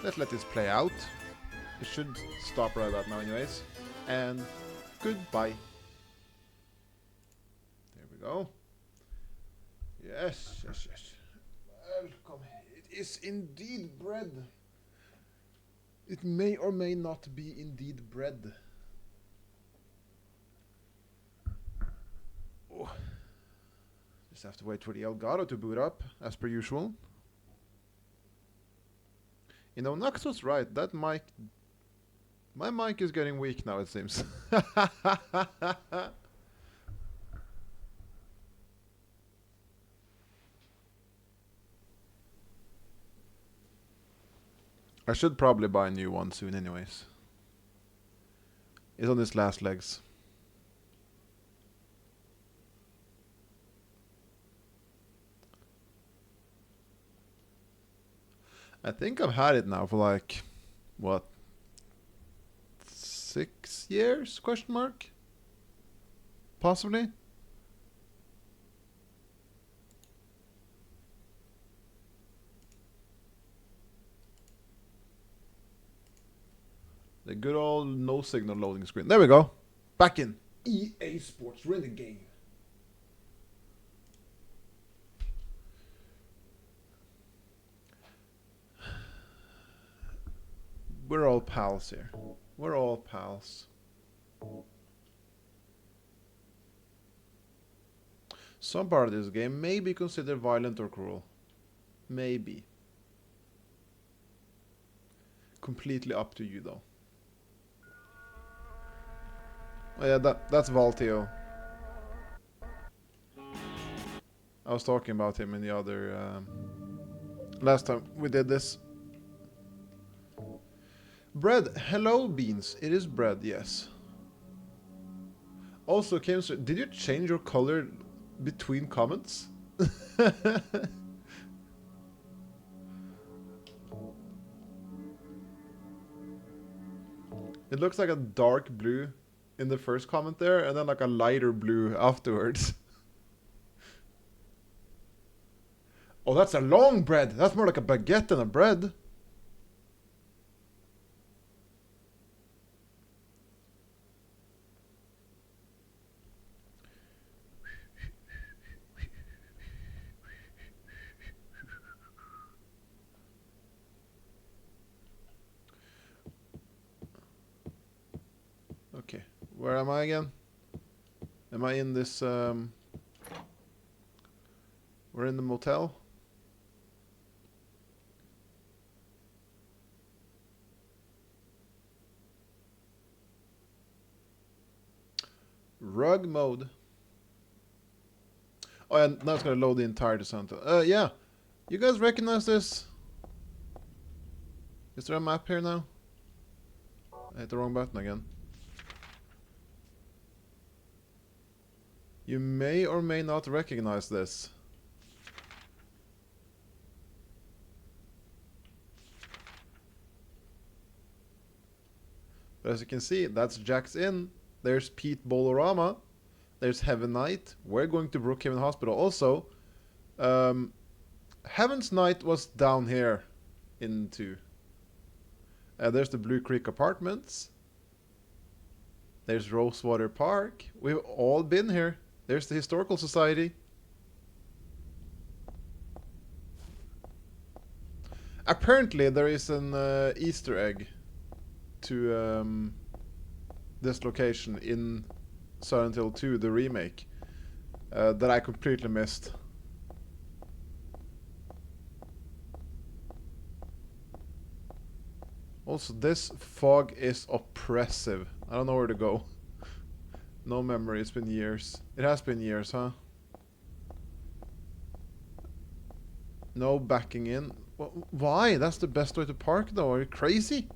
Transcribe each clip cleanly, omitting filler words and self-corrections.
let's let this play out. It should stop right about now anyways. And goodbye. There we go. Yes, yes, yes. Welcome. It is indeed bread. It may or may not be indeed bread. Oh. Just have to wait for the Elgato to boot up, as per usual. You know, Nux was right. That mic... My mic is getting weak now, it seems. I should probably buy a new one soon anyways. It's on its last legs. I think I've had it now for like, what, 6 years, question mark? Possibly? The good old no signal loading screen. There we go. Back in EA Sports. We're in the game. We're all pals here. We're all pals. Some part of this game may be considered violent or cruel. Maybe. Completely up to you though. Oh yeah, that's Valtio. I was talking about him in the other... last time we did this. Bread. Hello, Beans. It is bread, yes. Also, did you change your color between comments? It looks like a dark blue in the first comment there, and then like a lighter blue afterwards. Oh, that's a long bread. That's more like a baguette than a bread. Okay, where am I again? Am I in this, we're in the motel? Rug mode. Oh, yeah, now it's gonna load the entire descent. Yeah. You guys recognize this? Is there a map here now? I hit the wrong button again. You may or may not recognize this. But as you can see, that's Jack's Inn. There's Pete Bolorama. There's Heaven Knight. We're going to Brookhaven Hospital. Also, Heaven's Knight was down here into. There's the Blue Creek Apartments. There's Rosewater Park. We've all been here. There's the Historical Society. Apparently there is an Easter egg to this location in Silent Hill 2, the remake, that I completely missed. Also, this fog is oppressive. I don't know where to go. No memory, it's been years. It has been years, huh? No backing in. Why? That's the best way to park though, are you crazy?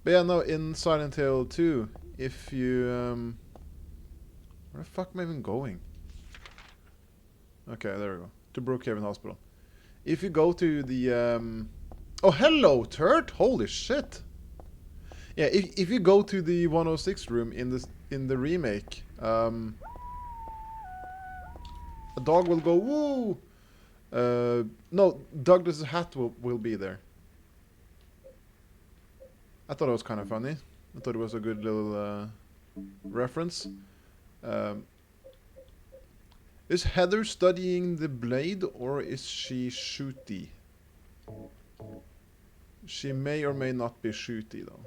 But yeah, no, in Silent Hill 2, if you... where the fuck am I even going? Okay, there we go. To Brookhaven Hospital. If you go to the... Oh, hello, Turt! Holy shit! Yeah, if you go to the 106 room in the remake, a dog will go woo, No, Douglas's hat will be there. I thought it was kind of funny. I thought it was a good little reference. Um, is Heather studying the blade or is she shooty? She may or may not be shooty though.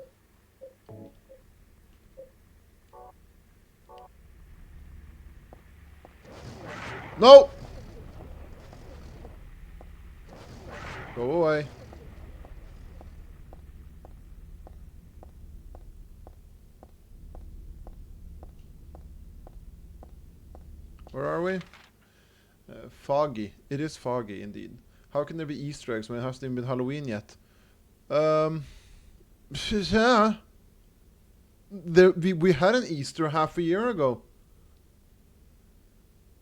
No! Go away. Where are we? Foggy. It is foggy indeed. How can there be Easter eggs when it hasn't even been Halloween yet? Yeah. We had an Easter half a year ago.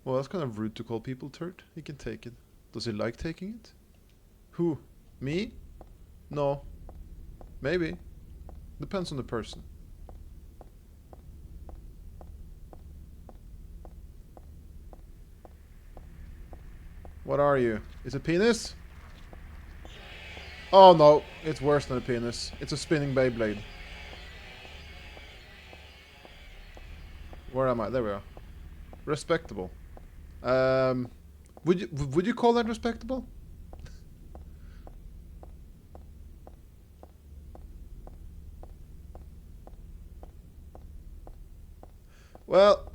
Well, that's kind of rude to call people turd. He can take it. Does he like taking it? Who? Me? No. Maybe. Depends on the person. What are you? Is it penis? Oh no, it's worse than a penis. It's a spinning Beyblade. Where am I? There we are. Respectable. Would you call that respectable? Well,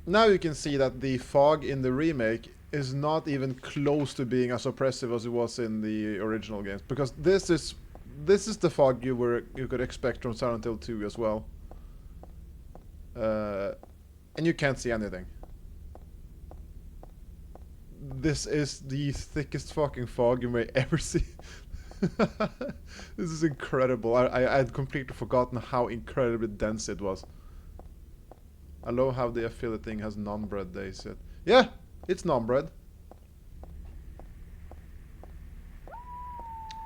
now you can see that the fog in the remake is not even close to being as oppressive as it was in the original games, because this is the fog you could expect from Silent Hill 2 as well. And you can't see anything. This is the thickest fucking fog you may ever see. This is incredible. I had completely forgotten how incredibly dense it was. I love how the affiliate thing has non-bread days yet. Yeah, it's non-bread.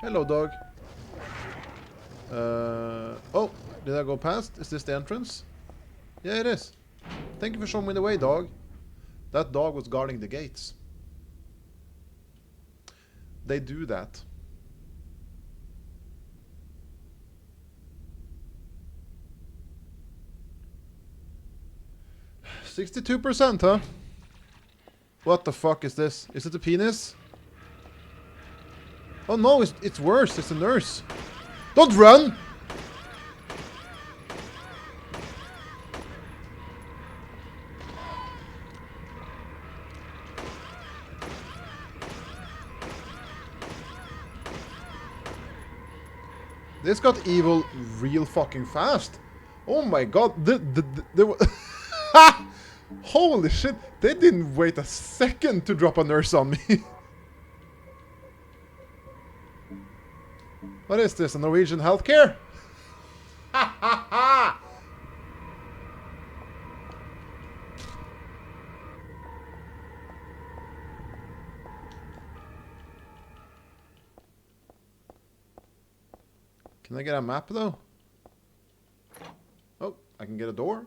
Hello, dog. Oh, did I go past? Is this the entrance? Yeah, it is. Thank you for showing me the way, dog. That dog was guarding the gates. They do that. %62%, huh? What the fuck is this? Is it a penis? Oh no, it's worse. It's a nurse. Don't run! This got evil real fucking fast. Oh my god, there was... Holy shit, they didn't wait a second to drop a nurse on me. What is this, a Norwegian healthcare? Can I get a map though? Oh, I can get a door.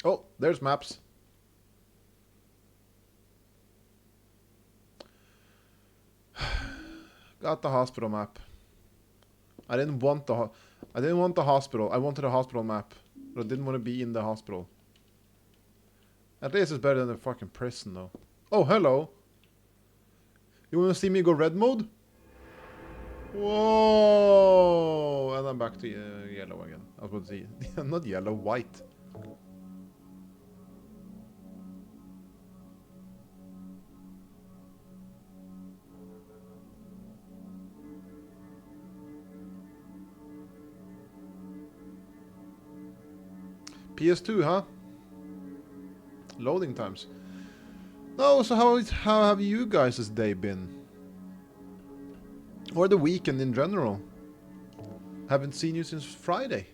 Oh, there's maps. Got the hospital map. I didn't want the hospital. I wanted a hospital map, but I didn't want to be in the hospital. At least it's better than the fucking prison, though. Oh, hello. You want to see me go red mode? Whoa! And I'm back to yellow again. I was about to say, not yellow, white. PS2, huh? Loading times. No, so how have you guys' day been? Or the weekend in general? Haven't seen you since Friday.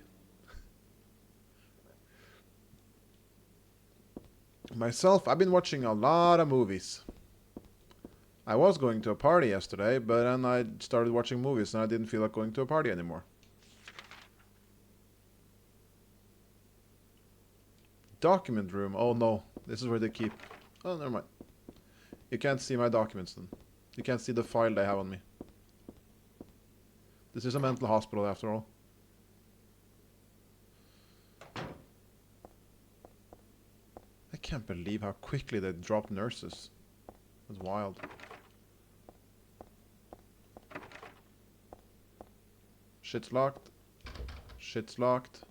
Myself, I've been watching a lot of movies. I was going to a party yesterday, but then I started watching movies and I didn't feel like going to a party anymore. Document room. Oh no, this is where they keep... Oh, never mind. You can't see my documents then. You can't see the file they have on me. This is a mental hospital after all. I can't believe how quickly they dropped nurses. That's wild. Shit's locked. Shit's locked.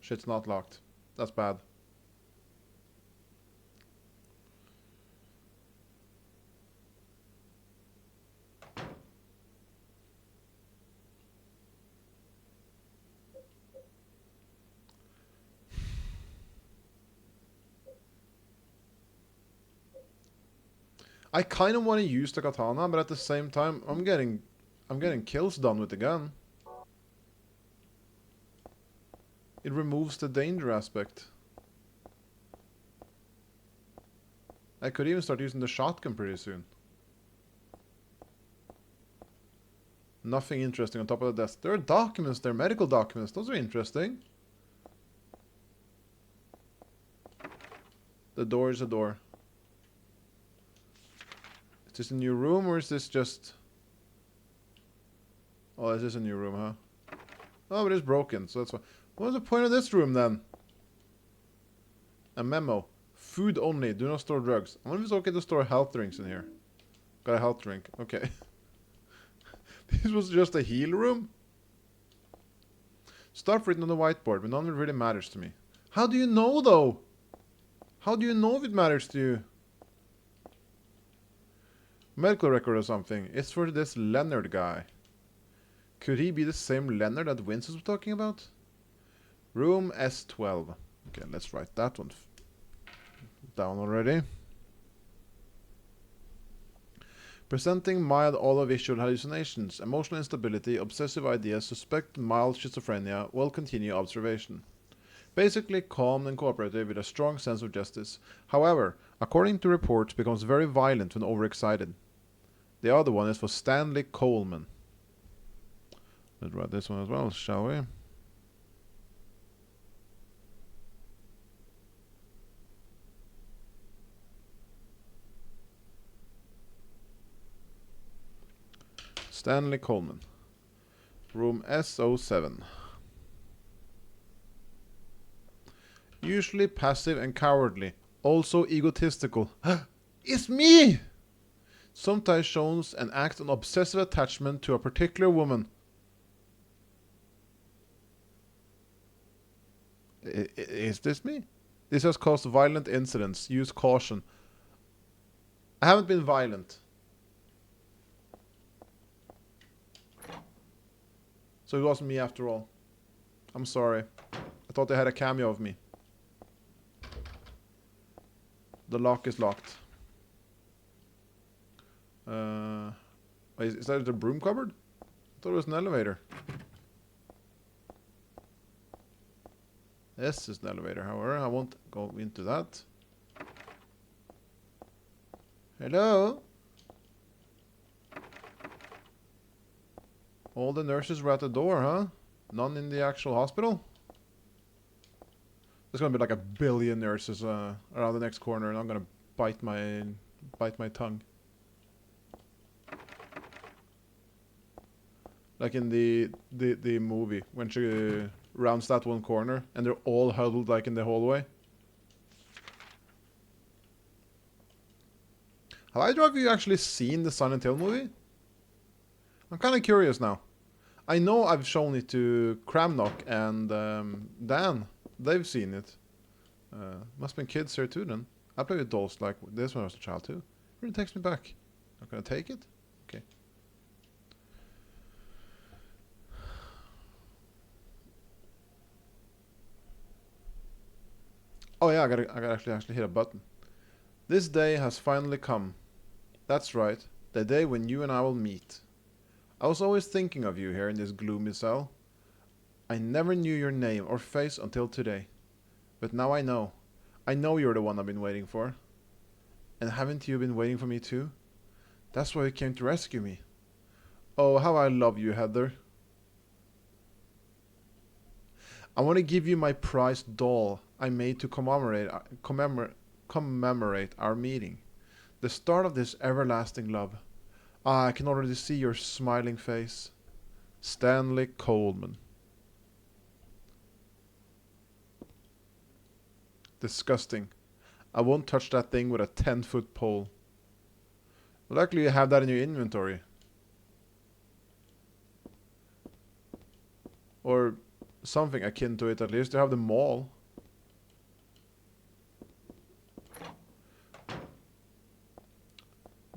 Shit's not locked. That's bad. I kind of want to use the katana, but at the same time, I'm getting kills done with the gun. It removes the danger aspect. I could even start using the shotgun pretty soon. Nothing interesting on top of the desk. There are documents there, medical documents. Those are interesting. The door is a door. Is this a new room or is this just... Oh, this is a new room, huh? Oh, but it's broken, so that's why. What was the point of this room then? A memo. Food only. Do not store drugs. I wonder if it's okay to store health drinks in here. Got a health drink. Okay. This was just a heal room? Stuff written on the whiteboard, but none of it really matters to me. How do you know, though? How do you know if it matters to you? Medical record or something. It's for this Leonard guy. Could he be the same Leonard that Vince was talking about? Room S12. Okay, let's write that one down already. Presenting mild audiovisual hallucinations, emotional instability, obsessive ideas, suspect mild schizophrenia, will continue observation. Basically calm and cooperative with a strong sense of justice. However, according to reports, becomes very violent when overexcited. The other one is for Stanley Coleman. Let's write this one as well, shall we? Stanley Coleman. Room S07. Usually passive and cowardly. Also egotistical. It's me! Sometimes shows and acts an obsessive attachment to a particular woman. Is this me? This has caused violent incidents. Use caution. I haven't been violent. So it wasn't me after all. I'm sorry. I thought they had a cameo of me. The lock is locked. Is that the broom cupboard? I thought it was an elevator. This is an elevator, however. I won't go into that. Hello? All the nurses were at the door, huh? None in the actual hospital? There's gonna be like a billion nurses around the next corner, and I'm gonna bite my tongue. Like in the movie, when she rounds that one corner, and they're all huddled like in the hallway. Have either of you actually seen the Silent Hill movie? I'm kind of curious now. I know I've shown it to Cramnock and Dan. They've seen it. Must have been kids here too then. I played with dolls like this when I was a child too. Really takes me back. Not gonna take it? Okay. Oh yeah, I gotta actually hit a button. This day has finally come. That's right, the day when you and I will meet. I was always thinking of you here in this gloomy cell. I never knew your name or face until today. But now I know. I know you're the one I've been waiting for. And haven't you been waiting for me too? That's why you came to rescue me. Oh, how I love you, Heather. I want to give you my prized doll I made to commemorate our meeting. The start of this everlasting love. Ah, I can already see your smiling face. Stanley Coleman. Disgusting. I won't touch that thing with a 10-foot pole. Luckily you have that in your inventory. Or something akin to it at least. You have the mall.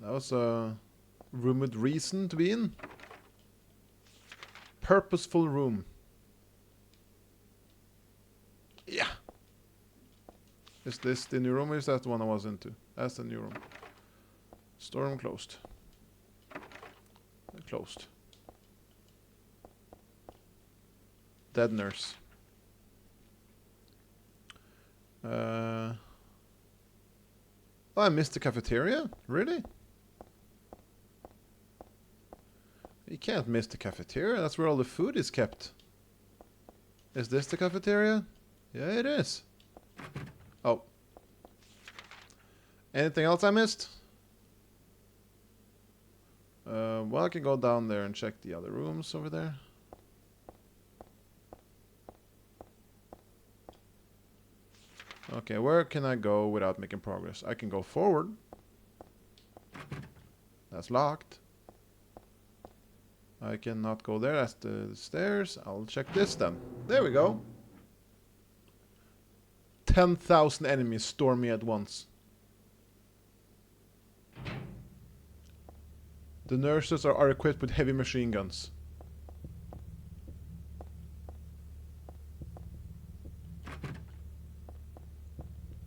That was a room with reason to be in. Purposeful room. Yeah. Is this the new room or is that the one I was into? That's the new room. Storeroom closed. Closed. Dead nurse. Oh, I missed the cafeteria? Really? You can't miss the cafeteria. That's where all the food is kept. Is this the cafeteria? Yeah, it is. Oh. Anything else I missed? Well, I can go down there and check the other rooms over there. Okay, where can I go without making progress? I can go forward. That's locked. I cannot go there. That's the stairs. I'll check this then. There we go. 10,000 enemies storm me at once. The nurses are equipped with heavy machine guns.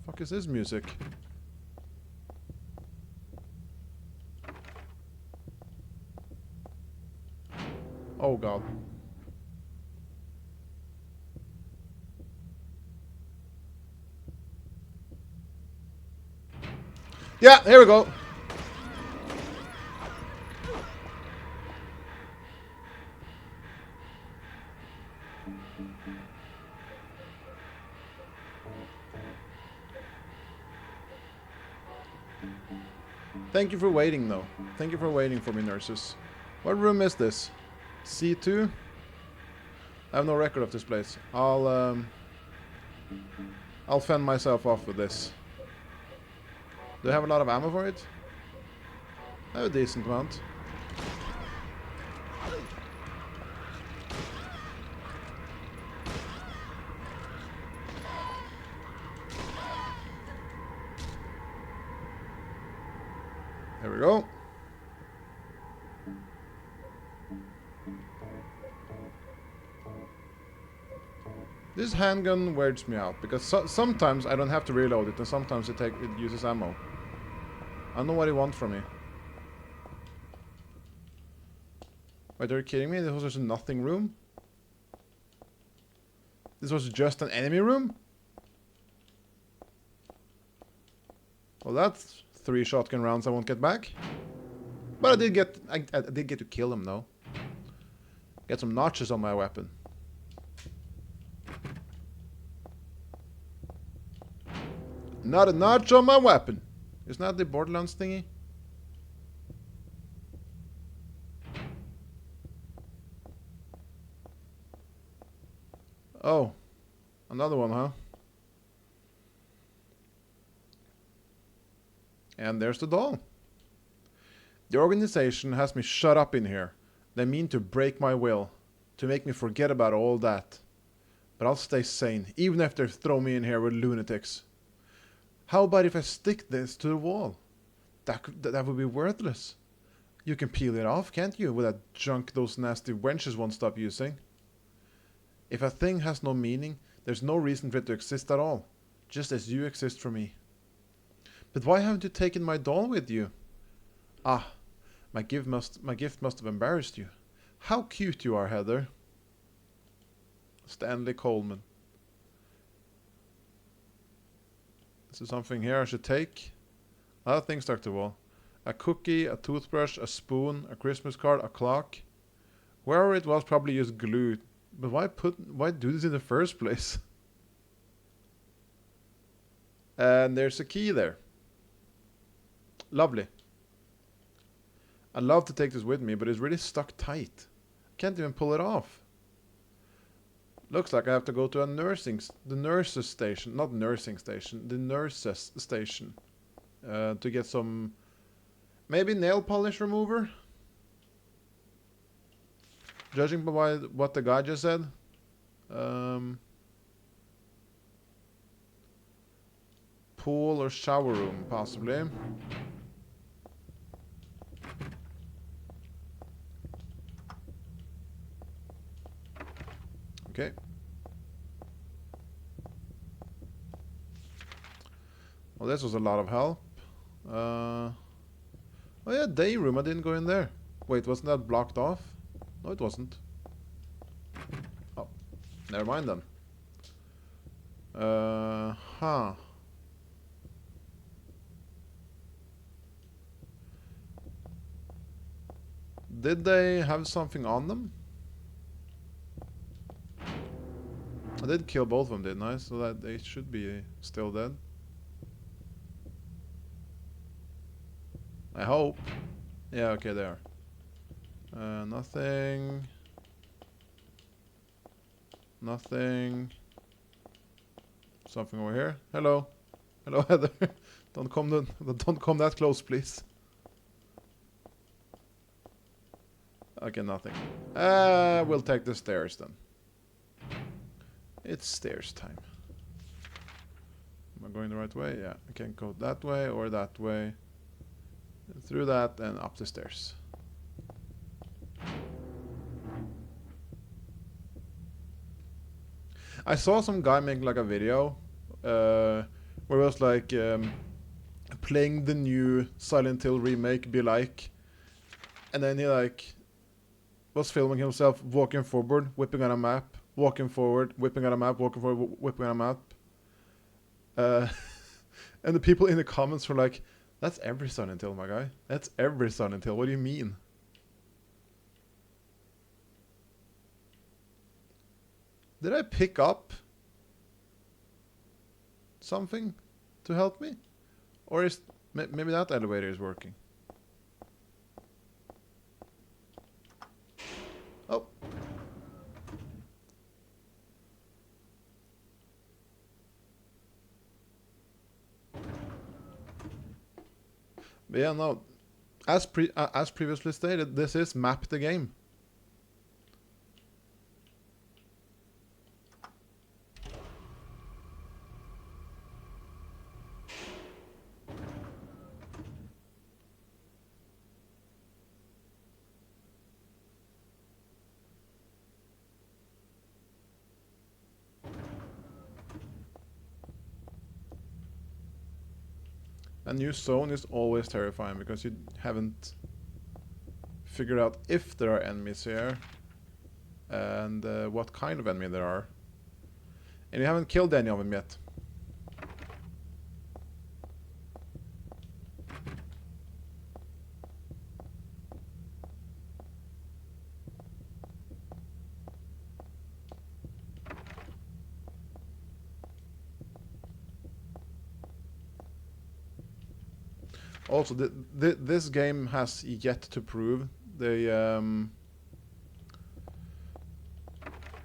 Fuck is this music? Oh god. Yeah, here we go. Thank you for waiting, though. Thank you for waiting for me, nurses. What room is this? C2? I have no record of this place. I'll fend myself off with this. Do I have a lot of ammo for it? I have a decent amount. There we go. This handgun weirds me out because sometimes I don't have to reload it and sometimes it uses ammo. I don't know what he wants from me. Wait, are you kidding me? This was just a nothing room? This was just an enemy room? Well, that's 3 shotgun rounds I won't get back. But I did get to kill him though. Get some notches on my weapon. Not a notch on my weapon. Isn't that the Borderlands thingy? Oh. Another one, huh? And there's the doll. The organization has me shut up in here. They mean to break my will. To make me forget about all that. But I'll stay sane, even if they throw me in here with lunatics. How about if I stick this to the wall? That would be worthless. You can peel it off, can't you? With that junk those nasty wenches won't stop using. If a thing has no meaning, there's no reason for it to exist at all. Just as you exist for me. But why haven't you taken my doll with you? Ah, my gift must have embarrassed you. How cute you are, Heather. Stanley Coleman. Is there something here I should take? A lot of things stuck to the wall. A cookie, a toothbrush, a spoon, a Christmas card, a clock. Wherever it was, probably just glue But why do this in the first place? And there's a key there. Lovely. I'd love to take this with me, but it's really stuck tight. Can't even pull it off. Looks like I have to go to the nurses station, not nursing station, the nurses station, to get some, maybe nail polish remover. Judging by what the guy just said, pool or shower room, possibly. Okay. Well, this was a lot of help. Oh yeah, day room. I didn't go in there. Wait, wasn't that blocked off? No, it wasn't. Oh, never mind then. Huh. Did they have something on them? I did kill both of them, didn't I? So that they should be still dead. I hope. Yeah, okay, they are. Nothing. Nothing. Something over here. Hello. Hello, Heather. Don't come that close, please. Okay, nothing. We'll take the stairs then. It's stairs time. Am I going the right way? Yeah, I can go that way or that way. Through that and up the stairs. I saw some guy make like a video where it was like playing the new Silent Hill remake be like, and then he like was filming himself walking forward, whipping on a map, walking forward, whipping on a map, walking forward, whipping on a map. And the people in the comments were like, "That's every Silent Hill, my guy. That's every Silent Hill. What do you mean?" Did I pick up something to help me? Or is maybe that elevator is working? Oh. But yeah, no. As previously stated, this is map the game. A new zone is always terrifying because you haven't figured out if there are enemies here and what kind of enemy there are. And you haven't killed any of them yet. Also, this game has yet to prove they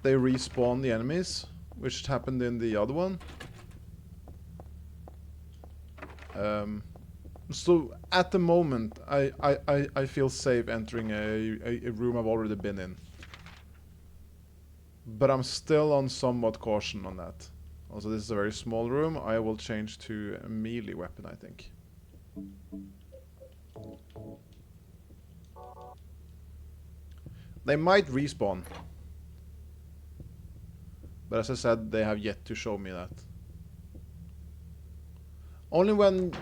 respawn the enemies, which happened in the other one. So at the moment, I feel safe entering a room I've already been in, but I'm still on somewhat caution on that. Also, this is a very small room. I will change to a melee weapon, I think. They might respawn. But as I said, they have yet to show me that. Only when...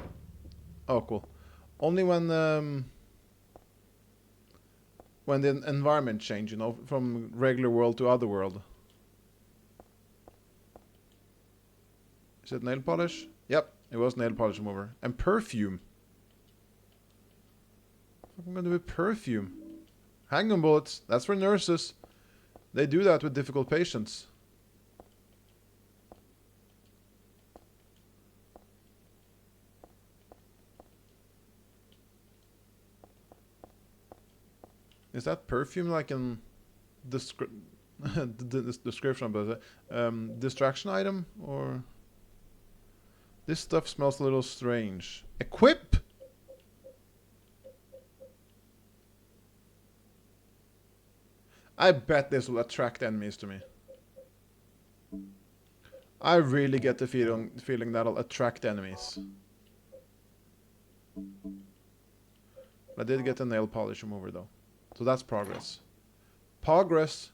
Oh, cool. Only when the environment change, you know, from regular world to other world. Is it nail polish? Yep, it was nail polish remover. And perfume. What am I gonna do with perfume? Hang on bullets. That's for nurses. They do that with difficult patients. Is that perfume like in the description, but distraction item? Or this stuff smells a little strange. Equip. I bet this will attract enemies to me. I really get the feeling that'll attract enemies. I did get a nail polish remover though, so that's progress. Progress.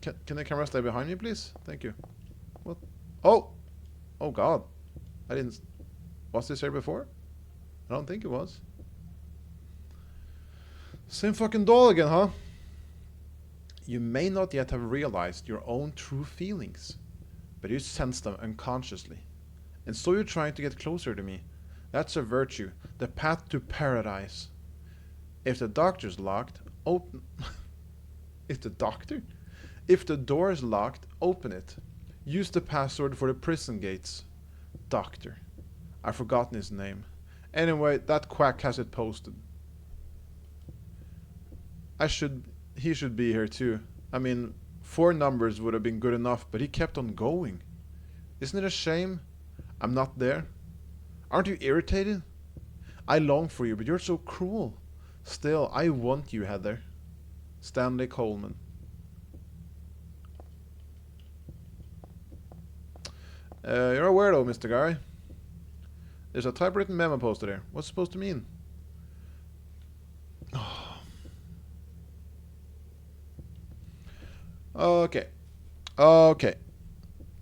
Can the camera stay behind me, please? Thank you. What? Oh! Oh God! I didn't. Was this here before? I don't think it was. Same fucking doll again, huh? You may not yet have realized your own true feelings, but you sense them unconsciously. And so you're trying to get closer to me. That's a virtue, the path to paradise. If the doctor's locked, open... If the door is locked, open it. Use the password for the prison gates. Doctor. I've forgotten his name. Anyway, that quack has it posted. He should be here too. I mean, 4 numbers would have been good enough, but he kept on going. Isn't it a shame I'm not there? Aren't you irritated? I long for you, but you're so cruel. Still, I want you, Heather. Stanley Coleman. You're a weirdo, Mr. Guy. There's a typewritten memo posted there. What's it supposed to mean? Okay. Okay.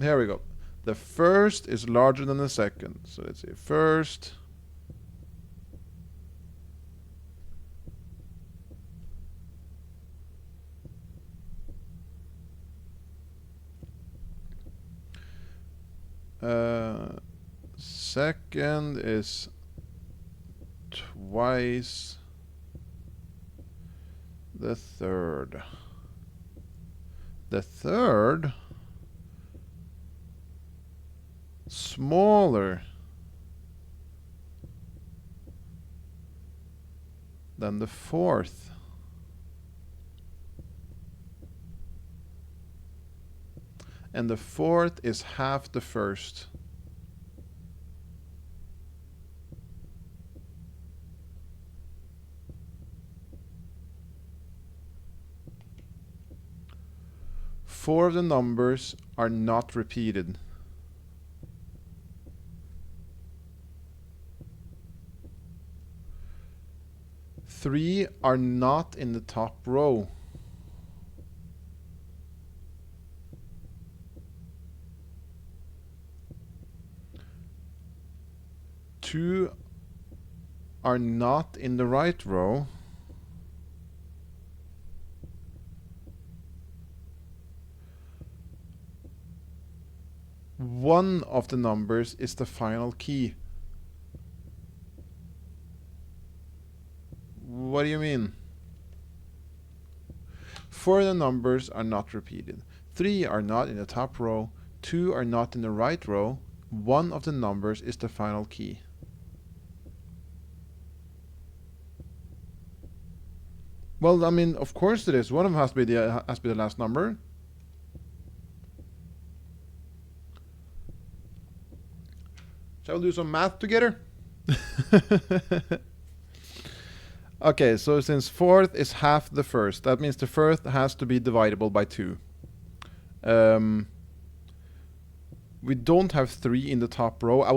Here we go. The first is larger than the second. So let's see. First. Second is twice the third. The third, smaller than the fourth. And the fourth is half the first. Four of the numbers are not repeated. Three are not in the top row. Two are not in the right row. One of the numbers is the final key. What do you mean? Four of the numbers are not repeated. Three are not in the top row. Two are not in the right row. One of the numbers is the final key. Well, I mean, of course it is. One of them has to be the last number. Shall we do some math together? Okay, so since fourth is half the first, that means the first has to be divisible by 2. We don't have 3 in the top row. I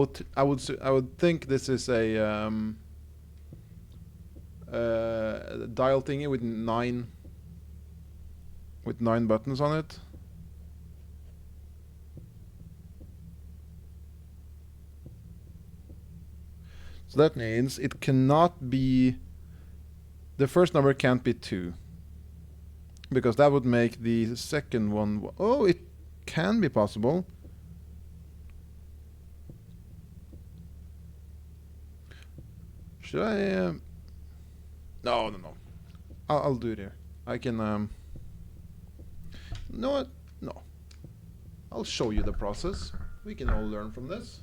would think this is a dial thingy with 9 buttons on it. So that means it cannot be, the first number can't be 2, because that would make the second one, oh, it can be possible. Should I, no. I'll do it here. I can no what? No. I'll show you the process. We can all learn from this.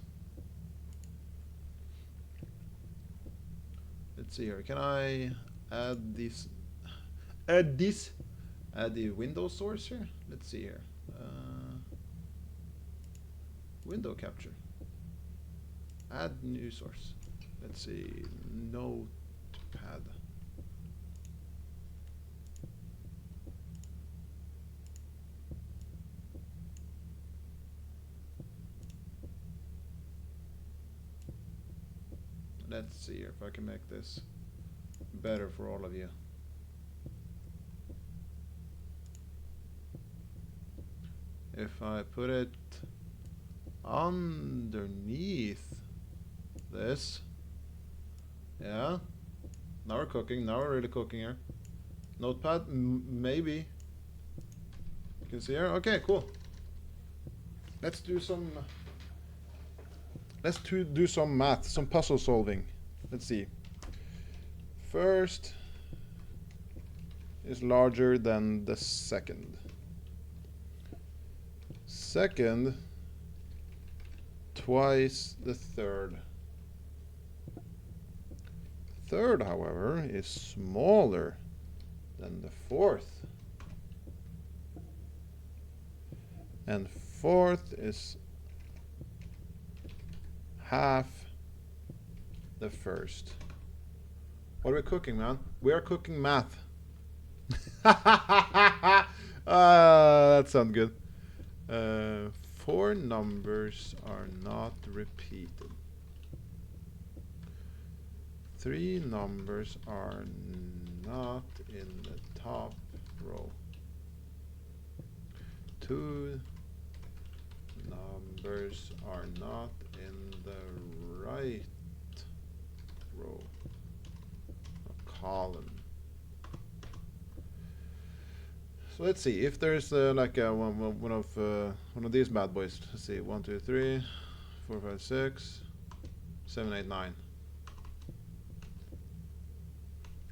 Let's see here. Can I add this? Add this? Add the window source here? Let's see here. Window capture. Add new source. Let's see. Notepad. Let's see here if I can make this better for all of you. If I put it underneath this, yeah, now we're cooking. Now we're really cooking here. Notepad, maybe. You can see here. Okay, cool. Let's do some. Let's do some math, some puzzle solving. Let's see. First is larger than the second. Second, twice the third. Third, however, is smaller than the fourth. And fourth is half the first. What are we cooking, man? We are cooking math. That sounds good. 4 numbers are not repeated. 3 numbers are not in the top row. 2 numbers are not in the right row, a column. So let's see if there's like one of these bad boys. Let's see, 1, 2, 3, 4, 5, 6, 7, 8, 9.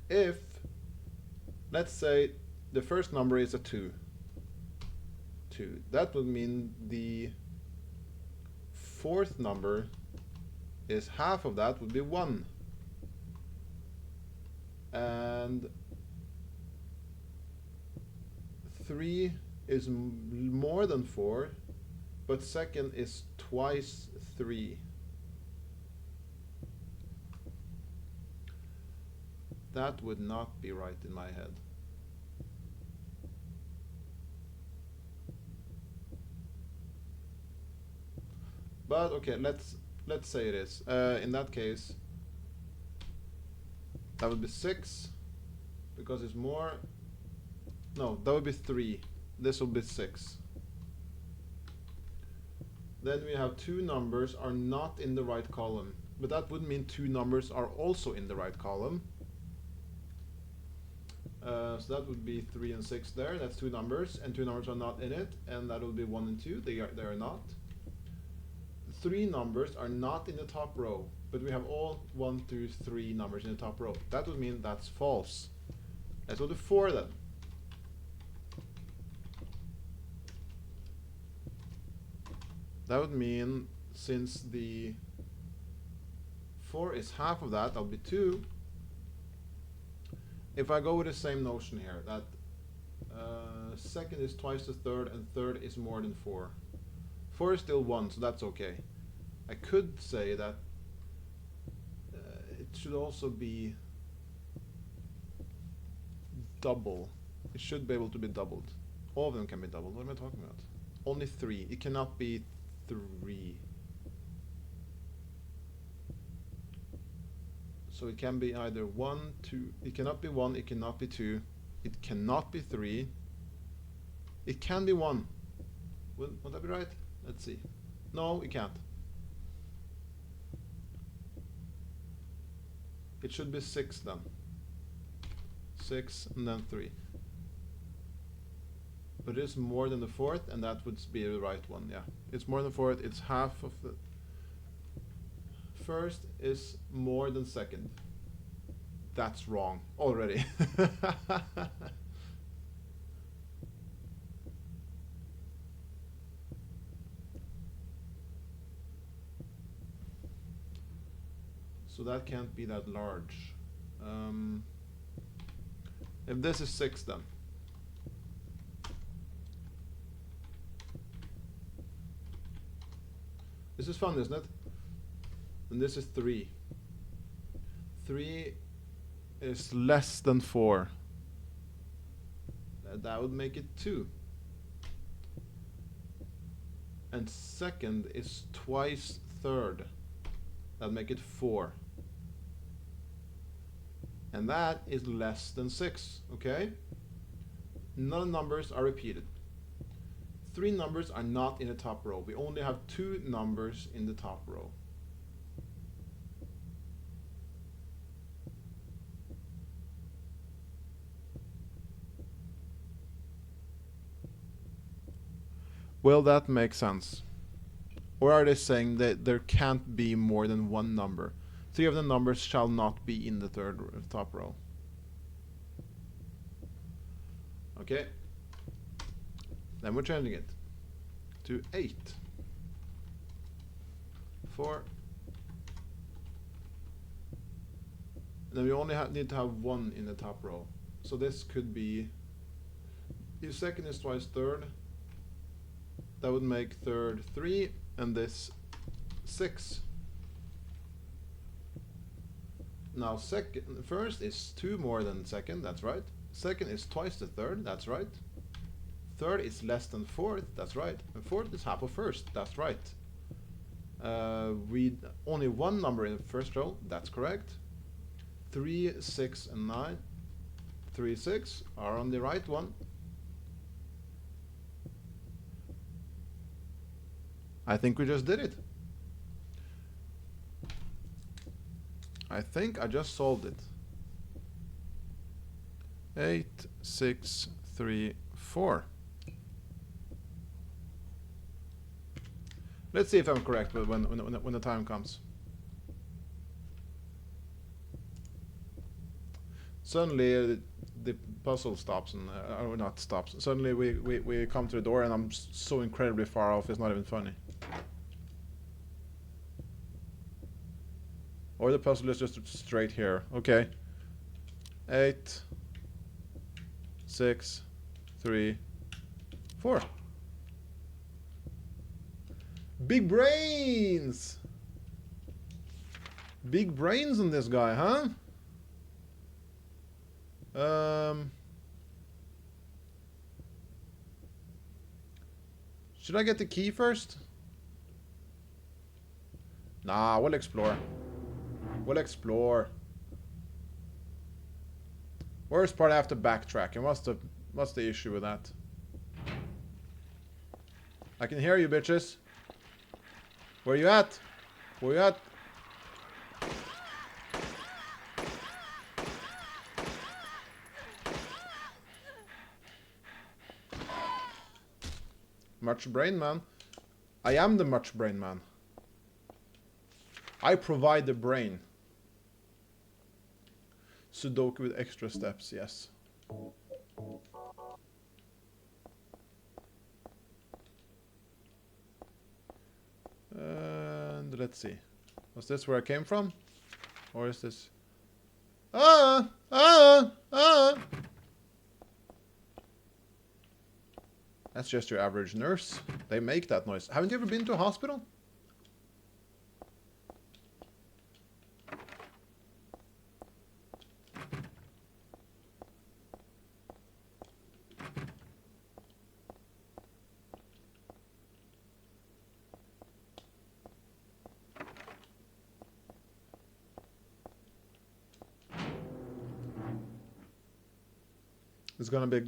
If let's say the first number is a 2, that would mean the fourth number is half of that would be 1, and 3 is more than 4, but second is twice 3. That would not be right in my head. But okay, let's say it is. In that case, that would be 6, because it's more. No, that would be 3. This will be 6. Then we have 2 numbers are not in the right column, but that would mean 2 numbers are also in the right column. So that would be 3 and 6 there. That's 2 numbers, and 2 numbers are not in it, and that will be 1 and 2. They are not. 3 numbers are not in the top row, but we have all 1 through 3 numbers in the top row. That would mean that's false. Let's go to 4 then. That would mean since the 4 is half of that, that'll be 2. If I go with the same notion here, that second is twice the third, and third is more than 4. 4 is still 1, so that's okay. I could say that it should also be double. It should be able to be doubled. All of them can be doubled. What am I talking about? Only 3. It cannot be 3. So it can be either 1, 2. It cannot be 1. It cannot be 2. It cannot be 3. It can be 1. Would that be right? Let's see. No, it can't. It should be 6 then. 6 and then 3. But it is more than the fourth, and that would be the right one, yeah. It's more than fourth, it's half of the first is more than second. That's wrong already. So that can't be that large. If this is 6 then. This is fun, isn't it? And this is 3. 3 is less than 4. That would make it 2. And second is twice third. That'd make it 4. And that is less than 6, okay? None numbers are repeated. 3 numbers are not in the top row. We only have 2 numbers in the top row. Will that make sense? Or are they saying that there can't be more than 1 number? 3 of the numbers shall not be in the top row. Okay. Then we're changing it to 8. 4. And then we only need to have 1 in the top row. So this could be, if second is twice third, that would make third 3, and this 6. Now first is 2 more than second, that's right. Second is twice the third, that's right. Third is less than fourth, that's right. And fourth is half of first, that's right. We only 1 number in the first row, that's correct. 3, 6, and 9. 3, 6 are on the right one. I think we just did it. I think I just solved it. 8, 6, 3, 4. Let's see if I'm correct when the time comes. Suddenly the puzzle stops, and or not stops. Suddenly we come to the door, and I'm so incredibly far off. It's not even funny. Or the puzzle is just straight here. Okay. 8, 6, 3, 4. Big brains! Big brains on this guy, huh? Should I get the key first? Nah, we'll explore. We'll explore. Worst part, I have to backtrack. And what's the issue with that? I can hear you, bitches. Where you at? Where you at? Much brain man. I am the much brain man. I provide the brain. Sudoku with extra steps, yes. And let's see. Was this where I came from? Or is this... That's just your average nurse. They make that noise. Haven't you ever been to a hospital? It's gonna be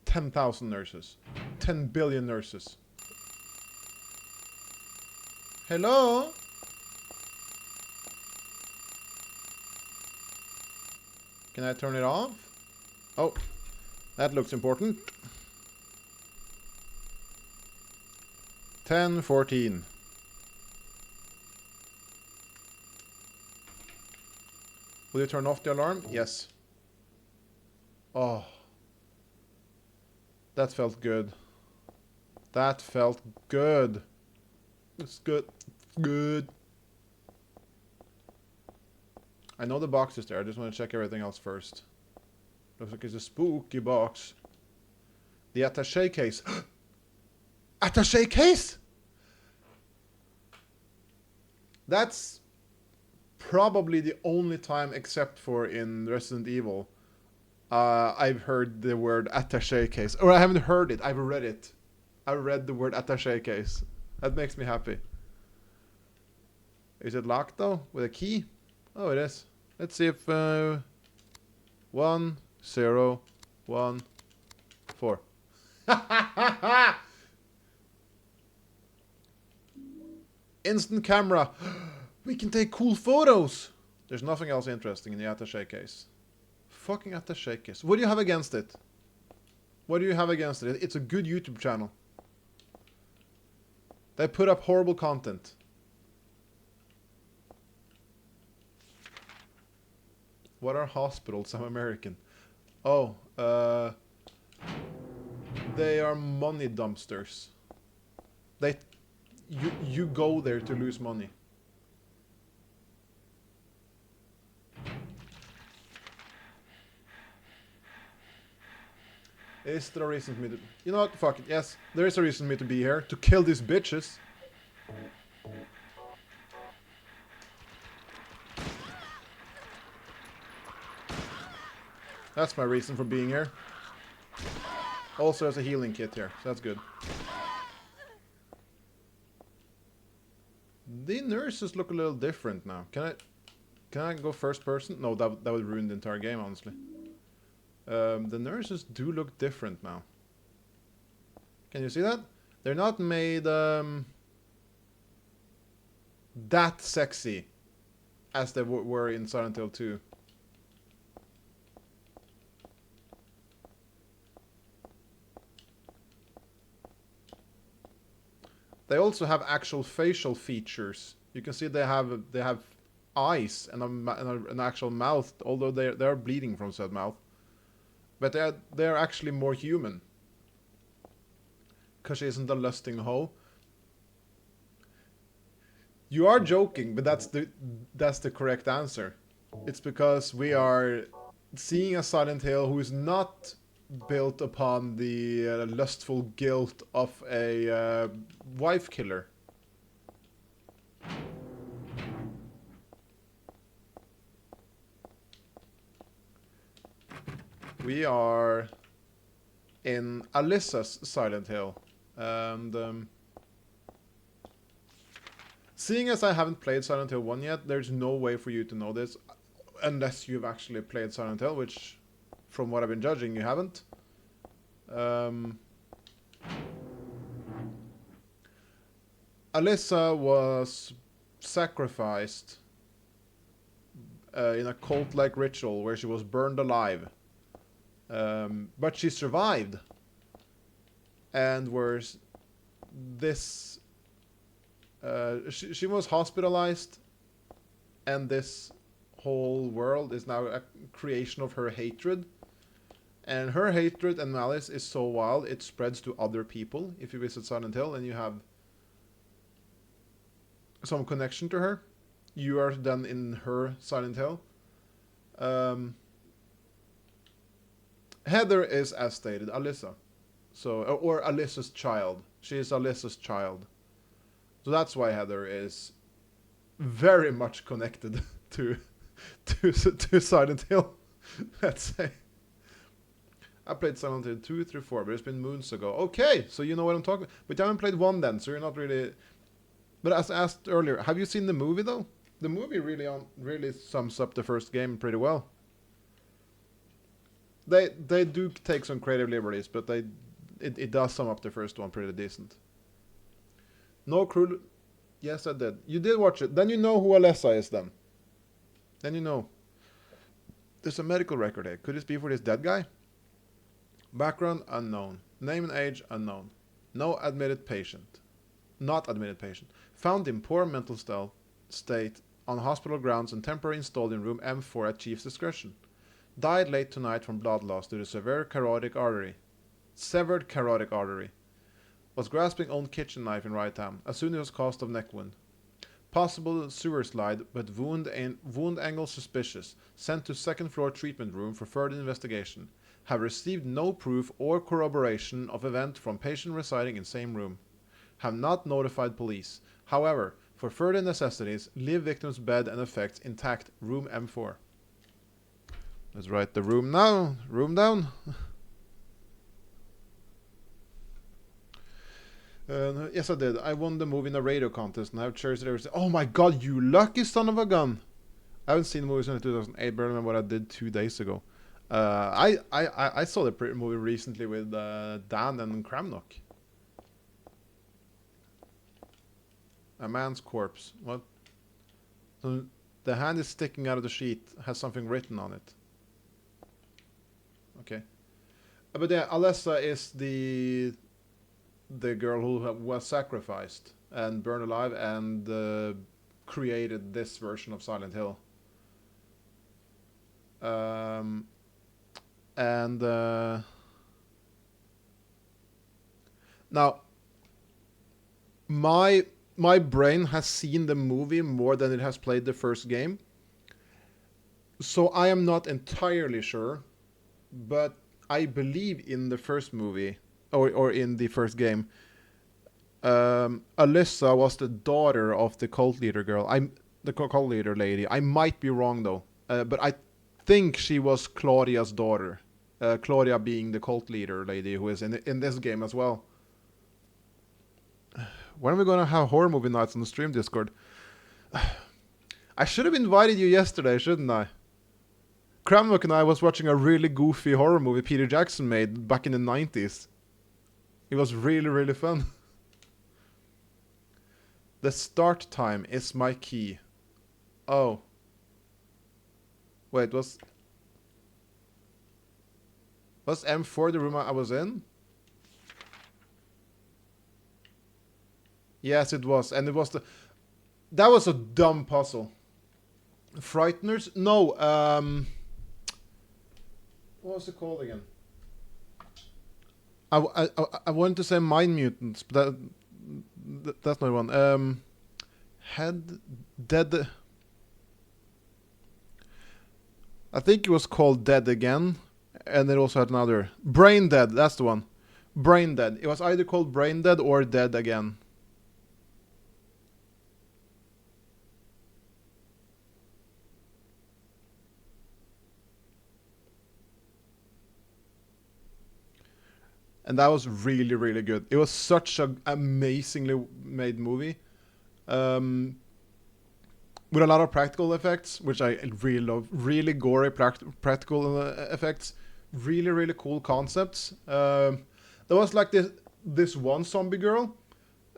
10,000 nurses. 10 billion nurses. Hello? Can I turn it off? Oh, that looks important. 10:14. Will you turn off the alarm? Yes. Oh. That felt good. That felt good. It's good. Good. I know the box is there. I just want to check everything else first. Looks like it's a spooky box. The attaché case. Attaché case? That's probably the only time, except for in Resident Evil, I've heard the word attaché case. Or I haven't heard it, I've read it. I read the word attaché case. That makes me happy. Is it locked though? With a key? Oh, it is. Let's see if 1, 0, 1, 4. Instant camera. We can take cool photos. There's nothing else interesting in the attaché case. Fucking attaché case. What do you have against it? What do you have against it? It's a good YouTube channel. They put up horrible content. What are hospitals? I'm American. Oh, they are money dumpsters. You go there to lose money. Is there a reason for me to... You know what? Fuck it. Yes, there is a reason for me to be here. To kill these bitches. That's my reason for being here. Also has a healing kit here, so that's good. The nurses look a little different now. Can I go first person? No, that would ruin the entire game, honestly. The nurses do look different now. Can you see that? They're not made that sexy as they were in Silent Hill 2. They also have actual facial features. You can see they have eyes and an actual mouth, although they are bleeding from said mouth. But they are actually more human. Cause she isn't a lusting hoe. You are joking, but that's the correct answer. It's because we are seeing a Silent Hill who is not built upon the lustful guilt of a wife killer. We are in Alyssa's Silent Hill, and seeing as I haven't played Silent Hill 1 yet, there's no way for you to know this unless you've actually played Silent Hill, which, from what I've been judging, you haven't. Alyssa was sacrificed in a cult-like ritual where she was burned alive. But she survived. And was this... she was hospitalized, and this whole world is now a creation of her hatred. And her hatred and malice is so wild, it spreads to other people. If you visit Silent Hill and you have some connection to her, you are then in her Silent Hill. Heather is, as stated, Alyssa. So, or Alyssa's child. She is Alyssa's child. So that's why Heather is very much connected to Silent Hill, let's say. I played Silent Hill 2 through 4, but it's been moons ago. Okay, so you know what I'm talking about. But you haven't played 1 then, so you're not really... But as asked earlier, have you seen the movie though? The movie really sums up the first game pretty well. They do take some creative liberties, but it does sum up the first one pretty decent. No crew... Yes, I did. You did watch it. Then you know who Alessa is then. Then you know. There's a medical record here. Could this be for this dead guy? Background unknown. Name and age unknown. No admitted patient. Not admitted patient. Found in poor mental state on hospital grounds and temporarily installed in room M4 at chief's discretion. Died late tonight from blood loss due to severed carotid artery. Was grasping own kitchen knife in right hand. Assumed it was caused of neck wound. Possible sewer slide, but wound angle suspicious. Sent to second floor treatment room for further investigation. Have received no proof or corroboration of event from patient residing in same room. Have not notified police. However, for further necessities, leave victim's bed and effects intact. Room M4. Let's write the room now. Room down. Yes, I did. I won the movie in a radio contest and I have cherished it ever since. Oh my god, you lucky son of a gun! I haven't seen the movie since 2008, but I remember what I did 2 days ago. I saw the movie recently with Dan and Cramnock. A man's corpse. What? So the hand is sticking out of the sheet. Has something written on it. Okay. But yeah, Alessa is the girl who was sacrificed and burned alive and created this version of Silent Hill. Now, my brain has seen the movie more than it has played the first game, so I am not entirely sure, but I believe in the first movie or in the first game, Alyssa was the daughter of the cult leader girl. The cult leader lady. I might be wrong though, but I think she was Claudia's daughter. Claudia being the cult leader lady who is in this game as well. When are we gonna have horror movie nights on the stream Discord? I should have invited you yesterday, shouldn't I? Cramnock and I was watching a really goofy horror movie Peter Jackson made back in the 90s. It was really, really fun. The start time is my key. Oh. Wait, was M4 the room I was in? Yes, it was. And it was that was a dumb puzzle. Frighteners? No, what was it called again? I wanted to say Mind Mutants, but that's not one. Dead. I think it was called Dead Again, and it also had another Brain Dead. That's the one. Brain Dead. It was either called Brain Dead or Dead Again. And that was really, really good. It was such an amazingly made movie. With a lot of practical effects, which I really love. Really gory practical effects. Really, really cool concepts. There was like this one zombie girl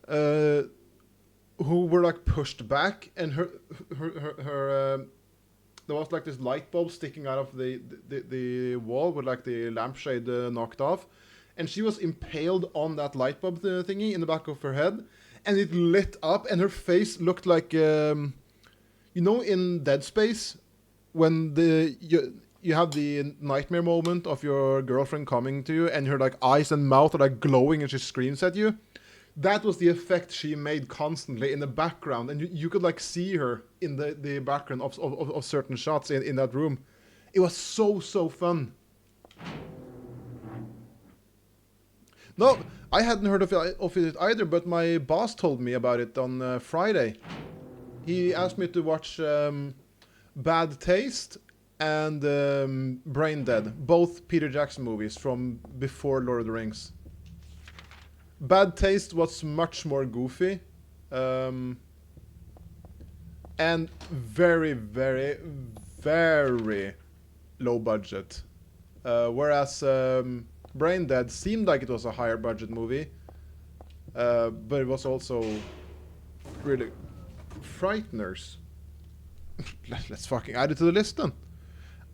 who were like pushed back, and her there was like this light bulb sticking out of the wall with like the lampshade knocked off. And she was impaled on that light bulb thingy in the back of her head, and it lit up, and her face looked like, you know, in Dead Space, when you have the nightmare moment of your girlfriend coming to you, and her like eyes and mouth are like glowing, and she screams at you. That was the effect she made constantly in the background, and you could like see her in the background of certain shots in that room. It was so fun. No, I hadn't heard of it either, but my boss told me about it on Friday. He asked me to watch Bad Taste and Brain Dead, both Peter Jackson movies from before Lord of the Rings. Bad Taste was much more goofy, and very, very, very low budget. Whereas Brain Dead seemed like it was a higher budget movie, but it was also really Frighteners. Let's fucking add it to the list then.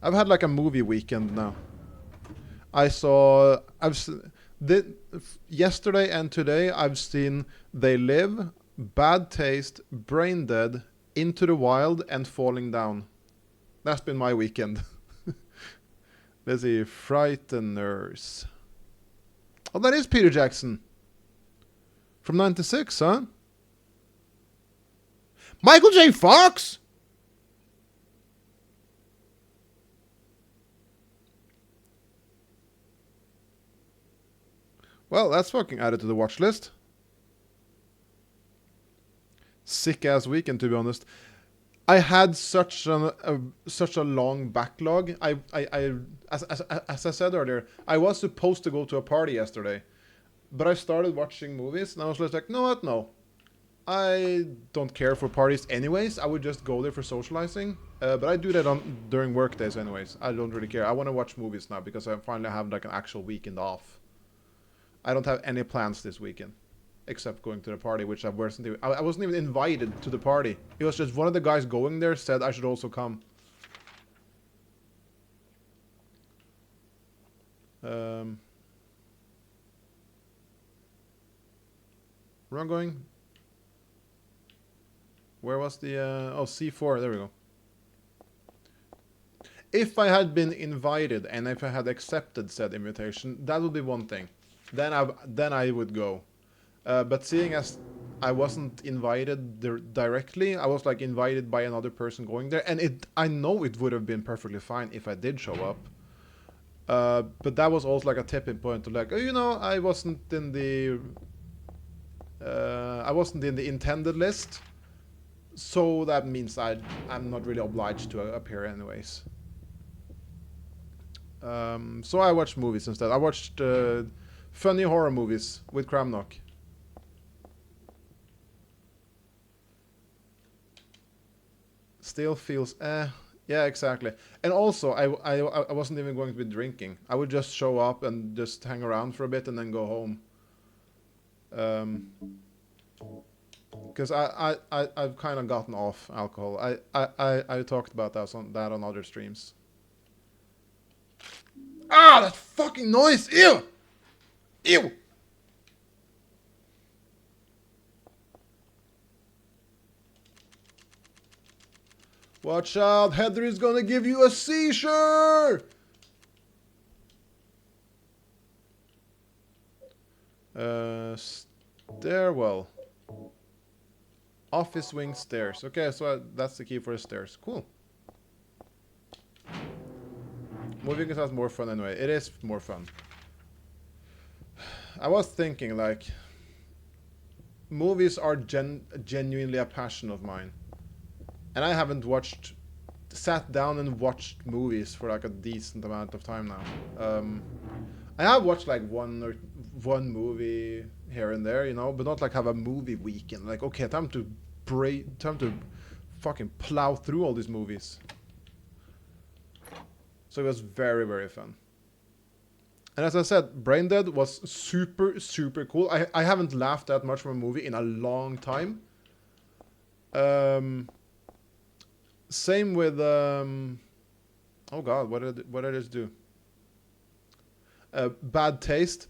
I've had like a movie weekend now. Yesterday and today I've seen They Live, Bad Taste, Brain Dead, Into the Wild and Falling Down. That's been my weekend. Let's see, Frighteners. Oh, that is Peter Jackson. From 96, huh? Michael J. Fox? Well, that's fucking added to the watch list. Sick ass weekend, to be honest. I had such a long backlog. As I said earlier, I was supposed to go to a party yesterday, but I started watching movies, and I was just like, no, what, no. I don't care for parties anyways. I would just go there for socializing. But I do that during work days anyways. I don't really care. I want to watch movies now because I finally have like an actual weekend off. I don't have any plans this weekend, except going to the party, which I wasn't even invited to the party. It was just one of the guys going there said I should also come. Where am I going? Where was the... oh, C4, there we go. If I had been invited and if I had accepted said invitation, that would be one thing. Then I would go. But seeing as I wasn't invited directly, I was like invited by another person going there, and I know it would have been perfectly fine if I did show up. But that was also like a tipping point to like, oh, you know, I wasn't in the intended list, so that means I'm not really obliged to appear anyways. So I watched movies instead. I watched funny horror movies with Cramnock. Still feels yeah, exactly. And also I wasn't even going to be drinking. I would just show up and just hang around for a bit and then go home. Because I've kind of gotten off alcohol. I talked about that on other streams. Ah, that fucking noise! Ew! Ew! Watch out, Heather is gonna give you a seizure! Stairwell. Office wing stairs. Okay, so that's the key for the stairs. Cool. Moving is more fun anyway. It is more fun. I was thinking, like, movies are genuinely a passion of mine. And I haven't sat down and watched movies for like a decent amount of time now. I have watched like one movie here and there, you know, but not like have a movie weekend. Like, okay, time to fucking plow through all these movies. So it was very, very fun. And as I said, Brain Dead was super, super cool. I haven't laughed that much from a movie in a long time. Same with oh god, what did I just do? Bad Taste.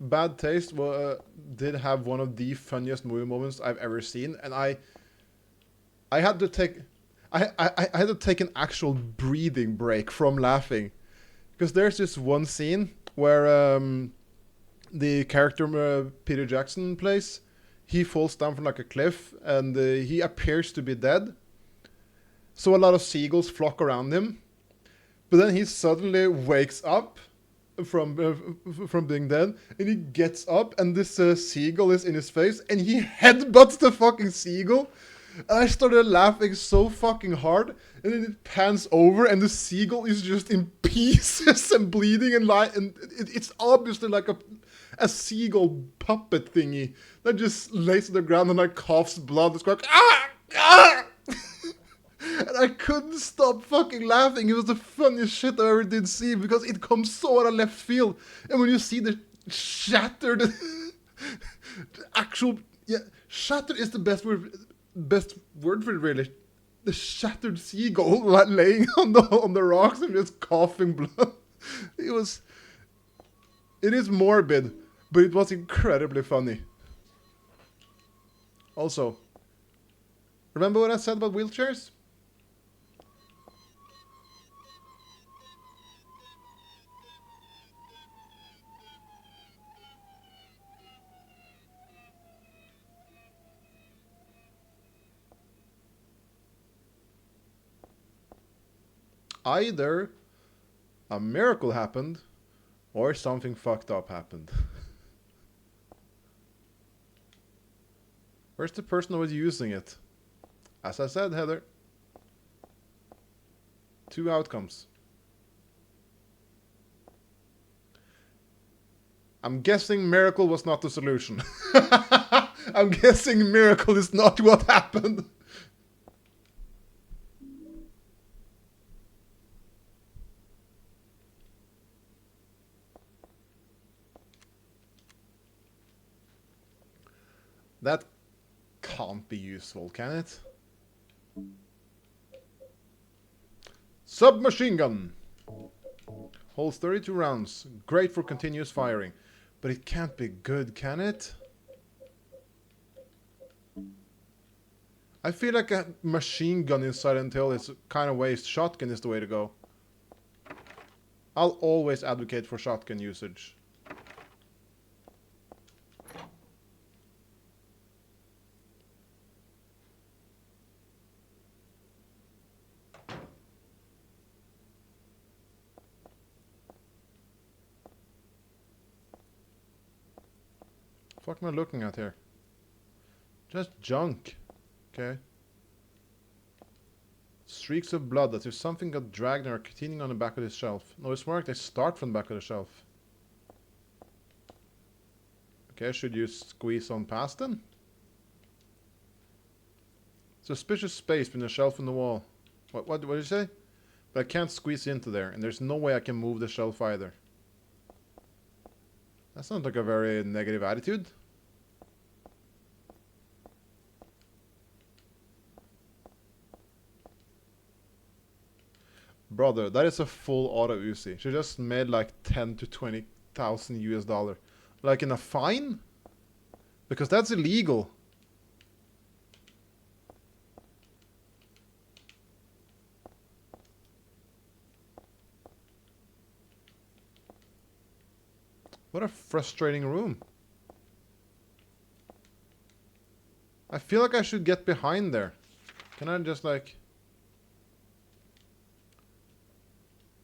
Bad Taste did have one of the funniest movie moments I've ever seen, and I had to take I had to take an actual breathing break from laughing, because there's this one scene where the character Peter Jackson plays, he falls down from like a cliff and he appears to be dead. So a lot of seagulls flock around him, but then he suddenly wakes up from being dead, and he gets up, and this seagull is in his face, and he headbutts the fucking seagull. And I started laughing so fucking hard, and then it pans over, and the seagull is just in pieces and bleeding, and it's obviously like a seagull puppet thingy that just lays on the ground and like coughs blood. It's like ah! And I couldn't stop fucking laughing. It was the funniest shit I ever did see, because it comes so out of left field. And when you see the shattered, shattered is the best word for it, really. The shattered seagull laying on the rocks and just coughing blood. It is morbid, but it was incredibly funny. Also, remember what I said about wheelchairs? Either a miracle happened or something fucked up happened. Where's the person who was using it? As I said, Heather. 2 outcomes. I'm guessing miracle was not the solution. I'm guessing miracle is not what happened. That can't be useful, can it? Submachine gun. Holds 32 rounds. Great for continuous firing. But it can't be good, can it? I feel like a machine gun in Silent Hill is kind of waste. Shotgun is the way to go. I'll always advocate for shotgun usage. What am I looking at here? Just junk. Okay. Streaks of blood, as if something got dragged and are continuing on the back of this shelf. No, it's more like they start from the back of the shelf. Okay, should you squeeze on past them? Suspicious space between the shelf and the wall. What did you say? But I can't squeeze into there, and there's no way I can move the shelf either. That sounds like a very negative attitude. Brother, that is a full auto Uzi. She just made like 10 to 20,000 US dollar. Like in a fine? Because that's illegal. What a frustrating room. I feel like I should get behind there. Can I just like...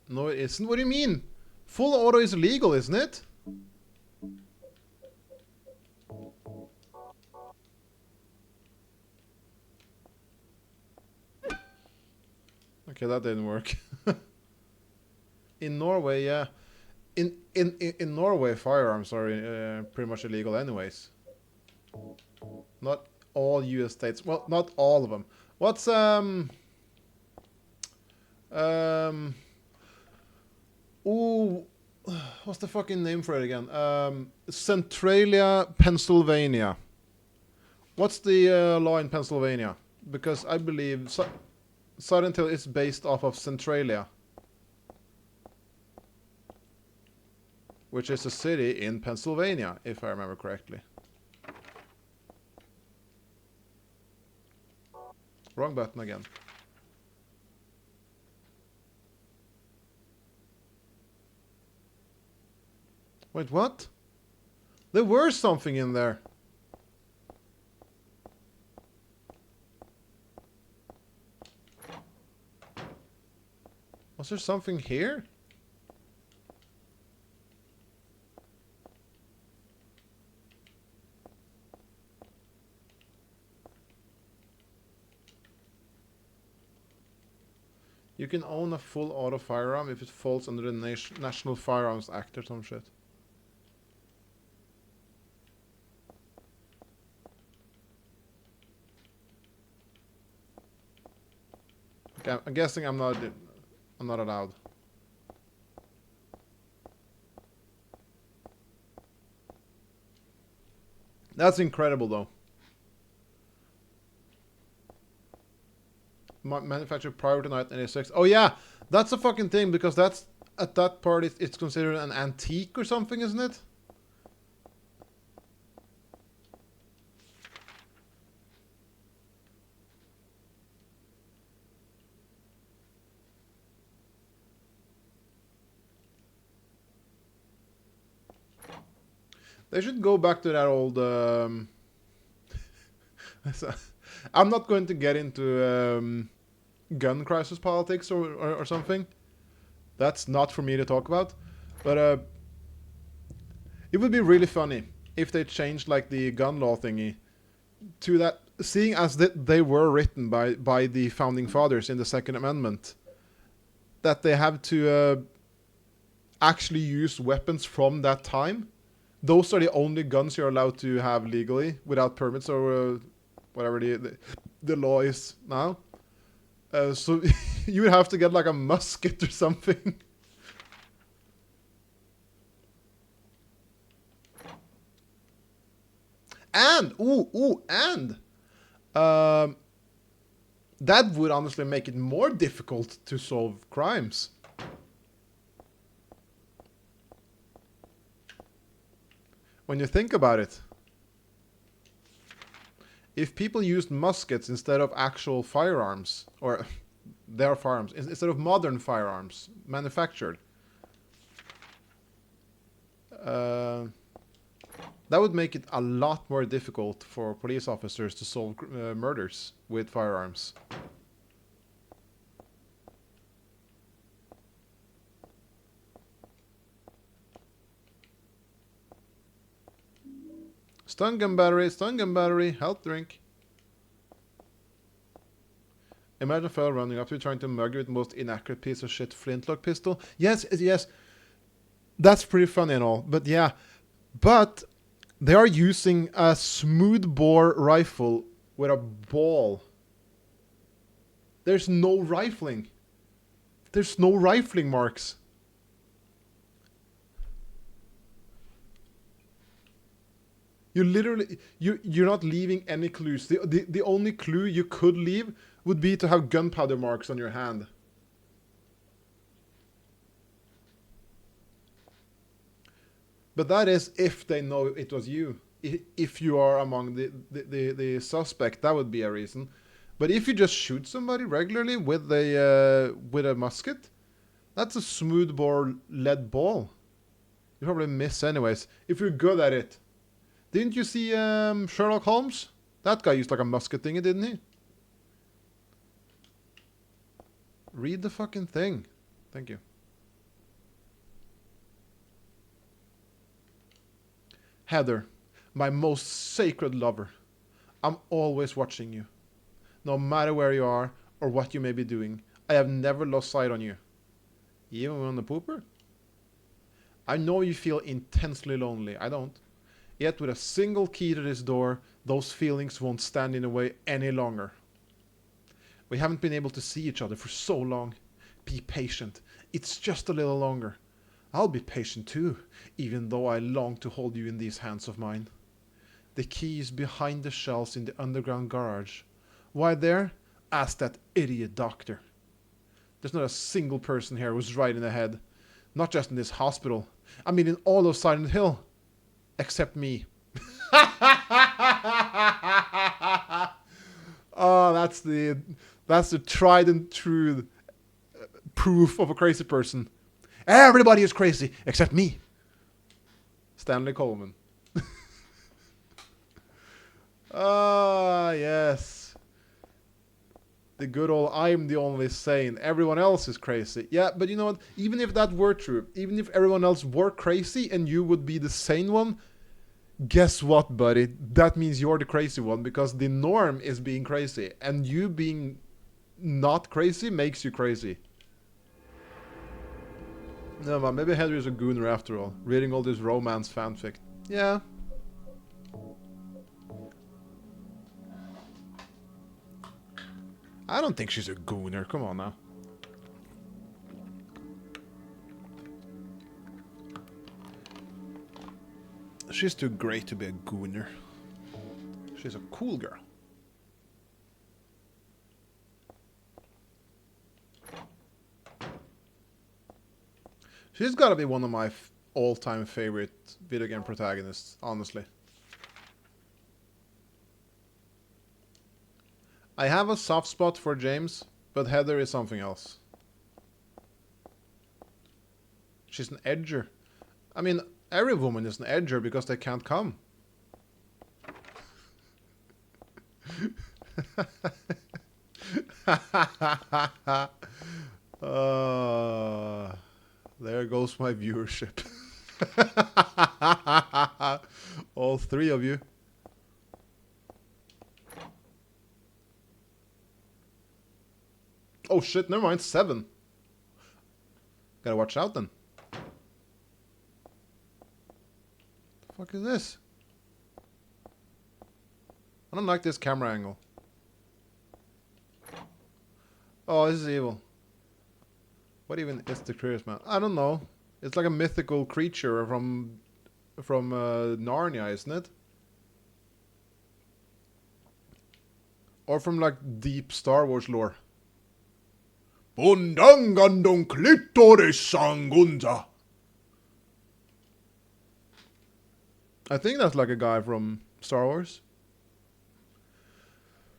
No, it isn't. What do you mean? Full auto is illegal, isn't it? Okay, that didn't work. In Norway, yeah. In Norway, firearms are pretty much illegal anyways. Not all US states. Well, not all of them. What's ooh, what's the fucking name for it again? Centralia, Pennsylvania. What's the law in Pennsylvania? Because I believe Silent Hill is based off of Centralia, which is a city in Pennsylvania, if I remember correctly. Wrong button again. Wait, what? There was something in there. Was there something here? You can own a full auto firearm if it falls under the National Firearms Act or some shit. Okay, I'm guessing I'm not allowed. That's incredible, though. Manufactured prior to 1986. Oh yeah, that's a fucking thing, because that's at that part it's considered an antique or something, isn't it? They should go back to that old. I'm not going to get into gun crisis politics or something. That's not for me to talk about. But it would be really funny if they changed like the gun law thingy to that, seeing as that they were written by the founding fathers in the Second Amendment, that they have to actually use weapons from that time. Those are the only guns you're allowed to have legally without permits or whatever the law is now. So you would have to get like a musket or something. And that would honestly make it more difficult to solve crimes. When you think about it, if people used muskets instead of actual firearms, or their firearms, instead of modern firearms manufactured, that would make it a lot more difficult for police officers to solve murders with firearms. Stun gun battery, health drink. Imagine a fellow running up to you trying to mug you with the most inaccurate piece of shit flintlock pistol. Yes, yes. That's pretty funny and all, but yeah. But they are using a smoothbore rifle with a ball. There's no rifling. There's no rifling marks. You literally, you're not leaving any clues. The only clue you could leave would be to have gunpowder marks on your hand. But that is if they know it was you. If you are among the suspect, that would be a reason. But if you just shoot somebody regularly with a musket, that's a smoothbore lead ball. You probably miss anyways, if you're good at it. Didn't you see Sherlock Holmes? That guy used like a musket thingy, didn't he? Read the fucking thing. Thank you. Heather, my most sacred lover. I'm always watching you. No matter where you are or what you may be doing, I have never lost sight on you. Even on the pooper? I know you feel intensely lonely. I don't. Yet with a single key to this door, those feelings won't stand in the way any longer. We haven't been able to see each other for so long. Be patient. It's just a little longer. I'll be patient too, even though I long to hold you in these hands of mine. The key is behind the shelves in the underground garage. Why there? Ask that idiot doctor. There's not a single person here who's right in the head. Not just in this hospital. I mean in all of Silent Hill. Except me. Oh, that's the tried and true proof of a crazy person. Everybody is crazy except me. Stanley Coleman. Ah, yes. The good old I'm the only sane. Everyone else is crazy. Yeah, but you know what? Even if that were true, even if everyone else were crazy and you would be the sane one, guess what, buddy? That means you're the crazy one because the norm is being crazy. And you being not crazy makes you crazy. No, man, maybe Henry's a gooner after all. Reading all this romance fanfic. Yeah. I don't think she's a gooner. Come on now. She's too great to be a gooner. She's a cool girl. She's gotta be one of my all-time favorite video game protagonists, honestly. I have a soft spot for James, but Heather is something else. She's an edger. I mean, every woman is an edger because they can't come. There goes my viewership. All three of you. Oh shit, never mind, 7. Gotta watch out then. The fuck is this? I don't like this camera angle. Oh, this is evil. What even is the Curious Man? I don't know. It's like a mythical creature from Narnia, isn't it? Or from like deep Star Wars lore. Bundangandong clitoris sangunza. I think that's like a guy from Star Wars.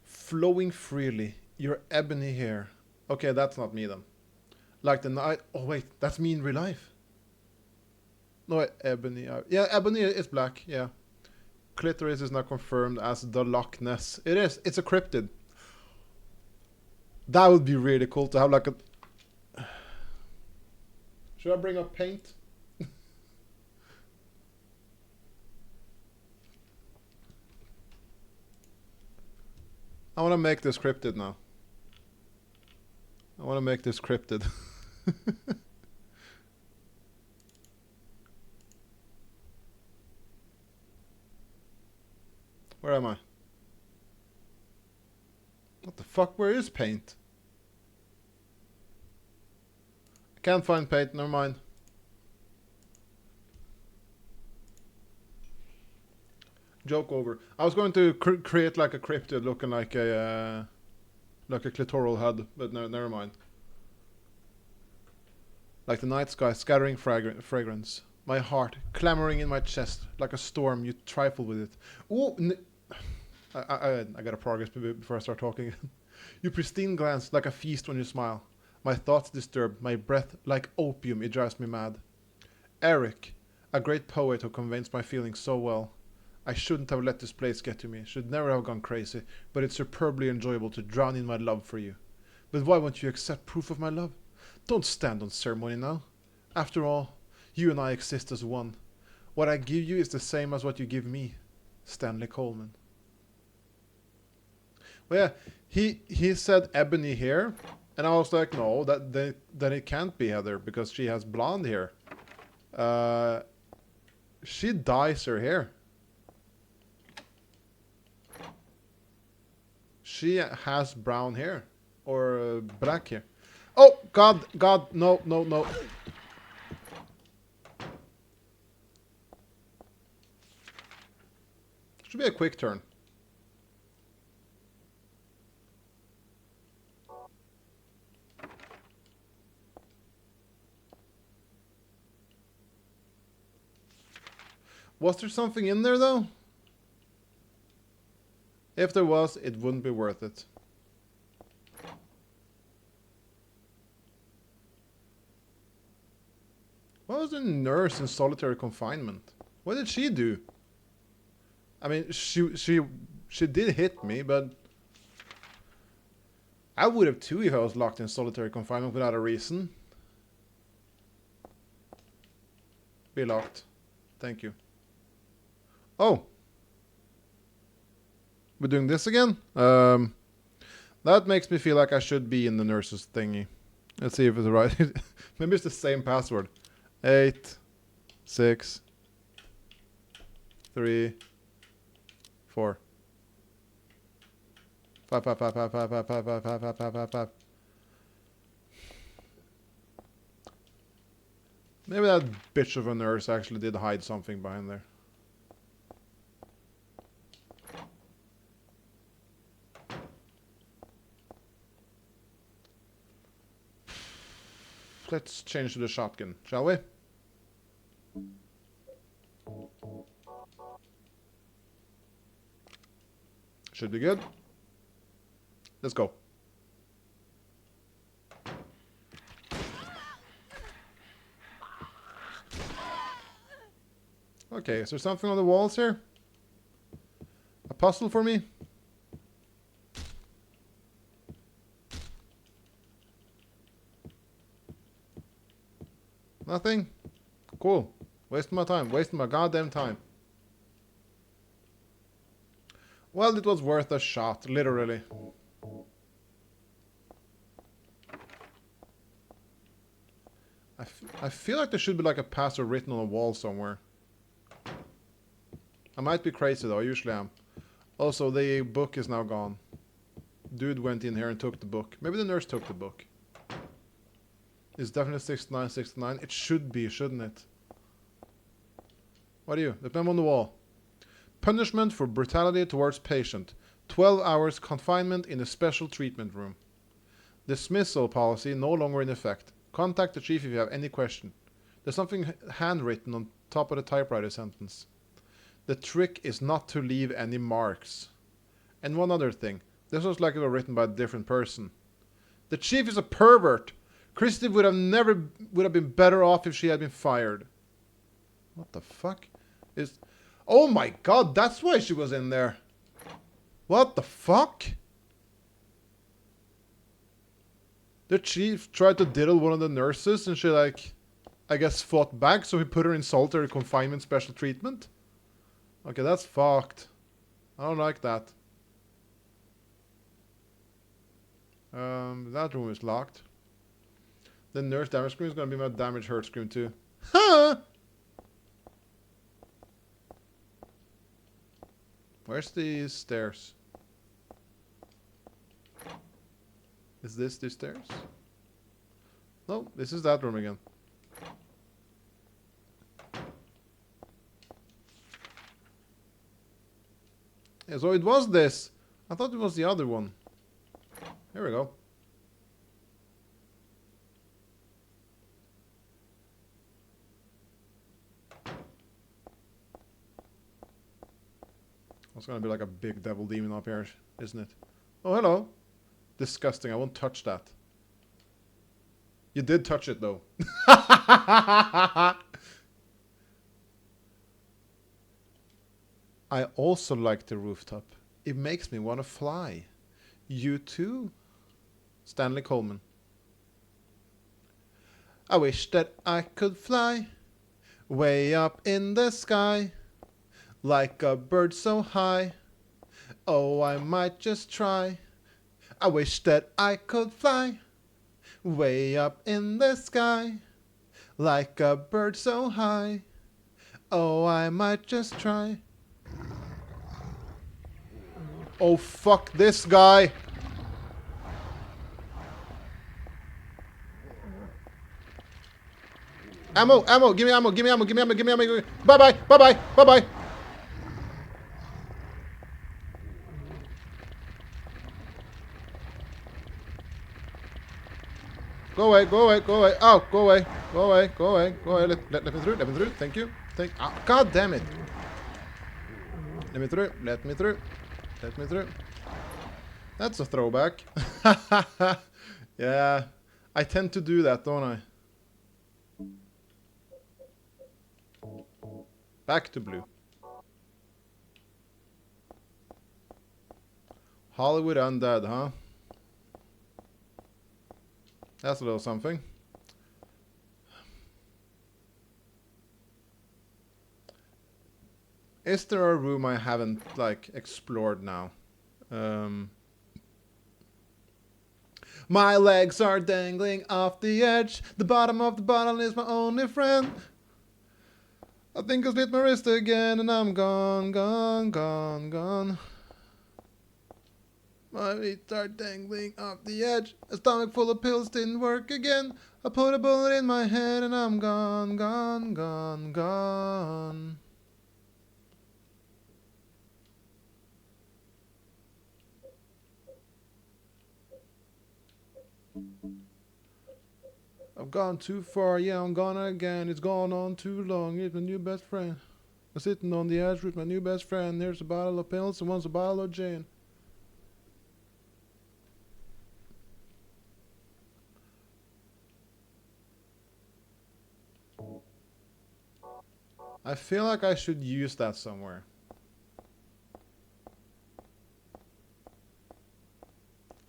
Flowing freely, your ebony hair. Okay, that's not me then. Like the night. Oh wait, that's me in real life. No, ebony. Yeah, ebony is black. Yeah. Clitoris is not confirmed as the Loch Ness. It is. It's a cryptid. That would be really cool to have like a... Should I bring up paint? I want to make this cryptid now. I want to make this cryptid. Where am I? What the fuck? Where is paint? I can't find paint, never mind. Joke over. I was going to create like a cryptid looking like a clitoral head, but no, never mind. Like the night sky scattering fragrance. My heart clamoring in my chest like a storm. You trifle with it. Ooh, I gotta progress before I start talking. You pristine glance like a feast when you smile. My thoughts disturbed, my breath like opium. It drives me mad. Eric, a great poet who conveys my feelings so well. I shouldn't have let this place get to me. Should never have gone crazy. But it's superbly enjoyable to drown in my love for you. But why won't you accept proof of my love? Don't stand on ceremony now. After all, you and I exist as one. What I give you is the same as what you give me. Stanley Coleman. Well, yeah, he said ebony hair, and I was like, no, that it can't be Heather because she has blonde hair. She dyes her hair. She has brown hair or black hair. Oh God, no. Should be a quick turn. Was there something in there though? If there was, it wouldn't be worth it. What was the nurse in solitary confinement? What did she do? I mean, she did hit me, but I would have too if I was locked in solitary confinement without a reason. Be locked. Thank you. Oh. We're doing this again? That makes me feel like I should be in the nurse's thingy. Let's see if it's right. Maybe it's the same password. 8, 6, 3, 4. 5, 5, 5, 5, 5, 5, 5, 5, 5, 5, 5, 5, 5. Maybe that bitch of a nurse actually did hide something behind there. Let's change to the shotgun, shall we? Should be good. Let's go. Okay, is there something on the walls here? A puzzle for me? Nothing? Cool. Wasting my time. Wasting my goddamn time. Well, it was worth a shot, literally. I feel like there should be like a password written on a wall somewhere. I might be crazy though, I usually am. Also, the book is now gone. Dude went in here and took the book. Maybe the nurse took the book. It's definitely 6969. It should be, shouldn't it? What are you? The memo on the wall. Punishment for brutality towards patient. 12 hours confinement in a special treatment room. Dismissal policy no longer in effect. Contact the chief if you have any question. There's something handwritten on top of the typewriter sentence. The trick is not to leave any marks. And one other thing. This was like it was written by a different person. The chief is a pervert. Christy would have been better off if she had been fired. What the fuck? Oh my god, that's why she was in there. What the fuck? The chief tried to diddle one of the nurses and she like, I guess fought back, so he put her in solitary confinement special treatment. Okay, that's fucked. I don't like that. That room is locked. The nurse damage screen is gonna be my damage hurt screen too. Huh? Where's the stairs? Is this the stairs? No, this is that room again. Yeah, so it was this. I thought it was the other one. Here we go. It's gonna be like a big devil demon up here, isn't it? Oh, hello. Disgusting. I won't touch that. You did touch it, though. I also like the rooftop. It makes me want to fly. You too? Stanley Coleman. I wish that I could fly way up in the sky like a bird so high. Oh, I might just try. I wish that I could fly way up in the sky like a bird so high. Oh, I might just try. Oh, fuck this guy. Ammo, ammo, give me ammo, give me ammo, give me ammo, give me ammo. Bye-bye, bye-bye, bye-bye. Go away, go away, go away. Oh, go away, go away, go away, go away. Let me through, let me through. Thank you. Oh, God damn it. Let me through, let me through, let me through. That's a throwback. Yeah, I tend to do that, don't I? Back to blue. Hollywood Undead, huh? That's a little something. Is there a room I haven't, like, explored now? My legs are dangling off the edge. The bottom of the bottle is my only friend. I think I split my wrist again and I'm gone, gone, gone, gone. My feet are dangling off the edge. A stomach full of pills didn't work again. I put a bullet in my head and I'm gone, gone, gone, gone. I've gone too far, yeah, I'm gone again. It's gone on too long. It's my new best friend. I'm sitting on the edge with my new best friend. There's a bottle of pills and one's a bottle of gin. I feel like I should use that somewhere.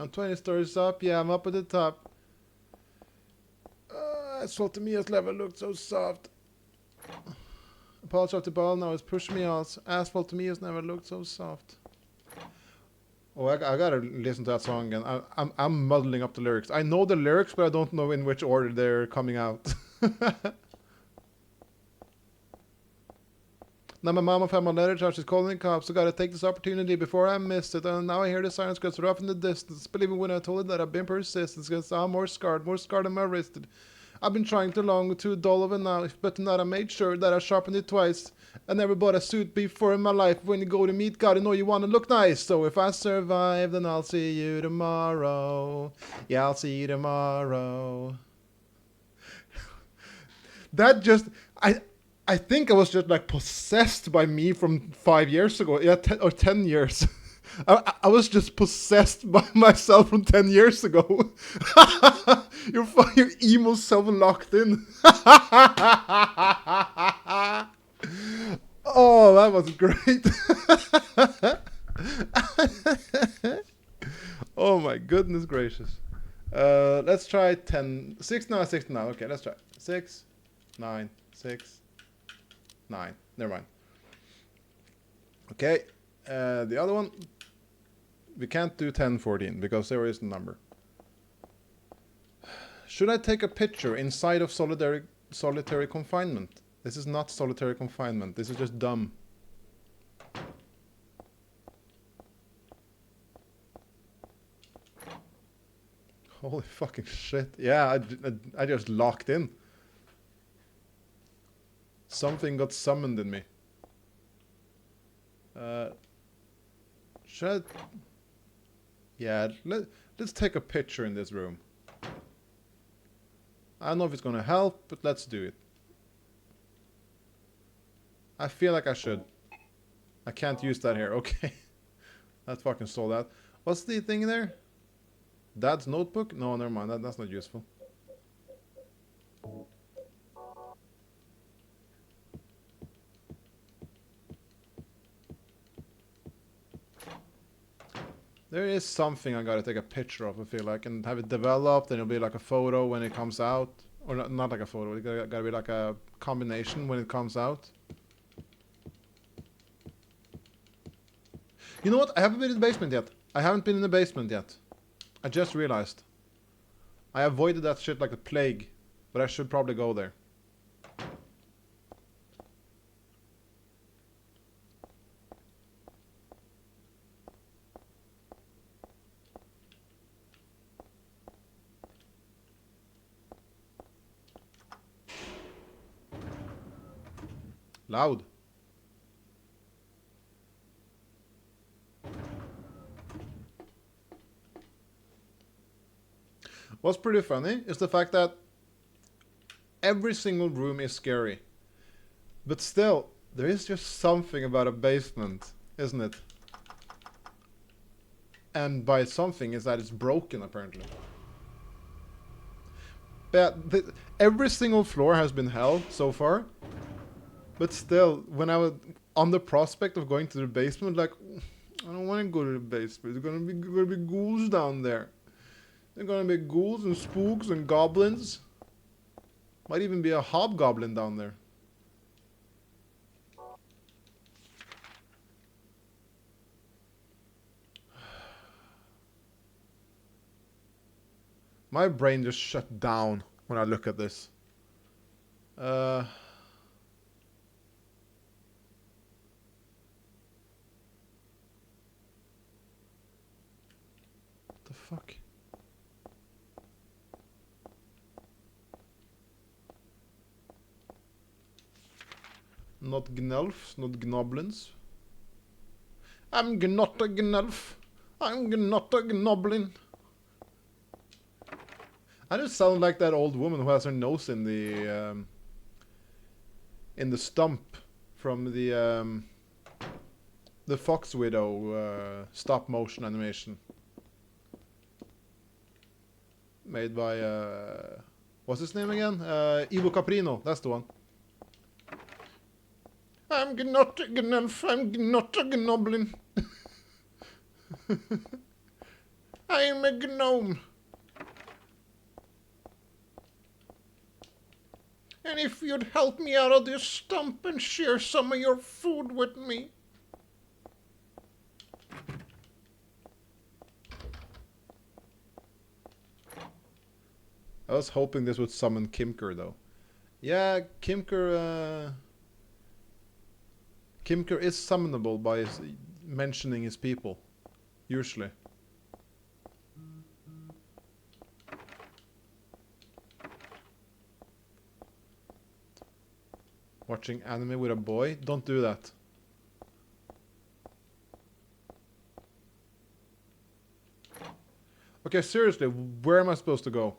I'm 20 stories up. Yeah, I'm up at the top. Asphalt to me has never looked so soft. Polish off the ball now is pushing me out. Asphalt to me has never looked so soft. Oh, I gotta listen to that song again. I'm muddling up the lyrics. I know the lyrics, but I don't know in which order they're coming out. Now my mama found my letter charge. She's calling the cops. So gotta take this opportunity before I missed it. And now I hear the sirens go rough in the distance. Believe me when I told her that I've been persistent. Cause I'm more scarred than my wristed. I've been trying too long with too dull of a knife, but tonight I made sure that I sharpened it twice. I never bought a suit before in my life. When you go to meet God, you know you want to look nice. So if I survive, then I'll see you tomorrow. Yeah, I'll see you tomorrow. That just... I think I was just like possessed by me from 5 years ago. Yeah, 10 years. I was just possessed by myself from 10 years ago. Your emo self locked in. Oh, that was great. Oh my goodness gracious. Let's try 10. 6 now, 6 now. Okay, let's try. 6, 9, 6, 9. Never mind. Okay, the other one. We can't do 10, 14 because there is a number. Should I take a picture inside of solitary confinement? This is not solitary confinement. This is just dumb. Holy fucking shit. Yeah, I just locked in. Something got summoned in me. Should I... Yeah, let's take a picture in this room. I don't know if it's gonna help, but let's do it. I feel like I should. I can't use that here. Okay. That fucking stole that. What's the thing there? Dad's notebook? No, never mind. That's not useful. There is something I gotta take a picture of, I feel like, and have it developed, and it'll be like a photo when it comes out. Or not like a photo, it gotta be like a combination when it comes out. You know what? I haven't been in the basement yet. I haven't been in the basement yet. I just realized. I avoided that shit like the plague, but I should probably go there. Loud. What's pretty funny is the fact that every single room is scary. But still, there is just something about a basement, isn't it? And by something is that it's broken, apparently. But every single floor has been hell so far. But still, when I was on the prospect of going to the basement, like, I don't want to go to the basement. There's gonna be ghouls down there. There's gonna be ghouls and spooks and goblins. Might even be a hobgoblin down there. My brain just shut down when I look at this. What the fuck? Not gnelfs, not gnoblins. I'm not a gnelf. I'm not a gnoblin. I just sound like that old woman who has her nose in the stump from the Fox Widow stop motion animation made by what's his name again? Ivo Caprino. That's the one. I'm not a gnolf, I'm not a gnoblin. I'm a gnome. And if you'd help me out of this stump and share some of your food with me. I was hoping this would summon Kimker, though. Yeah, Kimker is summonable by mentioning his people, usually. Watching anime with a boy? Don't do that. Okay, seriously, where am I supposed to go?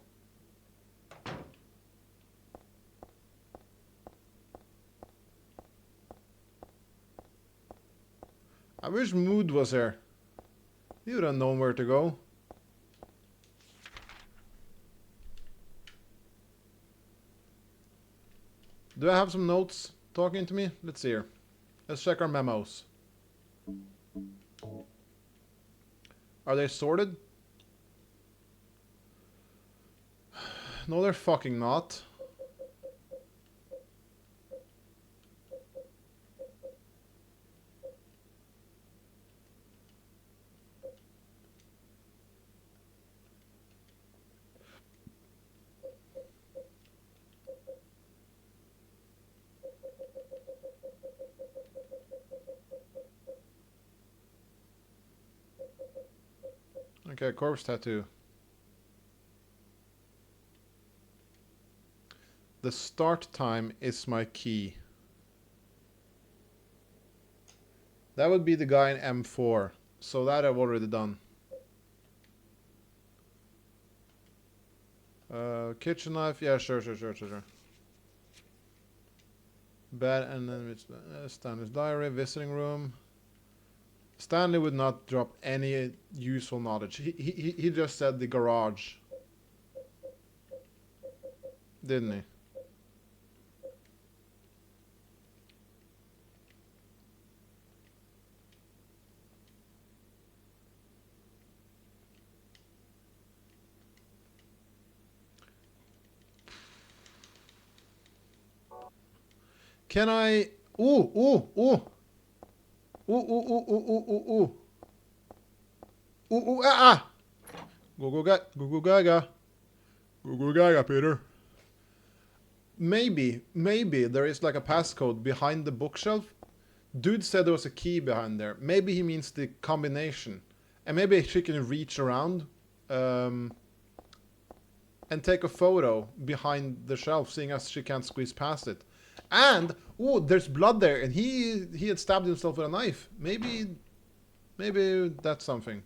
I wish Mood was here. He would have known where to go. Do I have some notes talking to me? Let's see here. Let's check our memos. Are they sorted? No, they're fucking not. Okay, corpse tattoo. The start time is my key. That would be the guy in M4. So that I've already done. Kitchen knife. Yeah, sure. Bed and then it's Stanley's diary, visiting room. Stanley would not drop any useful knowledge. He just said the garage. Didn't he? Can I... Ooh. Ah! Go gaga. Go gaga, Peter. Maybe there is like a passcode behind the bookshelf. Dude said there was a key behind there. Maybe he means the combination. And maybe she can reach around and take a photo behind the shelf, seeing as she can't squeeze past it. And, oh, there's blood there, and he had stabbed himself with a knife. Maybe that's something.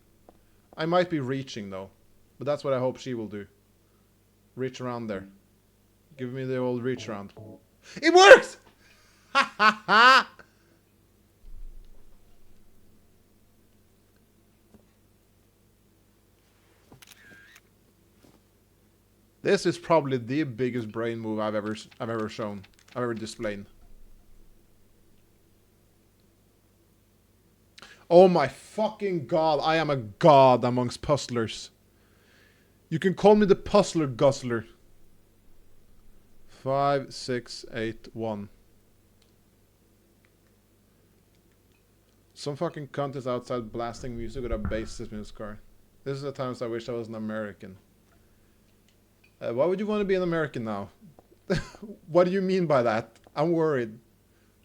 I might be reaching, though. But that's what I hope she will do. Reach around there. Give me the old reach around. It works! Ha ha ha! This is probably the biggest brain move I've ever shown. I've ever displayed. Oh my fucking god, I am a god amongst puzzlers. You can call me the puzzler guzzler. 5, 6, 8, 1. Some fucking cunt is outside blasting music with a bass system in his car. This is the times I wish I was an American. Why would you want to be an American now? What do you mean by that? I'm worried.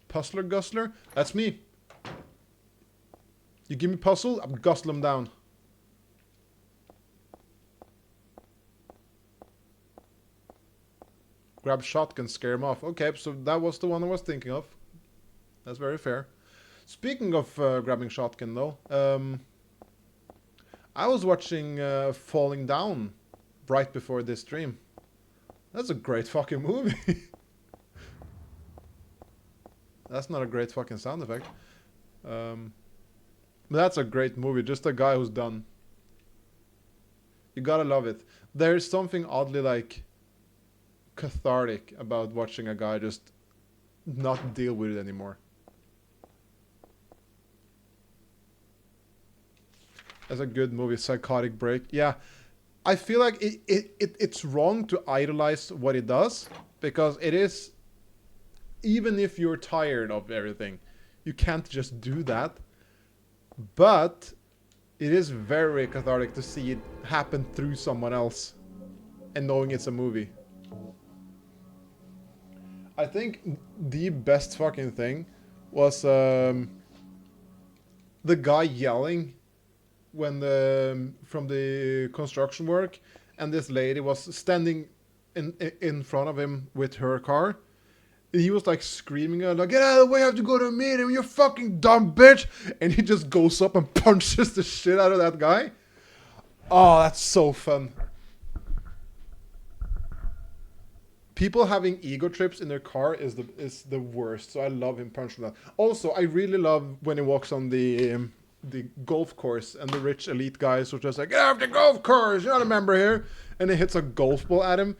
Puzzler guzzler? That's me. You give me puzzle, I'll guzzle them down. Grab shotgun, scare him off. Okay, so that was the one I was thinking of. That's very fair. Speaking of grabbing shotgun, though, I was watching Falling Down right before this stream. That's a great fucking movie. That's not a great fucking sound effect. But that's a great movie. Just a guy who's done. You gotta love it. There's something oddly like cathartic about watching a guy just not deal with it anymore. That's a good movie, Psychotic Break. Yeah, I feel like it's wrong to idolize what it does, because it is, even if you're tired of everything, you can't just do that. But it is very cathartic to see it happen through someone else and knowing it's a movie. I think the best fucking thing was the guy yelling when the from the construction work, and this lady was standing in front of him with her car. He was like screaming at her, like, "Get out of the way! I have to go to a meeting. You fucking dumb bitch!" And he just goes up and punches the shit out of that guy. Oh, that's so fun. People having ego trips in their car is the worst. So I love him punching that. Also, I really love when he walks on the golf course and the rich elite guys are just like, "Get off the golf course! You're not a member here!" And he hits a golf ball at him.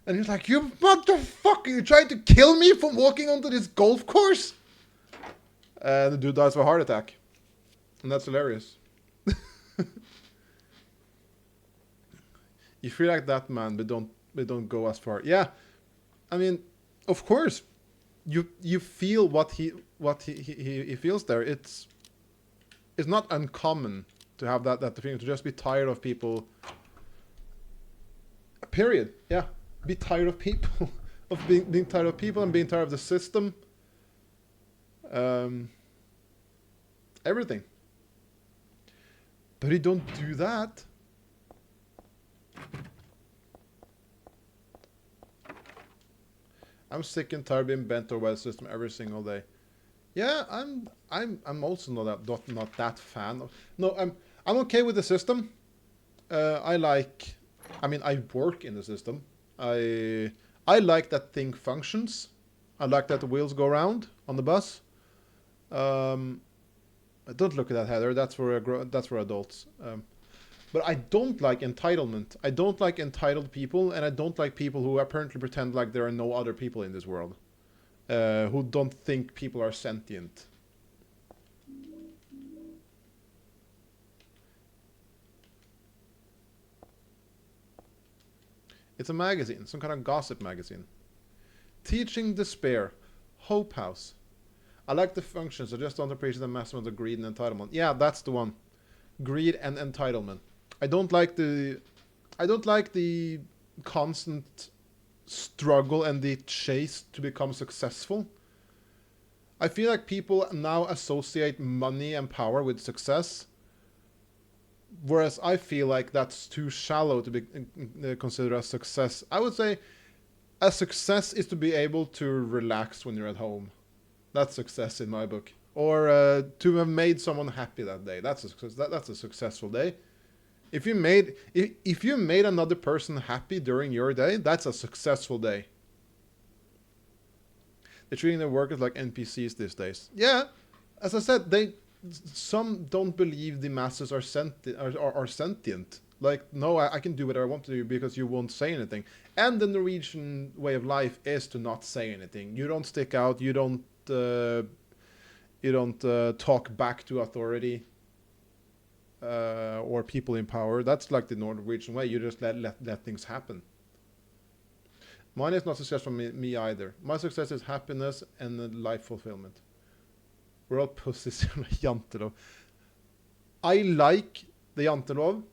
And he's like, "You motherfucker! You trying to kill me from walking onto this golf course?" And the dude dies of a heart attack. And that's hilarious. You feel like that man, but don't go as far. Yeah. I mean, of course. You feel what he feels there. It's not uncommon to have that feeling, to just be tired of people. Period. Yeah. Be tired of people. Of being tired of people and being tired of the system. Everything. But he don't do that. I'm sick and tired of being bent over by the system every single day. Yeah, I'm also not that fan of. No, I'm okay with the system. I work in the system. I like that thing functions. I like that the wheels go around on the bus. Don't look at that, Heather. That's for adults. But I don't like entitlement. I don't like entitled people, and I don't like people who apparently pretend like there are no other people in this world, who don't think people are sentient. It's a magazine, some kind of gossip magazine. Teaching Despair, Hope House. I like the functions, I just don't appreciate the massive amount of greed and entitlement. Yeah, that's the one. Greed and entitlement. I don't like the constant struggle and the chase to become successful. I feel like people now associate money and power with success, whereas I feel like that's too shallow to be considered a success. I would say a success is to be able to relax when you're at home. That's success in my book. Or to have made someone happy that day. That's a success. That's a successful day. If you made another person happy during your day, that's a successful day. They're treating their workers like NPCs these days. Yeah, as I said, some don't believe the masses are sentient. Like, no, I can do whatever I want to do because you won't say anything. And the Norwegian way of life is to not say anything. You don't stick out. You don't talk back to authority. Or people in power. That's like the Norwegian way. You just let things happen. Mine is not success for me either. My success is happiness and life fulfillment. We're all pussies in jantelov. I like the jantelov.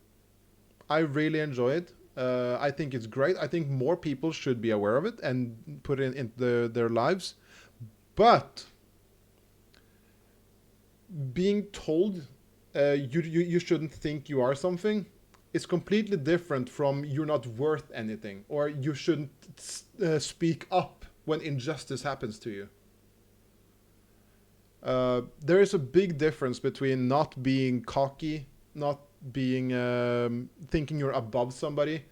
I really enjoy it. I think it's great. I think more people should be aware of it and put it into their lives. But being told you shouldn't think you are something, it's completely different from you're not worth anything, or you shouldn't speak up when injustice happens to you. There is a big difference between not being cocky, not being thinking you're above somebody,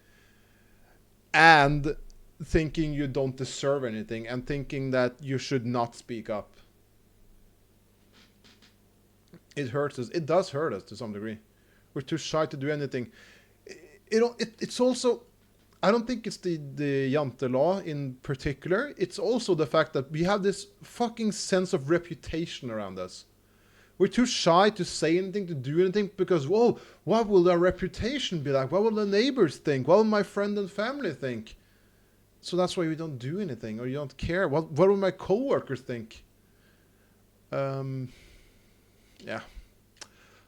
and thinking you don't deserve anything, and thinking that you should not speak up. It hurts us. It does hurt us to some degree. We're too shy to do anything. It's also, I don't think it's the Jante law in particular. It's also the fact that we have this fucking sense of reputation around us. We're too shy to say anything, to do anything, because, whoa, what will our reputation be like? What will the neighbors think? What will my friend and family think? So that's why we don't do anything, or you don't care. What will my coworkers think? Yeah.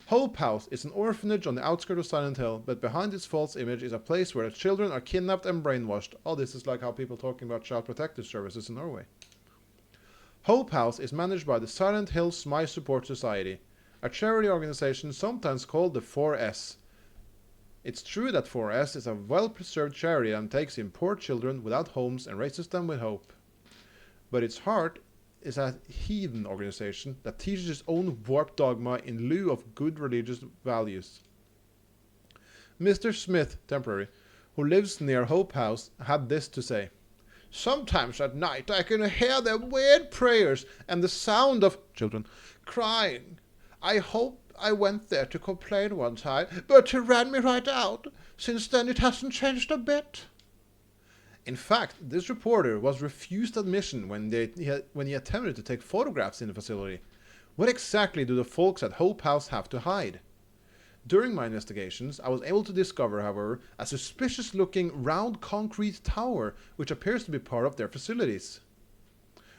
Hope House is an orphanage on the outskirts of Silent Hill, but behind this false image is a place where the children are kidnapped and brainwashed. Oh, this is like how people talking about child protective services in Norway. Hope House is managed by the Silent Hill Smile Support Society, a charity organization sometimes called the 4S. It's true that 4S is a well-preserved charity and takes in poor children without homes and raises them with hope. But its heart is a heathen organization that teaches its own warped dogma in lieu of good religious values. Mr. Smith, temporary, who lives near Hope House, had this to say. Sometimes at night I can hear their weird prayers and the sound of children crying. I hope I went there to complain one time, but he ran me right out. Since then it hasn't changed a bit. In fact, this reporter was refused admission when he attempted to take photographs in the facility. What exactly do the folks at Hope House have to hide? During my investigations, I was able to discover, however, a suspicious-looking round concrete tower which appears to be part of their facilities.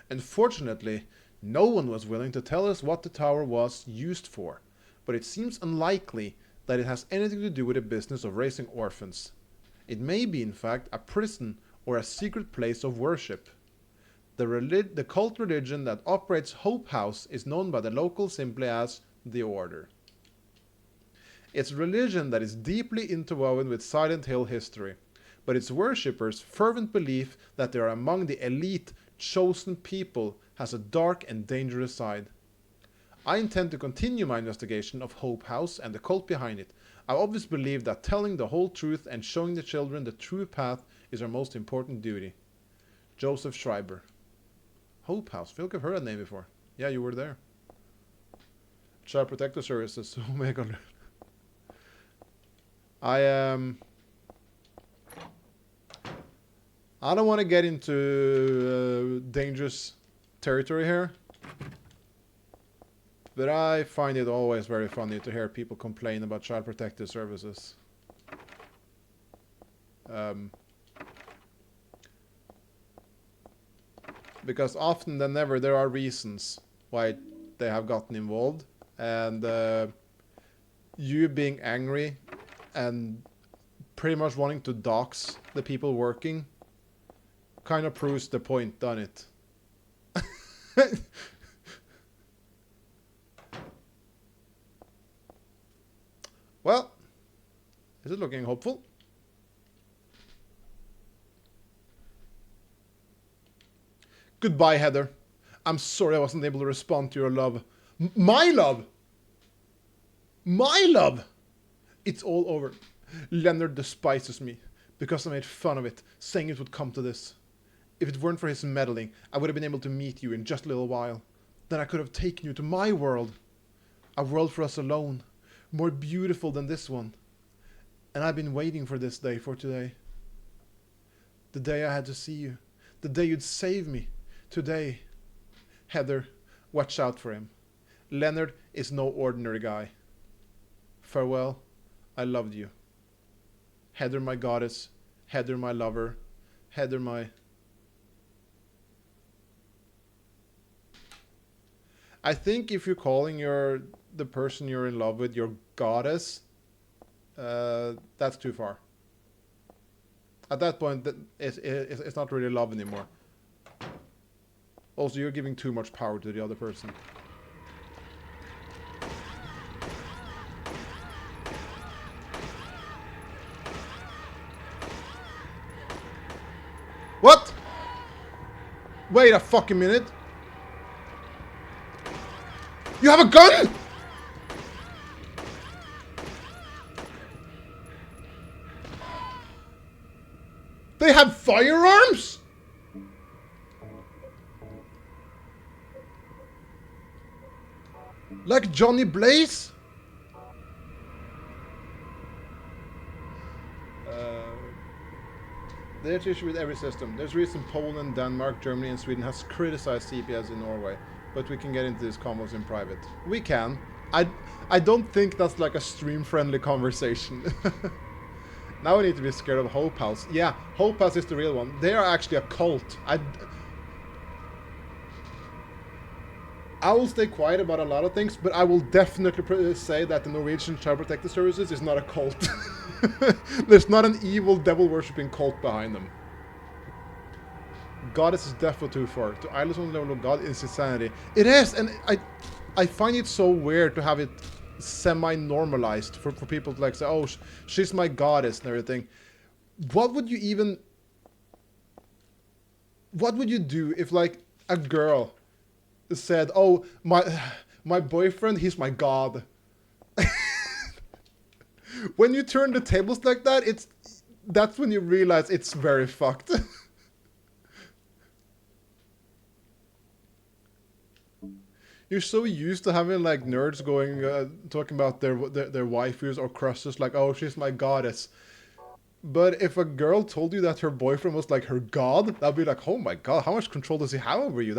Unfortunately, no one was willing to tell us what the tower was used for, but it seems unlikely that it has anything to do with the business of raising orphans. It may be, in fact, a prison or a secret place of worship. The cult religion that operates Hope House is known by the locals simply as the Order. It's a religion that is deeply interwoven with Silent Hill history, but its worshippers' fervent belief that they are among the elite, chosen people has a dark and dangerous side. I intend to continue my investigation of Hope House and the cult behind it. I always believe that telling the whole truth and showing the children the true path is our most important duty. Joseph Schreiber. Hope House. I feel like I've heard that name before. Yeah, you were there. Child Protective Services. Oh my god. I don't want to get into dangerous territory here, but I find it always very funny to hear people complain about child protective services. Because often than never there are reasons why they have gotten involved, and you being angry and pretty much wanting to dox the people working kind of proves the point, doesn't it? Well, is it looking hopeful? Goodbye, Heather. I'm sorry I wasn't able to respond to your love. My love! My love! It's all over. Leonard despises me because I made fun of it, saying it would come to this. If it weren't for his meddling, I would have been able to meet you in just a little while. Then I could have taken you to my world. A world for us alone, more beautiful than this one. And I've been waiting for this day for today. The day I had to see you. The day you'd save me. Today. Heather, watch out for him. Leonard is no ordinary guy. Farewell. I loved you. Heather, my goddess. Heather, my lover. Heather, my... I think if you're calling the person you're in love with your goddess, that's too far. At that point, it's not really love anymore. Also, you're giving too much power to the other person. What? Wait a fucking minute. You have a gun? They have firearms? Like Johnny Blaze? There's issue with every system. There's reason Poland, Denmark, Germany and Sweden has criticized CPS in Norway. but we can get into these combos in private. We can. I don't think that's like a stream-friendly conversation. Now we need to be scared of Hope House. Yeah, Hope House is the real one. They are actually a cult. I will stay quiet about a lot of things, but I will definitely say that the Norwegian Child Protective Services is not a cult. There's not an evil devil-worshipping cult behind them. Goddess is definitely too far. To idols on the level of God is insanity. It is, and I find it so weird to have it semi-normalized for people to like say, oh, she's my goddess and everything. What would you do if like a girl said, oh, my boyfriend, he's my god? When you turn the tables like that, that's when you realize it's very fucked. You're so used to having like nerds going talking about their waifus or crushes, like, oh, she's my goddess. But if a girl told you that her boyfriend was like her god, that'd be like, oh my god, how much control does he have over you?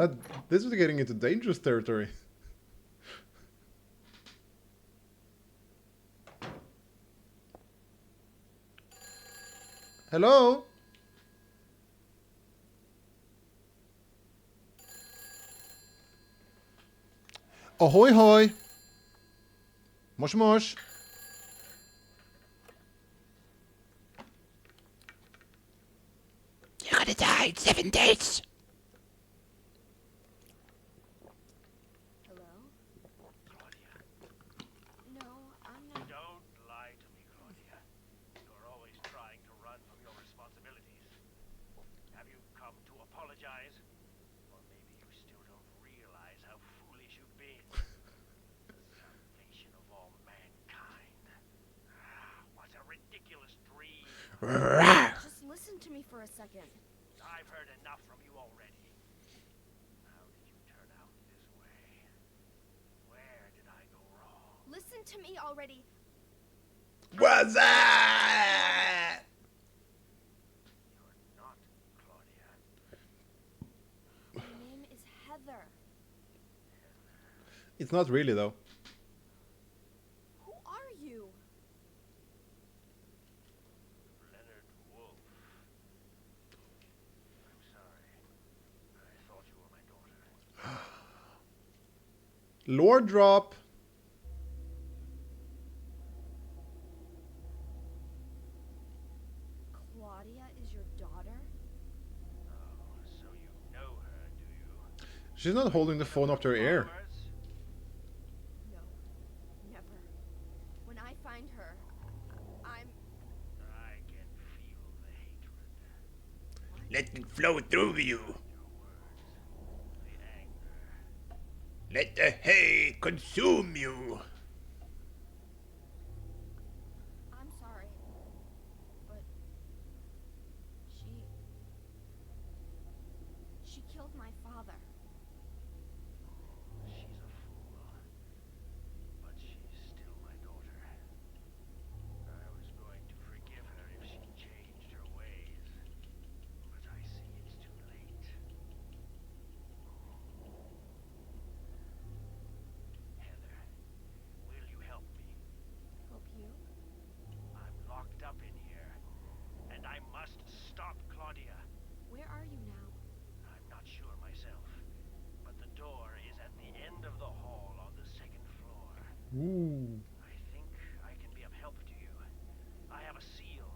This is getting into dangerous territory. Hello? Ahoy hoy! Mosh mosh! You're gonna die in 7 days! Hello? Claudia, No, I'm not. don't lie to me, Claudia. You're always trying to run from your responsibilities. Have you come to apologize? Or maybe you still don't realize how foolish you've been. The salvation of all mankind. What a ridiculous dream. Just listen to me for a second. I've heard enough from you already. How did you turn out this way? Where did I go wrong? Listen to me already. What's that? You're not Claudia. My name is Heather. It's not really though. Who are you? Leonard Wolf. I'm sorry. I thought you were my daughter. Lord drop. Claudia is your daughter? Oh, so you know her, do you? She's not holding the phone up to her ear. Followers? No, never. When I find her, I'm... I can feel the hatred. Let it flow through you. Your words. The anger. Let the hate consume you. I'm sorry. But... She killed my father. She's a fool. But she's still my daughter. I was going to forgive her if she changed her ways. But I see it's too late. Heather, will you help me? Help you? I'm locked up in here. And I must stop Claudia. Where are you now? I'm not sure myself. But the door is at the end of the hall on the second floor. Ooh. I think I can be of help to you. I have a seal.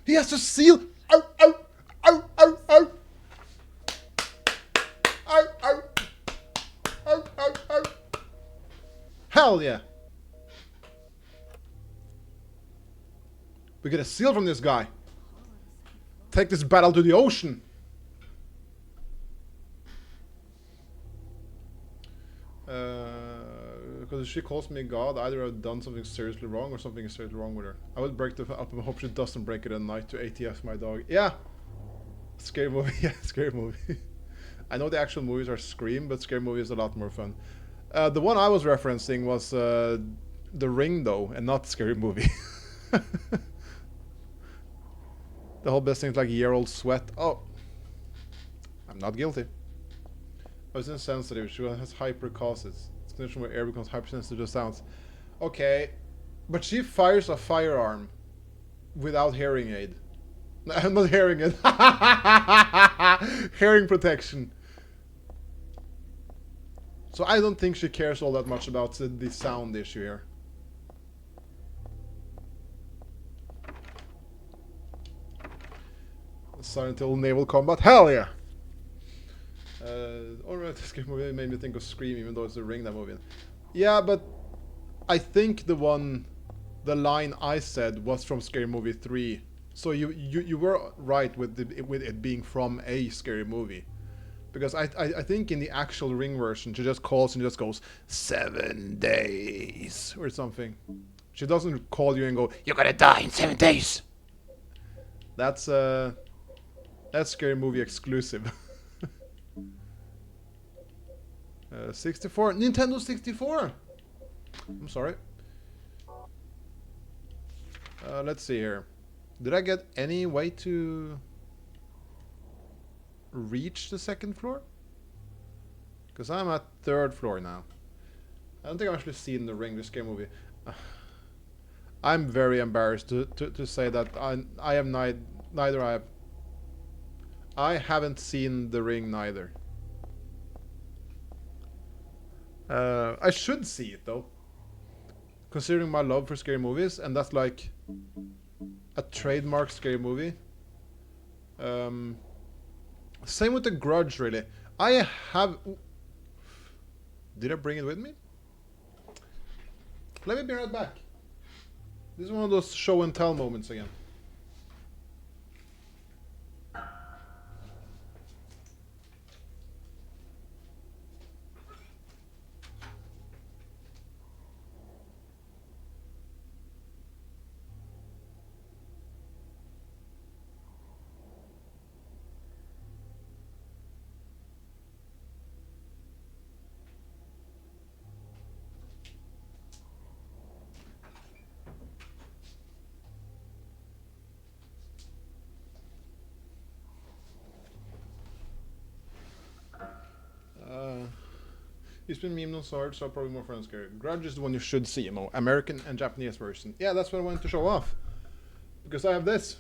He has to seal. Ow, ow, ow, ow, ow. Ow, ow. Ow, ow, ow. Hell yeah. We get a seal from this guy. Hall on the second floor. Take this battle to the ocean. Because if she calls me God, either I've done something seriously wrong or something is seriously wrong with her. I will break the up and hope she doesn't break it at night to ATF my dog. Yeah. Scary movie. Yeah, scary movie. I know the actual movies are Scream, but scary movie is a lot more fun. The one I was referencing was The Ring, though, and not Scary Movie. The whole best thing's like year-old sweat. Oh. I'm not guilty. Oh, it's insensitive. She has hyperacousis. It's a condition where air becomes hypersensitive to sounds. Okay, but she fires a firearm without hearing aid. I'm not hearing it. Hearing protection. So I don't think she cares all that much about the sound issue here. Silent Hill naval combat. Hell yeah! Alright, this game movie made me think of Scream, even though it's the Ring that movie. Yeah, but I think the line I said was from Scary Movie 3. So you were right with it being from a scary movie. Because I think in the actual Ring version, she just calls and just goes, 7 days, or something. She doesn't call you and go, You're gonna die in 7 days. That's Scary Movie exclusive. 64, Nintendo 64. I'm sorry. Let's see here. Did I get any way to reach the second floor? Because I'm at third floor now. I don't think I've actually seen the Ring, this Scary Movie. I'm very embarrassed to say that I have neither. I haven't seen the Ring neither. I should see it though, considering my love for scary movies, and that's like a trademark scary movie. Same with The Grudge, really. I have. Did I bring it with me? Let me be right back. This is one of those show and tell moments again. It's been memed on Sword, so probably more fun and scary. Grudge is the one you should see, American and Japanese version. Yeah, that's what I wanted to show off. Because I have this.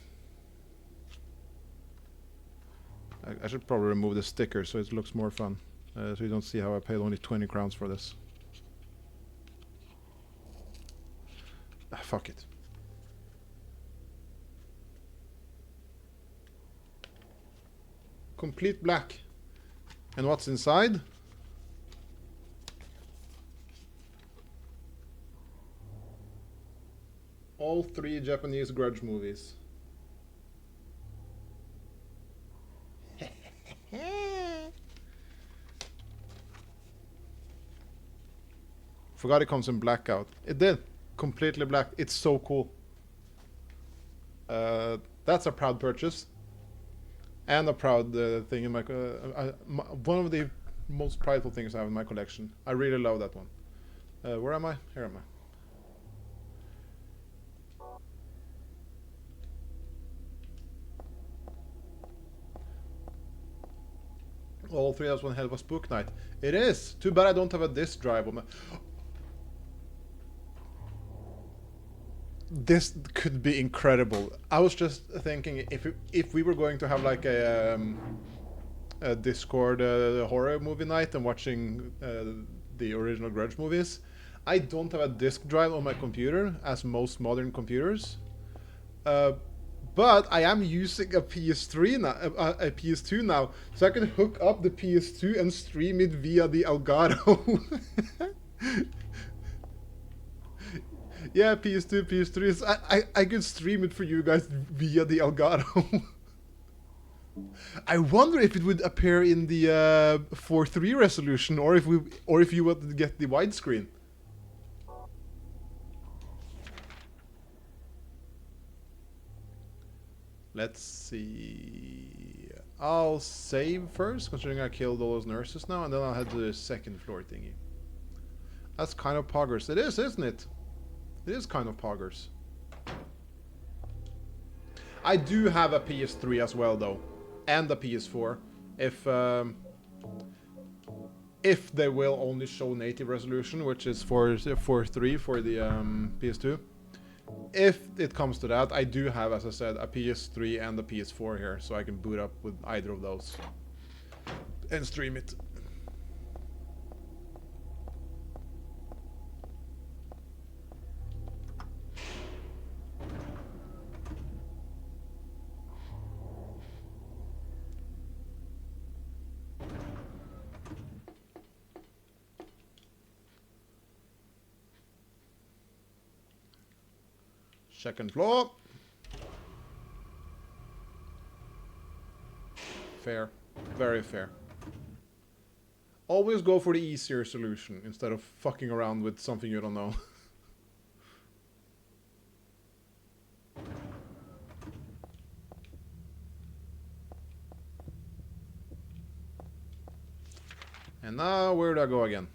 I should probably remove the sticker so it looks more fun. So you don't see how I paid only 20 crowns for this. Fuck it. Complete black. And what's inside? All 3 Japanese Grudge movies. Forgot it comes in blackout. It did. Completely black. It's so cool. That's a proud purchase. And a proud thing in my... one of the most prideful things I have in my collection. I really love that one. Where am I? Here am I. All 3 hours one hell of a spook night. It is! Too bad I don't have a disc drive on my... This could be incredible. I was just thinking if we were going to have like a Discord horror movie night and watching the original Grudge movies, I don't have a disc drive on my computer, as most modern computers. But I am using a PS3 now, a PS2 now, so I can hook up the PS2 and stream it via the Elgato. Yeah, PS2, PS3. So I could stream it for you guys via the Elgato. I wonder if it would appear in the 4:3 resolution, or if you wanted to get the widescreen. Let's see. I'll save first, considering I killed all those nurses now, and then I'll head to the second floor thingy. That's kind of poggers. It is, isn't it? It is kind of poggers. I do have a PS3 as well, though, and a PS4. If if they will only show native resolution, which is 4:3 for the PS2. If it comes to that, I do have, as I said, a PS3 and a PS4 here, so I can boot up with either of those and stream it. Second floor. Fair. Very fair. Always go for the easier solution instead of fucking around with something you don't know. And now, where do I go again?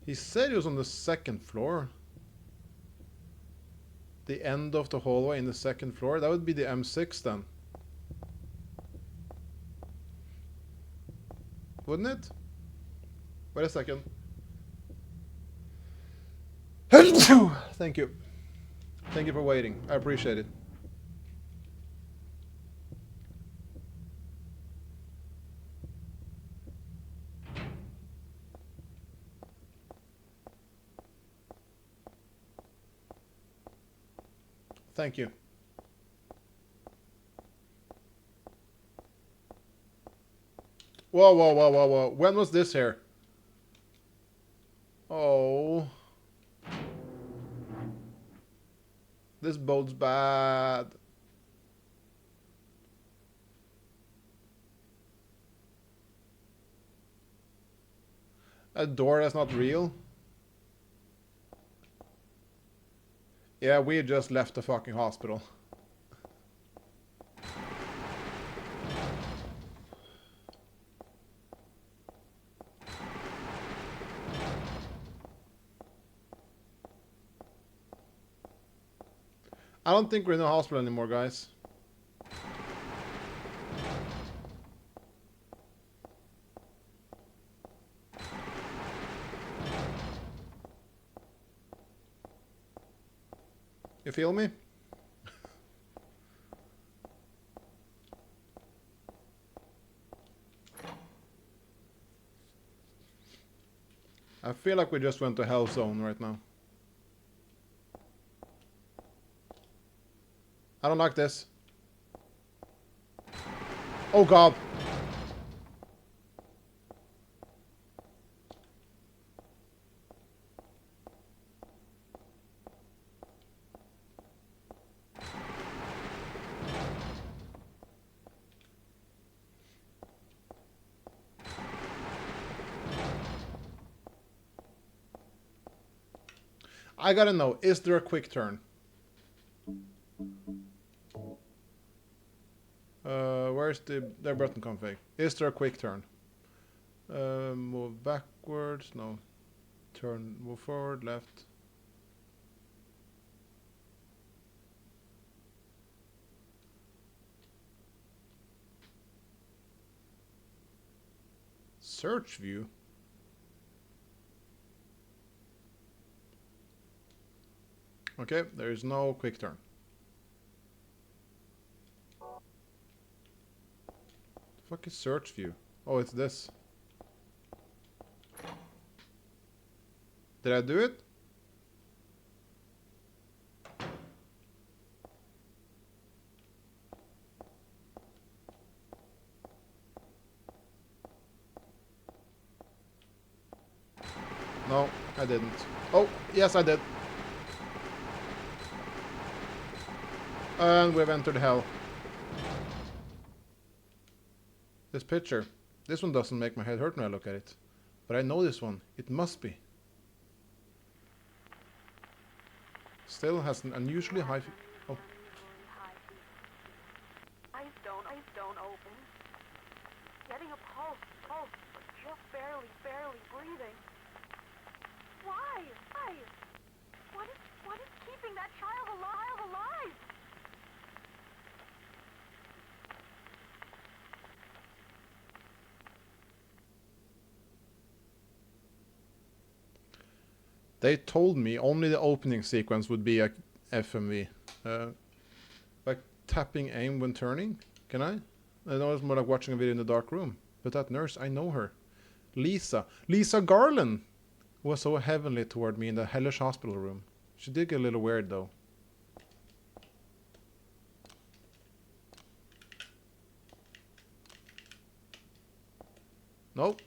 He said he was on the second floor. The end of the hallway in the second floor. That would be the M6 then. Wouldn't it? Wait a second. Thank you. Thank you for waiting. I appreciate it. Thank you. Whoa, whoa, whoa, whoa, whoa. When was this here? Oh. This bodes bad. A door that's not real? Yeah, we just left the fucking hospital. I don't think we're in the hospital anymore, guys. You feel me? I feel like we just went to Hell Zone right now. I don't like this. Oh god. I gotta know, is there a quick turn? Where's their button config? Is there a quick turn? Move backwards, no. Turn, move forward, left. Search view? Okay, there is no quick turn. The fuck is search view? Oh, it's this. Did I do it? No, I didn't. Oh, yes I did. And we've entered hell. This picture. This one doesn't make my head hurt when I look at it. But I know this one. It must be. Still has an unusually high... Oh. Eyes don't open. Getting a pulse, but just barely breathing. Why? What is keeping that child alive? They told me only the opening sequence would be a FMV. Like tapping aim when turning. Can I? I know it's more like watching a video in the dark room. But that nurse, I know her. Lisa. Lisa Garland was so heavenly toward me in the hellish hospital room. She did get a little weird though. Nope.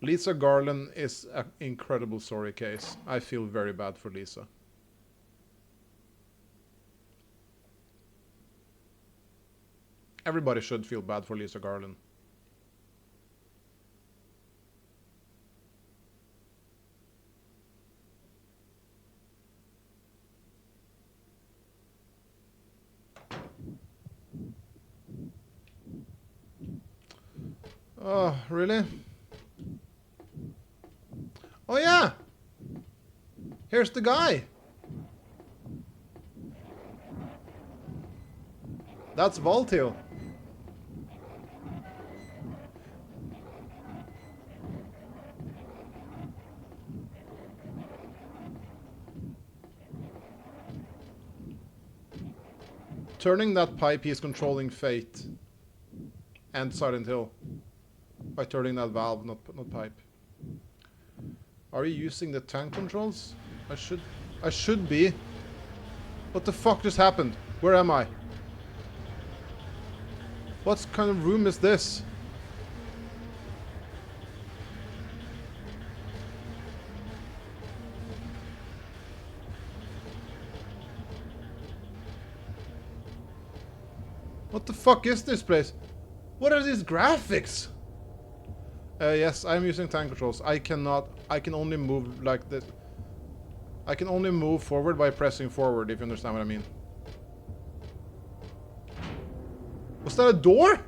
Lisa Garland is an incredible sorry case. I feel very bad for Lisa. Everybody should feel bad for Lisa Garland. Oh, really? Oh yeah! Here's the guy! That's Voltil. Turning that pipe, he's controlling fate. And Silent Hill. By turning that valve, not pipe. Are you using the tank controls? I should be. What the fuck just happened? Where am I? What kind of room is this? What the fuck is this place? What are these graphics? Yes, I'm using tank controls. I can only move like this. I can only move forward by pressing forward, if you understand what I mean. Was that a door?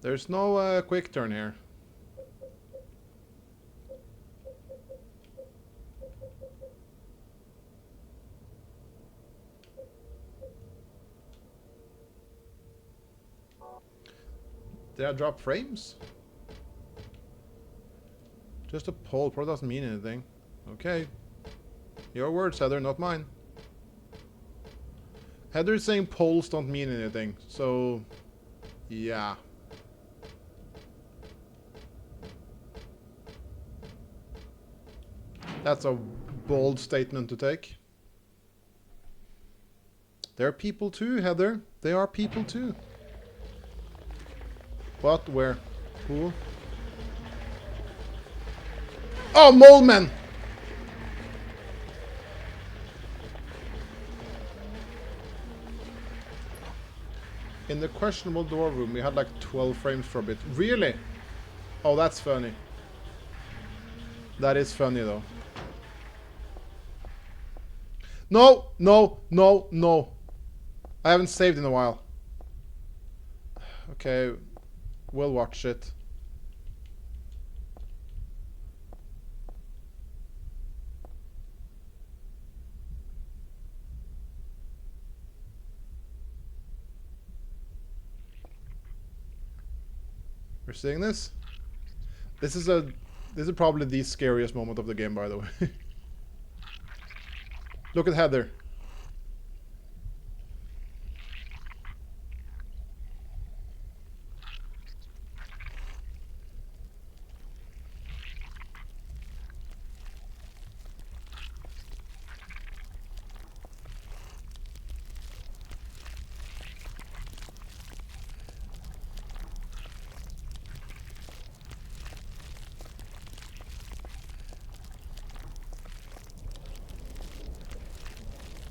There's no quick turn here. Did I drop frames? Just a poll probably doesn't mean anything. Okay. Your words, Heather, not mine. Heather is saying polls don't mean anything, so yeah. That's a bold statement to take. They're people too, Heather. They are people too. What? Where? Who? Oh, Mole Man! In the questionable door room, we had like 12 frames for a bit. Really? Oh, that's funny. That is funny, though. No, no, no, no. I haven't saved in a while. Okay, we'll watch it. We're seeing this? This is probably the scariest moment of the game, by the way. Look at Heather.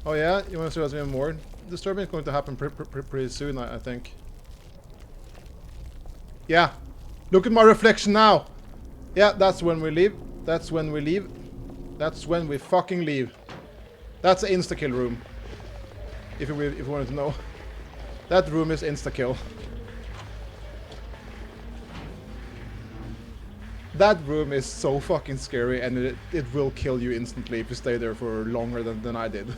Oh yeah? You want to see what's even more? disturbing is going to happen pretty soon, I think. Yeah. Look at my reflection now. Yeah, that's when we leave. That's when we leave. That's when we fucking leave. That's the insta-kill room. If you wanted to know. That room is insta-kill. That room is so fucking scary, and it will kill you instantly if you stay there for longer than I did.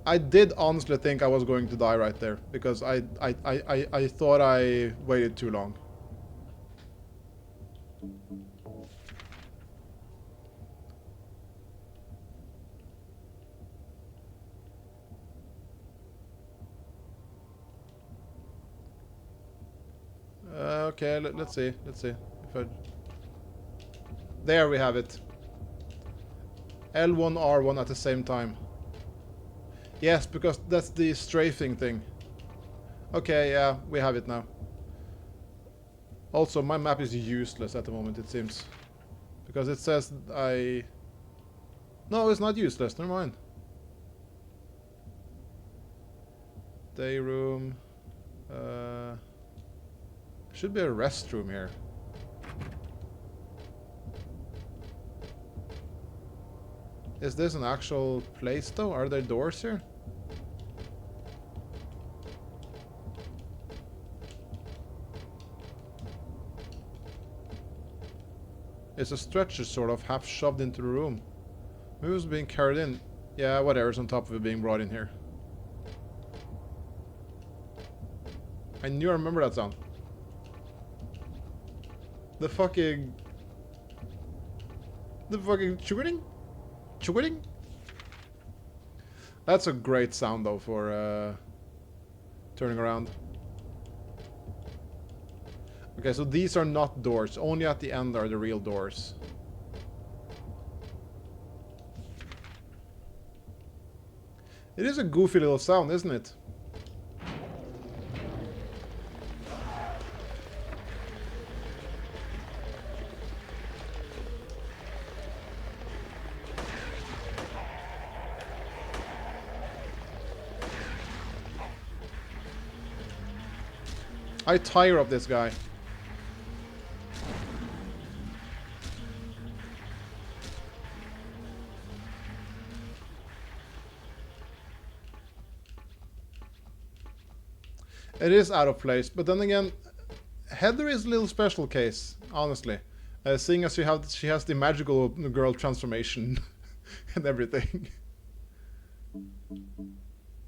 I did honestly think I was going to die right there, because I thought I waited too long. Okay, let's see. Let's see. There we have it. L1, R1 at the same time. Yes, because that's the strafing thing. Okay, yeah, we have it now. Also, my map is useless at the moment, it seems. Because it says No, it's not useless, never mind. Day room. Should be a restroom here. Is this an actual place though? Are there doors here? It's a stretcher sort of half shoved into the room. Maybe it was being carried in. Yeah, whatever's on top of it being brought in here. I knew I remember that sound. The fucking chewing? Chewing? That's a great sound though for turning around. Okay, so these are not doors. Only at the end are the real doors. It is a goofy little sound, isn't it? I tire of this guy. It is out of place, but then again, Heather is a little special case, honestly. Seeing as she has the magical girl transformation and everything.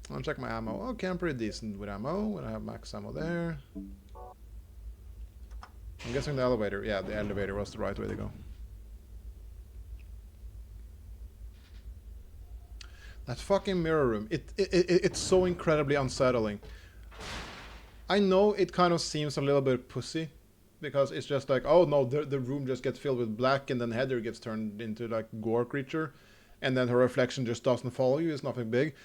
I'll check my ammo. Okay, I'm pretty decent with ammo. I have max ammo there. I'm guessing the elevator. Yeah, the elevator was the right way to go. That fucking mirror room. It's so incredibly unsettling. I know it kind of seems a little bit pussy, because it's just like, oh no, the room just gets filled with black, and then Heather gets turned into like gore creature, and then her reflection just doesn't follow you. It's nothing big,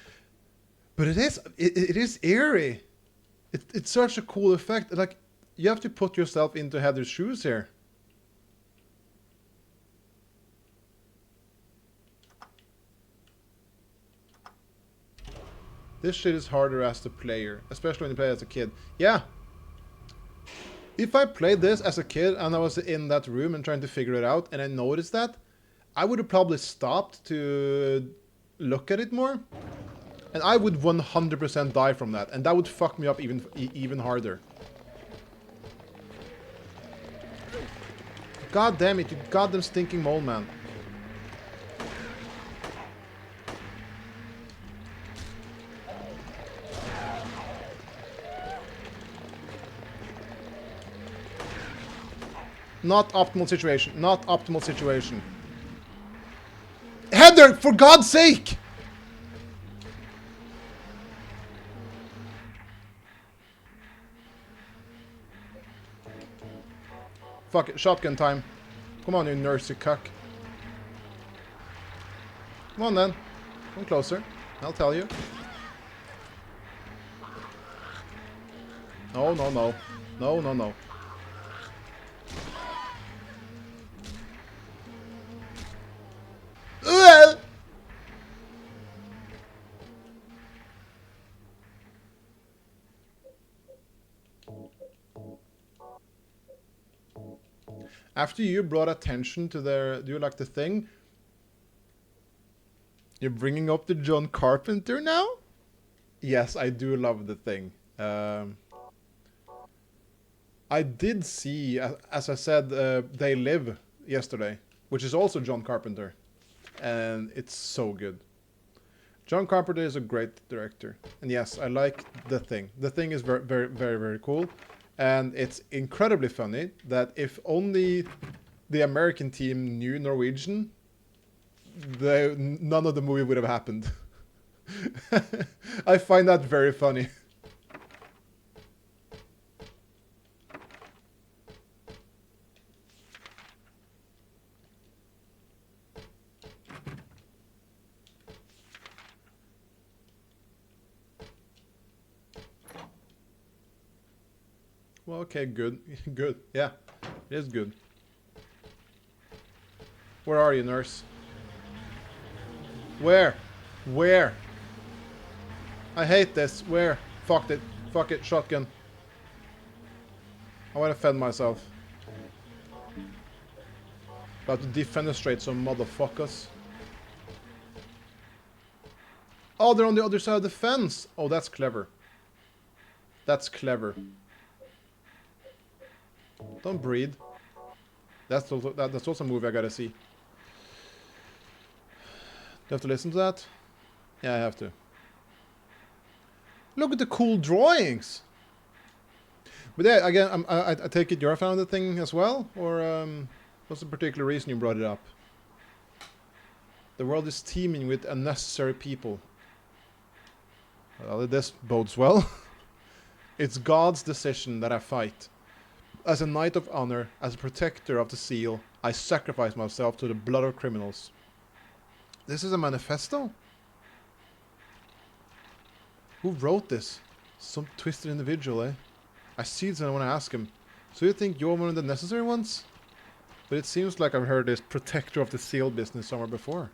but it is eerie. It's such a cool effect. Like, you have to put yourself into Heather's shoes here. This shit is harder as the player, especially when you play as a kid. Yeah. If I played this as a kid and I was in that room and trying to figure it out and I noticed that, I would have probably stopped to look at it more. And I would 100% die from that, and that would fuck me up even harder. God damn it, you goddamn stinking mole man. Not optimal situation. Not optimal situation. Heather, for God's sake! Fuck it, shotgun time. Come on, you nursey cuck. Come on then. Come closer. I'll tell you. No, no, no. No, no, no. After you brought attention to their, do you like the thing? You're bringing up the John Carpenter now? Yes, I do love the thing. I did see, as I said, They Live yesterday, which is also John Carpenter. And it's so good. John Carpenter is a great director. And yes, I like The Thing. The Thing is very, very, very, very cool. And it's incredibly funny that if only the American team knew Norwegian, none of the movie would have happened. I find that very funny. Well, okay, good. Good. Yeah, it is good. Where are you, nurse? Where? Where? I hate this. Where? Fuck it. Fuck it. Shotgun. I want to defend myself. About to defenestrate some motherfuckers. Oh, they're on the other side of the fence. Oh, that's clever. That's clever. Don't breathe. That's also a movie I gotta see. Do you have to listen to that? Yeah, I have to. Look at the cool drawings! But yeah, again, I take it you're a fan of the thing as well? Or what's the particular reason you brought it up? The world is teeming with unnecessary people. Well, this bodes well. It's God's decision that I fight. As a knight of honor, as a protector of the seal, I sacrifice myself to the blood of criminals. This is a manifesto? Who wrote this? Some twisted individual, eh? I see this and I want to ask him. So you think you're one of the necessary ones? But it seems like I've heard this protector of the seal business somewhere before.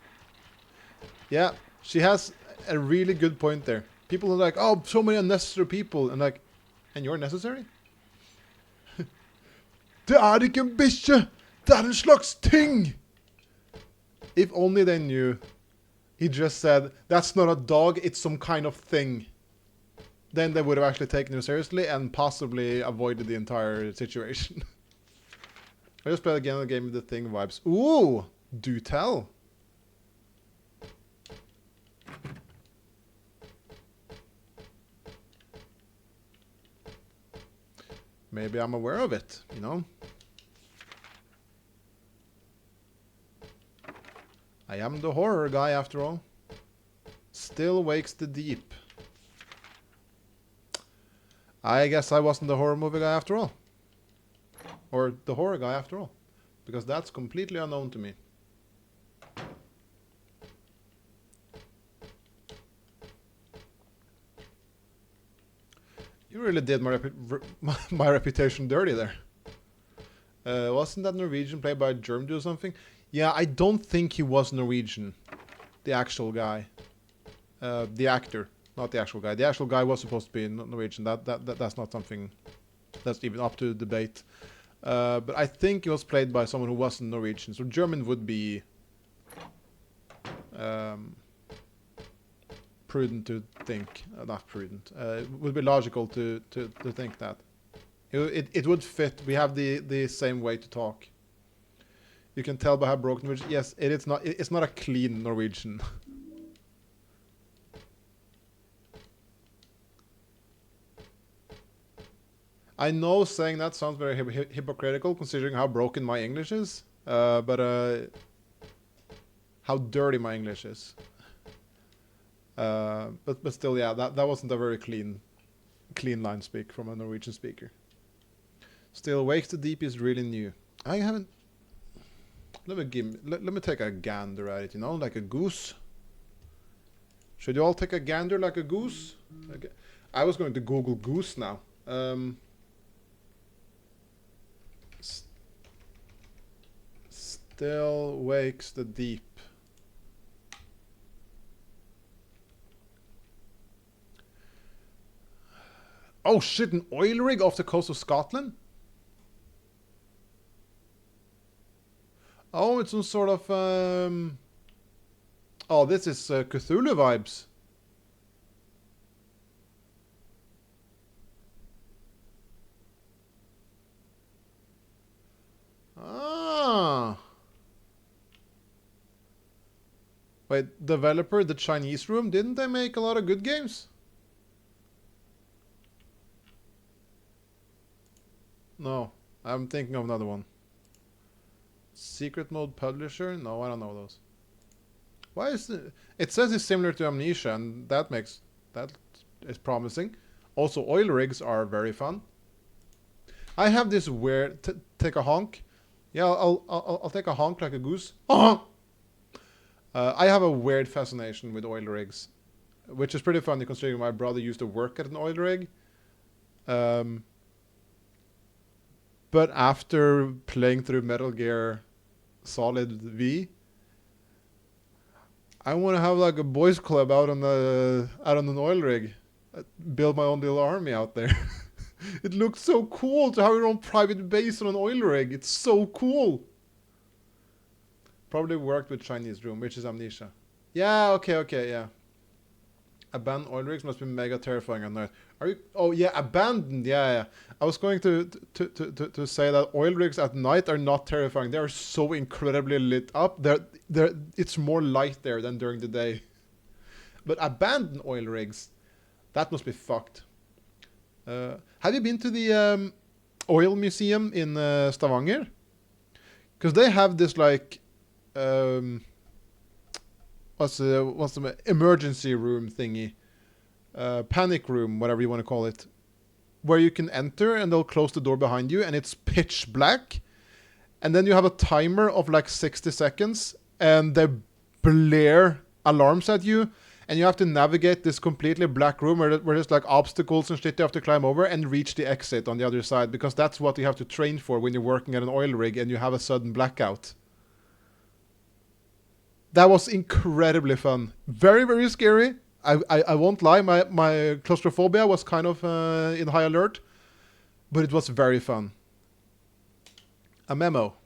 Yeah, she has a really good point there. People are like, oh, so many unnecessary people. And like, and you're necessary? Det ikke en bikkje! Det en slags ting! If only they knew. He just said, that's not a dog, it's some kind of thing. Then they would have actually taken him seriously and possibly avoided the entire situation. I just played again the game with the Thing vibes. Ooh! Do tell! Maybe I'm aware of it, you know? I am the horror guy after all. Still wakes the deep. I guess I wasn't the horror movie guy after all. Or the horror guy after all. Because that's completely unknown to me. You really did my reputation dirty there. Wasn't that Norwegian played by a German dude or something? Yeah, I don't think he was Norwegian. The actual guy. The actor, not the actual guy. The actual guy was supposed to be Norwegian. That's not something that's even up to debate. But I think it was played by someone who wasn't Norwegian. So German would be prudent to think. Not prudent. It would be logical to think that. It would fit. We have the same way to talk. You can tell by how broken Norwegian. Yes, it's not a clean Norwegian. I know saying that sounds very hypocritical considering how broken my English is, but how dirty my English is. But still, yeah, that wasn't a very clean line speak from a Norwegian speaker. Still, Wakes the Deep is really new. I haven't. Let me take a gander at it, you know, like a goose. Should you all take a gander like a goose? Okay. I was going to Google goose now. Still Wakes the Deep. Oh shit, an oil rig off the coast of Scotland? with some sort of... Oh, this is Cthulhu vibes. Ah. Wait, developer, the Chinese room, didn't they make a lot of good games? No, I'm thinking of another one. Secret mode publisher? No, I don't know those. Why is it? It says it's similar to Amnesia, and that is promising. Also, oil rigs are very fun. I have this weird take a honk. Yeah, I'll take a honk like a goose. I have a weird fascination with oil rigs, which is pretty funny considering my brother used to work at an oil rig. But after playing through Metal Gear Solid V, I want to have like a boys club out on an oil rig. Build my own little army out there. It looks so cool to have your own private base on an oil rig. It's so cool. Probably worked with Chinese room, which is Amnesia. Yeah, okay, yeah. Abandoned oil rigs must be mega terrifying at night. Are you? Oh yeah, abandoned. Yeah. I was going to say that oil rigs at night are not terrifying. They are so incredibly lit up. It's more light there than during the day. But abandoned oil rigs, that must be fucked. Have you been to the oil museum in Stavanger? Because they have this like what's the emergency room thingy, panic room, whatever you want to call it, where you can enter and they'll close the door behind you and it's pitch black, and then you have a timer of like 60 seconds and they blare alarms at you, and you have to navigate this completely black room where there's like obstacles and shit you have to climb over and reach the exit on the other side, because that's what you have to train for when you're working at an oil rig and you have a sudden blackout. That was incredibly fun. Very, very scary. I won't lie, my claustrophobia was kind of in high alert, but it was very fun. A memo.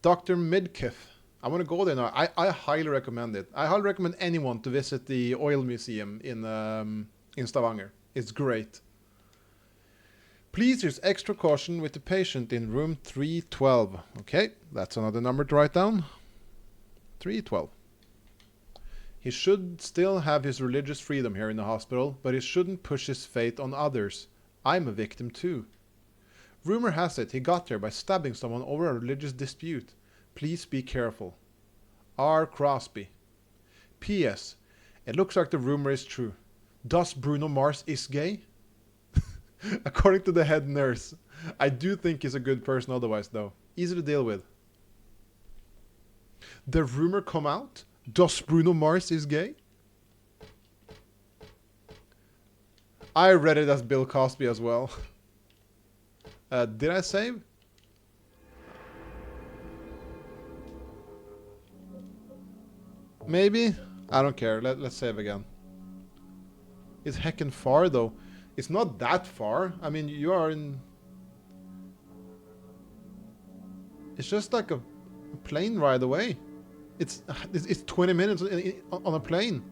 Dr. Midkiff. I want to go there now. I highly recommend it. I highly recommend anyone to visit the oil museum in Stavanger. It's great. Please use extra caution with the patient in room 312. Okay, that's another number to write down. 312. He should still have his religious freedom here in the hospital, but he shouldn't push his fate on others. I'm a victim too. Rumor has it he got there by stabbing someone over a religious dispute. Please be careful. R. Crosby. P.S. It looks like the rumor is true. Does Bruno Mars is gay? According to the head nurse. I do think he's a good person otherwise though. Easy to deal with. The rumor come out? Does Bruno Mars is gay? I read it as Bill Cosby as well. Did I save? Maybe? I don't care. Let's save again. It's heckin' far though. It's not that far. I mean, you are in... It's just like a plane ride away. It's 20 minutes on a plane.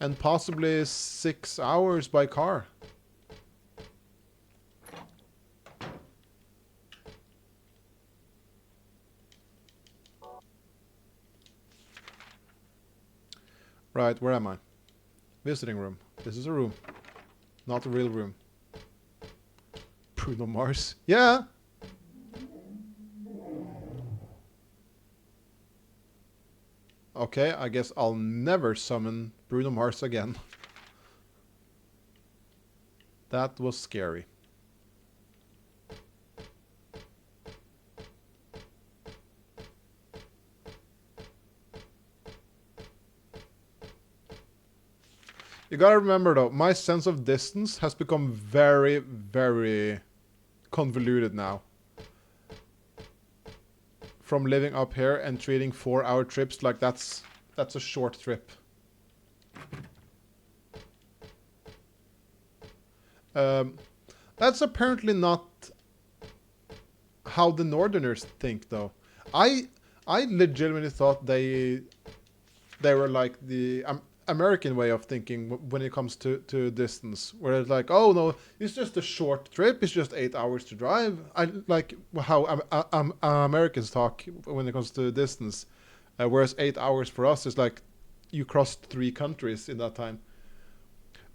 And possibly 6 hours by car. Right, where am I? Visiting room. This is a room. Not a real room. Bruno Mars. Yeah! Okay, I guess I'll never summon Bruno Mars again. That was scary. You gotta remember though, my sense of distance has become very, very convoluted now. From living up here and treating 4-hour trips like that's a short trip. That's apparently not how the Northerners think, though. I legitimately thought they were like the American way of thinking when it comes to distance, where it's like, oh no, it's just a short trip. It's just 8 hours to drive. I like how Americans talk when it comes to distance, whereas 8 hours for us is like you crossed 3 countries in that time.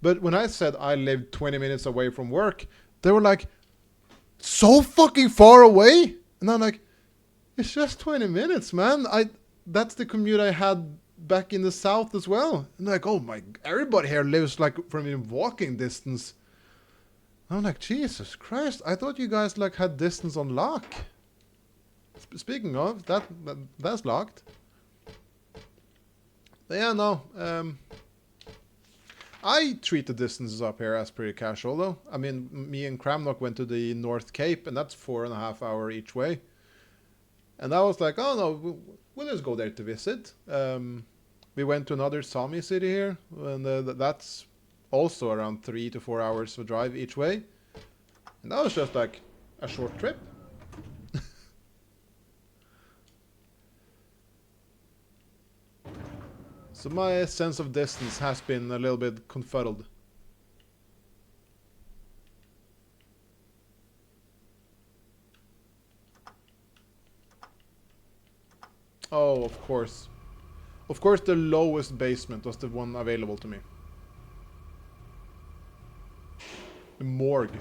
But when I said I lived 20 minutes away from work, they were like, so fucking far away? And I'm like, it's just 20 minutes, man. That's the commute I had back in the south as well. And like, oh my, everybody here lives like from in walking distance. I'm like, Jesus Christ, I thought you guys like had distance on lock. Speaking of, that's locked. But yeah, no. I treat the distances up here as pretty casual, though. I mean, me and Cramnock went to the North Cape, and that's 4.5 hours each way. And I was like, oh no, we'll just go there to visit. We went to another Sami city here, and that's also around 3 to 4 hours of drive each way. And that was just like a short trip. So my sense of distance has been a little bit confuddled. Oh, of course. Of course the lowest basement was the one available to me. The morgue.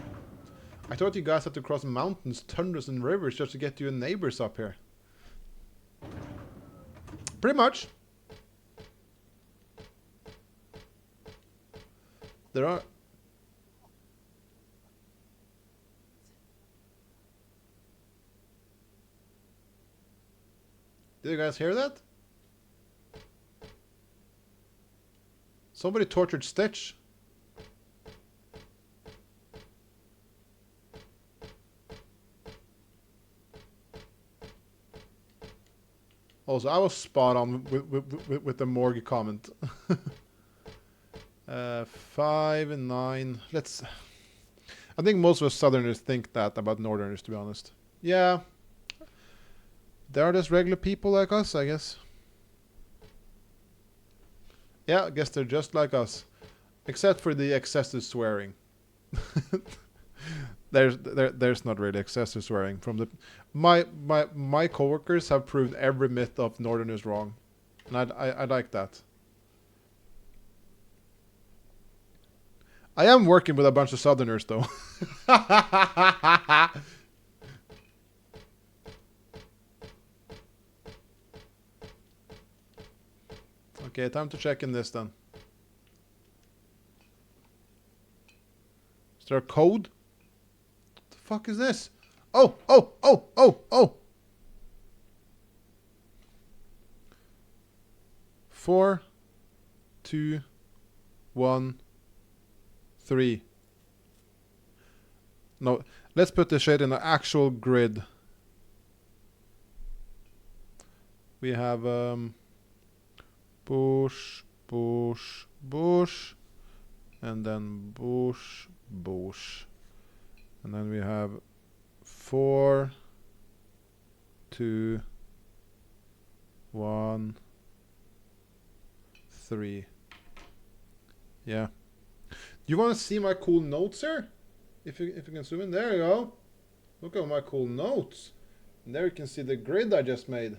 I thought you guys had to cross mountains, tundras and rivers just to get to your neighbors up here. Pretty much. There are... Did you guys hear that? Somebody tortured Stitch. Also, I was spot on with the morgue comment. 5 and 9. Let's... I think most of us Southerners think that about Northerners, to be honest. Yeah. They're just regular people like us, I guess. Yeah, I guess they're just like us. Except for the excessive swearing. There's not really excessive swearing from the... My coworkers have proved every myth of Northerners wrong. And I like that. I am working with a bunch of Southerners, though. Okay, time to check in this then. Is there a code? What the fuck is this? Oh, oh, oh, oh, oh! 4, 2, 1, 3. No, let's put the shit in the actual grid. We have bush, bush, bush, and then bush, bush. And then we have 4, 2, 1, 3. Yeah. You want to see my cool notes here? If you can zoom in, there you go. Look at my cool notes. And there you can see the grid I just made.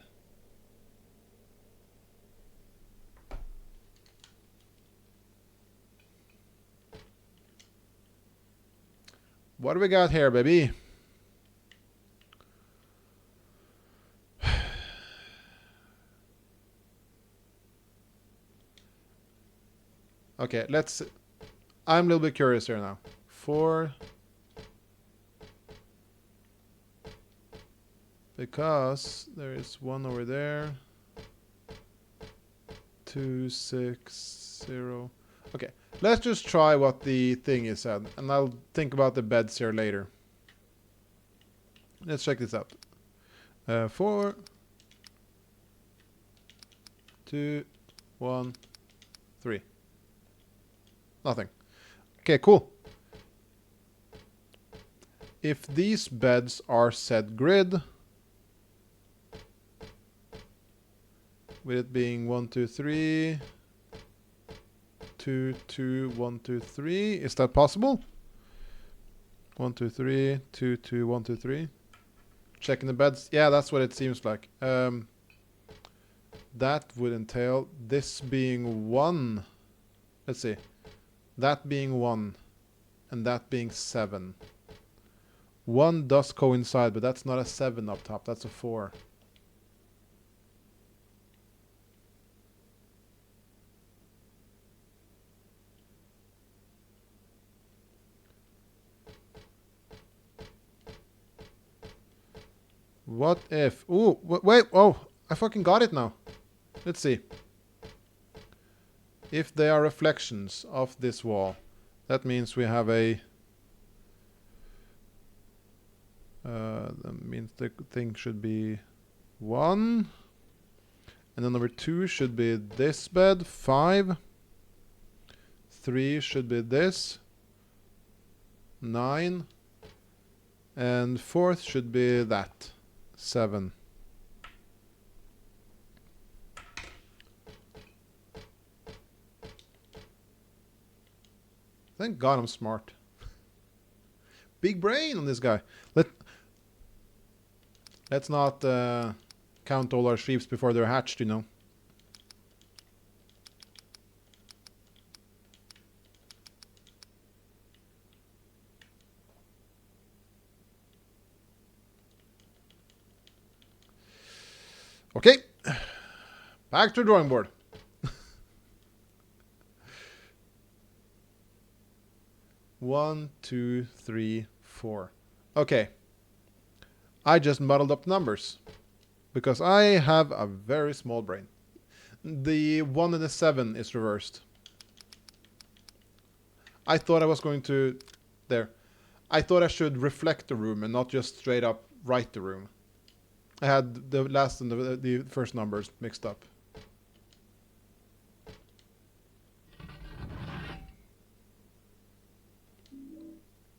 What do we got here, baby? Okay, let's... I'm a little bit curious here now. 4... Because there is one over there. 2, 6, 0... Okay, let's just try what the thing is said, and I'll think about the beds here later. Let's check this out. 4, 2, 1, 3. Nothing. Okay, cool. if these beds are set grid, with it being 1, 2, 3, 2, 2, 1, 2, 3, is that possible? 1, 2, 3, 2, 2, 1, 2, 3. Checking the beds. Yeah, that's what it seems like. That would entail this being 1. Let's see. That being 1. And that being 7. 1 does coincide, but that's not a 7 up top. That's a 4. What if... Ooh, wait, oh, I fucking got it now. Let's see. If they are reflections of this wall, that means we have a... that means the thing should be 1. And then number 2 should be this bed, 5. 3 should be this, 9. And 4th should be that, 7. Thank God I'm smart. Big brain on this guy. Let's not count all our sheep before they're hatched, you know. Okay. Back to the drawing board. 1, 2, 3, 4. Okay. I just muddled up numbers because I have a very small brain. The 1 and the 7 is reversed. I thought I was going to... There. I thought I should reflect the room and not just straight up write the room. I had the last and the first numbers mixed up.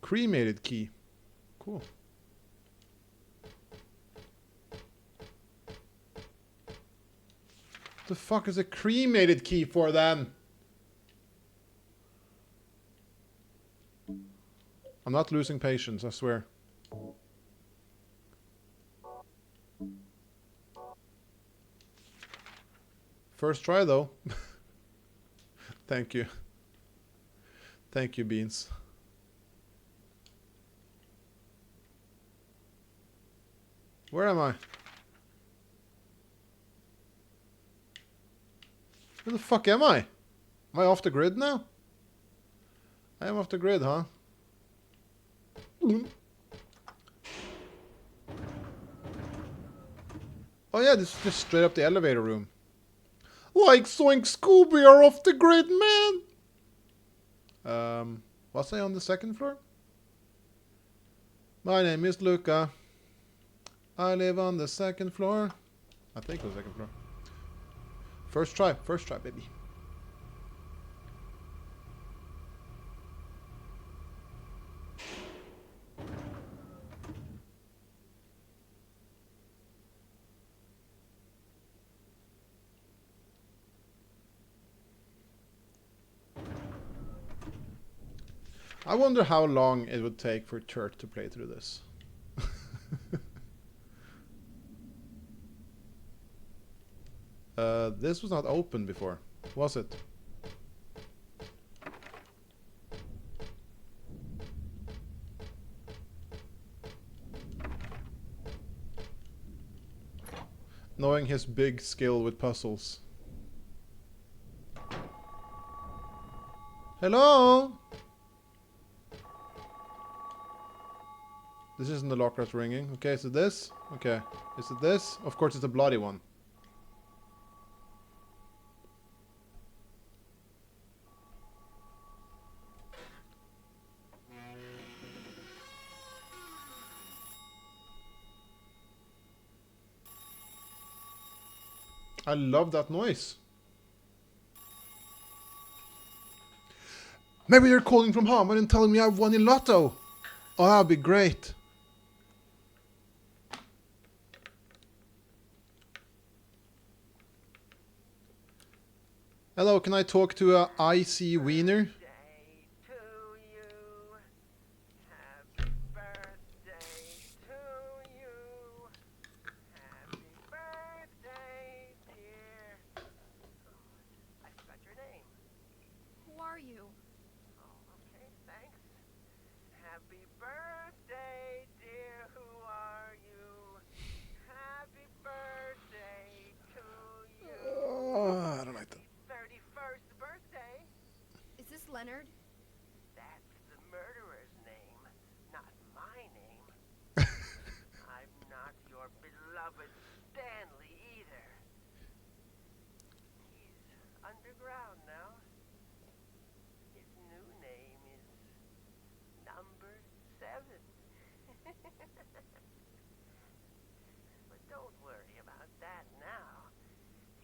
Cremated key. Cool. What the fuck is a cremated key for then? I'm not losing patience, I swear. First try though. Thank you. Thank you, Beans. Where am I? Where the fuck am I? Am I off the grid now? I am off the grid, huh? Oh yeah, this is just straight up the elevator room. Like Soink Scooby are off the grid, man! Was I on the second floor? My name is Luca. I live on the second floor. I think it was second floor. First try, baby. I wonder how long it would take for Church to play through this. This was not open before, was it? Knowing his big skill with puzzles. Hello? This isn't the lock that's ringing. Okay, is it this? Okay. Is it this? Of course it's a bloody one. I love that noise. Maybe you're calling from home and telling me I've won in Lotto. Oh, that'd be great. Hello, can I talk to a icy wiener? Day to you. Happy birthday to you. Happy birthday, dear. I forgot your name. Who are you? Oh, okay, thanks. Happy birthday, dear. Who are you? Happy birthday to you. Oh, I don't like that. 31st birthday. Is this Leonard? That's the murderer's name, not my name. I'm not your beloved Stanley either. He's underground now. His new name is Number 7. But don't worry about that now.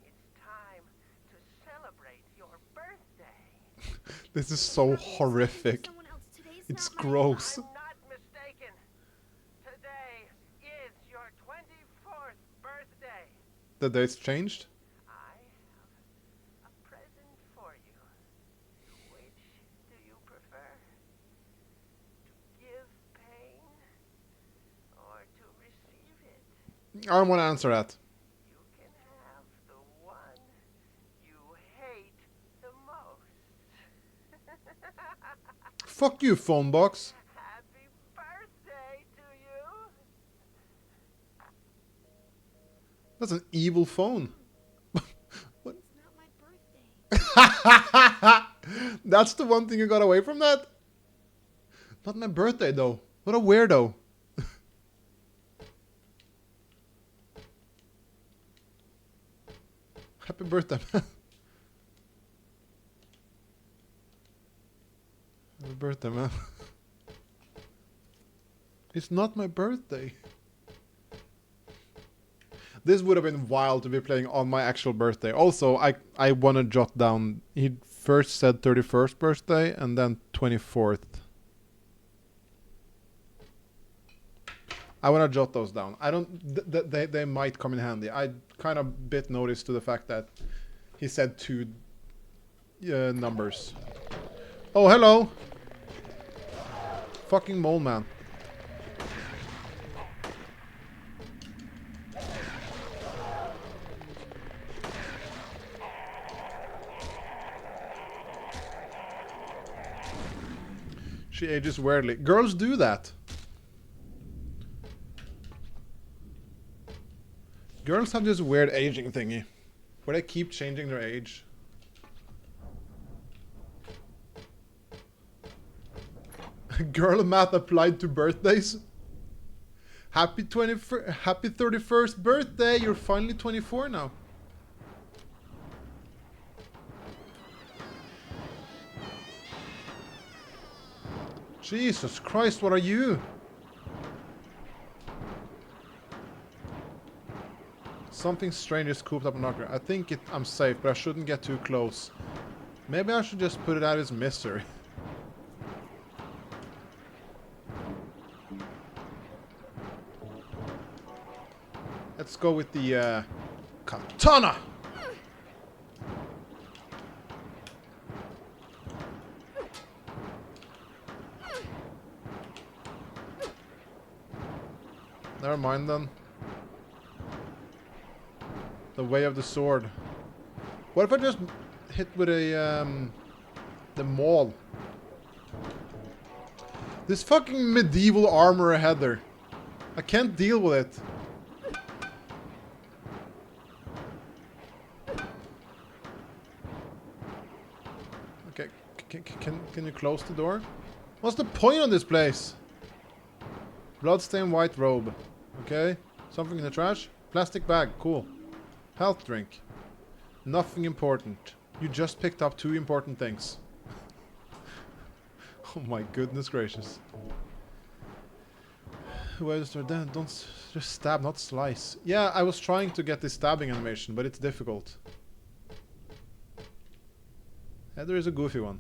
It's time to celebrate your birthday. This is so horrific. Someone else. Today's It's not my- gross. I'm not mistaken. Today is your 24th birthday. The date's changed? I have a present for you. Which do you prefer? To give pain or to receive it? I don't want to answer that. You can have the one you hate the most. Fuck you, phone box. Happy birthday to you. That's an evil phone. It's not my birthday. That's the one thing you got away from that? Not my birthday, though. What a weirdo. Happy birthday, man. Happy birthday, man. It's not my birthday. This would have been wild to be playing on my actual birthday. Also, I want to jot down. He first said 31st birthday and then 24th. I want to jot those down. I don't. They might come in handy. I kind of bit notice to the fact that he said two numbers. Oh, hello. Fucking mole man. She ages weirdly. Girls do that. Girls have this weird aging thingy where they keep changing their age. Girl math applied to birthdays. Happy 31st birthday. You're finally 24 now. Jesus Christ, what are you? Something strange is cooped up in Knocktober. I think I'm safe, but I shouldn't get too close. Maybe I should just put it out as misery. Let's go with the katana. Never mind then. The way of the sword. What if I just hit with a the maul? This fucking medieval armor ahead there. I can't deal with it. Okay, can you close the door? What's the point of this place? Bloodstained white robe. Okay. Something in the trash? Plastic bag. Cool. Health drink. Nothing important. You just picked up 2 important things. Oh my goodness gracious. Where is there then? Don't just stab, not slice. Yeah, I was trying to get this stabbing animation, but it's difficult. Yeah, there is a goofy one.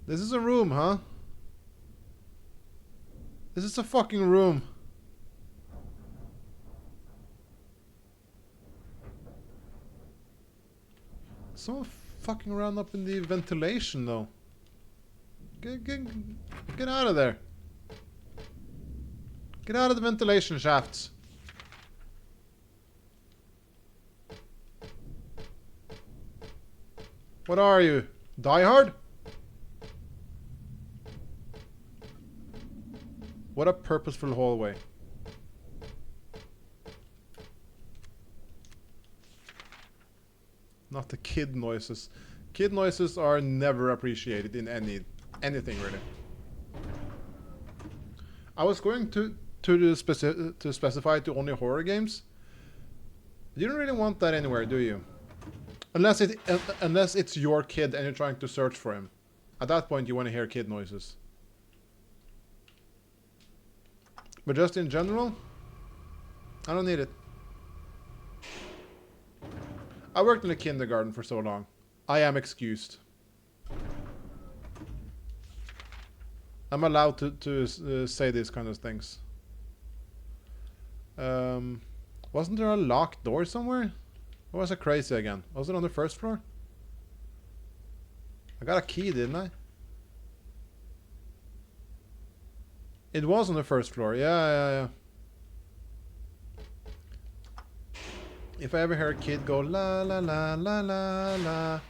This is a room, huh? This is a fucking room. Someone fucking around up in the ventilation, though. Get out of there. Get out of the ventilation shafts. What are you? Die Hard? What a purposeful hallway. Not the kid noises. Kid noises are never appreciated in anything really. I was going to specify to only horror games. You don't really want that anywhere, do you? Unless it's your kid and you're trying to search for him. At that point, you want to hear kid noises. But just in general, I don't need it. I worked in a kindergarten for so long. I am excused. I'm allowed to say these kind of things. Wasn't there a locked door somewhere? Or was I crazy again? Was it on the first floor? I got a key, didn't I? It was on the first floor. Yeah. If I ever hear a kid go la la la la la la,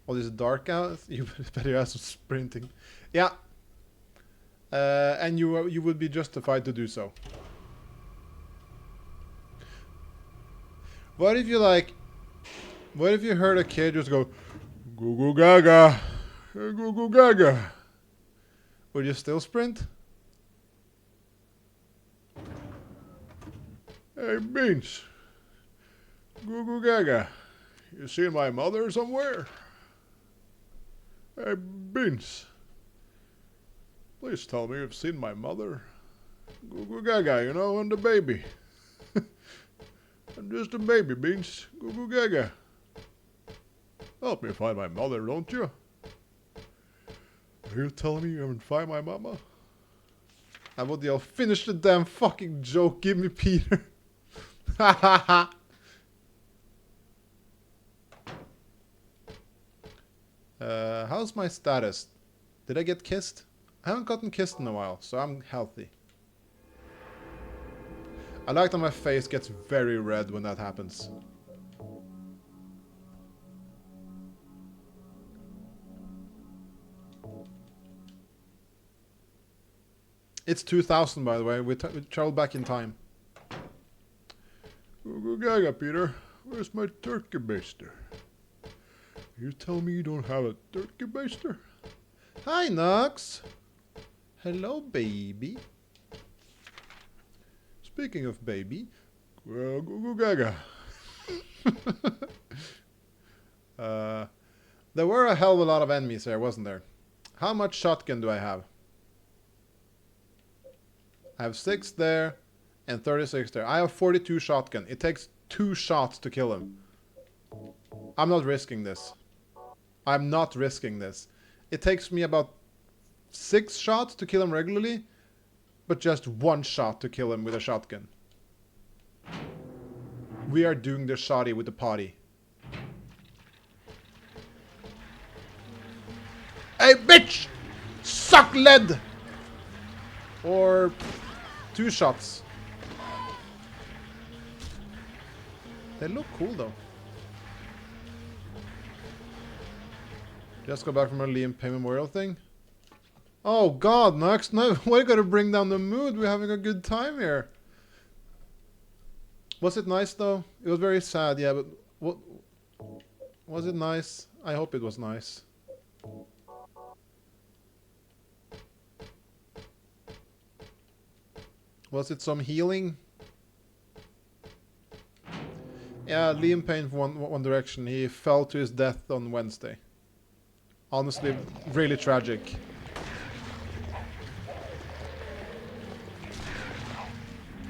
all this dark out, you better have some sprinting. Yeah. And you would be justified to do so. What if you heard a kid just go goo goo gaga, goo goo gaga? Would you still sprint? Hey Beans, goo goo gaga, you seen my mother somewhere? Hey Beans, please tell me you've seen my mother. Goo goo gaga, you know, and the baby. I'm just a baby, Beans. Goo goo gaga. Help me find my mother, don't you? Are you telling me you haven't found my mama? I would yell, finish the damn fucking joke, give me Peter. Ha ha ha. How's my status? Did I get kissed? I haven't gotten kissed in a while, so I'm healthy. I like that my face gets very red when that happens. It's 2000, by the way. We traveled back in time. Goo goo gaga, Peter. Where's my turkey baster? You tell me you don't have a turkey baster? Hi, Knox. Hello, baby. Speaking of baby, goo goo gaga. There were a hell of a lot of enemies there, wasn't there? How much shotgun do I have? I have 6 there and 36 there. I have 42 shotgun. It takes 2 shots to kill him. I'm not risking this. I'm not risking this. It takes me about 6 shots to kill him regularly, but just 1 shot to kill him with a shotgun. We are doing the shoddy with the potty. Hey, bitch! Suck lead! Or 2 shots. They look cool, though. Just got back from a Liam Payne Memorial thing. Oh God, Knox! No, we gotta bring down the mood. We're having a good time here. Was it nice though? It was very sad, yeah. But what was it nice? I hope it was nice. Was it some healing? Yeah, Liam Payne from One Direction. He fell to his death on Wednesday. Honestly, really tragic.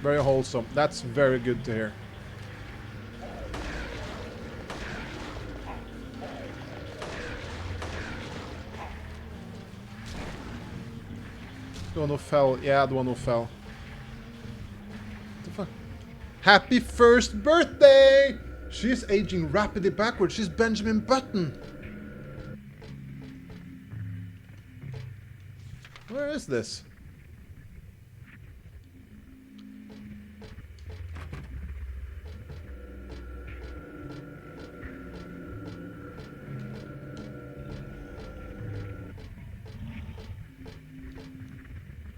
Very wholesome. That's very good to hear. The one who fell. Yeah, the one who fell. What the fuck? Happy first birthday! She's aging rapidly backwards. She's Benjamin Button. Where is this?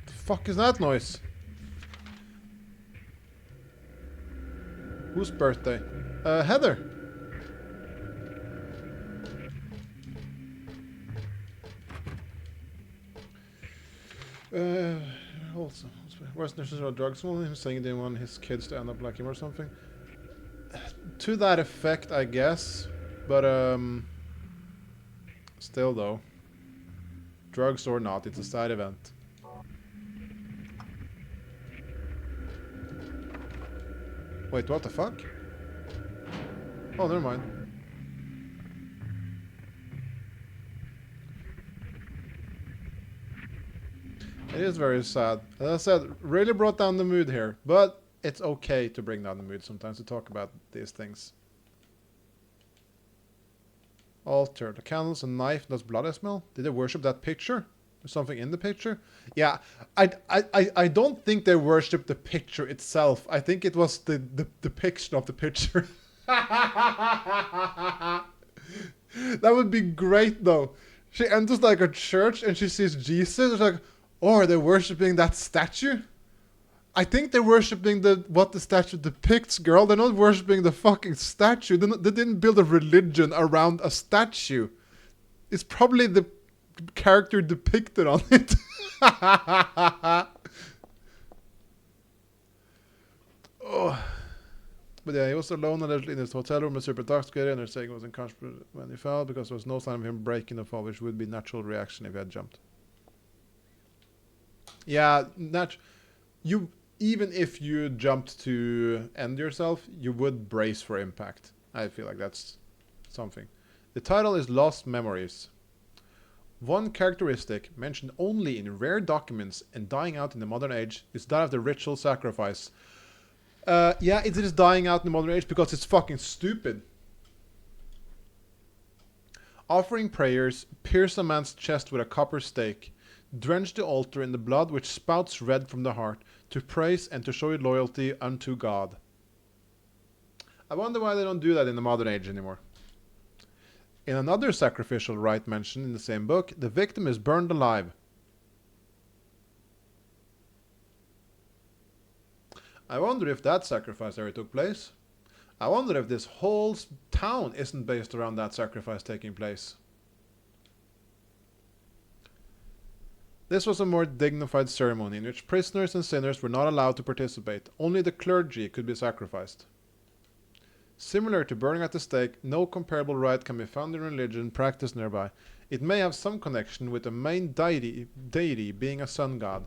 The fuck is that noise? Whose birthday? Heather. Also, West necessary drugs. Well, him saying he didn't want his kids to end up like him or something. To that effect, I guess. But still though, drugs or not, it's a side event. Wait, what the fuck? Oh, never mind. It is very sad. As I said, really brought down the mood here. But it's okay to bring down the mood sometimes to talk about these things. Altar. The candles, a knife, does blood I smell? Did they worship that picture? There's something in the picture? Yeah, I don't think they worshipped the picture itself. I think it was the depiction of the picture. That would be great though. She enters like a church and she sees Jesus. It's like, oh, are they worshipping that statue? I think they're worshipping what the statue depicts, girl. They're not worshipping the fucking statue. They didn't build a religion around a statue. It's probably the character depicted on it. Oh. But yeah, he was alone allegedly in his hotel room, a super intoxicated, and they're saying he was unconscious when he fell because there was no sign of him breaking the fall, which would be natural reaction if he had jumped. Yeah, even if you jumped to end yourself, you would brace for impact. I feel like that's something. The title is Lost Memories. One characteristic mentioned only in rare documents and dying out in the modern age is that of the ritual sacrifice. Yeah, it is dying out in the modern age because it's fucking stupid. Offering prayers, pierce a man's chest with a copper stake, drench the altar in the blood which spouts red from the heart, to praise and to show your loyalty unto God. I wonder why they don't do that in the modern age anymore. In another sacrificial rite mentioned in the same book, the victim is burned alive. I wonder if that sacrifice ever took place. I wonder if this whole town isn't based around that sacrifice taking place. This was a more dignified ceremony in which prisoners and sinners were not allowed to participate. Only the clergy could be sacrificed. Similar to burning at the stake, no comparable rite can be found in religion practiced nearby. It may have some connection with the main deity being a sun god.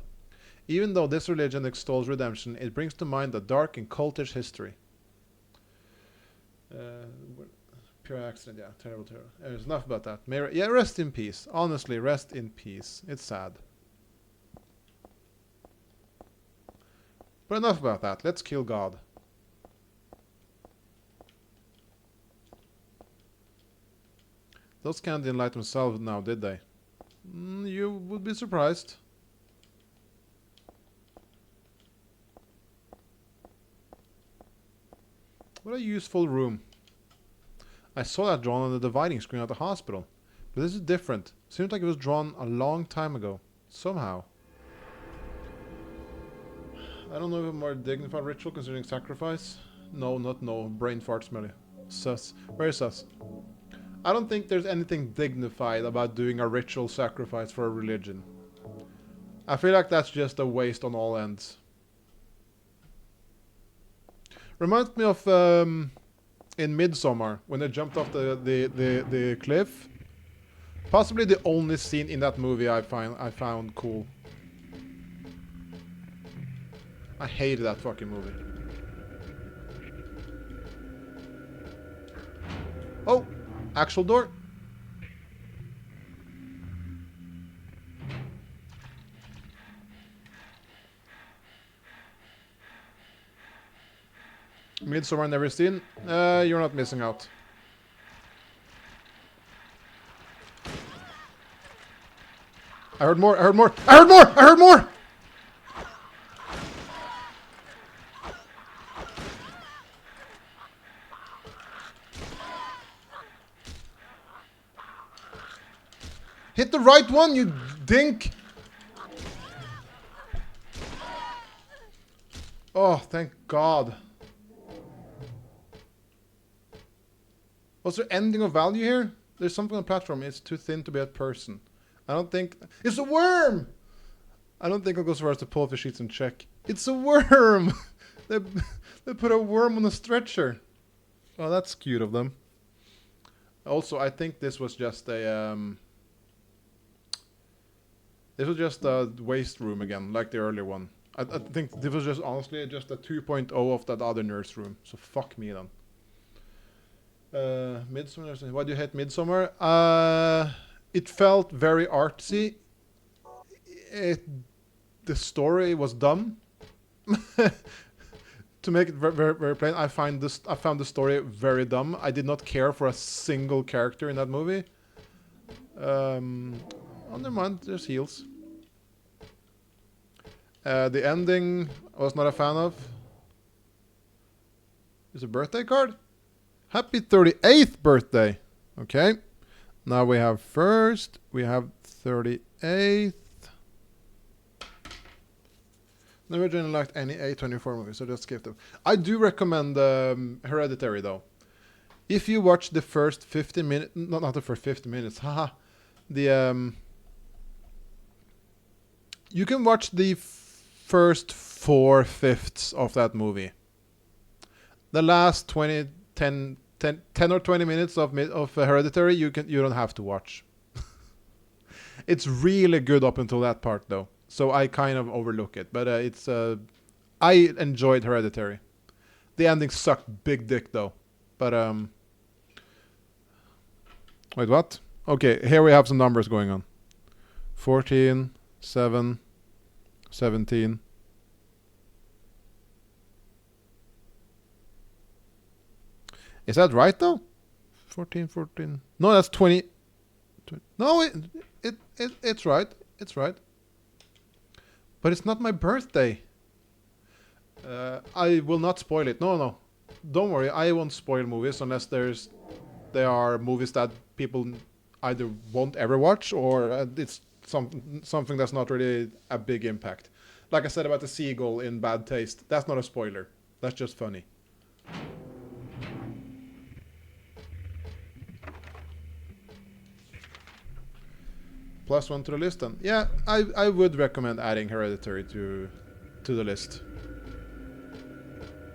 Even though this religion extols redemption, it brings to mind a dark and cultish history. Pure accident, yeah, terrible. There's enough about that. Yeah, rest in peace. Honestly, rest in peace. It's sad. But enough about that. Let's kill God. Those can't didn't light themselves now, did they? You would be surprised. What a useful room. I saw that drawn on the dividing screen at the hospital. But this is different. Seems like it was drawn a long time ago. Somehow. I don't know if a more dignified ritual considering sacrifice. No, not no. Brain fart smelly. Sus. Very sus. I don't think there's anything dignified about doing a ritual sacrifice for a religion. I feel like that's just a waste on all ends. Reminds me of in Midsommar when they jumped off the cliff. Possibly the only scene in that movie I found cool. I hated that fucking movie. Oh, actual door. Midsommar never seen. You're not missing out. I heard more, I heard more, I heard more, I heard more! Hit the right one, you dink! Oh, thank God. Was there ending of value here? There's something on the platform. It's too thin to be a person. I don't think... It's a worm! I don't think I'll go so far as to pull off the sheets and check. It's a worm! they put a worm on a stretcher. Oh, that's cute of them. Also, I think this was just a... This was just a waste room again, like the earlier one. I think this was just, honestly, just a 2.0 of that other nurse room. So fuck me then. Midsommar. Why do you hate Midsommar? It felt very artsy. The story was dumb. To make it very, very, very plain, I found the story very dumb. I did not care for a single character in that movie. Oh, never mind, there's heals. The ending I was not a fan of. Is a birthday card? Happy 38th birthday! Okay. Now we have first, we have 38th. Never really liked any A24 movies, so just skip them. I do recommend Hereditary though. If you watch the first 15 minutes, not the first 50 minutes, haha. You can watch the first 4/5 of that movie. The last 10 or 20 minutes of Hereditary, you don't have to watch. It's really good up until that part though, so I kind of overlook it. But I enjoyed Hereditary. The ending sucked big dick though. But wait, what? Okay, here we have some numbers going on. 14, 7, 17. Is that right though? 14, 14. No, that's 20. No, it's right. It's right. But it's not my birthday. I will not spoil it. No. Don't worry, I won't spoil movies unless there are movies that people either won't ever watch or it's something that's not really a big impact. Like I said about the seagull in Bad Taste, that's not a spoiler. That's just funny. +1 to the list then. Yeah, I would recommend adding Hereditary to the list.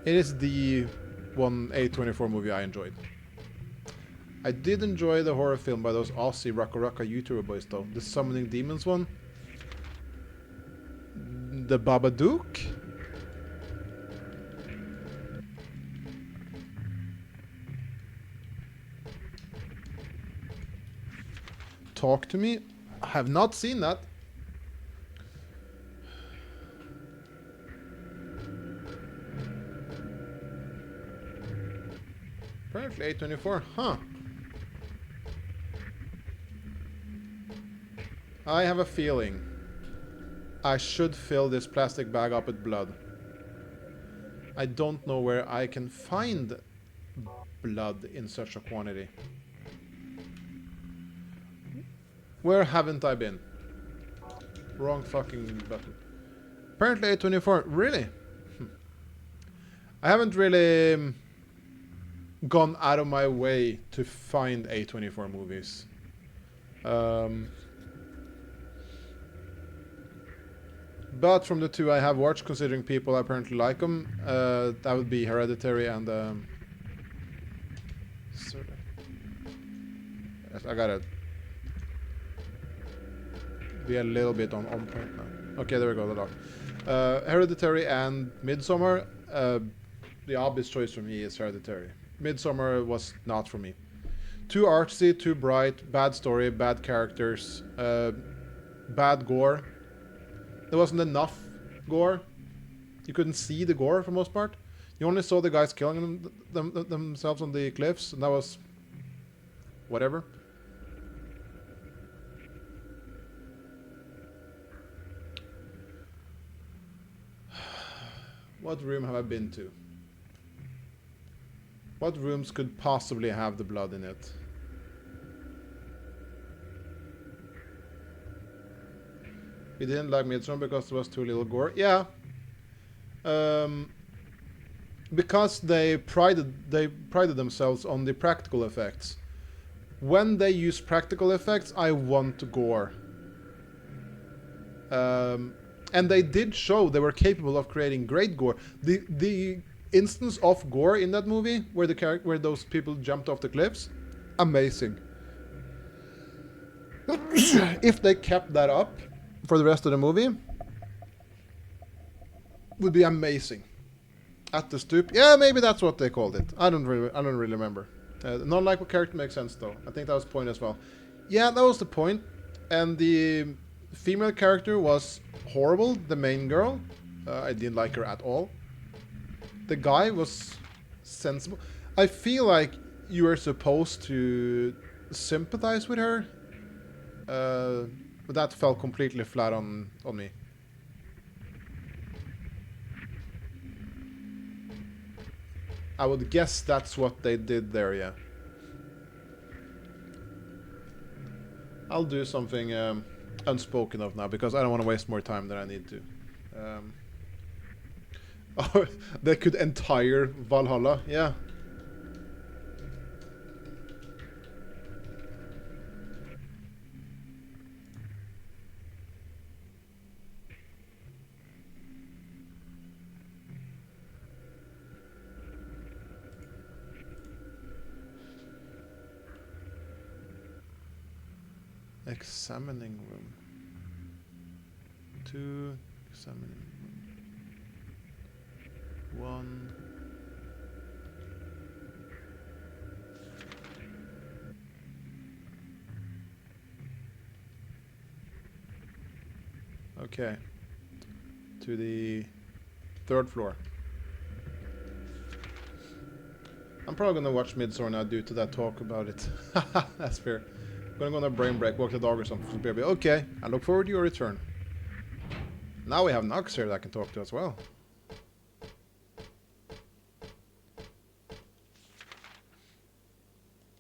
It is the one A24 movie I enjoyed. I did enjoy the horror film by those Aussie Raka YouTuber boys though. The Summoning Demons one. The Babadook. Talk to Me. I have not seen that. Apparently A24, huh? I have a feeling I should fill this plastic bag up with blood. I don't know where I can find blood in such a quantity. Where haven't I been? Wrong fucking button. Apparently A24, really? I haven't really gone out of my way to find A24 movies. But from the two I have watched, considering people apparently like them, that would be Hereditary and... Yes, I gotta be a little bit on point now. Okay, there we go, the lock. Hereditary and Midsommar. The obvious choice for me is Hereditary. Midsommar was not for me. Too artsy, too bright, bad story, bad characters, bad gore. There wasn't enough gore. You couldn't see the gore for the most part. You only saw the guys killing themselves on the cliffs, and that was whatever. What room have I been to? What rooms could possibly have the blood in it? We didn't like Midsommar because there was too little gore. Yeah. Because they prided themselves on the practical effects. When they use practical effects, I want gore. And they did show they were capable of creating great gore. The instance of gore in that movie, where those people jumped off the cliffs, amazing. If they kept that up for the rest of the movie, would be amazing. At the stoop, yeah, maybe that's what they called it. I don't really remember. Non-likable character makes sense though. I think that was the point as well. Yeah, that was the point. And the female character was horrible. The main girl, I didn't like her at all. The guy was sensible. I feel like you were supposed to sympathize with her, but that fell completely flat on me. I would guess that's what they did there, yeah. I'll do something unspoken of now, because I don't want to waste more time than I need to. Oh, they could entire Valhalla, yeah. Examining room. 2 examining room. 1. Okay. To the 3rd floor. I'm probably gonna watch Midsommar now due to that talk about it. That's fair. I'm gonna go on a brain break, walk the dog or something. Okay, I look forward to your return. Now we have Nox here that I can talk to as well.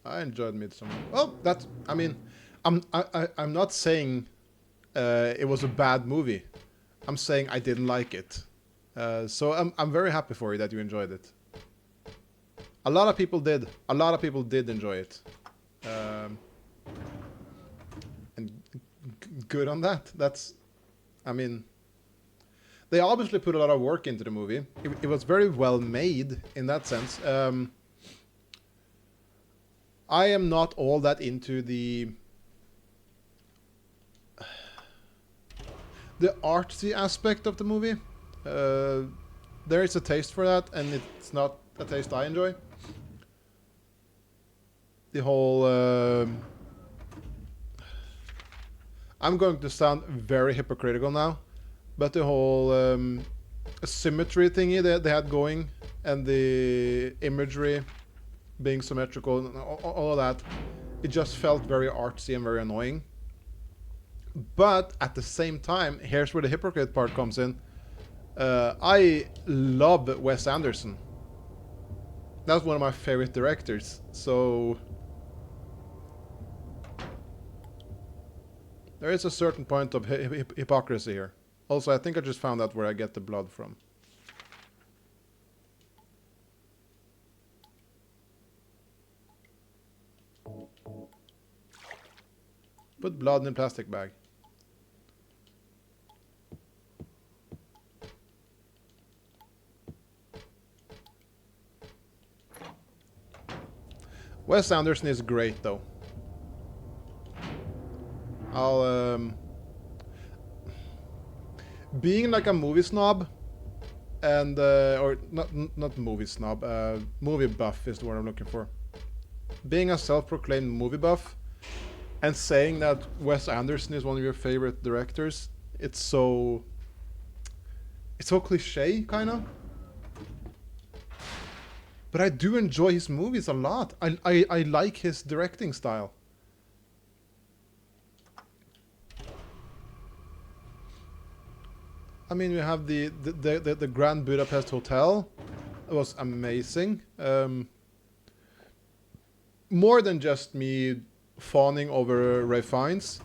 I enjoyed Midsommar. Oh, that's. I mean, I'm not saying it was a bad movie. I'm saying I didn't like it. So I'm very happy for you that you enjoyed it. A lot of people did. A lot of people did enjoy it. And good on that. That's, I mean, they obviously put a lot of work into the movie. It was very well made in that sense. I am not all that into the artsy aspect of the movie. There is a taste for that, and it's not a taste I enjoy. The whole I'm going to sound very hypocritical now, but the whole symmetry thingy that they had going, and the imagery being symmetrical and all of that, it just felt very artsy and very annoying. But at the same time, here's where the hypocrite part comes in. I love Wes Anderson. That's one of my favorite directors. So there is a certain point of hypocrisy here. Also, I think I just found out where I get the blood from. Put blood in a plastic bag. Wes Anderson is great, though. Being like a movie snob, and or not movie snob, movie buff is the word I'm looking for. Being a self-proclaimed movie buff, and saying that Wes Anderson is one of your favorite directors, it's so cliche, kind of. But I do enjoy his movies a lot. I like his directing style. I mean, we have the Grand Budapest Hotel. It was amazing. More than just me fawning over Ray Fiennes,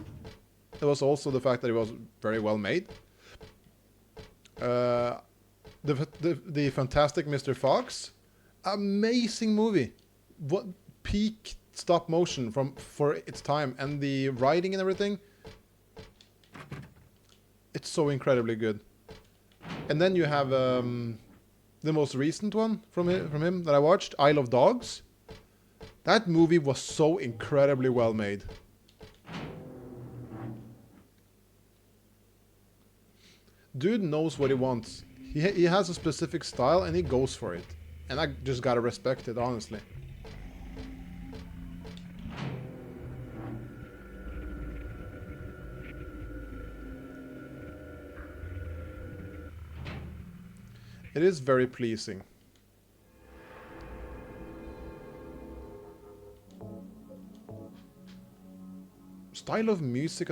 it was also the fact that it was very well made. The Fantastic Mr. Fox, amazing movie. What peak stop motion for its time, and the writing and everything. It's so incredibly good. And then you have the most recent one from him that I watched, Isle of Dogs. That movie was so incredibly well made. Dude knows what he wants. He has a specific style and he goes for it. And I just gotta respect it, honestly. It is very pleasing. Style of music...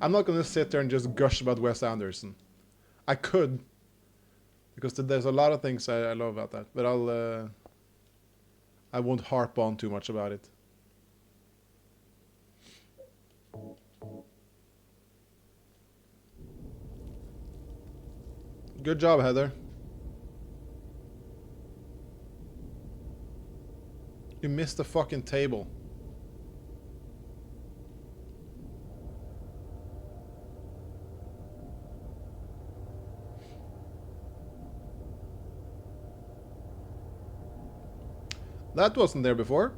I'm not gonna sit there and just gush about Wes Anderson. I could, because there's a lot of things I love about that, but I won't harp on too much about it. Good job, Heather. You missed the fucking table. That wasn't there before.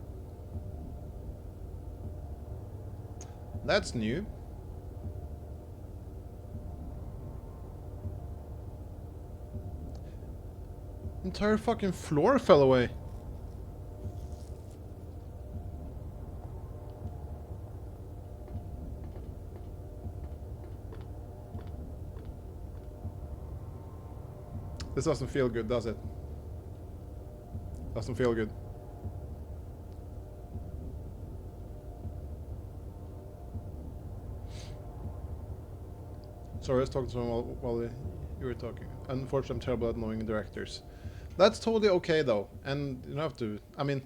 That's new. Entire fucking floor fell away. This doesn't feel good, does it? Doesn't feel good. Sorry, I was talking to someone while you were talking. Unfortunately, I'm terrible at knowing directors. That's totally okay, though. And you don't have to... I mean,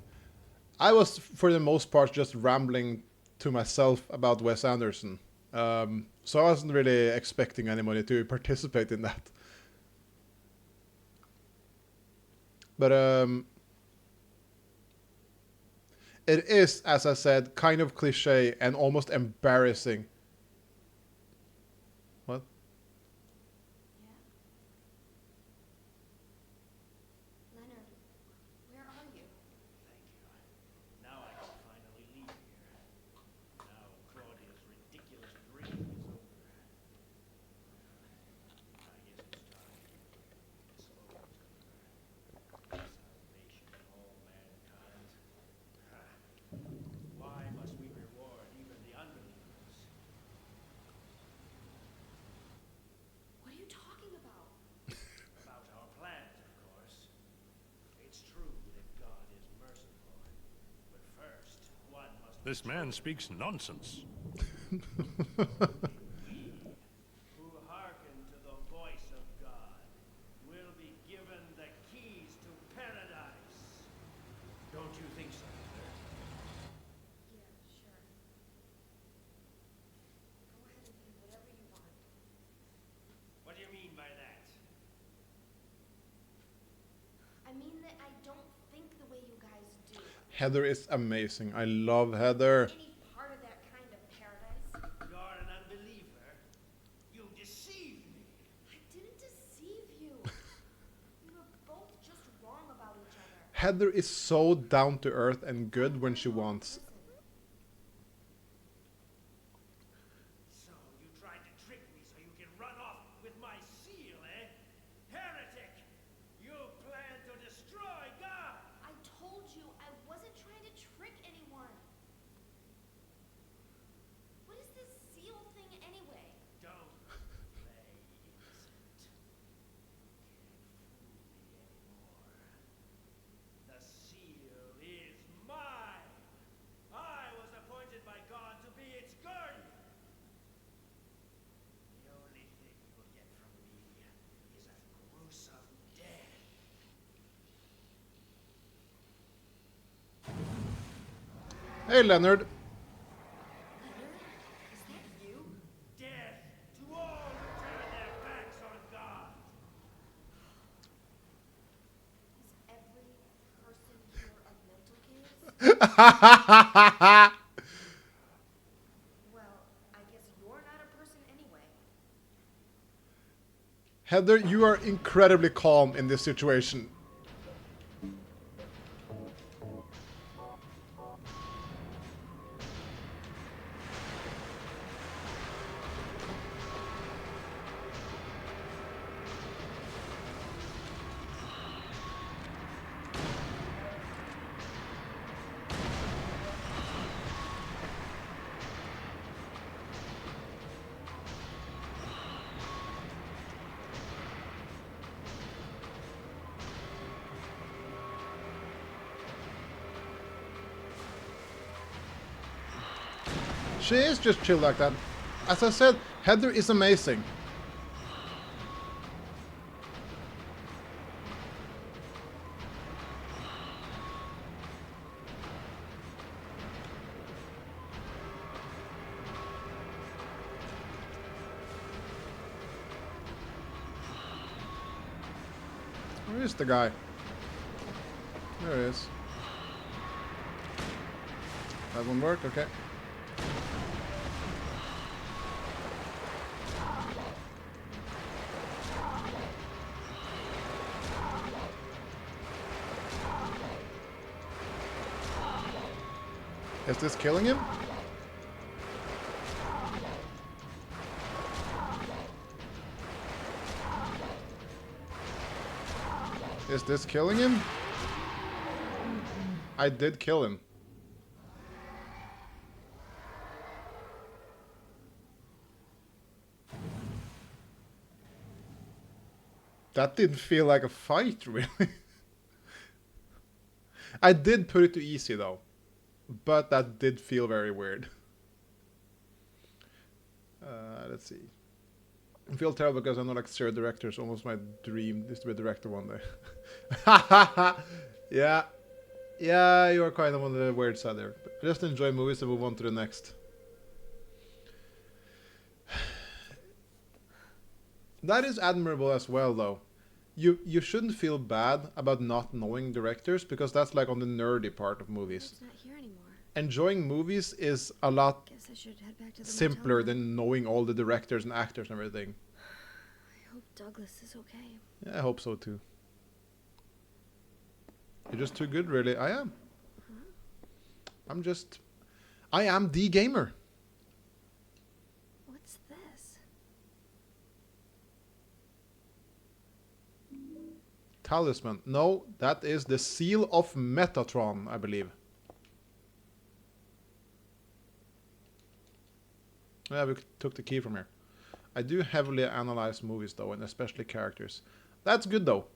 I was, for the most part, just rambling to myself about Wes Anderson. So I wasn't really expecting anybody to participate in that. But it is, as I said, kind of cliche and almost embarrassing. What? Yeah? Leonard, where are you? Thank you. Now I can finally leave here. Now Claudia's ridiculous dream is over. I guess it's time. Dispose of her. Salvation of all mankind. Why must we reward even the unbelievers? What are you talking about? About our plans, of course. It's true that God is merciful. But first, one must... This man speaks nonsense. We, who hearken to the voice of God, will be given the keys to paradise. Don't you think so, Heather? Yeah, sure. Go ahead and do whatever you want. What do you mean by that? I mean that I don't think the way you guys do. Heather is amazing. I love Heather. Any part of that kind of paradise? You're an unbeliever. You deceive me. I didn't deceive you. We were both just wrong about each other. Heather is so down to earth and good when she wants. Listen, So you tried to trick me so you can run off with my seal, eh? Heretic! You plan to destroy God! I told you I wasn't trying to trick anyone. What is this seal thing anyway? Don't play innocent. You can't fool me anymore. Hey, Leonard. Is that you? Death to all who turn their backs on God. Is every person here a mental case? Well, I guess you're not a person anyway. Heather, you are incredibly calm in this situation. She is just chill like that. As I said, Heather is amazing. Where is the guy? There he is. That won't work, okay. Is this killing him? Is this killing him? I did kill him. That didn't feel like a fight, really. I did put it to easy, though. But that did feel very weird. Let's see. I feel terrible because I'm not like zero directors. Almost my dream is to be a director one day. Yeah. Yeah, you are kind of on the weird side there. But just enjoy movies and move on to the next. That is admirable as well, though. You shouldn't feel bad about not knowing directors, because that's like on the nerdy part of movies. It's not here anymore. Enjoying movies is a lot Guess I should head back to the simpler motel. than knowing all the directors and actors and everything. I hope Douglas is okay. Yeah, I hope so too. You're just too good, really. I am. I am the gamer. What's this? Talisman. No, that is the seal of Metatron, I believe. Yeah, we took the key from here. I do heavily analyze movies, though, and especially characters. That's good, though.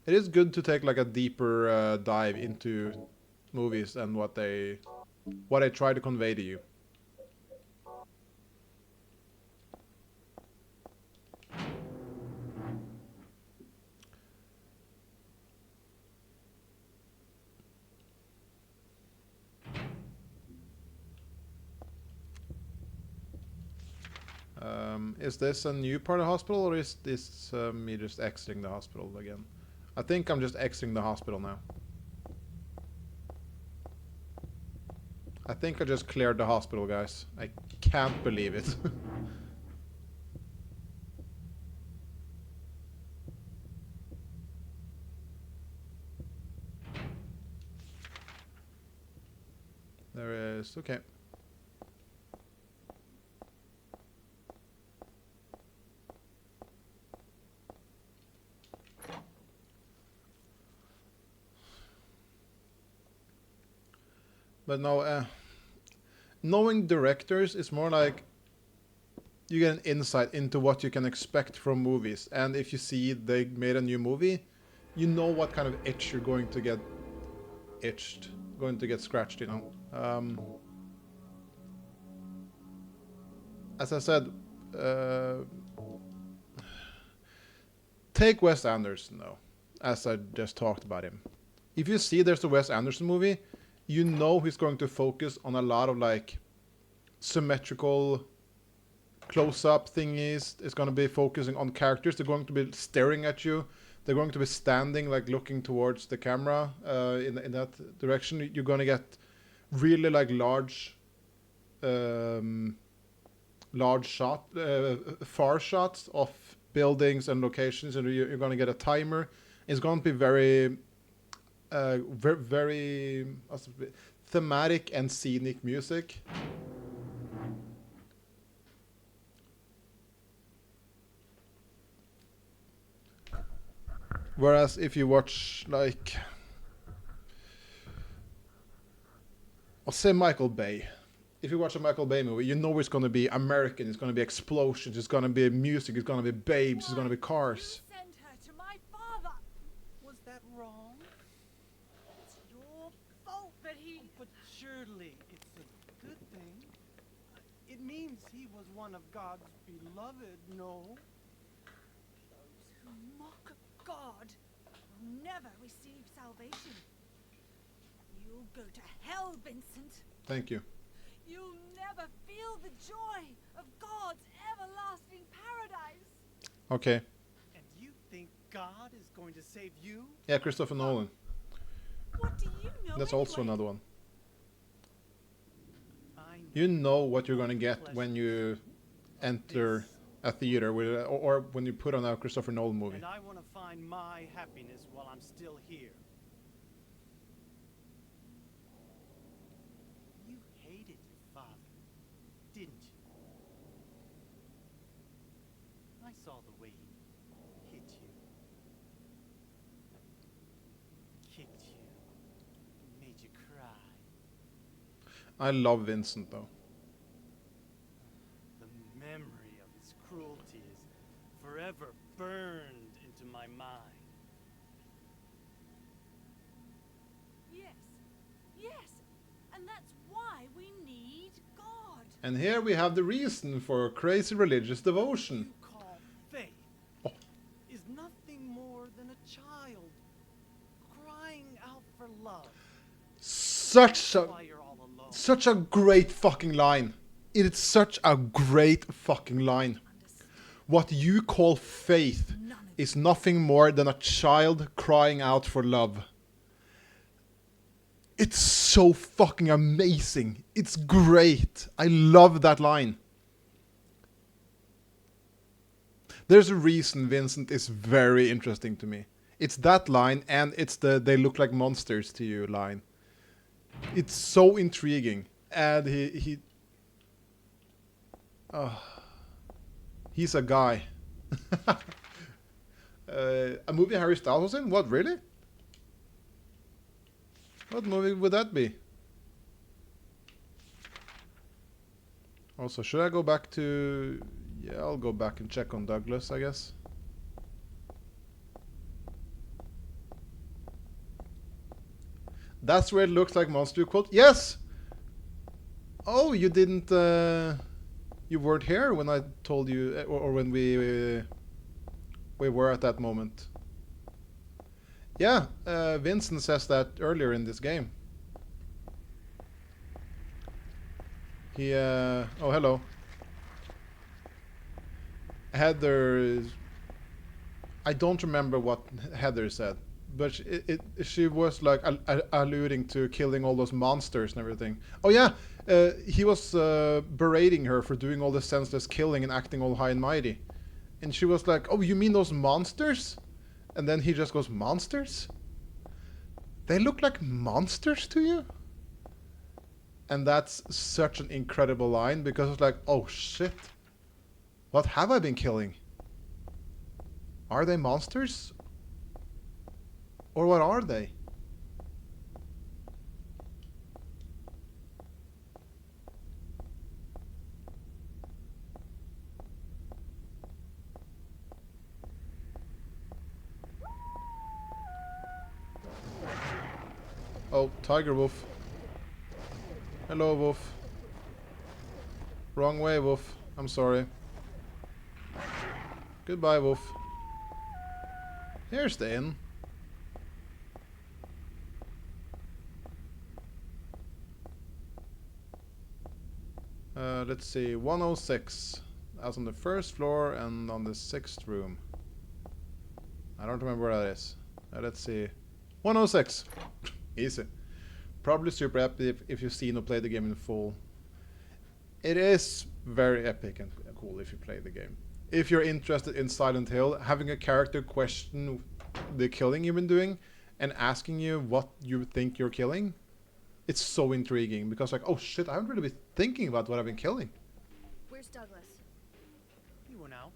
It is good to take like a deeper dive into movies and what they try to convey to you. Is this a new part of the hospital, or is this me just exiting the hospital again? I think I'm just exiting the hospital now. I think I just cleared the hospital, guys. I can't believe it. There is... okay. But no, knowing directors is more like you get an insight into what you can expect from movies. And if you see they made a new movie, you know what kind of itch you're going to get scratched, you know. As I said, take Wes Anderson, though, as I just talked about him. If you see there's a Wes Anderson movie, you know he's going to focus on a lot of like symmetrical close-up thingies. It's going to be focusing on characters. They're going to be staring at you. They're going to be standing, like looking towards the camera in that direction. You're going to get really like large far shots of buildings and locations, and you're going to get a timer. It's going to be very very thematic and scenic music. Whereas if you watch like, I'll say Michael Bay. If you watch a Michael Bay movie, you know it's going to be American, it's going to be explosions, it's going to be music, it's going to be babes, it's going to be cars. You sent her to my father. Was that wrong? It's your fault that he... But surely it's a good thing. It means he was one of God's beloved, no? Those who mock God will never receive salvation. You'll go to hell, Vincent. Thank you. You'll never feel the joy of God's everlasting paradise. Okay. And you think God is going to save you? Yeah, Christopher Nolan. What do you know? That's also anyway? another one. I know. You know what you're going to get when you enter a theater with, or when you put on a Christopher Nolan movie. And I want to find my happiness while I'm still here. You hated your father, didn't you? I saw the way he hit you, kicked you, and made you cry. I love Vincent though. The memory of his cruelty is forever burned into my mind. Yes. Yes. And that's why we need God. And here we have the reason for crazy religious devotion. You call faith Oh. is nothing more than a child crying out for love. Such a Why you're all alone. Such a great fucking line. It is such a great fucking line. What you call faith is nothing more than a child crying out for love. It's so fucking amazing. It's great. I love that line. There's a reason Vincent is very interesting to me. It's that line, and it's the "they look like monsters to you" line. It's so intriguing, and he's a guy. A movie Harry Styles was in? What, really? What movie would that be? Also, should I go back to... Yeah, I'll go back and check on Douglas, I guess. That's where it looks like Monster quote. Yes! Oh, you didn't... you weren't here when I told you... Or when we were at that moment. Yeah, Vincent says that earlier in this game. He... oh, hello. Heather... I don't remember what Heather said. But she was like alluding to killing all those monsters and everything. Oh yeah, he was berating her for doing all the senseless killing and acting all high and mighty. And she was like, "Oh, you mean those monsters?" And then he just goes, "Monsters? They look like monsters to you?" And that's such an incredible line, because it's like, oh shit. What have I been killing? Are they monsters? Or what are they? Oh, Tiger Wolf. Hello, Wolf. Wrong way, Wolf. I'm sorry. Goodbye, Wolf. Here's the inn. Let's see, 106. That's on the first floor and on the 6th room. I don't remember where that is. Let's see. 106. Easy. Probably super epic if you've seen or played the game in full. It is very epic and cool if you play the game. If you're interested in Silent Hill, having a character question the killing you've been doing and asking you what you think you're killing, it's so intriguing because like, oh shit, I haven't really been thinking about what I've been killing. Where's Douglas? He went out.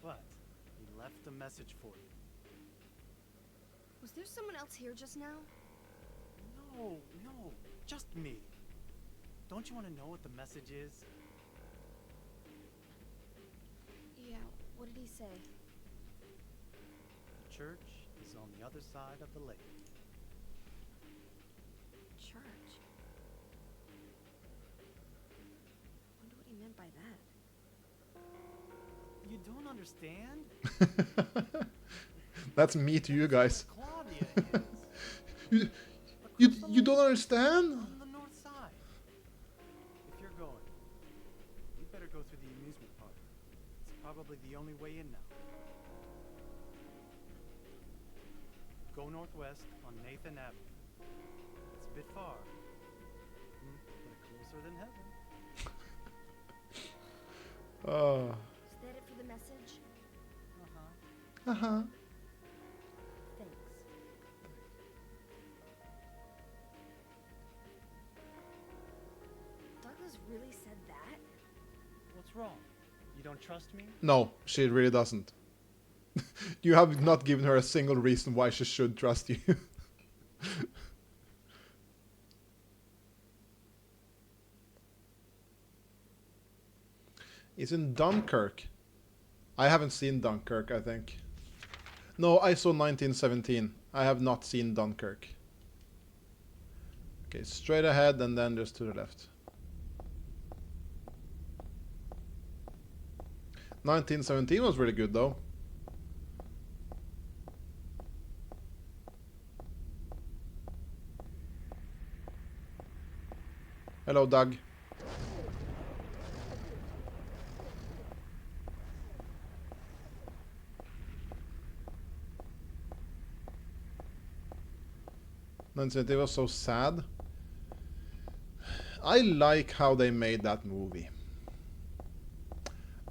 But he left a message for you. Was there someone else here just now? No, just me. Don't you want to know what the message is? Yeah, what did he say? The church is on the other side of the lake. Church. Wonder what he meant by that. You don't understand? That's me to you guys. Claudia is. You don't understand? On the north side. If you're going, you better go through the amusement park. It's probably the only way in now. Go northwest on Nathan Avenue. It's a bit far, but closer than heaven. Oh. Is that it for the message? Uh-huh. Thanks. Douglas really said that? What's wrong? You don't trust me? No, she really doesn't. You have not given her a single reason why she should trust you. It's in Dunkirk. I haven't seen Dunkirk, I think. No, I saw 1917. I have not seen Dunkirk. Okay, straight ahead and then just to the left. 1917 was really good though. Hello, Doug. It was so sad. I like how they made that movie.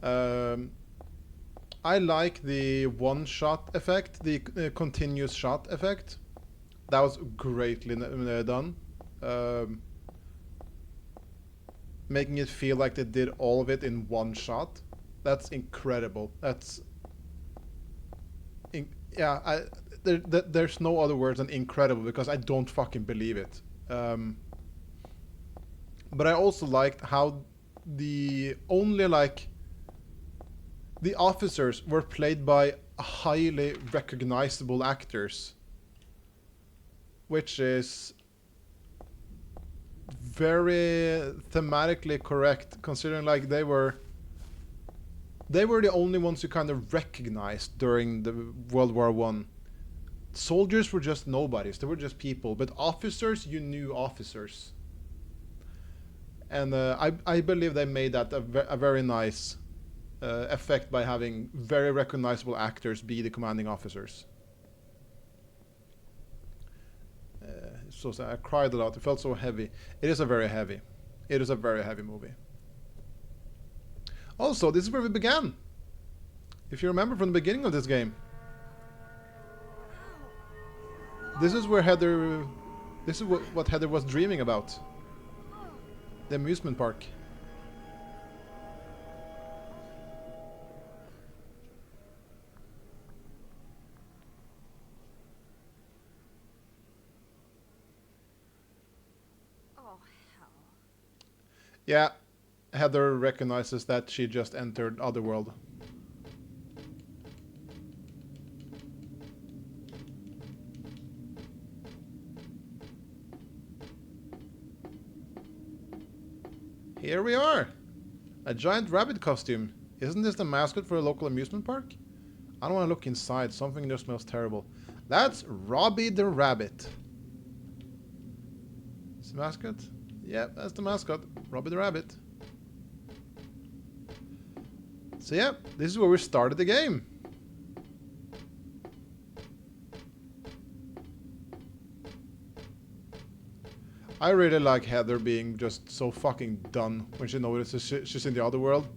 I like the one-shot effect, the continuous shot effect. That was greatly done. Making it feel like they did all of it in one shot. That's incredible. That's... there's no other words than incredible because I don't fucking believe it. But I also liked how the officers were played by highly recognizable actors, which is very thematically correct, considering like they were the only ones you kind of recognized during the World War I. Soldiers were just nobodies; they were just people. But officers, you knew officers, and I believe they made that a very nice effect by having very recognizable actors be the commanding officers. So I cried a lot. It felt so heavy. It is a very heavy movie. Also, this is where we began. If you remember from the beginning of this game. This is where Heather... This is what Heather was dreaming about. The amusement park. Oh, hell. Yeah, Heather recognizes that she just entered Otherworld. Here we are! A giant rabbit costume. Isn't this the mascot for a local amusement park? I don't want to look inside. Something just smells terrible. That's Robbie the Rabbit. Is the mascot? Yeah, that's the mascot, Robbie the Rabbit. So yeah, this is where we started the game. I really like Heather being just so fucking done when she notices she's in the other world.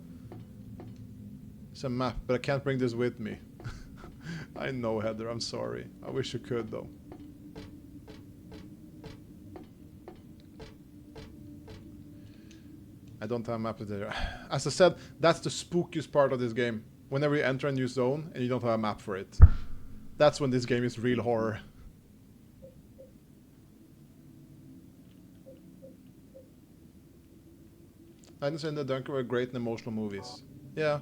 It's a map, but I can't bring this with me. I know, Heather, I'm sorry. I wish you could, though. I don't have a map there. As I said, that's the spookiest part of this game. Whenever you enter a new zone and you don't have a map for it. That's when this game is real horror. Dinosaur and the Dunker were great and emotional movies. Yeah.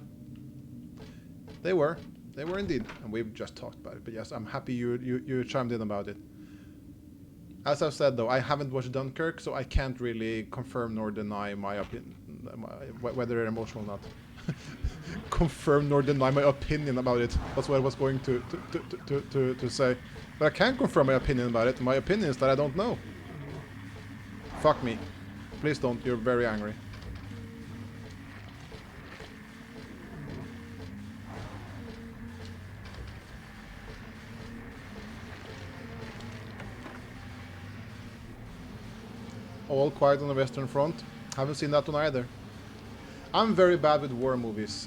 They were. They were indeed. And we've just talked about it. But yes, I'm happy you chimed in about it. As I've said, though, I haven't watched Dunkirk, so I can't really confirm nor deny my opinion, whether they're emotional or not. Confirm nor deny my opinion about it. That's what I was going to say. But I can confirm my opinion about it. My opinion is that I don't know. Fuck me. Please don't. You're very angry. All Quiet on the Western Front. Haven't seen that one either. I'm very bad with war movies.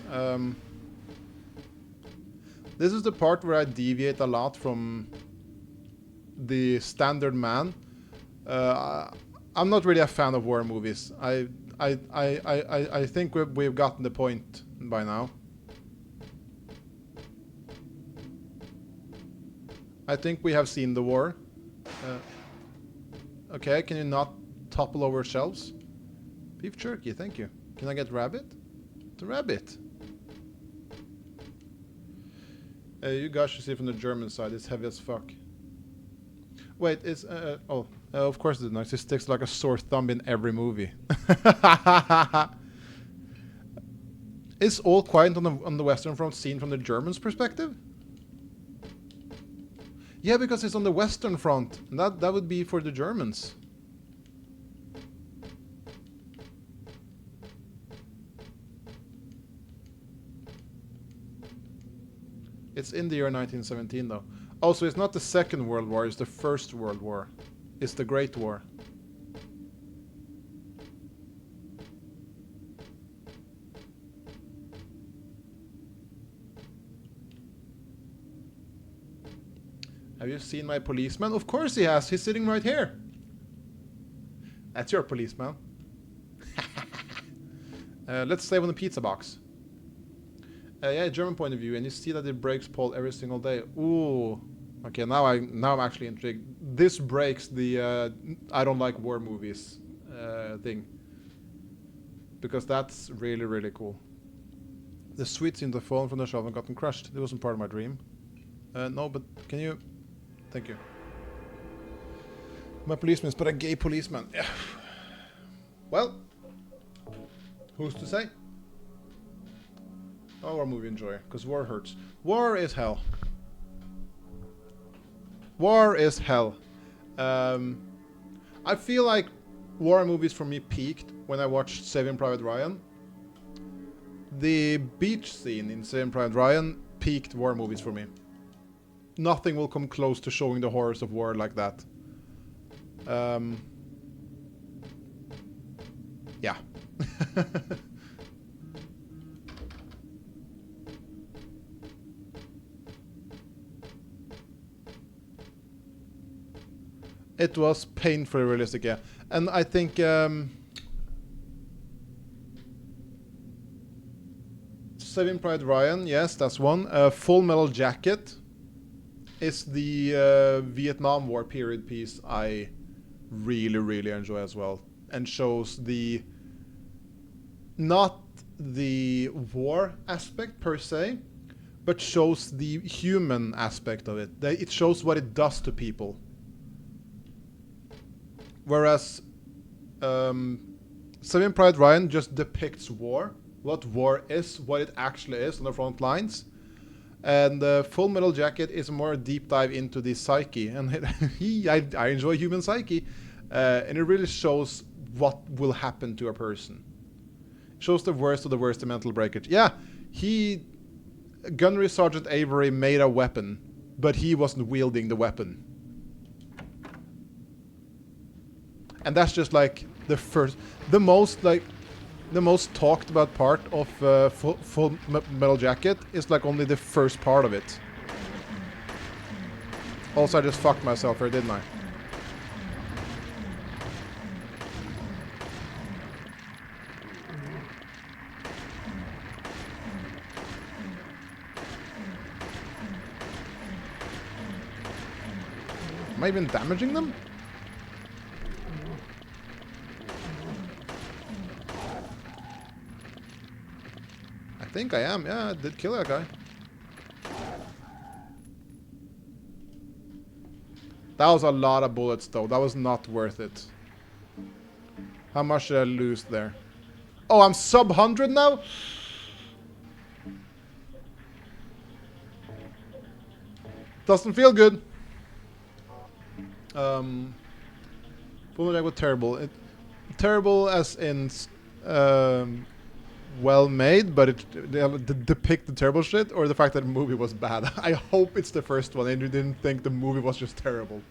This is the part where I deviate a lot from the standard man. I'm not really a fan of war movies. I think we've gotten the point by now. I think we have seen the war. Okay, can you not topple over shelves? Beef jerky, thank you. Can I get rabbit? The rabbit. You guys should see it from the German side. It's heavy as fuck. Wait, it's of course it's nice. It sticks like a sore thumb in every movie. Is All Quiet on the Western Front seen from the Germans' perspective? Yeah, because it's on the Western Front. And that would be for the Germans. It's in the year 1917, though. Also, it's not the Second World War, it's the First World War. It's the Great War. Have you seen my policeman? Of course he has. He's sitting right here. That's your policeman. Let's save on the pizza box. Yeah, German point of view, and you see that it breaks Paul every single day. Ooh. Okay, now I'm actually intrigued. This breaks the I don't like war movies thing. Because that's really, really cool. The sweets in the phone from the shop have gotten crushed. It wasn't part of my dream. No, but can you... Thank you. My policeman is but a gay policeman. Yeah. Well, who's to say? Oh, war movie enjoyer, because war hurts. War is hell. War is hell. I feel like war movies for me peaked when I watched Saving Private Ryan. The beach scene in Saving Private Ryan peaked war movies for me. Nothing will come close to showing the horrors of war like that. Yeah. It was painfully realistic, yeah. And I think Saving Private Ryan, yes, that's one. Full Metal Jacket is the Vietnam War period piece I really, really enjoy as well. And shows the... not the war aspect per se, but shows the human aspect of it. It shows what it does to people. Whereas Saving Private Ryan just depicts war, what war is, what it actually is on the front lines. And Full Metal Jacket is a more deep dive into the psyche. And I enjoy human psyche. And it really shows what will happen to a person. Shows the worst of the worst in mental breakage. Yeah, Gunnery Sergeant Avery made a weapon, but he wasn't wielding the weapon. And that's just like the most talked about part of Full Metal Jacket is like only the first part of it. Also, I just fucked myself here, didn't I? Am I even damaging them? I think I am. Yeah, I did kill that guy. That was a lot of bullets, though. That was not worth it. How much did I lose there? Oh, I'm sub 100 now? Doesn't feel good. Full Metal was terrible. Terrible as in well made, but they depict the terrible shit, or the fact that the movie was bad. I hope it's the first one and you didn't think the movie was just terrible.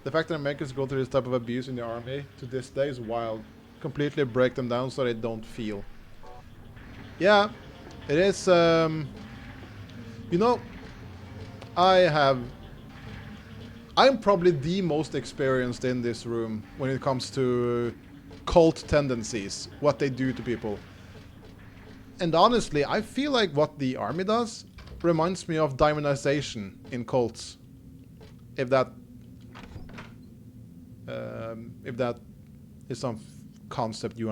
The fact that Americans go through this type of abuse in the army to this day is wild. Completely break them down so they don't feel. Yeah, it is. You know, I'm probably the most experienced in this room when it comes to cult tendencies, what they do to people. And honestly, I feel like what the army does reminds me of demonization in cults. If that is some concept you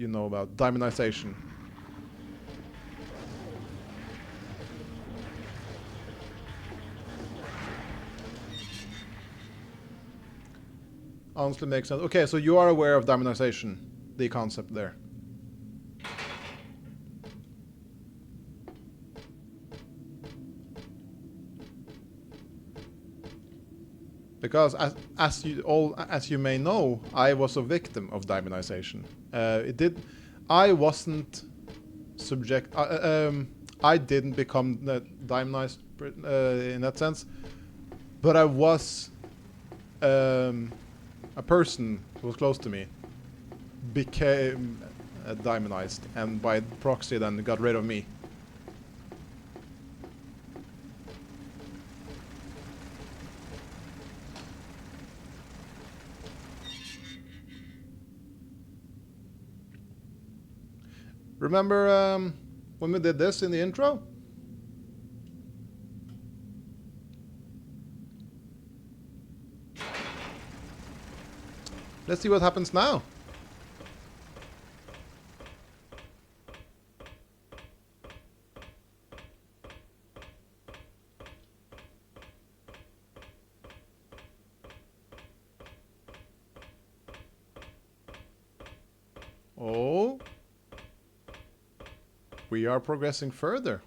know about demonization. Honestly makes sense. Okay, so you are aware of demonization, the concept there. Because as you may know, I was a victim of demonization. I wasn't subject. I didn't become demonized in that sense, but I was. A person who was close to me became demonized, and by proxy then got rid of me. Remember when we did this in the intro? Let's see what happens now. Oh. We are progressing further.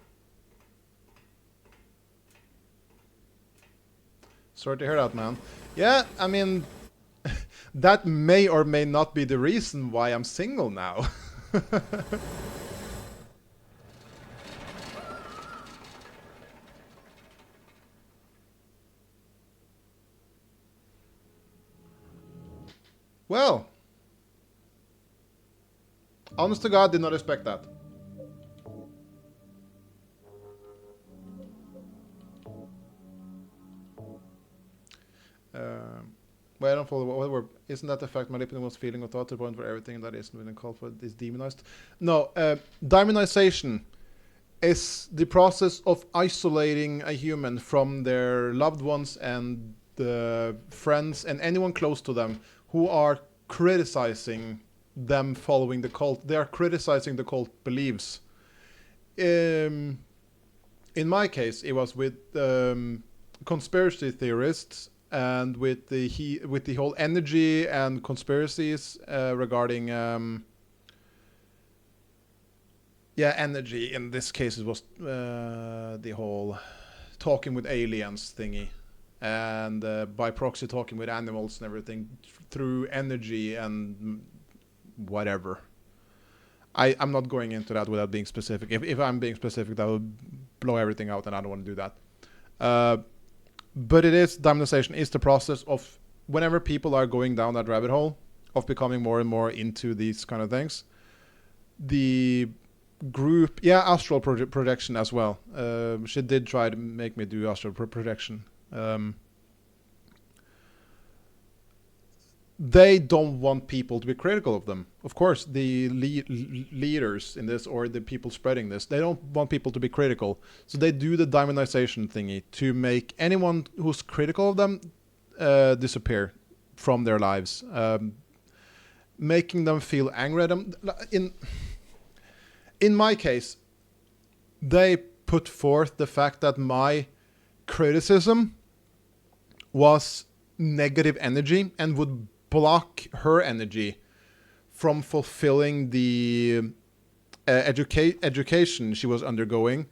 Sorry to hear that, man. Yeah, I mean... that may or may not be the reason why I'm single now. Well, honest to God, did not expect that. Well, I don't follow what isn't that the fact manipulating was feeling or thought to the point where everything that isn't within call for is demonized? No, demonization is the process of isolating a human from their loved ones and friends and anyone close to them who are criticizing them following the cult. They are criticizing the cult beliefs. In my case, it was with conspiracy theorists and with the whole energy and conspiracies regarding energy. In this case, it was the whole talking with aliens thingy. and by proxy talking with animals and everything through energy and whatever. I'm not going into that without being specific. If I'm being specific, that will blow everything out, and I don't want to do that. But diamondization is the process of whenever people are going down that rabbit hole of becoming more and more into these kind of things. The group, astral projection as well. She did try to make me do astral projection. They don't want people to be critical of them. Of course, the leaders in this, or the people spreading this, they don't want people to be critical. So they do the diamondization thingy to make anyone who's critical of them disappear from their lives. Making them feel angry at them. In my case, they put forth the fact that my criticism was negative energy and would block her energy from fulfilling the education she was undergoing,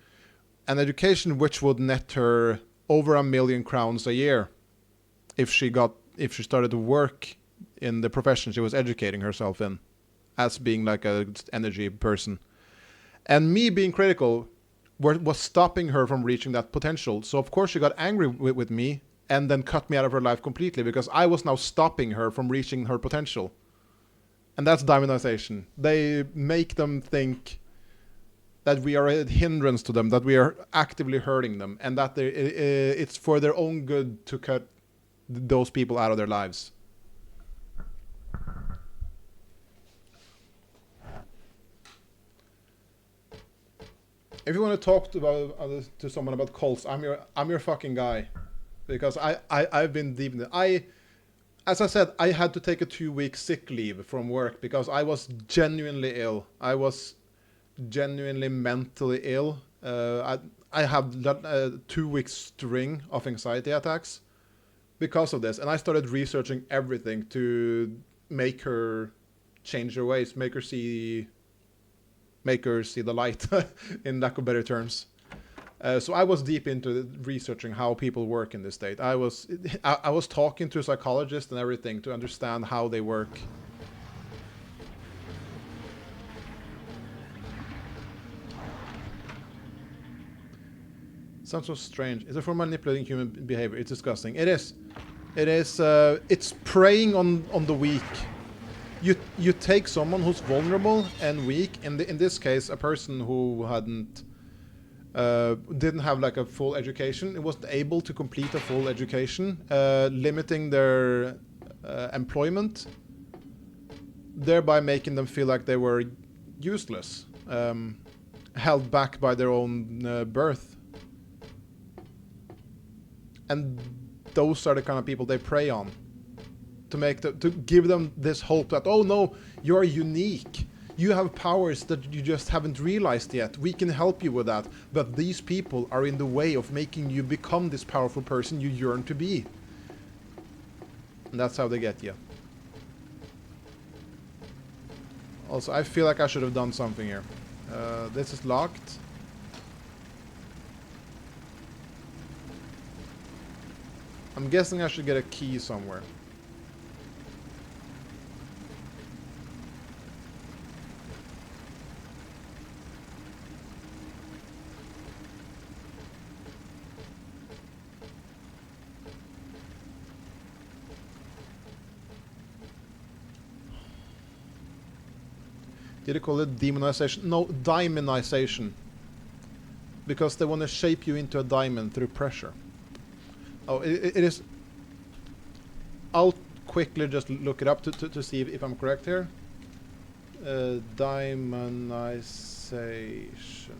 an education which would net her over 1 million crowns a year if she started to work in the profession she was educating herself in, as being like a energy person. And me being critical was stopping her from reaching that potential. So of course she got angry with me and then cut me out of her life completely, because I was now stopping her from reaching her potential. And that's diamondization. They make them think that we are a hindrance to them, that we are actively hurting them, and that it's for their own good to cut those people out of their lives. If you want to talk to someone about cults, I'm your fucking guy, because I've been deep in it. As I said, I had to take a 2-week sick leave from work because I was genuinely ill. I was genuinely mentally ill. I have a 2-week string of anxiety attacks because of this, and I started researching everything to make her change her ways, make her see the light, in lack of better terms. So I was deep into researching how people work in this state. I was talking to psychologists and everything to understand how they work. Sounds so strange. Is it for manipulating human behavior? It's disgusting. It is. It is. It's preying on the weak. You take someone who's vulnerable and weak. In this case, a person who didn't have like a full education. It wasn't able to complete a full education, limiting their employment, thereby making them feel like they were useless, held back by their own birth. And those are the kind of people they prey on, to give them this hope that, oh no, you're unique. You have powers that you just haven't realized yet. We can help you with that. But these people are in the way of making you become this powerful person you yearn to be. And that's how they get you. Also, I feel like I should have done something here. This is locked. I'm guessing I should get a key somewhere. Did they call it demonization? No, diamondization. Because they want to shape you into a diamond through pressure. Oh, it is... I'll quickly just look it up to see if I'm correct here. Diamondization.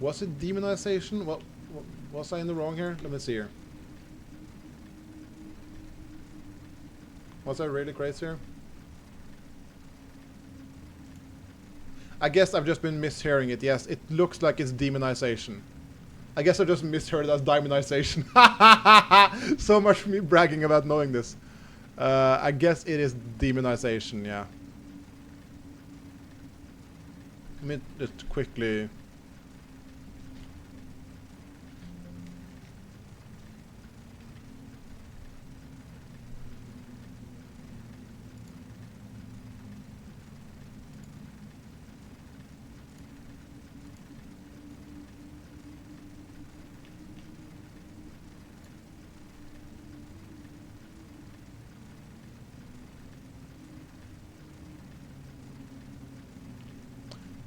Was it demonization? Well, was I in the wrong here? Let me see here. Was I really crazy here? I guess I've just been mishearing it. Yes, it looks like it's demonization. I guess I just misheard it as demonization. So much for me bragging about knowing this. I guess it is demonization, yeah. Let me just quickly...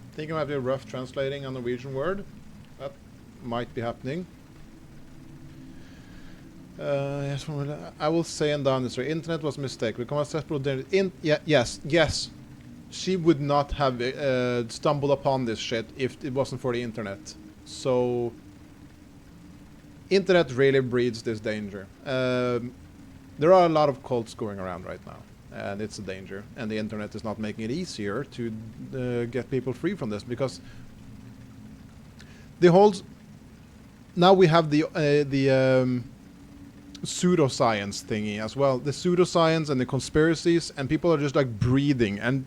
I think I might be rough translating a Norwegian word. That might be happening. Yes, I will say and down this way. Internet was a mistake. We come yes. She would not have stumbled upon this shit if it wasn't for the internet. So, internet really breeds this danger. There are a lot of cults going around right now. And it's a danger, and the internet is not making it easier to get people free from this, because the whole now we have the pseudoscience thingy as well, the pseudoscience and the conspiracies, and people are just like breathing, and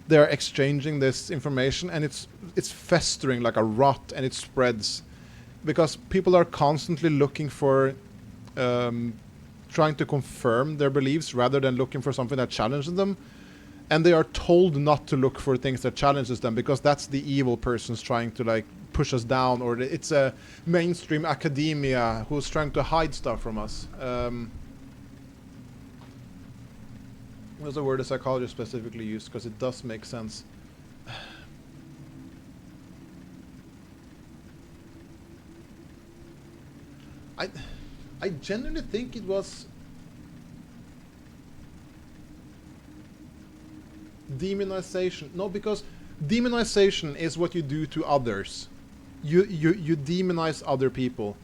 they're exchanging this information, and it's festering like a rot, and it spreads because people are constantly looking for trying to confirm their beliefs rather than looking for something that challenges them. And they are told not to look for things that challenges them, because that's the evil persons trying to like push us down, or it's a mainstream academia who's trying to hide stuff from us. There's a word a psychologist specifically used because it does make sense. I genuinely think it was demonization. No, because demonization is what you do to others. You demonize other people.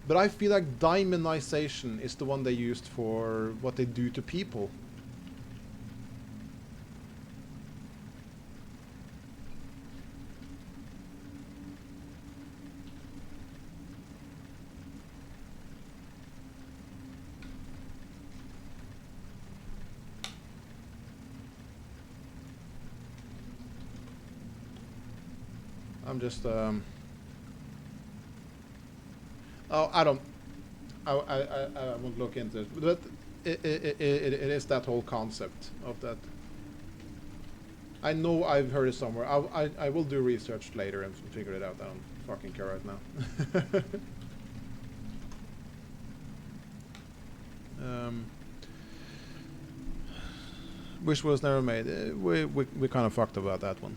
But I feel like demonization is the one they used for what they do to people. I'm just oh, I won't look into it, but it is that whole concept of that. I know I've heard it somewhere. I will do research later and figure it out. I don't fucking care right now. Wish was never made. We kind of fucked about that one.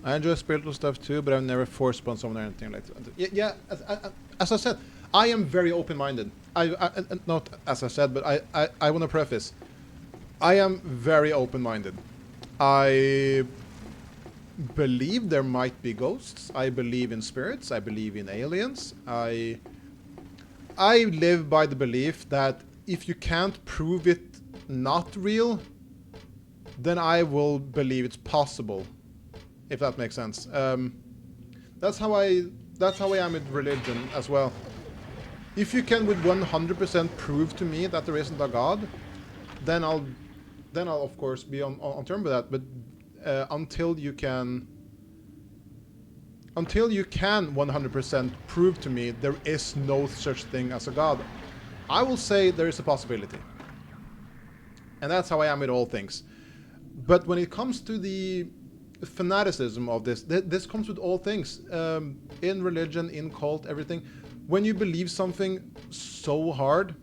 I enjoy spiritual stuff too, but I've never forced upon someone or anything like that. Yeah, as I said, I am very open-minded. Not as I said, but I want to preface. I am very open-minded. I believe there might be ghosts. I believe in spirits. I believe in aliens. I live by the belief that if you can't prove it not real, then I will believe it's possible. If that makes sense. That's how I am with religion as well. If you can with 100% prove to me that there isn't a God, then I'll of course be on term with that. But until you can 100% prove to me there is no such thing as a God, I will say there is a possibility. And that's how I am with all things. But when it comes to the fanaticism of this comes with all things, in religion, in cult, everything. When you believe something so hard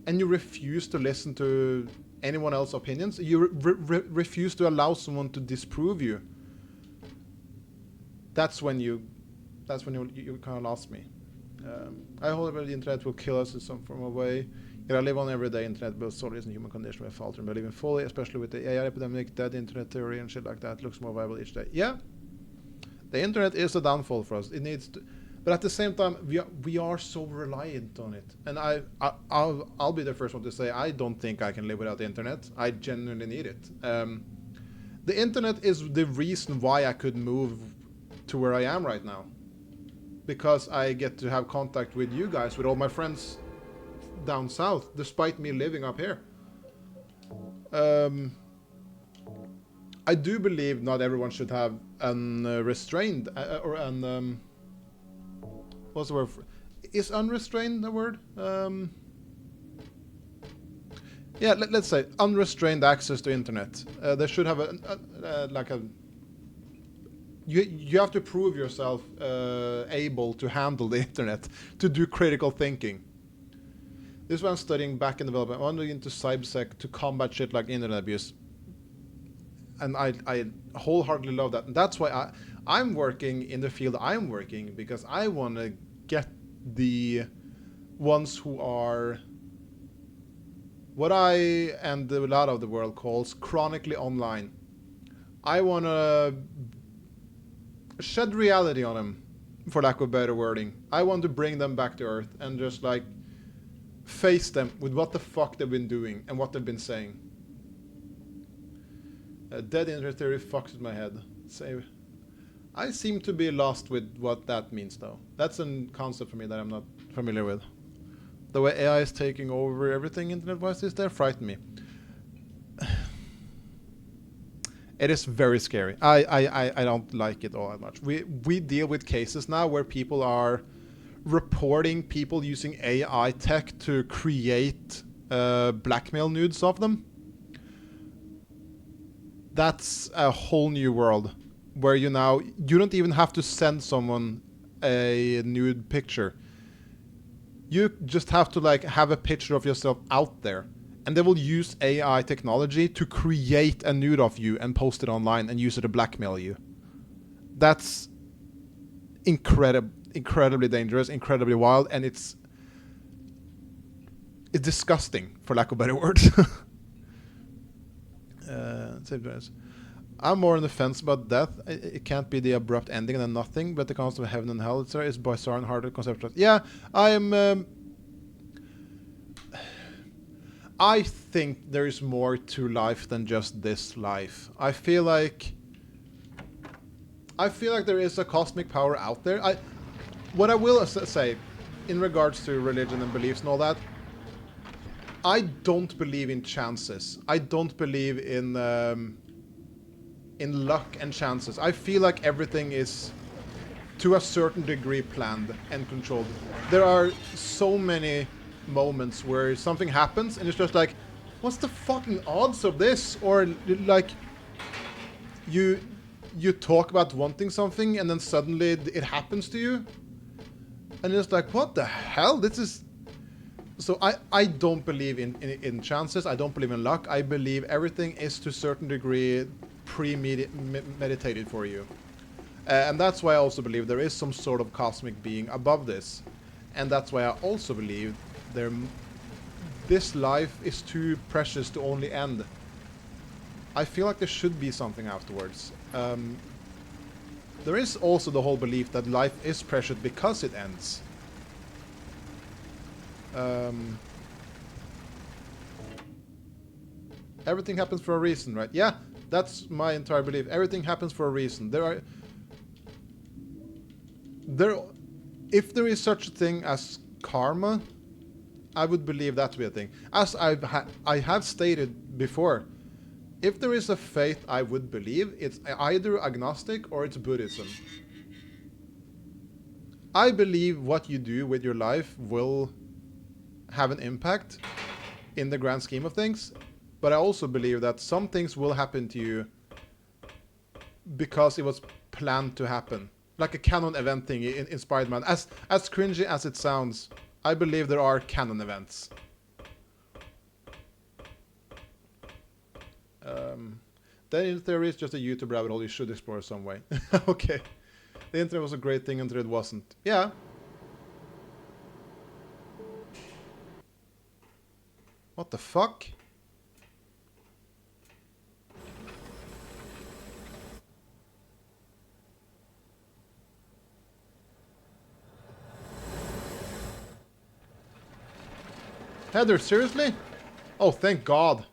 and you refuse to listen to anyone else's opinions, you refuse to allow someone to disprove you, that's when you kind of lost me. I hope that the internet will kill us in some form of way. I live on everyday internet, but solely is in human condition with faltering, believing fully, especially with the AI epidemic, dead internet theory and shit like that. Looks more viable each day. Yeah, the internet is a downfall for us. It needs to, but at the same time, we are so reliant on it. And I'll be the first one to say I don't think I can live without the internet. I genuinely need it. The internet is the reason why I could move to where I am right now, because I get to have contact with you guys, with all my friends down south, despite me living up here. I do believe not everyone should have unrestrained or what's the word? Is unrestrained the word? Yeah, let's say unrestrained access to internet. They should have you have to prove yourself able to handle the internet, to do critical thinking. This is why I'm studying back-end development. I'm going into cybersec to combat shit like internet abuse. And I wholeheartedly love that. And that's why I'm working in the field I'm working, because I want to get the ones who are what I and a lot of the world calls chronically online. I want to shed reality on them, for lack of better wording. I want to bring them back to earth and just like face them with what the fuck they've been doing and what they've been saying. Dead internet theory fucks with my head. I seem to be lost with what that means, though. That's a concept for me that I'm not familiar with. The way AI is taking over everything internet-wise is there frighten me. It is very scary. I don't like it all that much. We deal with cases now where people are reporting people using AI tech to create blackmail nudes of them. That's a whole new world where you don't even have to send someone a nude picture. You just have to like have a picture of yourself out there, and they will use AI technology to create a nude of you and post it online and use it to blackmail you. That's incredibly dangerous, incredibly wild, and it's disgusting, for lack of better words. I'm more on the fence about death. It can't be the abrupt ending and then nothing, but the concept of heaven and hell is bizarre and hard to conceptualize. Yeah, I think there is more to life than just this life. I feel like there is a cosmic power out there. What I will say, in regards to religion and beliefs and all that, I don't believe in chances. I don't believe in luck and chances. I feel like everything is, to a certain degree, planned and controlled. There are so many moments where something happens and it's just like, what's the fucking odds of this? Or like, you talk about wanting something and then suddenly it happens to you. And it's like, what the hell? This is... So I don't believe in chances. I don't believe in luck. I believe everything is to a certain degree premeditated for you. And that's why I also believe there is some sort of cosmic being above this. And that's why I also believe this life is too precious to only end. I feel like there should be something afterwards. There is also the whole belief that life is precious because it ends. Everything happens for a reason, right? Yeah, that's my entire belief. Everything happens for a reason. If there is such a thing as karma, I would believe that to be a thing. As I have stated before, if there is a faith I would believe, it's either agnostic or it's Buddhism. I believe what you do with your life will have an impact in the grand scheme of things, but I also believe that some things will happen to you because it was planned to happen. Like a canon event thing in Spider-Man. As cringy as it sounds, I believe there are canon events. Then in theory it's just a YouTube rabbit hole you should explore some way. Okay. The internet was a great thing until it wasn't. Yeah. What the fuck? Heather, seriously? Oh, thank God.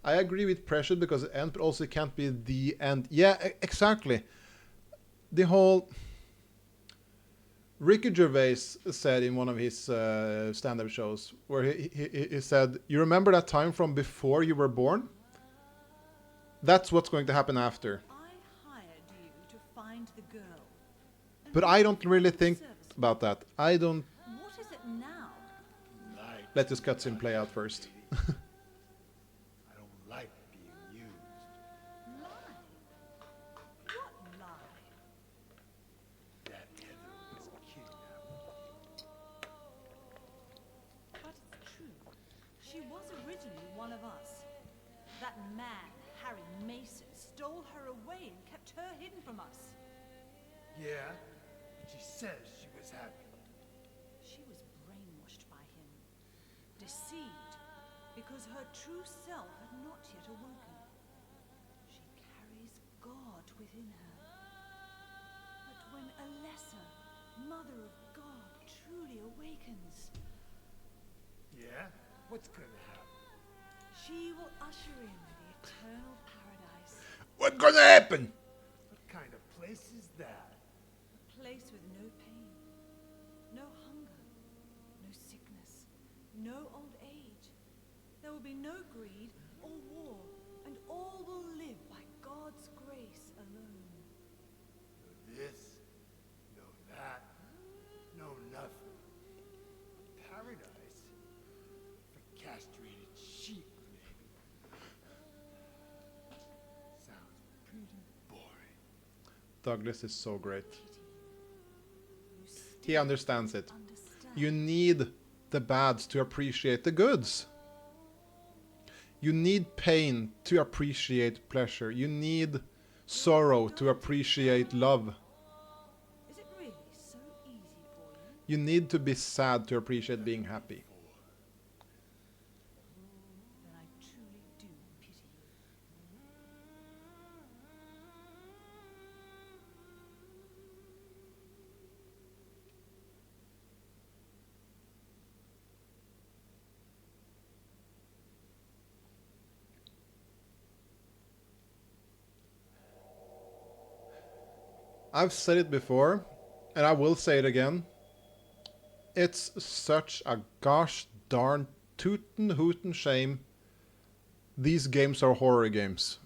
I agree with Precious because it ends, but also it can't be the end. Yeah, exactly. The whole... Ricky Gervais said in one of his stand-up shows, where he said, you remember that time from before you were born? That's what's going to happen after. I hired you to find the girl. But I don't really think about that. I don't... What is it now? Let this cutscene play out first. I don't like being used. Lie. What lie? That Heather was kidnapped. But it's true. She was originally one of us. That man, Harry Mason, stole her away and kept her hidden from us. Yeah, but she says she was happy. She was brainwashed by him, deceived, because her true self had not yet awoken. She carries God within her. But when a lesser, Mother of God, truly awakens, Yeah? What's gonna happen? she will usher in the eternal paradise, What's gonna happen? What kind of place is that? a place with no pain, no hunger, no sickness, no old age. There will be no greed or war, and all will live by God's grace alone. No this, no that, no nothing. Paradise? For castrated sheep, maybe. Sounds pretty boring. Douglas is so great. You He still understands it. understand. You need the bads to appreciate the goods. You need pain to appreciate pleasure. You need sorrow to appreciate love. Is it really so easy for you? You need to be sad to appreciate being happy. Then I truly do pity you. I've said it before, and I will say it again. It's such a gosh darn tootin' hootin' shame these games are horror games.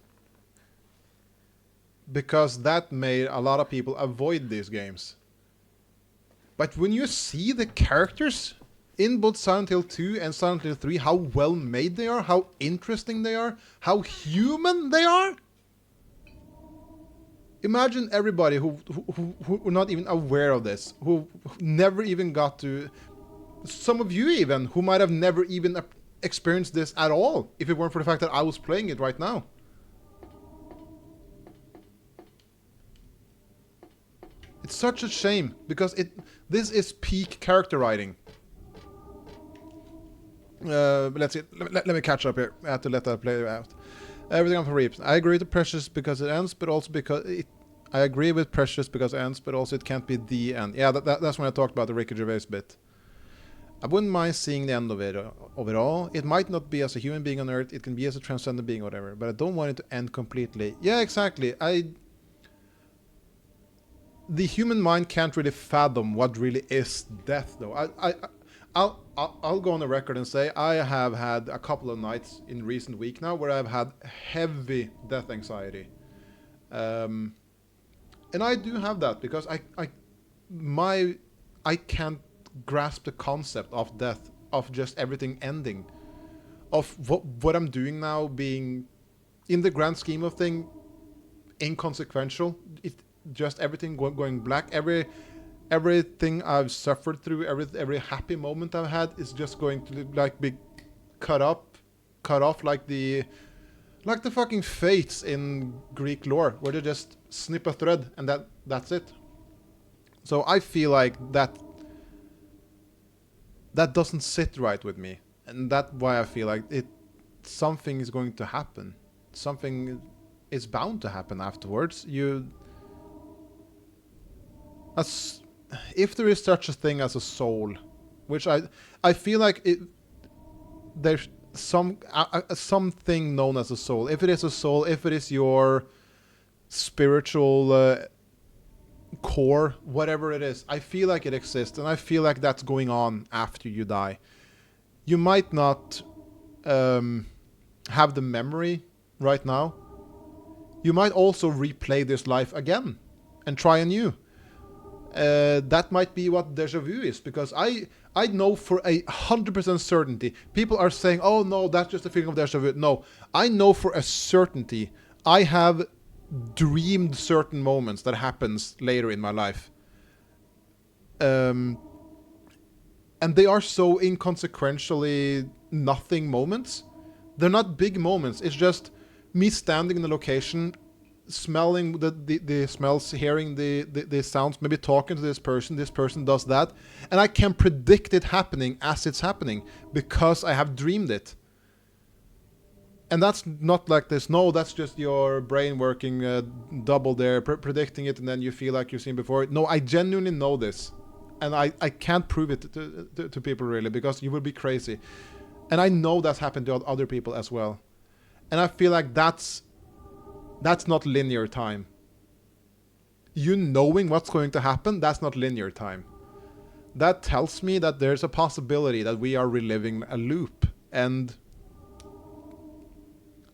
Because that made a lot of people avoid these games. But when you see the characters in both Silent Hill 2 and Silent Hill 3, how well made they are, how interesting they are, how human they are. Imagine everybody who were not even aware of this, who never even got to... Some of you even, who might have never even experienced this at all, if it weren't for the fact that I was playing it right now. It's such a shame, because this is peak character writing. Let's see, let me catch up here. I have to let that play out. Everything on for Reaps. I agree with Precious because it ends, but also because it... I agree with Precious because it ends, but also it can't be the end. Yeah, that's when I talked about the Ricky Gervais bit. I wouldn't mind seeing the end of it all. It might not be as a human being on Earth, it can be as a transcendent being or whatever, but I don't want it to end completely. Yeah, exactly. The human mind can't really fathom what really is death, though. I'll go on the record and say I have had a couple of nights in recent week now where I've had heavy death anxiety. And I do have that because I can't grasp the concept of death, of just everything ending, of what I'm doing now being, in the grand scheme of things, inconsequential. It just everything going black. Everything I've suffered through, every happy moment I've had is just going to like be cut off like the fucking fates in Greek lore, where they just snip a thread and that's it. So I feel like that that doesn't sit right with me, and that's why I feel like something is going to happen. Something is bound to happen afterwards. If there is such a thing as a soul, which I feel like there's something known as a soul. If it is a soul, if it is your spiritual core, whatever it is, I feel like it exists, and I feel like that's going on after you die. You might not have the memory right now. You might also replay this life again and try anew. That might be what deja vu is, because I know for 100% certainty. People are saying, oh no, that's just a feeling of deja vu. No, I know for a certainty I have dreamed certain moments that happens later in my life. And they are so inconsequentially nothing moments. They're not big moments. It's just me standing in the location, smelling the smells, hearing the sounds, maybe talking to this person does that, and I can predict it happening as it's happening because I have dreamed it. And that's not like this, no, that's just your brain working double there, predicting it, and then you feel like you've seen before. No, I genuinely know this, and I can't prove it to people really, because you would be crazy. And I know that's happened to other people as well. And I feel like that's not linear time. You knowing what's going to happen, that's not linear time. That tells me that there's a possibility that we are reliving a loop. And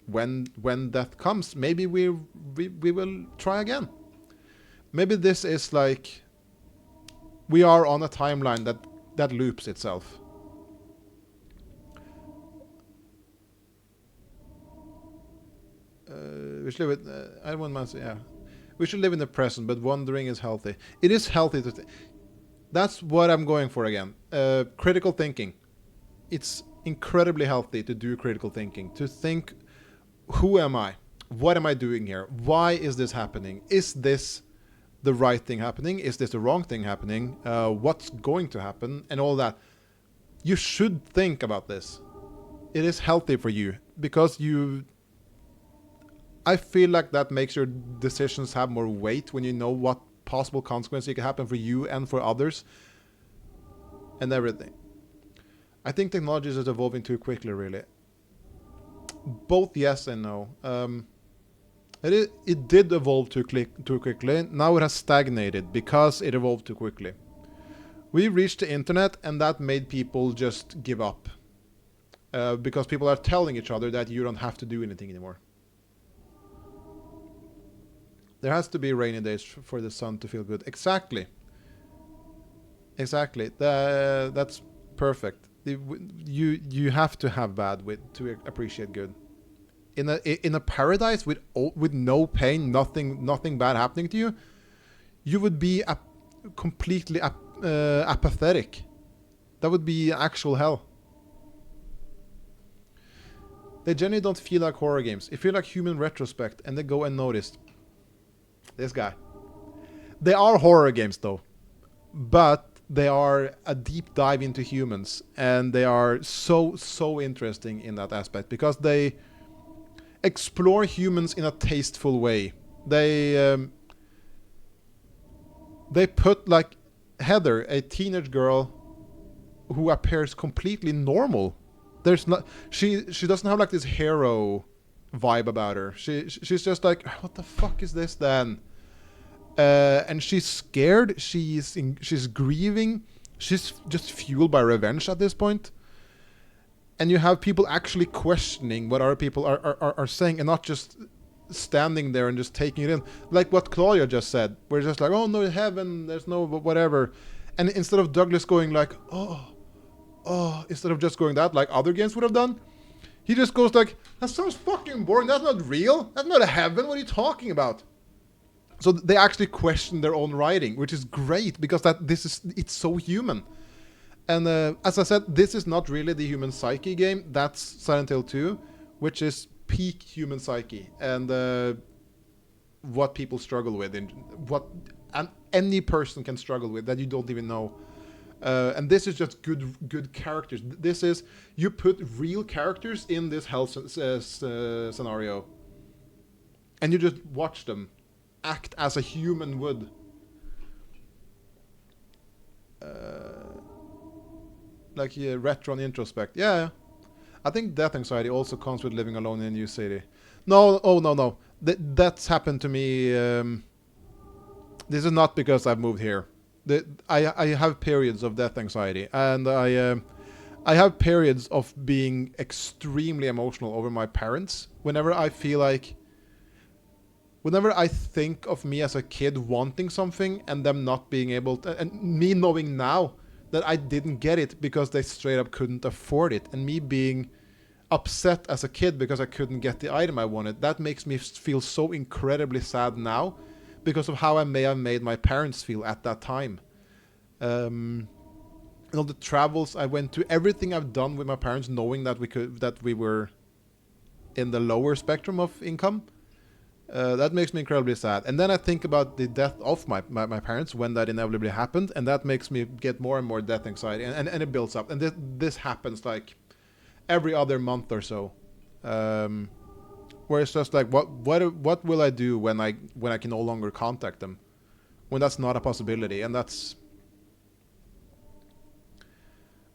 when death comes, maybe we will try again. Maybe this is like we are on a timeline that loops itself. We should live it. I don't want to say, yeah. We should live in the present, but wondering is healthy. It is healthy to. That's what I'm going for again. Critical thinking. It's incredibly healthy to do critical thinking. To think, who am I? What am I doing here? Why is this happening? Is this the right thing happening? Is this the wrong thing happening? What's going to happen? And all that. You should think about this. It is healthy for you because I feel like that makes your decisions have more weight when you know what possible consequences can happen for you and for others and everything. I think technology is evolving too quickly, really. Both yes and no. It did evolve too quickly. Now it has stagnated because it evolved too quickly. We reached the internet, and that made people just give up. Because people are telling each other that you don't have to do anything anymore. There has to be rainy days for the sun to feel good. Exactly. That's perfect. You have to have bad to appreciate good. In a paradise with no pain, nothing bad happening to you, you would be completely apathetic. That would be actual hell. They generally don't feel like horror games. They feel like human retrospect, and they go unnoticed. This guy. They are horror games though, but they are a deep dive into humans, and they are so interesting in that aspect because they explore humans in a tasteful way. They put like Heather, a teenage girl who appears completely normal. There's not she doesn't have like this hero vibe about her. She's just like, what the fuck is this then? And she's scared. She's grieving. She's just fueled by revenge at this point. And you have people actually questioning what other people are saying, and not just standing there and just taking it in, like what Claudia just said. We're just like, oh no, heaven, there's no whatever. And instead of Douglas going like, oh, instead of just going that like other games would have done, he just goes like, that sounds fucking boring. That's not real. That's not a heaven. What are you talking about? So they actually question their own writing, which is great because it's so human. And as I said, this is not really the human psyche game. That's Silent Hill 2, which is peak human psyche and what people struggle with, and what any person can struggle with that you don't even know. And this is just good characters. This is, you put real characters in this hell scenario, and you just watch them act as a human would. Like retro and introspect. Yeah, I think death anxiety also comes with living alone in a new city. No, oh no. That's happened to me. This is not because I've moved here. I have periods of death anxiety, and I have periods of being extremely emotional over my parents. Whenever I think of me as a kid wanting something and them not being able to, and me knowing now that I didn't get it because they straight up couldn't afford it, and me being upset as a kid because I couldn't get the item I wanted, that makes me feel so incredibly sad now because of how I may have made my parents feel at that time. All the travels I went to, everything I've done with my parents, knowing that we were in the lower spectrum of income, that makes me incredibly sad. And then I think about the death of my parents when that inevitably happened, and that makes me get more and more death anxiety, and it builds up. And this happens like every other month or so, where it's just like, what will I do when I can no longer contact them, when that's not a possibility, and that's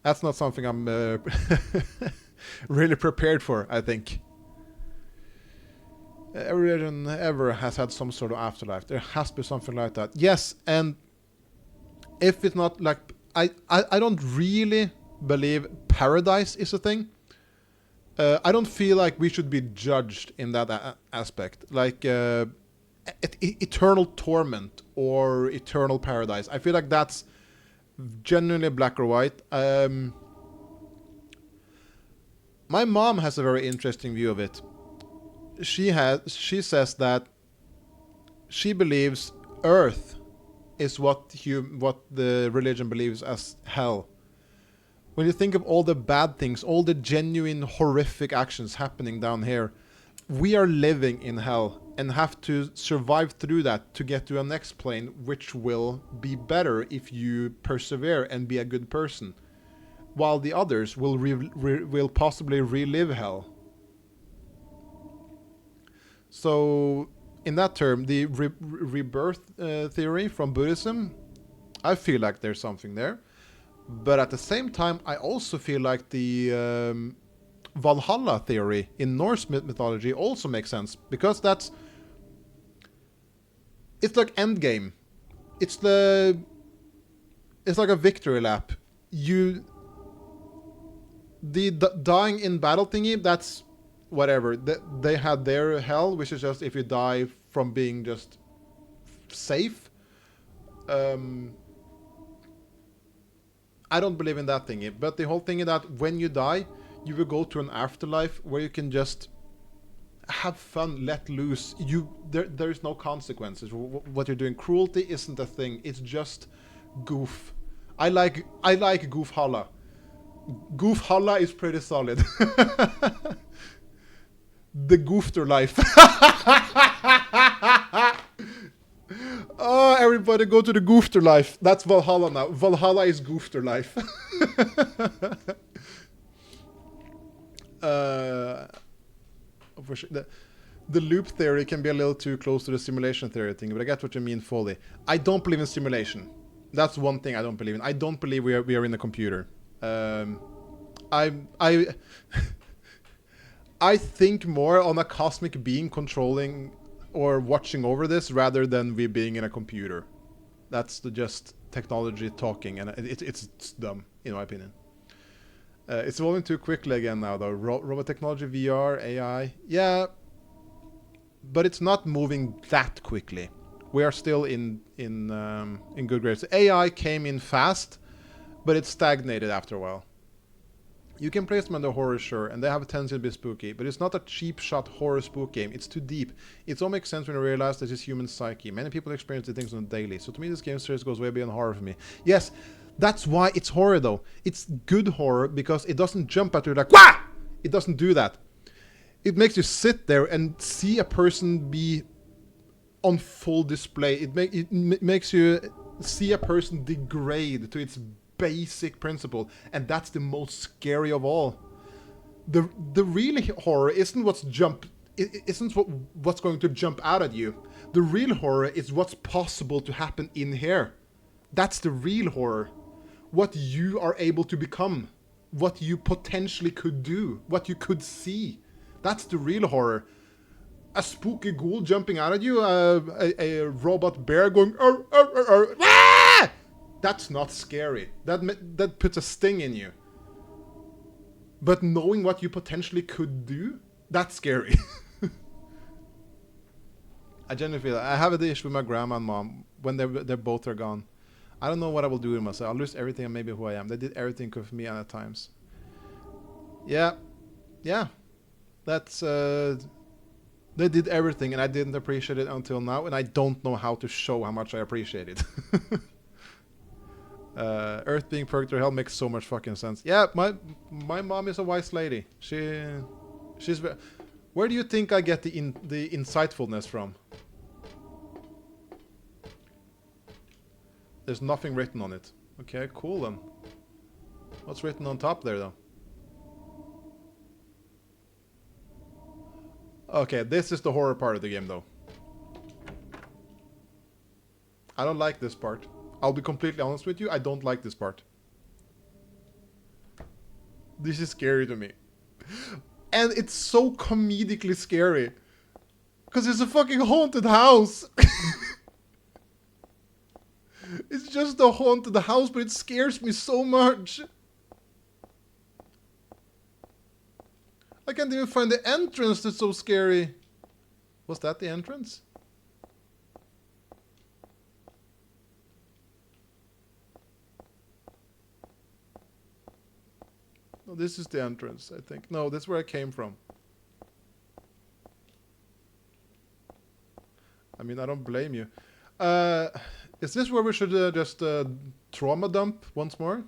not something I'm really prepared for, I think. Every religion ever has had some sort of afterlife. There has to be something like that. Yes, and if it's not like... I don't really believe paradise is a thing. I don't feel like we should be judged in that aspect. Like eternal torment or eternal paradise. I feel like that's genuinely black or white. My mom has a very interesting view of it. She says that she believes Earth is what the religion believes as hell. When you think of all the bad things, all the genuine horrific actions happening down here, we are living in hell and have to survive through that to get to a next plane, which will be better if you persevere and be a good person, while the others will possibly relive hell. So, in that term, the rebirth theory from Buddhism, I feel like there's something there. But at the same time, I also feel like the Valhalla theory in Norse mythology also makes sense, because it's like endgame. It's like a victory lap. The dying in battle thingy, that's whatever. They had their hell, which is just if you die from being just safe. I don't believe in that thingy, but the whole thing is that when you die, you will go to an afterlife where you can just have fun, let loose. There is no consequences. What you're doing, cruelty isn't a thing. It's just goof. I like goof holla. Goof holla is pretty solid. The goofter life. Oh, everybody go to the goofter life. That's Valhalla now. Valhalla is goofter life. For sure. The loop theory can be a little too close to the simulation theory thing, but I get what you mean fully. I don't believe in simulation. That's one thing I don't believe in. I don't believe we are in a computer. I think more on a cosmic being controlling or watching over this rather than we being in a computer. That's just technology talking, and it's dumb, in my opinion. It's evolving too quickly again now, though. Robot technology, VR, AI. Yeah, but it's not moving that quickly. We are still in good grades. AI came in fast, but it stagnated after a while. You can place them under horror, sure, and they have a tendency to be spooky, but it's not a cheap shot horror spook game. It's too deep. It all makes sense when you realize this is human psyche. Many people experience these things on a daily, so to me this game series goes way beyond horror for me. Yes, that's why it's horror though. It's good horror because it doesn't jump at you like, wah! It doesn't do that. It makes you sit there and see a person be on full display. It makes you see a person degrade to its basic principle, and that's the most scary of all. The real horror isn't what's going to jump out at you. The real horror is what's possible to happen in here. That's the real horror. What you are able to become, what you potentially could do, what you could see. That's the real horror. A spooky ghoul jumping out at you, a robot bear going, "Arr, arr, arr, arr." Ah! That's not scary. That puts a sting in you. But knowing what you potentially could do, that's scary. I genuinely feel that. I have a dish with my grandma and mom when they both are gone. I don't know what I will do with myself. I'll lose everything and maybe who I am. They did everything for me and at times. Yeah. That's they did everything and I didn't appreciate it until now, and I don't know how to show how much I appreciate it. Earth being purgatory hell makes so much fucking sense. Yeah, my mom is a wise lady. She's where do you think I get the insightfulness from? There's nothing written on it. Okay, cool then. What's written on top there though? Okay, this is the horror part of the game though. I don't like this part. I'll be completely honest with you, I don't like this part. This is scary to me. And it's so comedically scary. Because it's a fucking haunted house. It's just a haunted house, but it scares me so much. I can't even find the entrance, that's so scary. Was that the entrance? No, this is the entrance, I think. No, that's where I came from. I mean, I don't blame you. Is this where we should just trauma dump once more?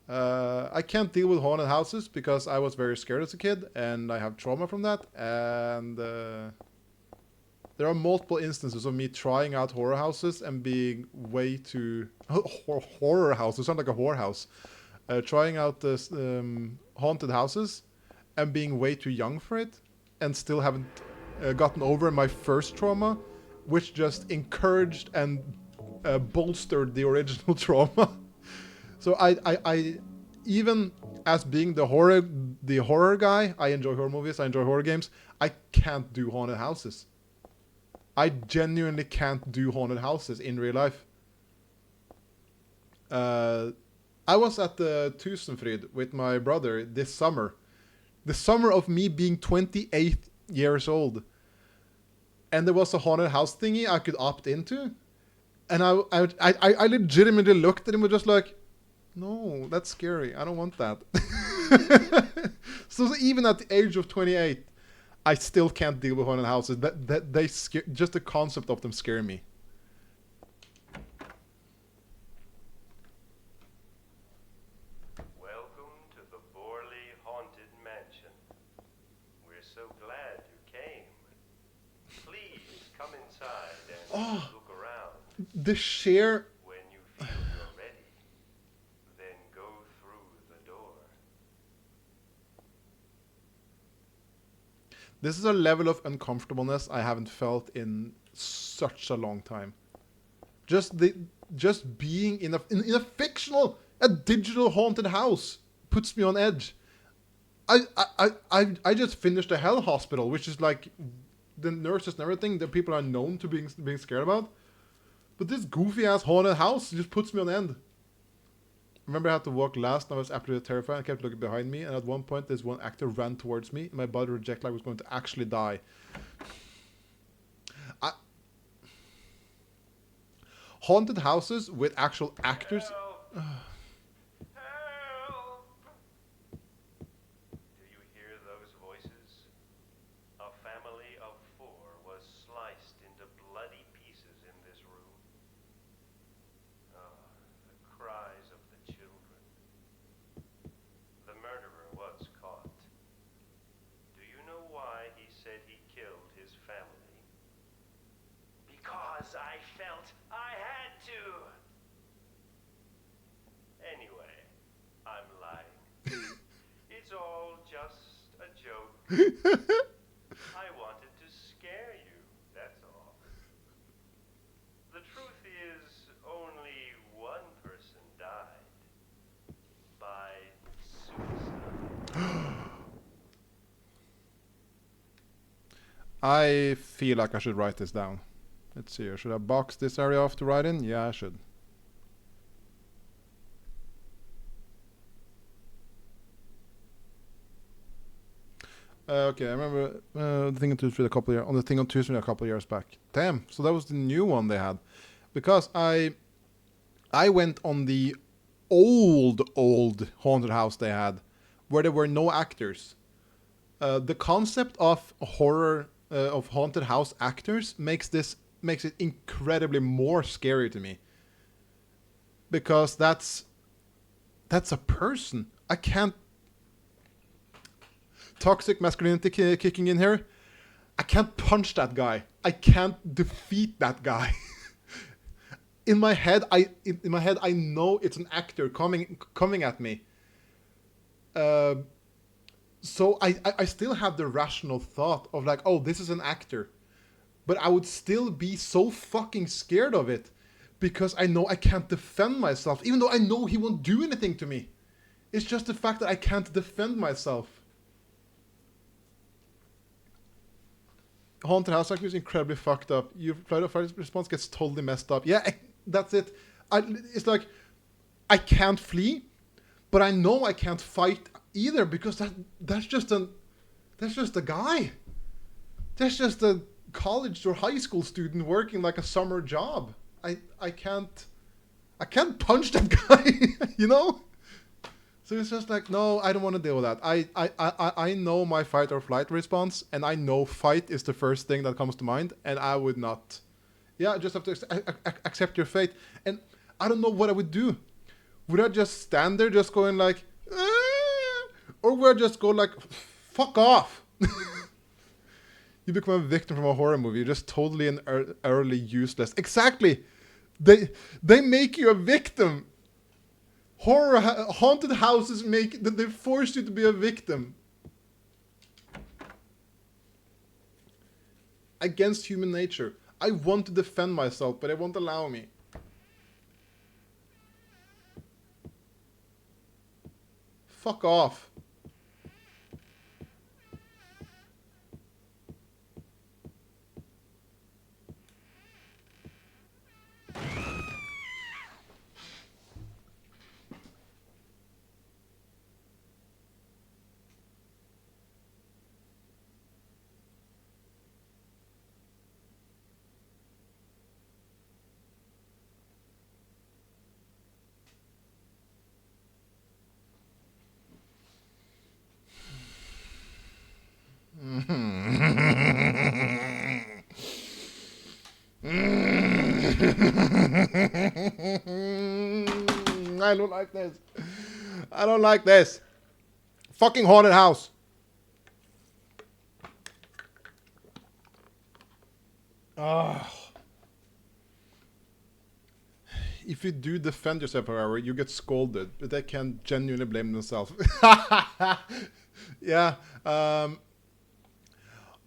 I can't deal with haunted houses because I was very scared as a kid and I have trauma from that. And there are multiple instances of me trying out horror houses and being way too... horror house, it sounds like a whorehouse. Trying out this haunted houses and being way too young for it and still haven't gotten over my first trauma, which just encouraged and bolstered the original trauma. So I even as being the horror guy, I enjoy horror movies, I enjoy horror games, I can't do haunted houses. I genuinely can't do haunted houses in real life. I was at the Tusenfryd with my brother this summer. The summer of me being 28 years old. And there was a haunted house thingy I could opt into. And I legitimately looked at him and was just like, no, that's scary. I don't want that. So even at the age of 28, I still can't deal with haunted houses. They scare, just the concept of them scare me. Welcome to the Borley Haunted Mansion. We're so glad you came. Please come inside and look around. The sheer... When you feel you're ready, then go through the door. This is a level of uncomfortableness I haven't felt in such a long time. Just being in a fictional, a digital haunted house puts me on edge. I just finished the Hell Hospital, which is like the nurses and everything that people are known to being scared about. But this goofy ass haunted house just puts me on end. Remember I had to walk last and I was absolutely terrified. I kept looking behind me, and at one point this one actor ran towards me and my body rejected like I was going to actually die. Haunted houses with actual actors. Help! Help! Do you hear those voices? A family of 4 was sliced into bloody pieces in this room. Ah, the cries of the children. The murderer was caught. Do you know why he said he killed his family? Because I felt I had to. I wanted to scare you, that's all. The truth is, only one person died. By suicide. I feel like I should write this down. Let's see here. Should I box this area off to write in? Yeah, I should. Okay, I remember the thing on Tuesday a couple of years on the thing on Tuesday a couple of years back. Damn, so that was the new one they had, because I went on the old haunted house they had, where there were no actors. The concept of horror of haunted house actors makes it incredibly more scary to me, because that's a person. I can't. Toxic masculinity kicking in here. I can't punch that guy. I can't defeat that guy. In my head, I know it's an actor coming at me. So I still have the rational thought of like, oh, this is an actor, but I would still be so fucking scared of it, because I know I can't defend myself, even though I know he won't do anything to me. It's just the fact that I can't defend myself. Haunted house actor is incredibly fucked up. Your flight or fight response gets totally messed up. Yeah, that's it. It's like, I can't flee, but I know I can't fight either, because that's just a guy. That's just a college or high school student working like a summer job. I can't punch that guy, you know? So it's just like, no, I don't want to deal with that. I know my fight or flight response, and I know fight is the first thing that comes to mind, and I would not. Yeah, I just have to accept your fate. And I don't know what I would do. Would I just stand there just going like, or would I just go like, fuck off? You become a victim from a horror movie. You're just totally and utterly useless. Exactly. They make you a victim. Haunted houses they force you to be a victim. Against human nature. I want to defend myself, but they won't allow me. Fuck off. I don't like this. I don't like this. Fucking haunted house. If you do defend yourself, however, you get scolded, but they can genuinely blame themselves. Yeah.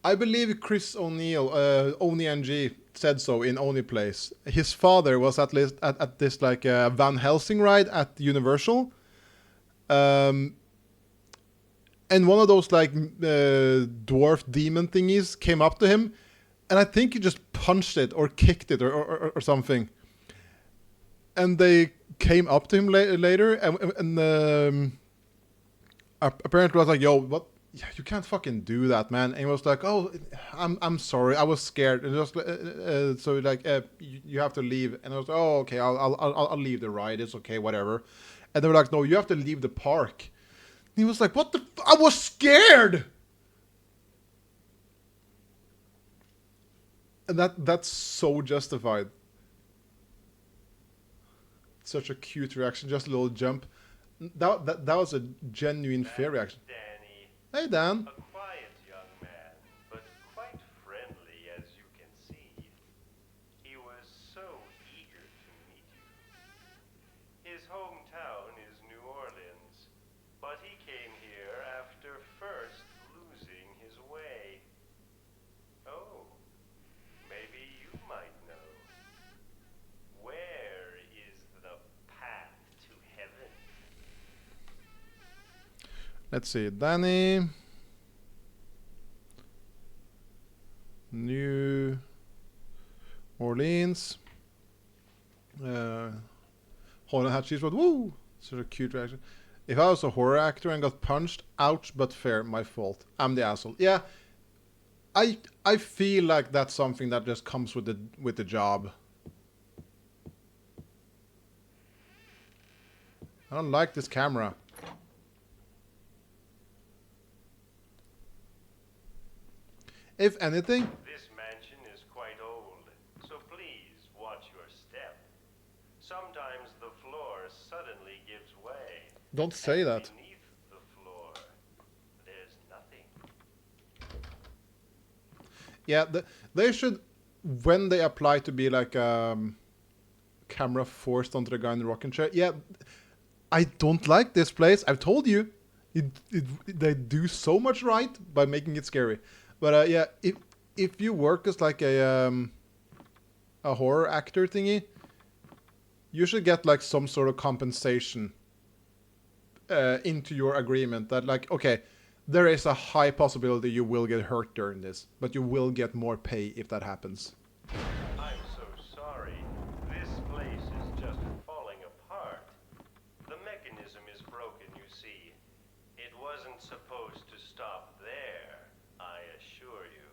I believe Chris O'Neill, Oni NG, said so in Oni Place. His father was at least at this like Van Helsing ride at Universal. And one of those like dwarf demon thingies came up to him, and I think he just punched it or kicked it or something. And they came up to him later, and apparently was like, "Yo, what? You can't fucking do that, man." And he was like, "Oh, I'm sorry, I was scared." And just so like, you have to leave. And I was like, "Oh, okay, I'll leave the ride. It's okay, whatever." And they were like, "No, you have to leave the park." And he was like, "What the? I was scared." And that's so justified. Such a cute reaction, just a little jump. That was a genuine fear reaction. Danny, Hey, Dan. a quiet young man, but quite friendly, as you can see. He was so eager to meet you. His hometown is New Orleans, but he came here after first losing Let's see. Danny. New Orleans. Holland had cheese, but woo! Such a cute reaction. If I was a horror actor and got punched, ouch, but fair, my fault. I'm the asshole. Yeah, I feel like that's something that just comes with the job. I don't like this camera. If anything, This mansion is quite old, so please watch your step. Sometimes the floor suddenly gives way. don't say and that. Beneath the floor, there's nothing. Yeah, they should, when they apply to be like camera forced onto the guy in the rocking chair. Yeah, I don't like this place. I've told you, they do so much right by making it scary. But yeah, if you work as like a horror actor thingy, you should get like some sort of compensation into your agreement that like, okay, there is a high possibility you will get hurt during this, but you will get more pay if that happens. I'm so sorry. This place is just falling apart. The mechanism is broken, you see. It wasn't supposed to stop there, I assure you.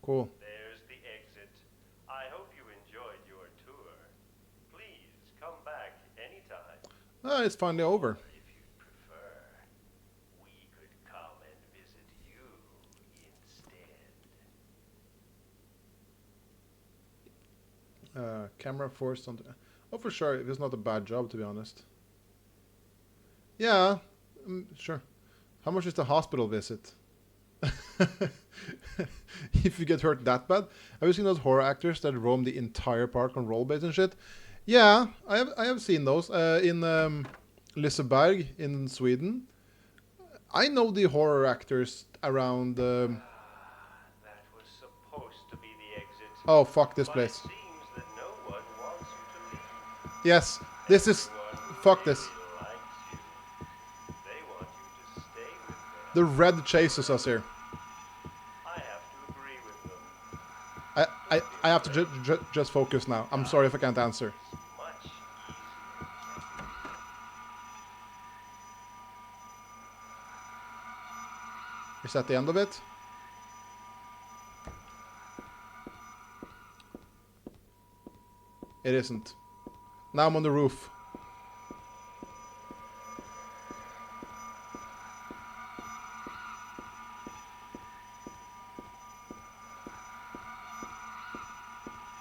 Cool. There's the exit. I hope you enjoyed your tour. Please come back anytime. It's finally over. If you'd prefer, we could come and visit you instead. Camera forced onto... Oh, for sure. It's not a bad job, to be honest. Yeah, sure. How much is the hospital visit? If you get hurt that bad. Have you seen those horror actors that roam the entire park on rollerblades and shit? Yeah, I have seen those. In Liseberg in Sweden. I know the horror actors around... That was supposed to be the exit. Oh, fuck this But place. it seems that no one wants you to leave. Yes, this is... Everyone Fuck this. really likes you. They want you to stay with them. The red chases us here. I have to agree with them. I have to just focus now. I'm sorry if I can't answer. Much easier. Is that the end of it? It isn't. Now I'm on the roof.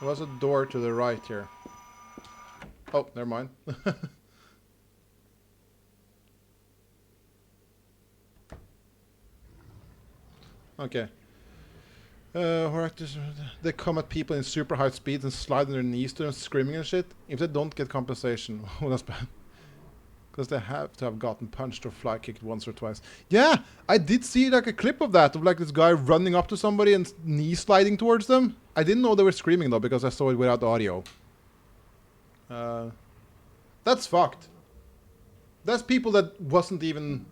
There was a door to the right here. Oh, never mind. Okay. Horror actors, they come at people in super high speeds and slide on their knees to them, screaming and shit. If they don't get compensation, oh, that's bad. Because they have to have gotten punched or fly kicked once or twice. Yeah, I did see like a clip of that, of like this guy running up to somebody and knee sliding towards them. I didn't know they were screaming though, because I saw it without audio. That's fucked. That's people that wasn't even...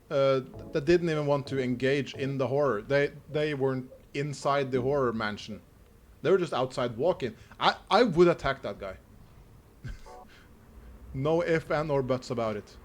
that didn't even want to engage in the horror. They weren't inside the horror mansion. They were just outside walking. I would attack that guy. No if and or buts about it.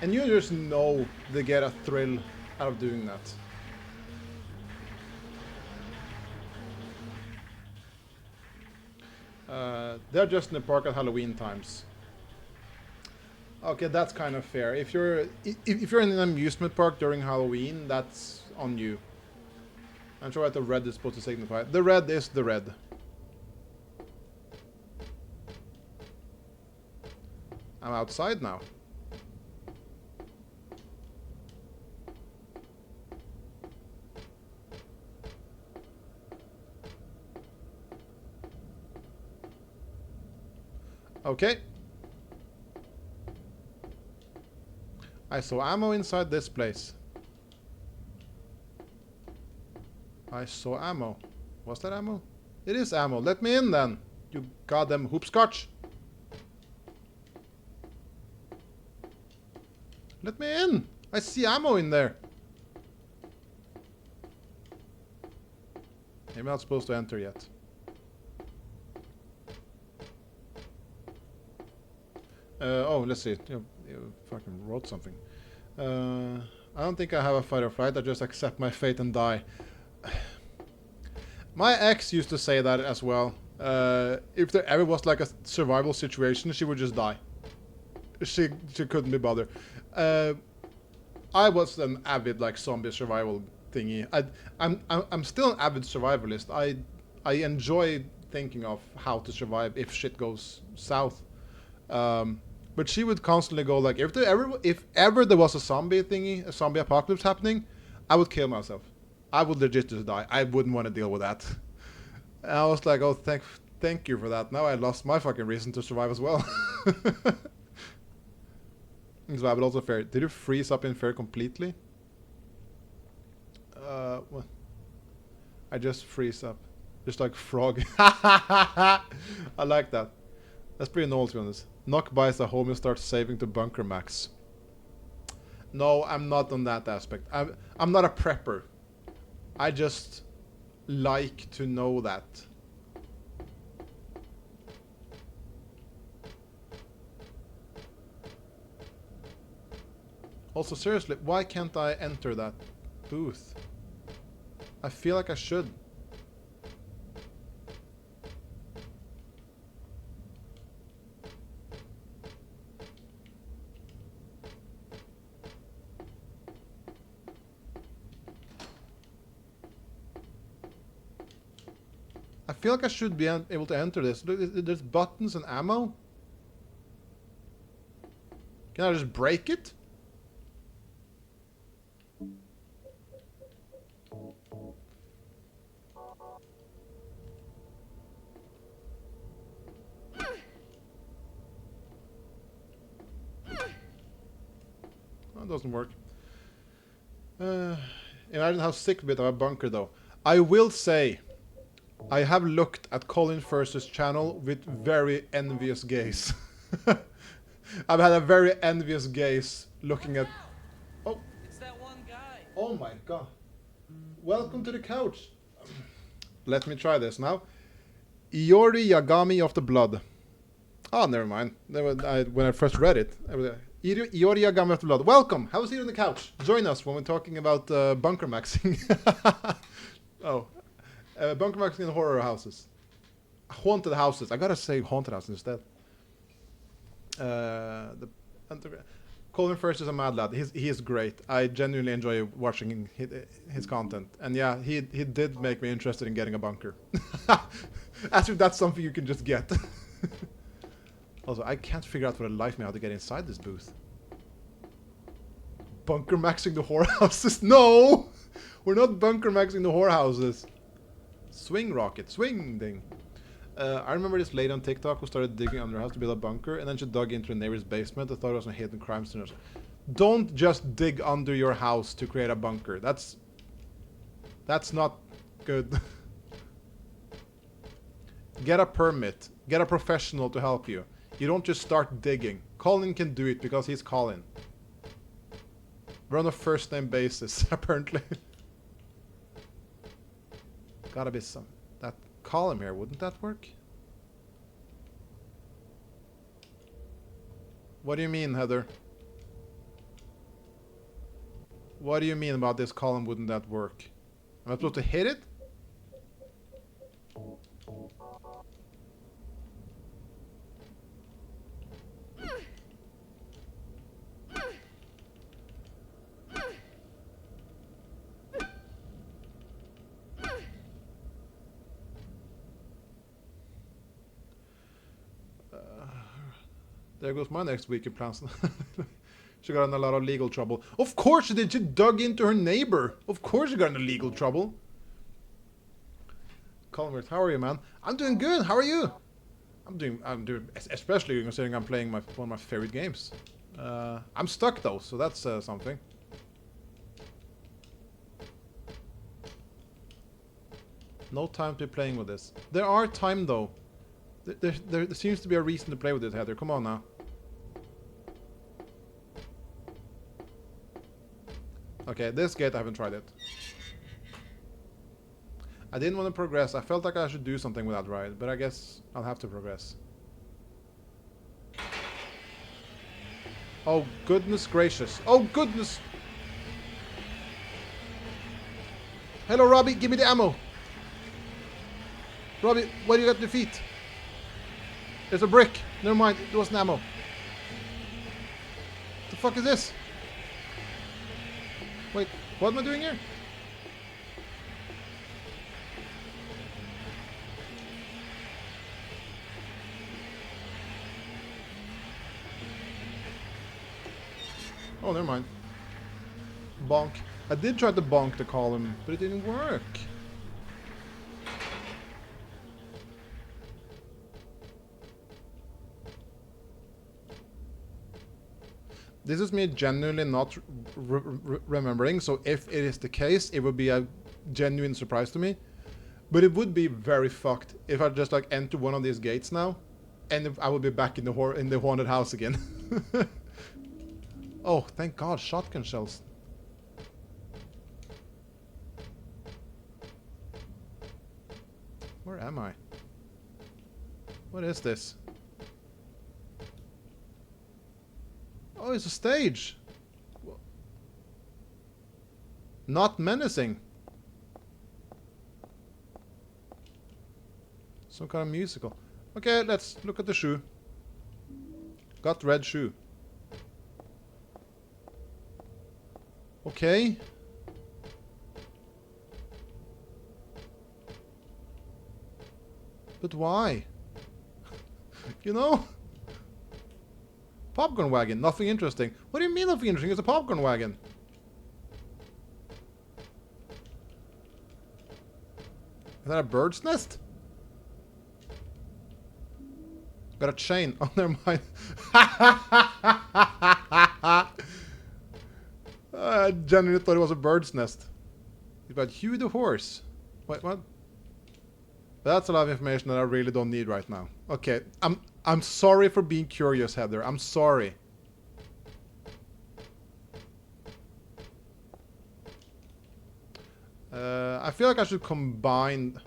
And you just know they get a thrill out of doing that. They're just in the park at Halloween times. Okay, that's kind of fair. If you're in an amusement park during Halloween, that's on you. I'm sure what the red is supposed to signify. The red is the red. I'm outside now. Okay. I saw ammo inside this place. I saw ammo. Was that ammo? It is ammo. Let me in then. You goddamn hoopscotch. Let me in. I see ammo in there. Maybe I'm not supposed to enter yet. Oh, let's see. You fucking wrote something. I don't think I have a fight or flight. I just accept my fate and die. My ex used to say that as well. If there ever was like a survival situation, she would just die. She couldn't be bothered. I was an avid like zombie survival thingy. I'm still an avid survivalist. I enjoy thinking of how to survive if shit goes south. But she would constantly go like, if ever there was a zombie thingy, a zombie apocalypse happening, I would kill myself. I would legit just die. I wouldn't want to deal with that. And I was like, oh, thank you for that. Now I lost my fucking reason to survive as well. Survival also fair. Did you freeze up in fair completely? Well, I just freeze up. Just like frog. I like that. That's pretty normal to be honest. Knock buys a home and starts saving to bunker max. No, I'm not on that aspect. I'm not a prepper. I just like to know that. Also, seriously, why can't I enter that booth? I feel like I should. I feel like I should be able to enter this. Look, there's buttons and ammo. Can I just break it? That doesn't work. Imagine how sick bit of a bunker though. I will say, I have looked at Colin First's channel with very envious gaze. I've had a very envious gaze looking at... Oh! It's that one guy. Oh my god. Welcome to the couch. Let me try this now. Iori Yagami of the Blood. Oh, never mind. When I first read it, I was like, Iori Yagami of the Blood. Welcome! Have a seat on the couch. Join us when we're talking about bunker maxing. Oh. Bunker maxing in horror houses. Haunted houses. I gotta say haunted houses instead. Colin First is a mad lad. He is great. I genuinely enjoy watching his content. And yeah, he did make me interested in getting a bunker. As if that's something you can just get. Also, I can't figure out for the life of me how to get inside this booth. Bunker maxing the whorehouses? No! We're not bunker maxing the whorehouses. Swing rocket. Swing thing. I remember this lady on TikTok who started digging under her house to build a bunker, and then she dug into a neighbor's basement. I thought it was a hidden crime scene. Don't just dig under your house to create a bunker. That's not good. Get a permit. Get a professional to help you. You don't just start digging. Colin can do it because he's Colin. We're on a first name basis, apparently. Gotta be some... That column here, wouldn't that work? What do you mean, Heather? What do you mean about this column, wouldn't that work? Am I supposed to hit it? There goes my next weekend plans. She got in a lot of legal trouble. Of course she did. She dug into her neighbor. Of course she got into legal trouble. Colin, how are you, man? I'm doing good. How are you? I'm doing, especially considering I'm playing one of my favorite games. I'm stuck though, so that's something. No time to be playing with this. There are time though. There seems to be a reason to play with it, Heather. Come on now. Okay, this gate I haven't tried it. I didn't want to progress. I felt like I should do something with that ride, but I guess I'll have to progress. Oh, goodness gracious. Oh, goodness. Hello, Robbie. Give me the ammo. Robbie, what do you got to your feet? There's a brick. Never mind. It wasn't ammo. What the fuck is this? Wait, what am I doing here? Oh, never mind. Bonk. I did try to bonk the column, but it didn't work. This is me genuinely not remembering, so if it is the case, it would be a genuine surprise to me. But it would be very fucked if I just like enter one of these gates now, and if I would be back in the haunted house again. Oh, thank God, shotgun shells. Where am I? What is this? Oh, it's a stage. Not menacing. Some kind of musical. Okay, let's look at the shoe. Got red shoe. Okay. But why? You know? Popcorn wagon, nothing interesting. What do you mean nothing interesting? It's a popcorn wagon. Is that a bird's nest? Got a chain. Oh, never mind. I genuinely thought it was a bird's nest. You've got Hugh the horse. Wait, what? That's a lot of information that I really don't need right now. Okay, I'm sorry for being curious, Heather. I'm sorry. I feel like I should combine.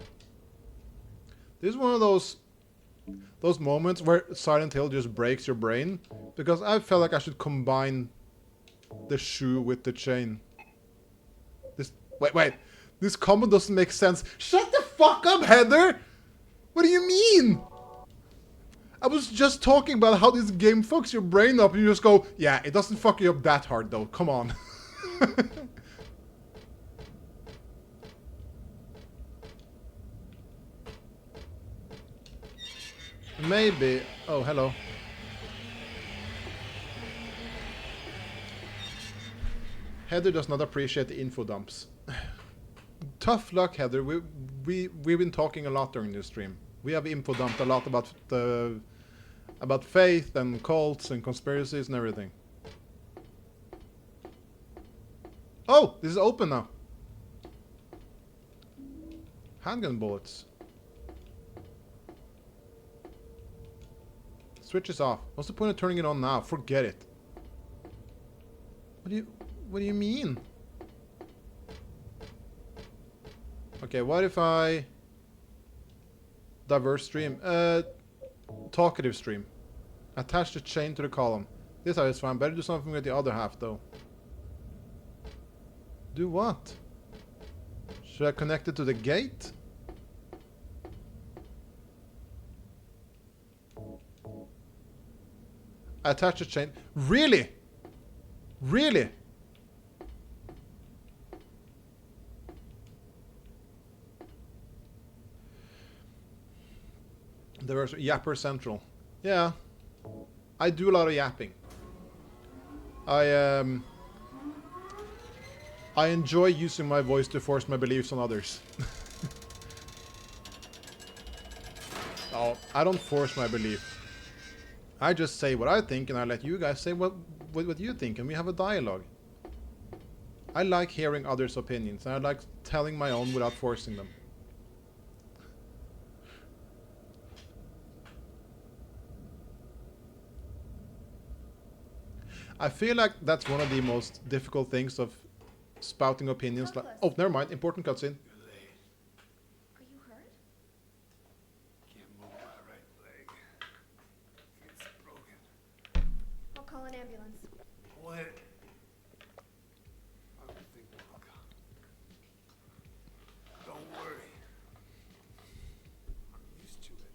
This is one of those moments where Silent Hill just breaks your brain, because I felt like I should combine the shoe with the chain. Wait. This combo doesn't make sense. Shut the fuck up, Heather! What do you mean? I was just talking about how this game fucks your brain up, and you just go, yeah, it doesn't fuck you up that hard though, come on. Maybe. Oh, hello. Heather does not appreciate the info dumps. Tough luck, Heather. We've been talking a lot during this stream. We have info dumped a lot about faith and cults and conspiracies and everything. Oh, this is open now. Handgun bullets. Switch is off. What's the point of turning it on now? Forget it. What do you mean? Okay, what if I diverse stream? Talkative stream. Attach the chain to the column. This half is fine. Better do something with the other half though. Do what? Should I connect it to the gate? Attach the chain. Really? Really? There was Yapper Central. Yeah. I do a lot of yapping. I enjoy using my voice to force my beliefs on others. No, I don't force my belief. I just say what I think, and I let you guys say what you think, and we have a dialogue. I like hearing others' opinions, and I like telling my own without forcing them. I feel like that's one of the most difficult things of spouting opinions. Like, oh, never mind. Important cutscene. You're late. Are you hurt? Can't move my right leg. It's broken. I'll call an ambulance. What? I don't think we'll come. Don't worry. I'm used to it.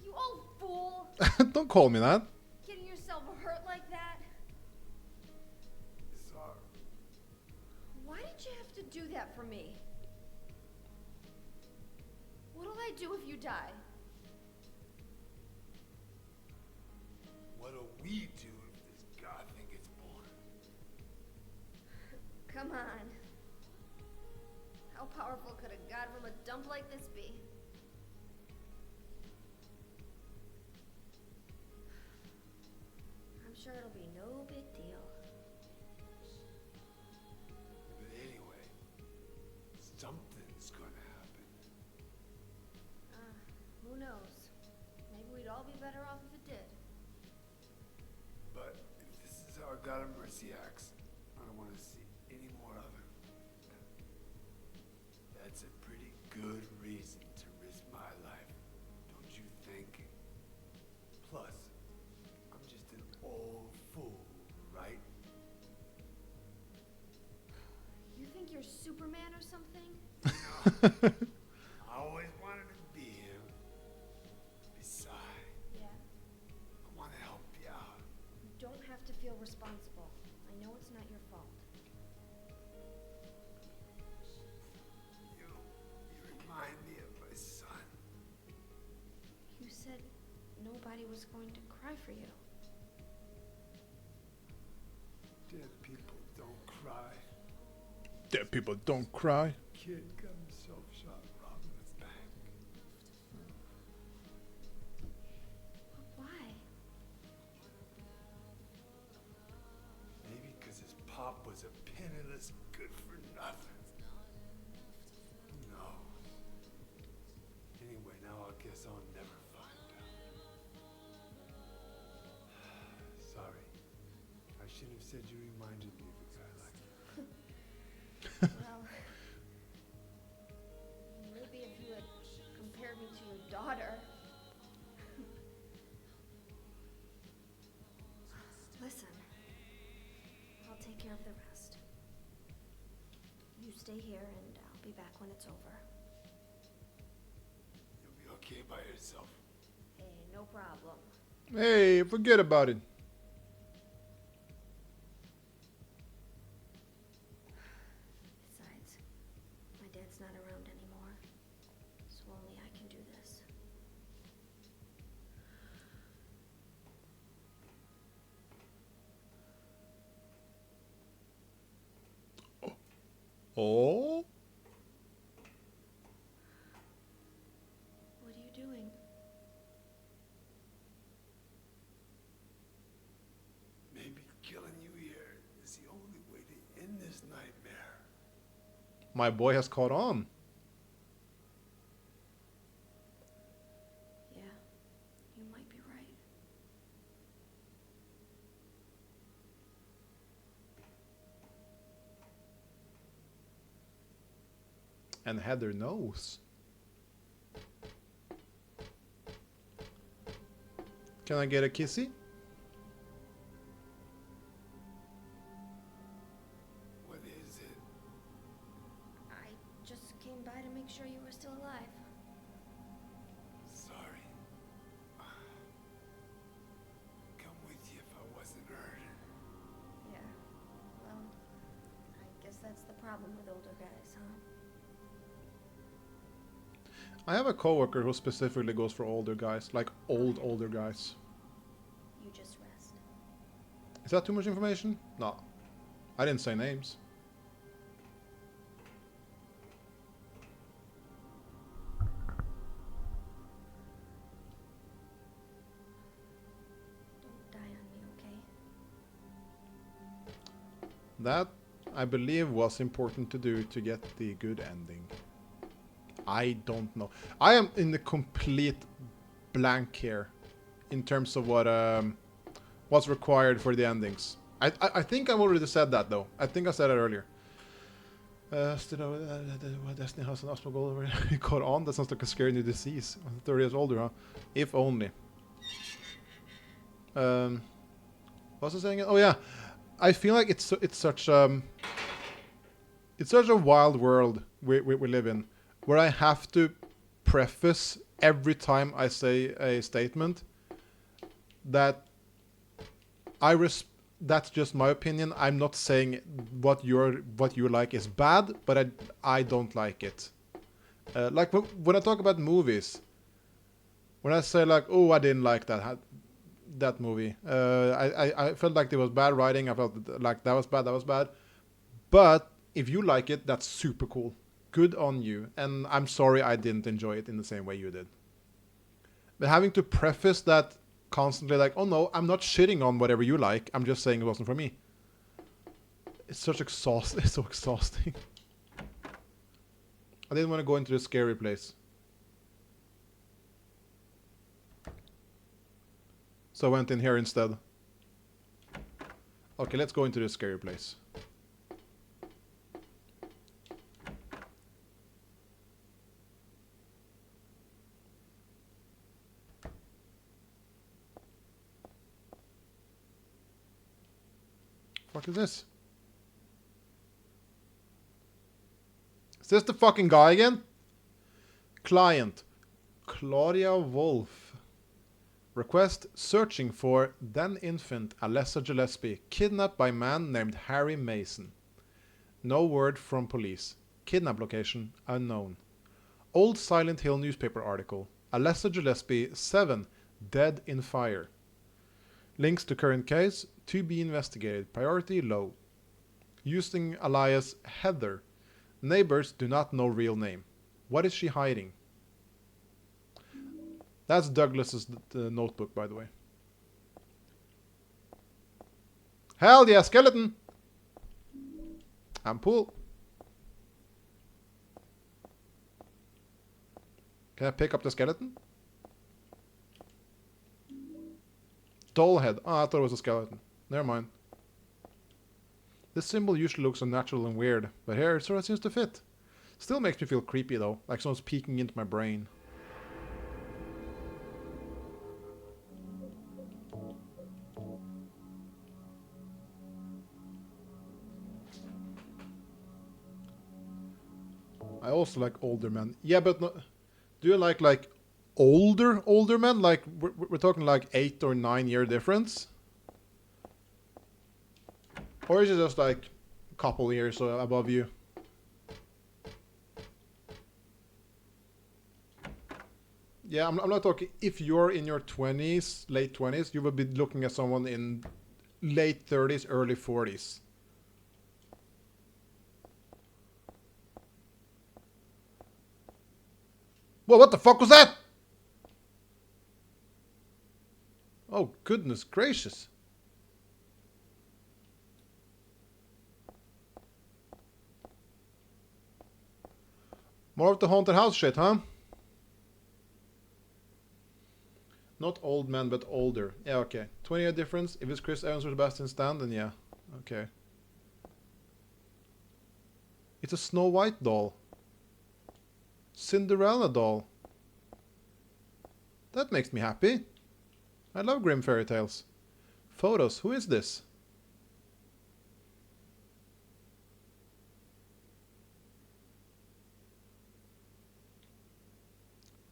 You old fool! Don't call me that. Getting yourself hurt like that? Sorry. Why did you have to do that for me? What'll I do if you die? What'll we do if this god thing gets born? Come on. How powerful could a god from a dump like this be? I'm sure it'll be no big deal. But anyway, something's gonna happen. Who knows? Maybe we'd all be better off if it did. But if this is how our God of Mercy acts, I don't want to see any more of him. That's a pretty good reason to risk my life, don't you think? Plus, I'm just an old fool, right? You think you're Superman or something? I always wanted to be him. Besides, Yeah. I want to help you out. You don't have to feel responsible. I know it's not your fault. You remind me of my son. You said nobody was going to cry for you. Dead people don't cry. Dead people don't cry. Kid got himself shot robbing a bank. But why? Maybe because his pop was a penniless good for nothing. Who knows? Anyway, now I guess I'll never find out. Sorry. I shouldn't have said you reminded me of a guy like that. Well, maybe if you had compared me to your daughter. Listen, I'll take care of the rest. You stay here and I'll be back when it's over. You'll be okay by yourself. Hey, no problem. Hey, forget about it. Besides, my dad's not around anymore, so only I can do this. Oh? What are you doing? Maybe killing you here is the only way to end this nightmare. My boy has caught on. Yeah, you might be right. And Heather knows. Can I get a kissy? What is it? I just came by to make sure you were still alive. Sorry. Come with you if I wasn't hurt. Yeah, well, I guess that's the problem with older guys, huh? I have a coworker who specifically goes for older guys, like older guys. You just rest. Is that too much information? No. I didn't say names. That, I believe, was important to do to get the good ending. I don't know. I am in the complete blank here in terms of what's required for the endings. I think I've already said that though. I think I said it earlier. Destiny has an asthma goal over caught on. That sounds like a scary new disease. 30 years older, huh? If only. What was I saying? Oh yeah, I feel like it's such a wild world we live in, where I have to preface every time I say a statement that that's just my opinion. I'm not saying what you like is bad, but I don't like it. Like when I talk about movies, when I say like, oh, I didn't like that movie. I felt like there was bad writing. I felt like that was bad. But if you like it, that's super cool. Good on you. And I'm sorry I didn't enjoy it in the same way you did. But having to preface that constantly like, oh no, I'm not shitting on whatever you like. I'm just saying it wasn't for me. It's so exhausting. I didn't want to go into the scary place. So I went in here instead. Okay, let's go into the scary place. What is this? Is this the fucking guy again? Client. Claudia Wolf. Request searching for then infant Alessa Gillespie, kidnapped by man named Harry Mason. No word from police. Kidnap location unknown. Old Silent Hill newspaper article. Alessa Gillespie 7 dead in fire. Links to current case to be investigated. Priority low. Using alias Heather. Neighbors do not know real name. What is she hiding? That's Douglas's notebook, by the way. Hell yeah, skeleton! Ampoule. Can I pick up the skeleton? Doll head. Oh, I thought it was a skeleton. Never mind. This symbol usually looks unnatural and weird, but here it sort of seems to fit. Still makes me feel creepy though, like someone's peeking into my brain. I also like older men. Yeah, but no, do you like older men? Like we're talking like 8 or 9 year difference? Or is it just like a couple years above you? Yeah, I'm not talking... If you're in your 20s, late 20s, you would be looking at someone in late 30s, early 40s. Well, what the fuck was that? Oh, goodness gracious. More of the haunted house shit, huh? Not old man, but older. Yeah, okay. 20-year difference. If it's Chris Evans or Sebastian Stan, then yeah. Okay. It's a Snow White doll. Cinderella doll. That makes me happy. I love grim fairy tales. Photos. Who is this?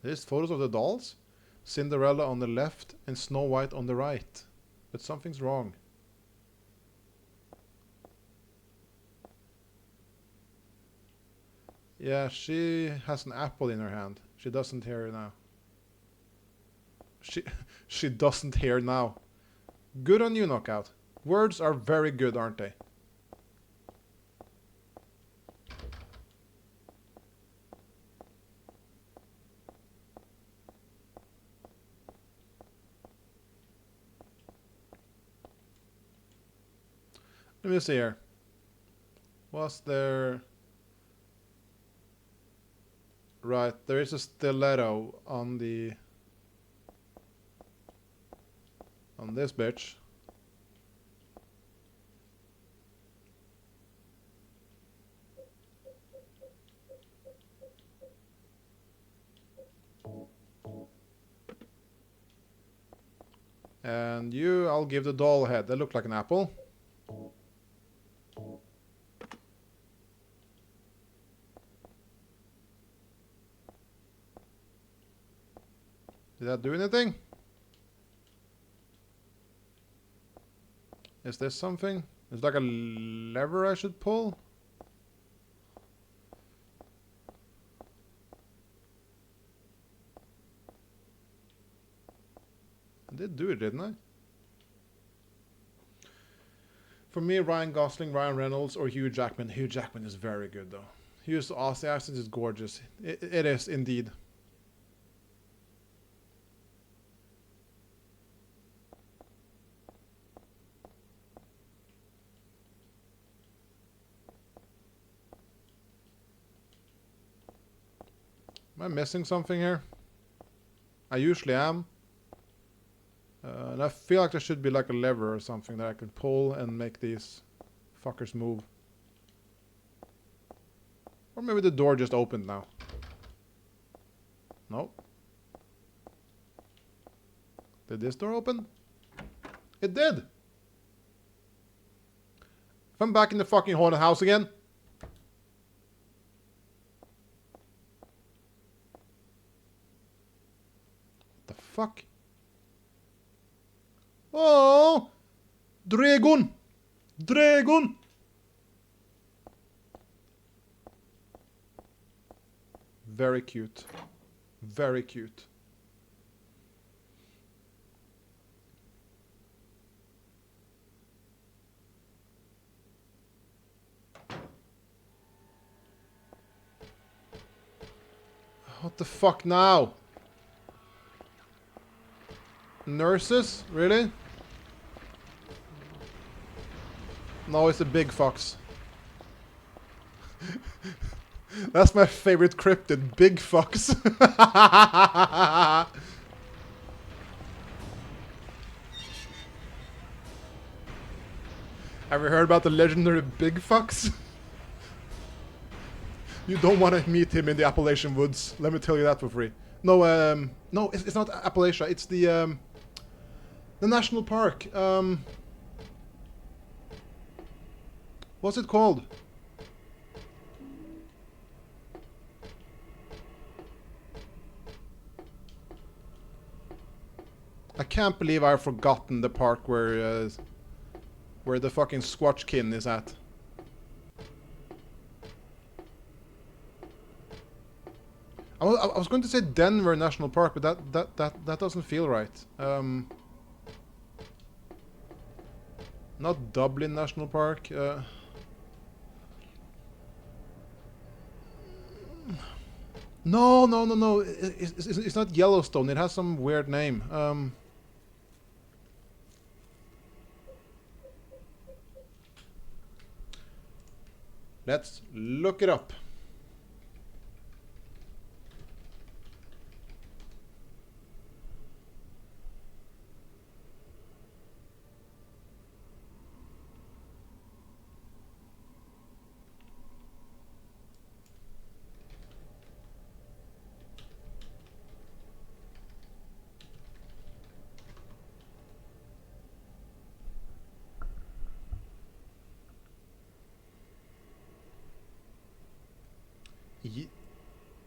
There's photos of the dolls. Cinderella on the left and Snow White on the right. But something's wrong. Yeah, she has an apple in her hand. She doesn't hear now. She doesn't hear now. Good on you, Knockout. Words are very good, aren't they? Let me see here. Was there... Right, there is a stiletto on the... on this bitch. And you, I'll give the doll head. That looked like an apple. Did that do anything? Is this something? Is like a lever I should pull? I did do it, didn't I? For me, Ryan Gosling, Ryan Reynolds, or Hugh Jackman. Hugh Jackman is very good, though. Hugh's Aussie accent is gorgeous. It is, indeed. Am I missing something here? I usually am. And I feel like there should be like a lever or something that I could pull and make these fuckers move. Or maybe the door just opened now. Nope. Did this door open? It did! If I'm back in the fucking haunted house again. What the fuck? Oh! Dragon! Dragon! Very cute. Very cute. What the fuck now? Nurses? Really? No, it's a big fox. That's my favorite cryptid, big fox. Have you heard about the legendary big fox? You don't want to meet him in the Appalachian woods. Let me tell you that for free. No, no, it's not Appalachia. It's the national park. What's it called? I can't believe I've forgotten the park where the fucking Squatchkin is at. I was going to say Denver National Park, but that doesn't feel right. Not Dublin National Park. No. It's not Yellowstone. It has some weird name. Let's look it up.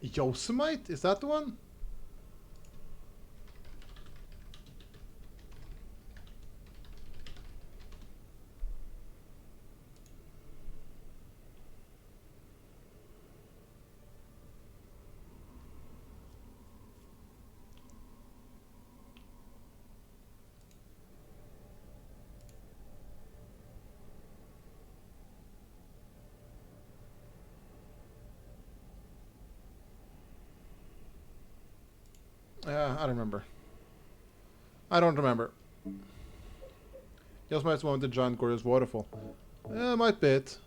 Yosemite? Is that the one? I don't remember. I don't remember. Yosemite's one with the giant gorgeous waterfall. Might be it.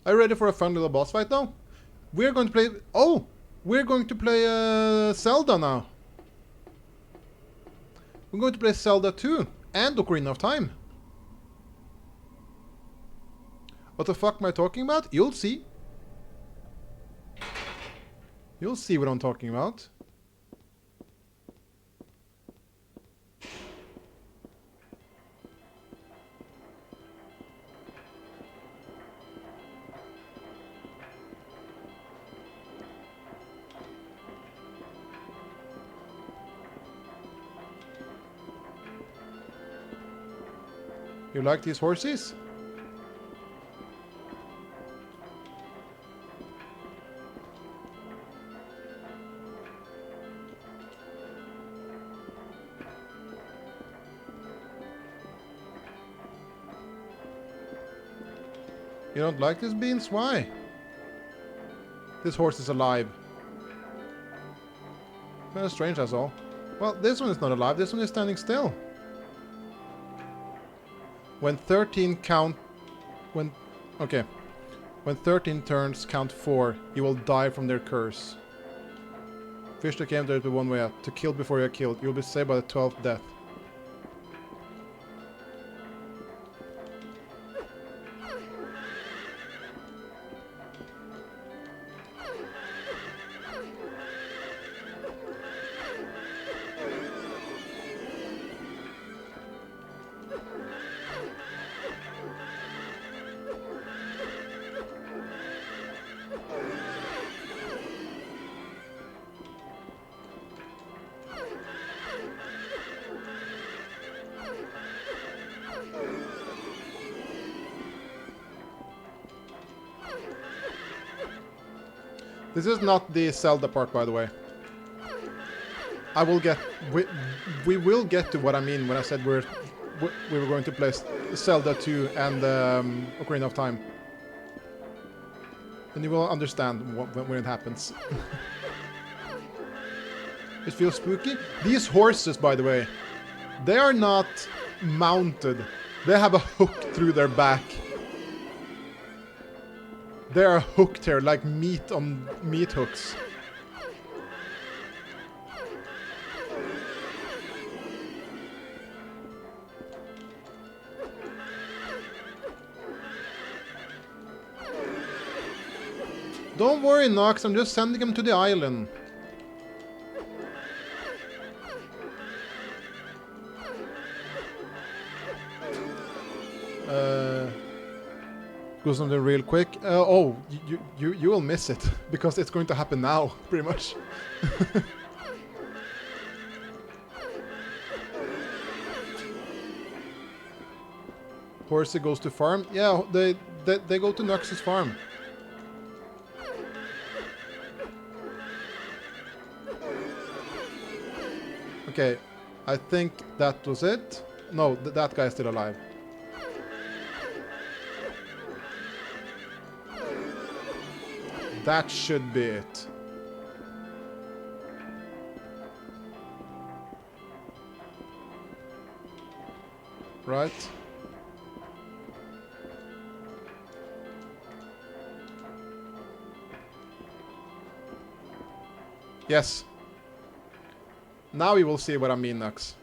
Are you ready for a fun little boss fight now? We're going to play... Oh! We're going to play Zelda now. We're going to play Zelda 2 and Ocarina of Time. What the fuck am I talking about? You'll see. You'll see what I'm talking about. You like these horses? You don't like these beans? Why? This horse is alive. Kind of strange, that's all. Well, this one is not alive. This one is standing still. When 13 count... Okay. When 13 turns count 4, you will die from their curse. Fish that came there to one way out. To kill before you are killed. You will be saved by the 12th death. This is not the Zelda part, by the way. I will get... We will get to what I mean when I said we were going to play Zelda 2 and Ocarina of Time. And you will understand when it happens. It feels spooky. These horses, by the way, they are not mounted. They have a hook through their back. They are hooked here, like meat on meat hooks. Don't worry, Nox, I'm just sending him to the island. Do something real quick. Oh, you will miss it because it's going to happen now, pretty much. Horsey goes to farm. Yeah, they go to Nux's farm. Okay, I think that was it. No, that guy's still alive. That should be it. Right? Yes. Now you will see what I mean, Nux.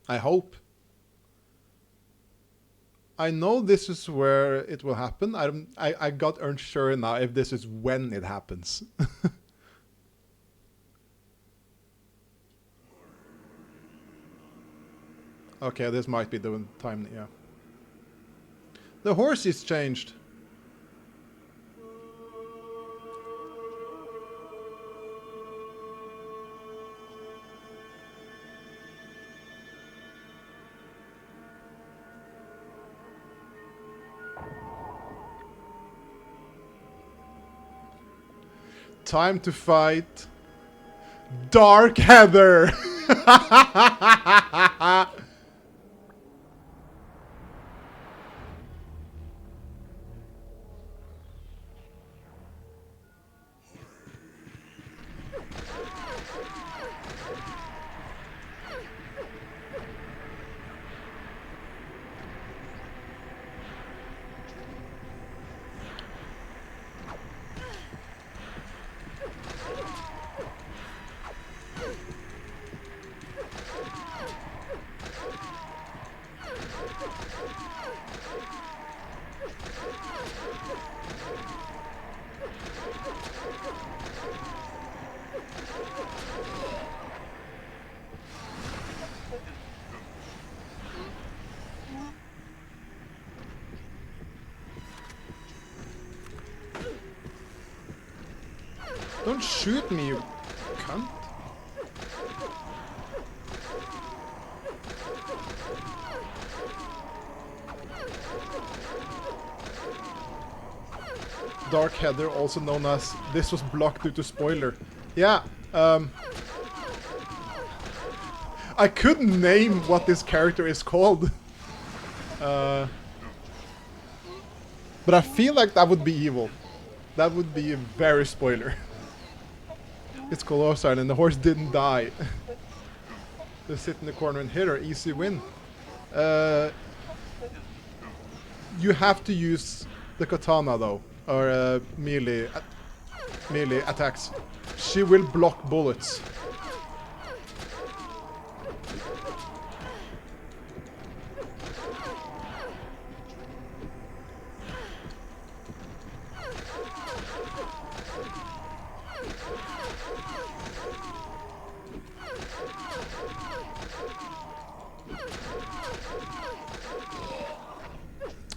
I hope. I know this is where it will happen. I got unsure now if this is when it happens. Okay, this might be the time, yeah. The horse is changed. Time to fight Dark Heather. Don't shoot me, you cunt. Dark Heather, also known as this was blocked due to spoiler. Yeah, I couldn't name what this character is called. But I feel like that would be evil. That would be a very spoiler. It's colossal and the horse didn't die. Just sit in the corner and hit her, easy win. You have to use the katana though, or melee attacks. She will block bullets.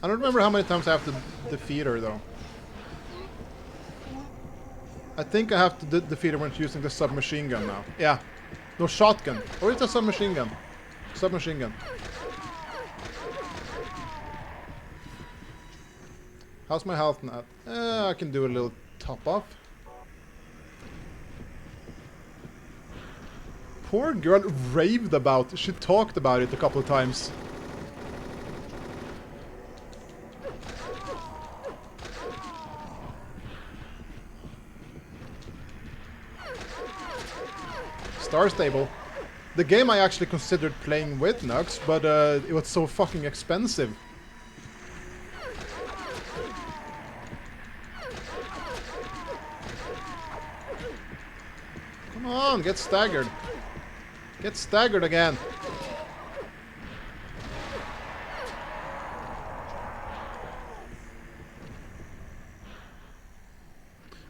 I don't remember how many times I have to defeat her though. I think I have to defeat her when she's using the submachine gun now. Yeah. No, shotgun. Or it's a submachine gun. Submachine gun. How's my health now? I can do a little top off. Poor girl raved about it. She talked about it a couple of times. Star Stable. The game I actually considered playing with Nux, but it was so fucking expensive. Come on, get staggered. Get staggered again.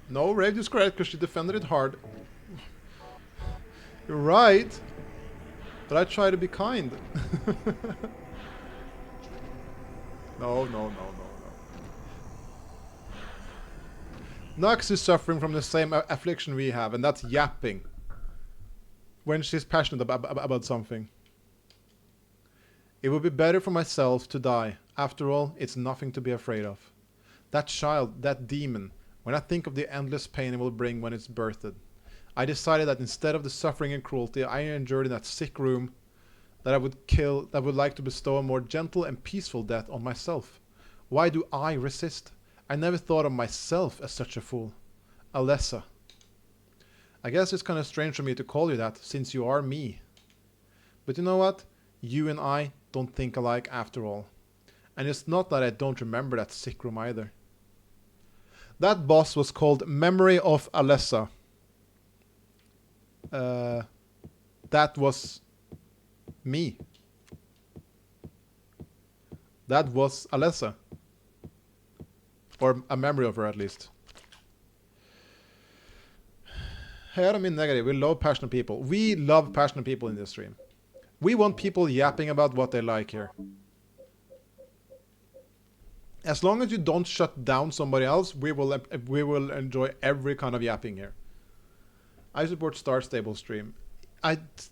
No, Rave is correct because she defended it hard. You're right, but I try to be kind. No. Nux is suffering from the same affliction we have, and that's yapping. When she's passionate about something. It would be better for myself to die. After all, it's nothing to be afraid of. That child, that demon, when I think of the endless pain it will bring when it's birthed, I decided that instead of the suffering and cruelty I endured in that sick room, that I would like to bestow a more gentle and peaceful death on myself. Why do I resist? I never thought of myself as such a fool. Alessa. I guess it's kind of strange for me to call you that, since you are me. But you know what? You and I don't think alike after all. And it's not that I don't remember that sick room either. That boss was called Memory of Alessa. That was me. That was Alessa. Or a memory of her at least. Hey, I don't mean negative. We love passionate people. We love passionate people in this stream. We want people yapping about what they like here. As long as you don't shut down somebody else, we will enjoy every kind of yapping here. I support Star Stable stream.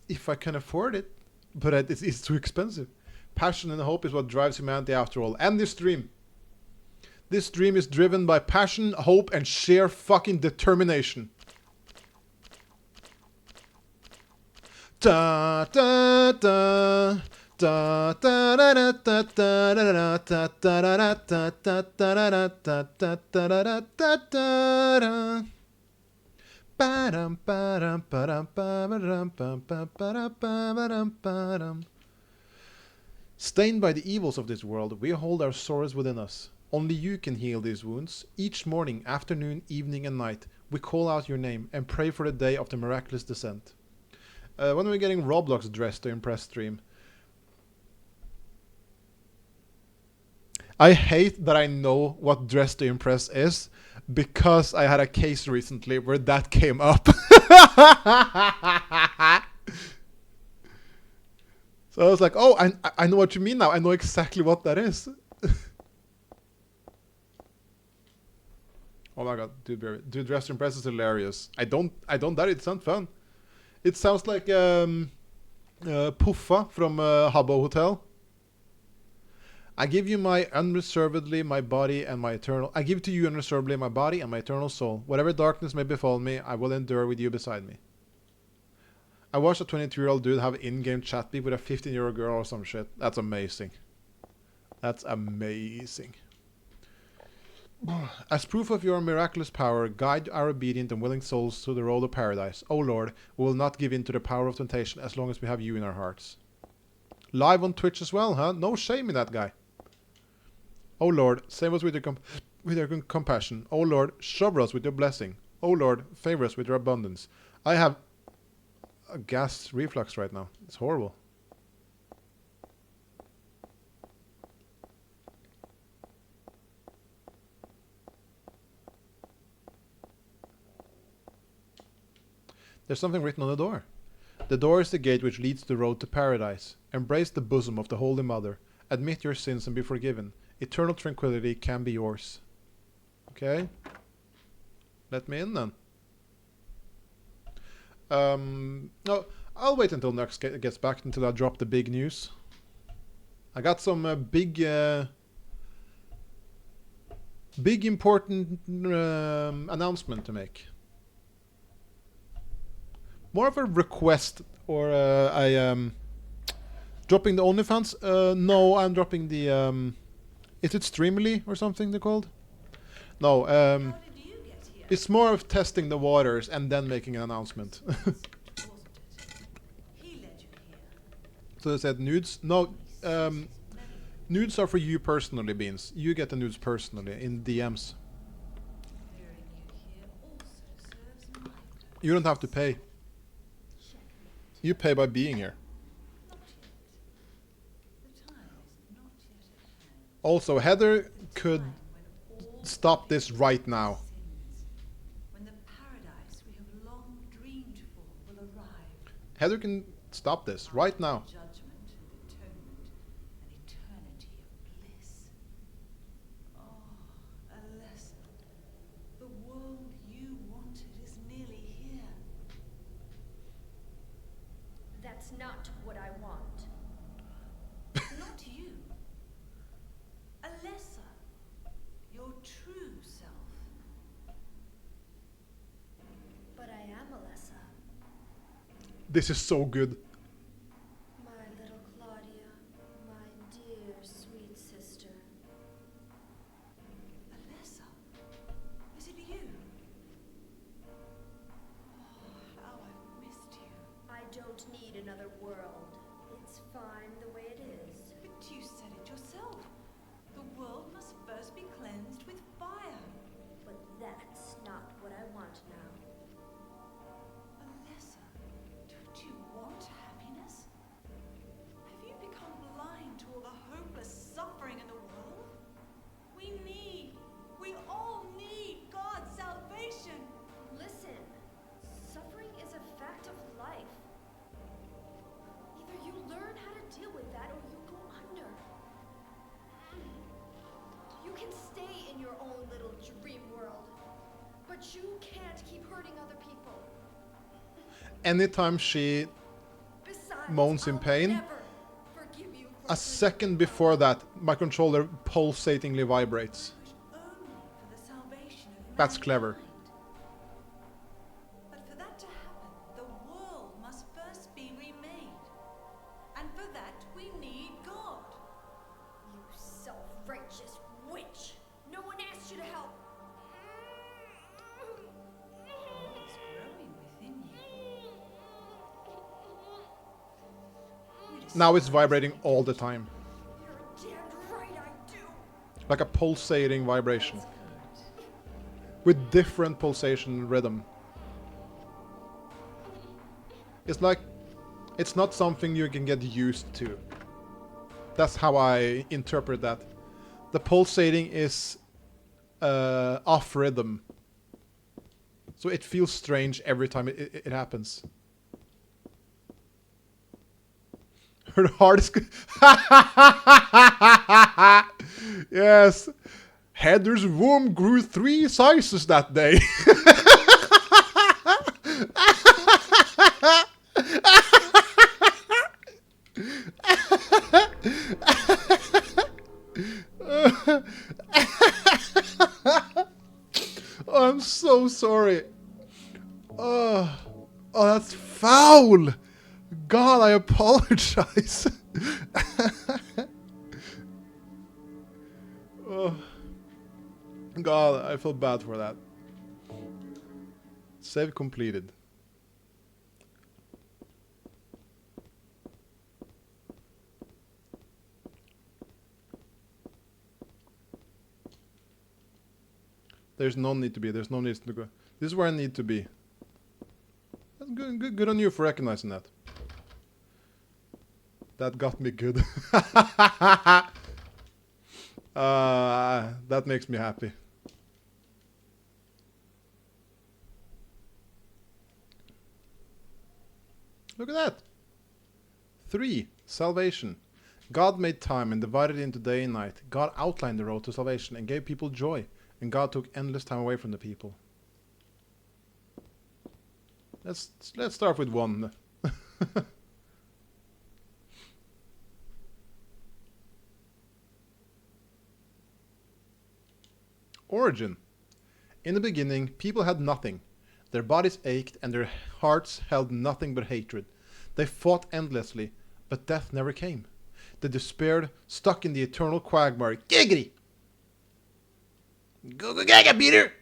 If I can afford it, but it's too expensive. Passion and hope is what drives humanity after all. And this stream. This stream is driven by passion, hope, and sheer fucking determination. Da da da da da da da da da da da da da da da da da. Ba-dum ba-dum ba-dum ba-dum ba-dum ba-dum. Stained by the evils of this world, we hold our sorrows within us. Only you can heal these wounds. Each morning, afternoon, evening, and night, we call out your name and pray for the day of the miraculous descent. When are we getting Roblox dressed to impress stream? I hate that I know what dress to impress is, because I had a case recently where that came up. So I was like, oh, I know what you mean now. I know exactly what that is. Oh my god, dude, Western Press is hilarious. I don't doubt it sounds fun. It sounds like Puffa from Habbo Hotel. I give you my unreservedly my body and my eternal. I give to you unreservedly my body and my eternal soul. Whatever darkness may befall me, I will endure with you beside me. I watched a 22-year-old dude have in-game chat beat with a 15-year-old girl or some shit. That's amazing. That's amazing. As proof of your miraculous power, guide our obedient and willing souls to the road of paradise. O Lord, we will not give in to the power of temptation as long as we have you in our hearts. Live on Twitch as well, huh? No shame in that guy. O Lord, save us with your compassion. O Lord, shower us with your blessing. O Lord, favor us with your abundance. I have a gas reflux right now. It's horrible. There's something written on the door. The door is the gate which leads the road to paradise. Embrace the bosom of the Holy Mother. Admit your sins and be forgiven. Eternal tranquility can be yours. Okay. Let me in then. No, I'll wait until Nux gets back until I drop the big news. I got some big important announcement to make. More of a request, or dropping the OnlyFans? No, I'm dropping the is it Streamly or something they're called? No, How did you get here? it's more of testing the waters and then making an announcement. Wasn't it? He led you here. So they said nudes. No, nudes are for you personally, Beans. You get the nudes personally in DMs. Clearing you here also serves my purpose. You don't have to pay. You pay by being here. Not yet. The time is not yet at hand. Also, Heather could Time when all stop this right now. sins, when the paradise we have long dreamed for will arrive. Heather can stop this right now. Judgment and atonement, an eternity of bliss. Oh, Alessa, the world you wanted is nearly here. That's not what I want. Not you. Alessa, your true self. But I am Alessa. This is so good. My little Claudia. My dear, sweet sister. Alessa, is it you? Oh, how I've missed you. I don't need another world. It's fine the way it is. But you said it yourself. The world must first be cleansed with fire. But that's not what I want now. Alessa, don't you want happiness? Have you become blind to all the hopeless suffering in the world? We all need God's salvation. Listen, suffering is a fact of life. Either you learn how to deal with that or you go under. You can stay in your own little dream world, but you can't keep hurting other people. Anytime she Besides, moans in I'll pain, never forgive you for a second before that, my controller pulsatingly vibrates. Wish only for the salvation of That's clever. mankind. But for that to happen, the world must first be remade. And for that, we need God. You self-righteous witch! No one asked you to help! What's growing within you? Now it's vibrating all the time. You're damned right I do! Like a pulsating vibration. With different pulsation rhythm. It's like, it's not something you can get used to. That's how I interpret that. The pulsating is off rhythm. So it feels strange every time it happens. Her heart is... Yes! Heather's womb grew 3 sizes that day. Oh, I'm so sorry. Oh, that's foul. God, I apologize. Oh, God, I feel bad for that. Save completed. There's no need to be. There's no need to go. This is where I need to be. That's good on you for recognizing that. That got me good. That makes me happy. Look at that. 3. Salvation. God made time and divided it into day and night. God outlined the road to salvation and gave people joy. And God took endless time away from the people. Let's start with 1. Origin. In the beginning, people had nothing. Their bodies ached and their hearts held nothing but hatred. They fought endlessly, but death never came. They despaired, stuck in the eternal quagmire. Giggity! Go go gaga, Peter!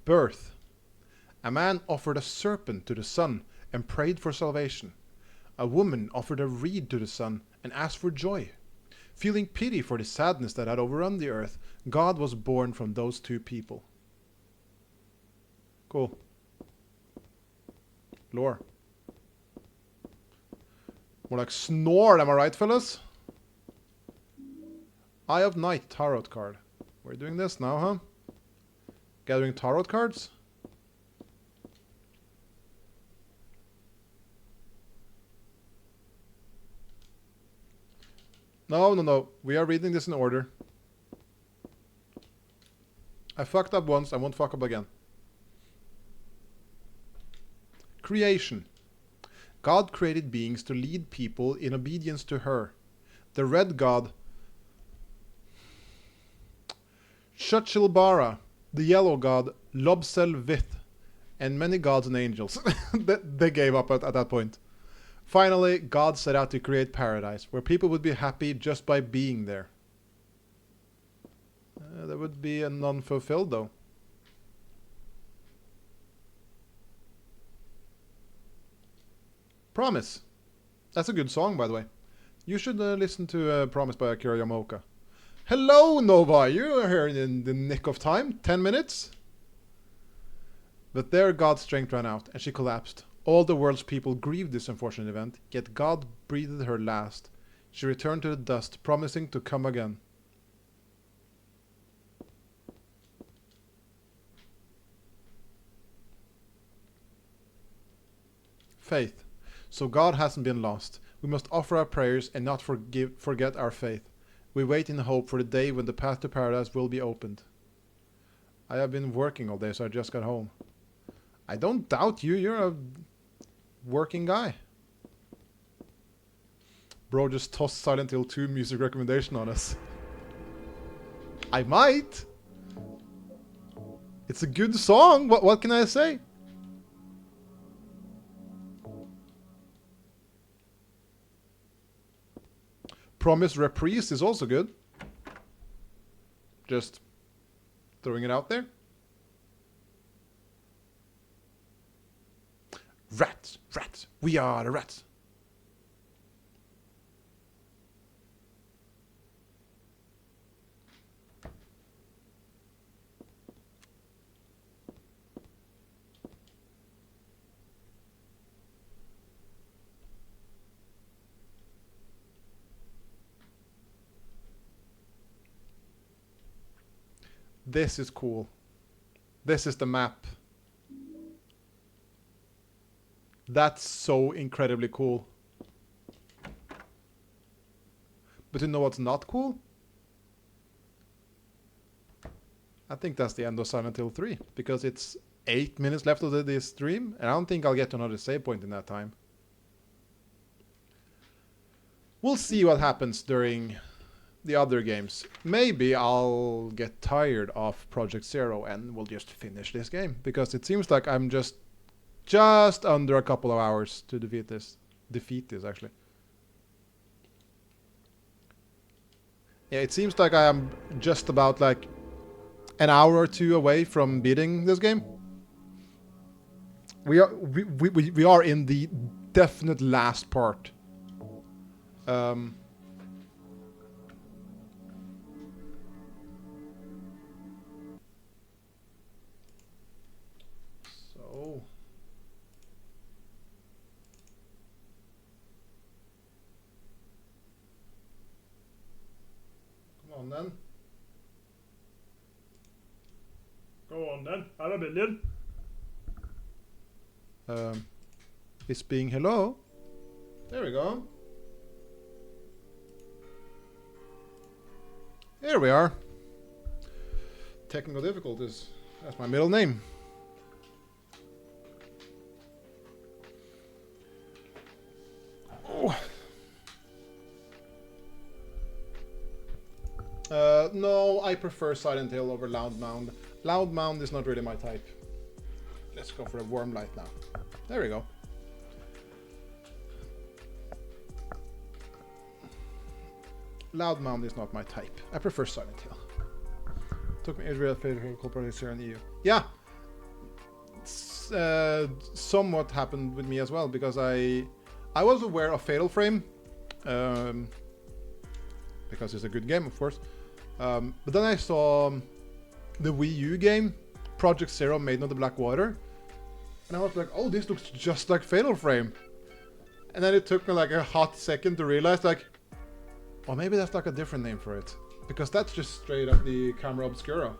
Birth. A man offered a serpent to the sun and prayed for salvation. A woman offered a reed to the sun and asked for joy. Feeling pity for the sadness that had overrun the earth, God was born from those 2 people. Cool. Lore. More like snore, am I right, fellas? Eye of Night tarot card. We're doing this now, huh? Gathering tarot cards? No. We are reading this in order. I fucked up once, I won't fuck up again. Creation. God created beings to lead people in obedience to her. The red god, Shachilbara, the yellow god, Lobsel Vith, and many gods and angels. They gave up at that point. Finally, God set out to create paradise, where people would be happy just by being there. That would be a non-fulfilled, though. Promise. That's a good song, by the way. You should listen to Promise by Akira Yamaoka. Hello, Nova! You're here in the nick of time. 10 minutes? But there God's strength ran out, and she collapsed. All the world's people grieved this unfortunate event, yet God breathed her last. She returned to the dust, promising to come again. Faith. So God hasn't been lost. We must offer our prayers and not forget our faith. We wait in hope for the day when the path to paradise will be opened. I have been working all day, so I just got home. I don't doubt you. You're a working guy. Bro just tossed Silent Hill 2 music recommendation on us. I might. It's a good song. What can I say? Promise Reprise is also good. Just throwing it out there. Rats, rats, we are the rats. This is cool. This is the map. That's so incredibly cool. But you know what's not cool? I think that's the end of Silent Hill 3, because it's 8 minutes left of this stream, and I don't think I'll get to another save point in that time. We'll see what happens during the other games. Maybe I'll get tired of Project Zero and we'll just finish this game, because it seems like I'm just under a couple of hours to defeat this. Actually. Yeah, it seems like I am just about like an hour or two away from beating this game. We are in the definite last part. So come on then. Go on then. Have a billion. It's being hello. There we go. Here we are. Technical difficulties. That's my middle name. Oh. No, I prefer Silent Hill over Loud Mound. Loud Mound is not really my type. Let's go for a warm light now. There we go. Loud Mound is not my type. I prefer Silent Hill. Took me Israel favorite corporate here in the EU. Yeah. Somewhat happened with me as well, because I was aware of Fatal Frame. Because it's a good game, of course. But then I saw the Wii U game, Project Zero Made of the Black Water. And I was like, oh, this looks just like Fatal Frame. And then it took me like a hot second to realize, like, oh, maybe that's like a different name for it. Because that's just straight up the Camera Obscura.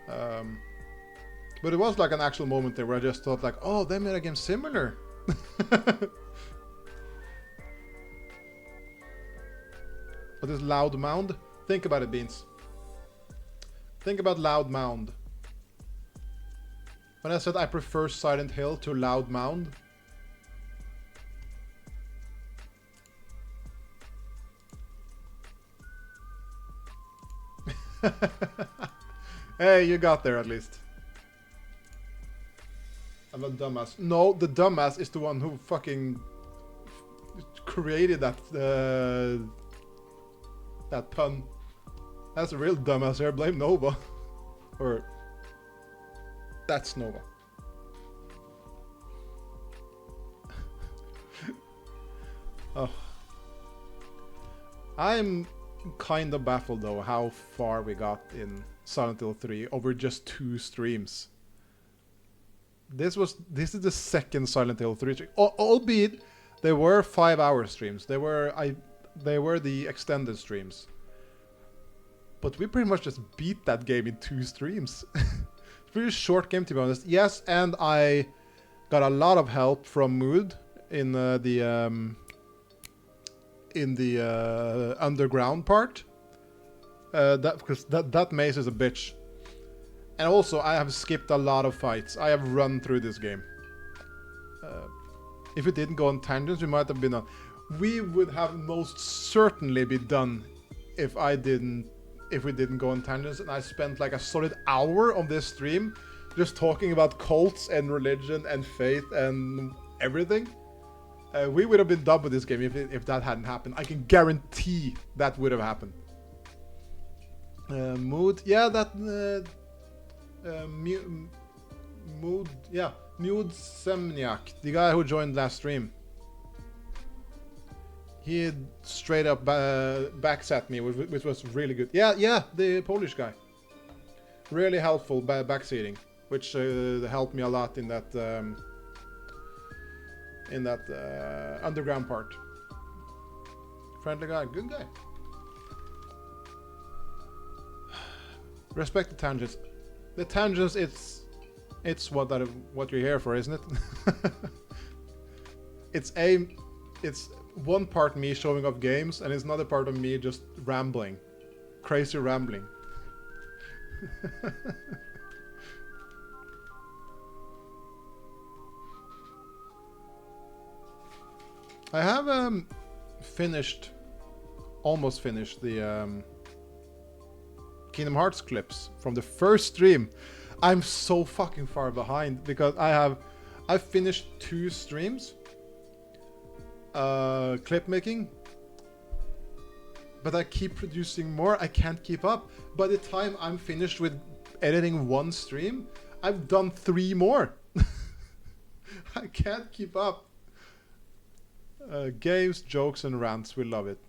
But it was like an actual moment there where I just thought like, oh, they made a game similar. What is Loud Mound? Think about it, Beans. Think about Loud Mound. When I said I prefer Silent Hill to Loud Mound. Hey, you got there at least. I'm a dumbass. No, the dumbass is the one who fucking created that that pun. That's a real dumbass here. Blame Nova. Or that's Nova. Oh. I'm kind of baffled though how far we got in Silent Hill 3 over just 2 streams. This is the second Silent Hill 3 stream. Albeit they were 5-hour streams. They were the extended streams. But we pretty much just beat that game in 2 streams. It's a pretty short game, to be honest. Yes, and I got a lot of help from Mood in the underground part. Because that maze is a bitch. And also, I have skipped a lot of fights. I have run through this game. If we didn't go on tangents, we might have been on. We would have most certainly been done if we didn't go on tangents. And I spent like a solid hour on this stream just talking about cults and religion and faith and everything. We would have been done with this game if that hadn't happened. I can guarantee that would have happened. Mood, yeah, that Mood Semniak, the guy who joined last stream. He straight up backsat me, which was really good. Yeah, the Polish guy. Really helpful backseating, which helped me a lot in that underground part. Friendly guy, good guy. Respect the tangents. The tangents, it's what you're here for, isn't it? it's one part me showing off games, and it's another part of me just rambling, crazy rambling. I have almost finished the Kingdom Hearts clips from the first stream. I'm so fucking far behind because I've finished 2 streams clip making, but I keep producing more. I can't keep up. By the time I'm finished with editing 1 stream, I've done 3 more. I can't keep up. Games, jokes, and rants. We love it.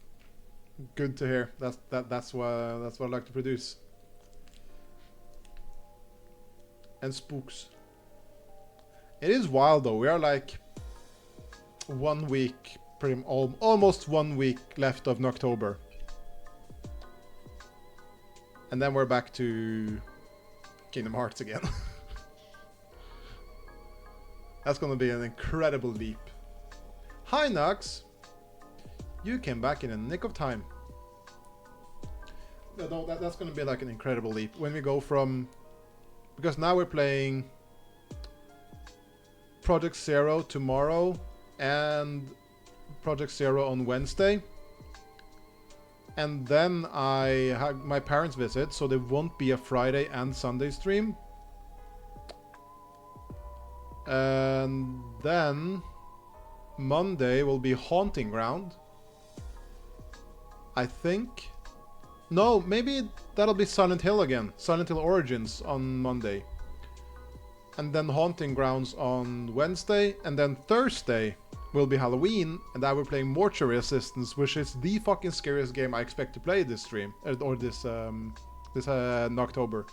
Good to hear. That's what I like to produce. And spooks. It is wild though. We are like 1 week, almost 1 week left of Knocktober, and then we're back to Kingdom Hearts again. That's gonna be an incredible leap. Hi Nux! You came back in a nick of time. That's gonna be like an incredible leap when we go from... Because now we're playing Project Zero tomorrow and Project Zero on Wednesday. And then I have my parents visit, so there won't be a Friday and Sunday stream. And then Monday will be Haunting Ground, I think. No, maybe that'll be Silent Hill again. Silent Hill Origins on Monday. And then Haunting Grounds on Wednesday. And then Thursday will be Halloween. And I will play Mortuary Assistance, which is the fucking scariest game I expect to play this stream. Or this Knocktober.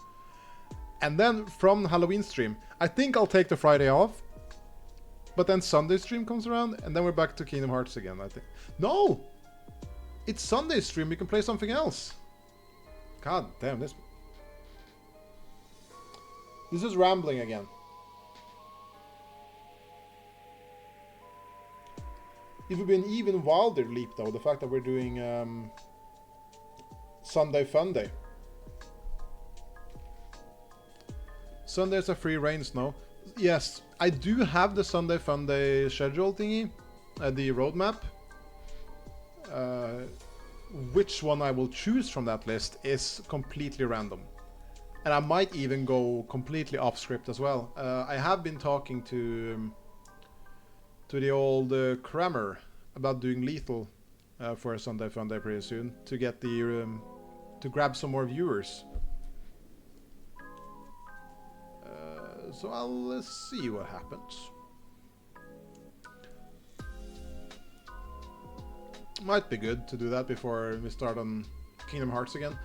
And then from Halloween stream, I think I'll take the Friday off. But then Sunday stream comes around, and then we're back to Kingdom Hearts again, I think. No! It's Sunday stream, we can play something else. God damn, this is rambling again. It would be an even wilder leap, though, the fact that we're doing Sunday Funday. Sundays are free reign, no? Yes, I do have the Sunday Funday schedule thingy, the roadmap. Which one I will choose from that list is completely random. And I might even go completely off script as well. I have been talking to the old Kramer about doing Lethal for a Sunday Funday pretty soon to get the to grab some more viewers. So I'll see what happens. Might be good to do that before we start on Kingdom Hearts again.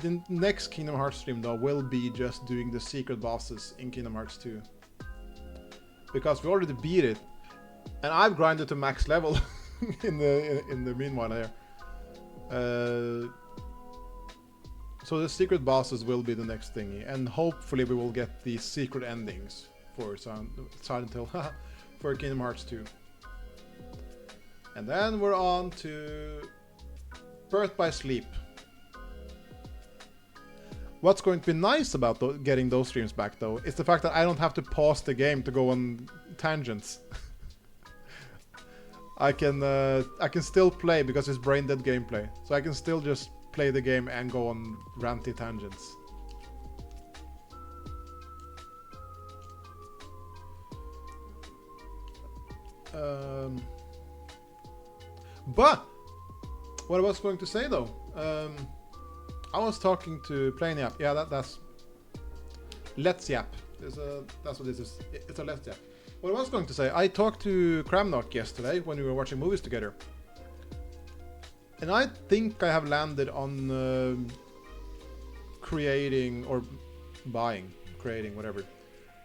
The next Kingdom Hearts stream though will be just doing the secret bosses in Kingdom Hearts 2. Because we already beat it. And I've grinded to max level in the meanwhile here. So the secret bosses will be the next thingy, and hopefully we will get the secret endings for Silent Hill for Kingdom Hearts 2. And then we're on to Birth by Sleep. What's going to be nice about getting those streams back though is the fact that I don't have to pause the game to go on tangents. I can still play because it's brain dead gameplay, so I can still just play the game and go on ranty tangents. But what I was going to say though, I was talking to Plain Yap. Yeah, that's Let's Yap. That's what this is. It's a Let's Yap. What I was going to say, I talked to Cramnock yesterday when we were watching movies together. And I think I have landed on creating, or buying, creating, whatever,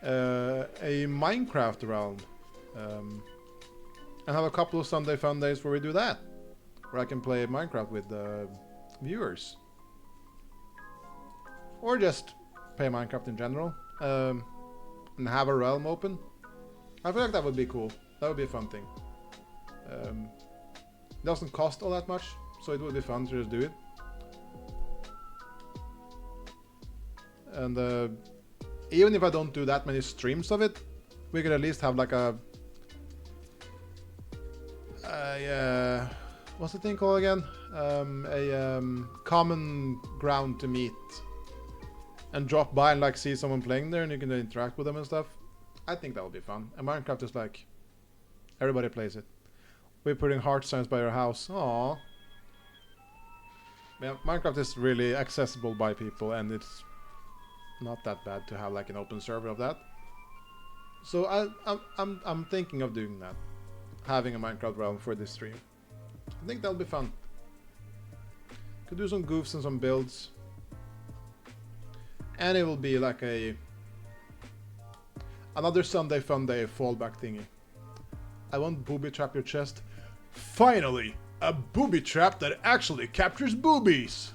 a Minecraft realm. And have a couple of Sunday fun days where we do that. Where I can play Minecraft with viewers. Or just play Minecraft in general. And have a realm open. I feel like that would be cool. That would be a fun thing. Doesn't cost all that much, so it would be fun to just do it. And even if I don't do that many streams of it, we could at least have like a what's the thing called again? Common ground to meet and drop by and like see someone playing there, and you can interact with them and stuff. I think that would be fun. And Minecraft is like everybody plays it. We're putting heart signs by your house. Aww. Yeah, Minecraft is really accessible by people, and it's not that bad to have like an open server of that. So I'm thinking of doing that, having a Minecraft realm for this stream. I think that'll be fun. Could do some goofs and some builds, and it will be like another Sunday fun day fallback thingy. I won't booby trap your chest. Finally, a booby trap that actually captures boobies.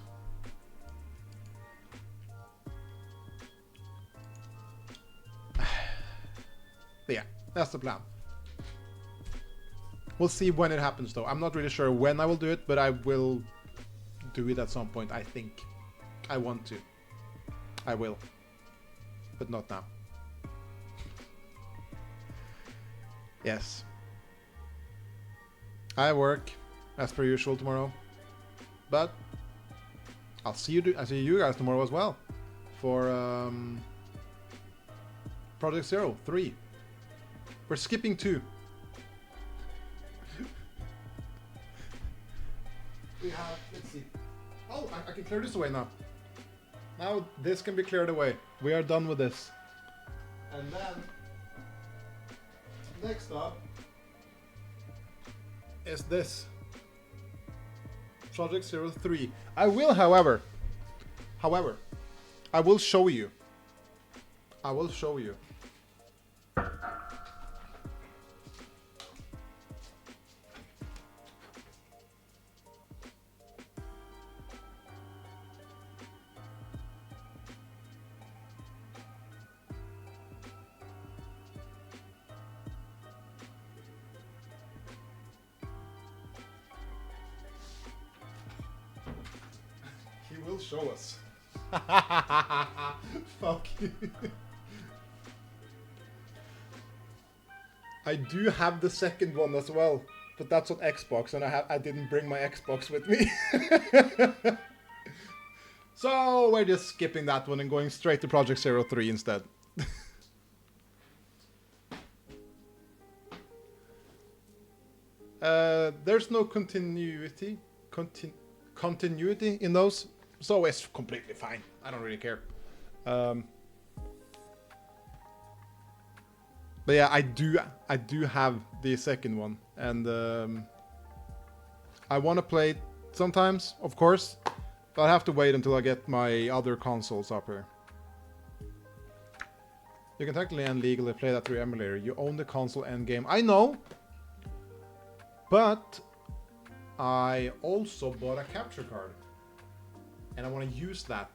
But yeah, that's the plan. We'll see when it happens though. I'm not really sure when I will do it, but I will do it at some point, I think. I want to. I will. But not now. Yes. I work as per usual tomorrow. But I see you guys tomorrow as well. For Project Zero 3. We're skipping 2. We have, let's see. Oh, I can clear this away now. Now this can be cleared away. We are done with this. And then, next up is this. Project 03. I will, however, I will show you. I will show you. Will show us. Fuck you. I do have the second one as well, but that's on Xbox, and I didn't bring my Xbox with me. So we're just skipping that one and going straight to Project 03 instead. There's no continuity in those. So it's completely fine. I don't really care. But yeah, I do have the second one, and I want to play it sometimes, of course, but I have to wait until I get my other consoles up here. You can technically and legally play that through emulator. You own the console end game. I know, but I also bought a capture card. And I want to use that.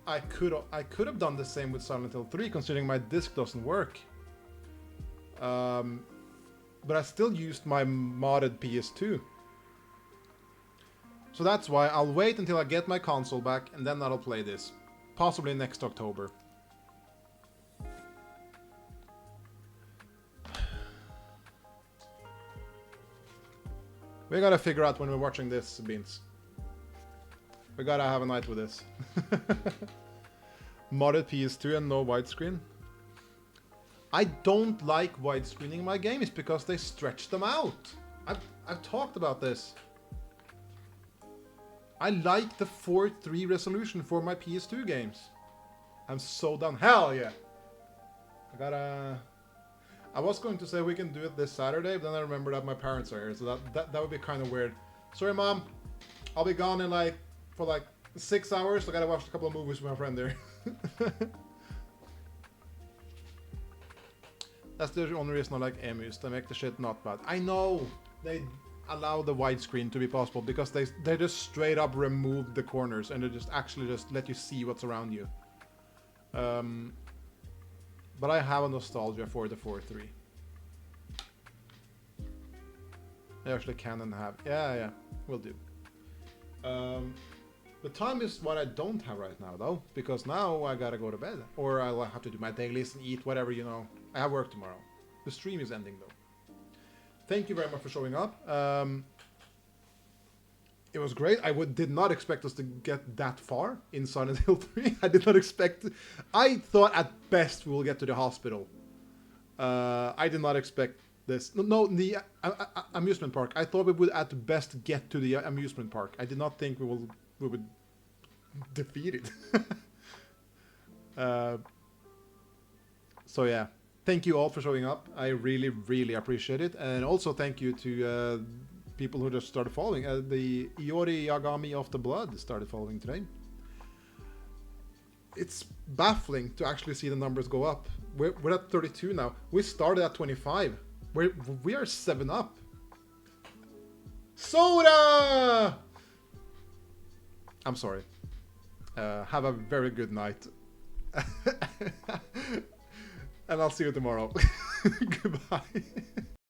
I could have done the same with Silent Hill 3, considering my disc doesn't work. But I still used my modded PS2. So that's why I'll wait until I get my console back, and then I'll play this. Possibly next October. We gotta figure out when we're watching this, Beans. We gotta have a night with this. Modded PS2 and no widescreen. I don't like widescreening my games because they stretch them out. I've talked about this. I like the 4:3 resolution for my PS2 games. I'm so done. Hell yeah! I was going to say we can do it this Saturday, but then I remembered that my parents are here, so that would be kind of weird. Sorry, Mom. I'll be gone in for like 6 hours. I gotta watch a couple of movies with my friend there. That's the only reason I like emus. They make the shit not bad. I know they allow the widescreen to be possible because they just straight up remove the corners and they just actually just let you see what's around you. But I have a nostalgia for the 4:3. I actually can and have. Yeah, will do. The time is what I don't have right now, though, because now I gotta go to bed. Or I'll have to do my dailies and eat whatever, you know. I have work tomorrow. The stream is ending, though. Thank you very much for showing up. It was great. I did not expect us to get that far in Silent Hill 3. I did not expect... I thought at best we will get to the hospital. I did not expect this. No, the amusement park. I thought we would at best get to the amusement park. I did not think we would defeat it. So yeah, thank you all for showing up. I really, really appreciate it. And also thank you to people who just started following. The Iori Yagami of the Blood started following today. It's baffling to actually see the numbers go up. We're at 32 now. We started at 25. We are 7 up. Soda! I'm sorry. Have a very good night. And I'll see you tomorrow. Goodbye.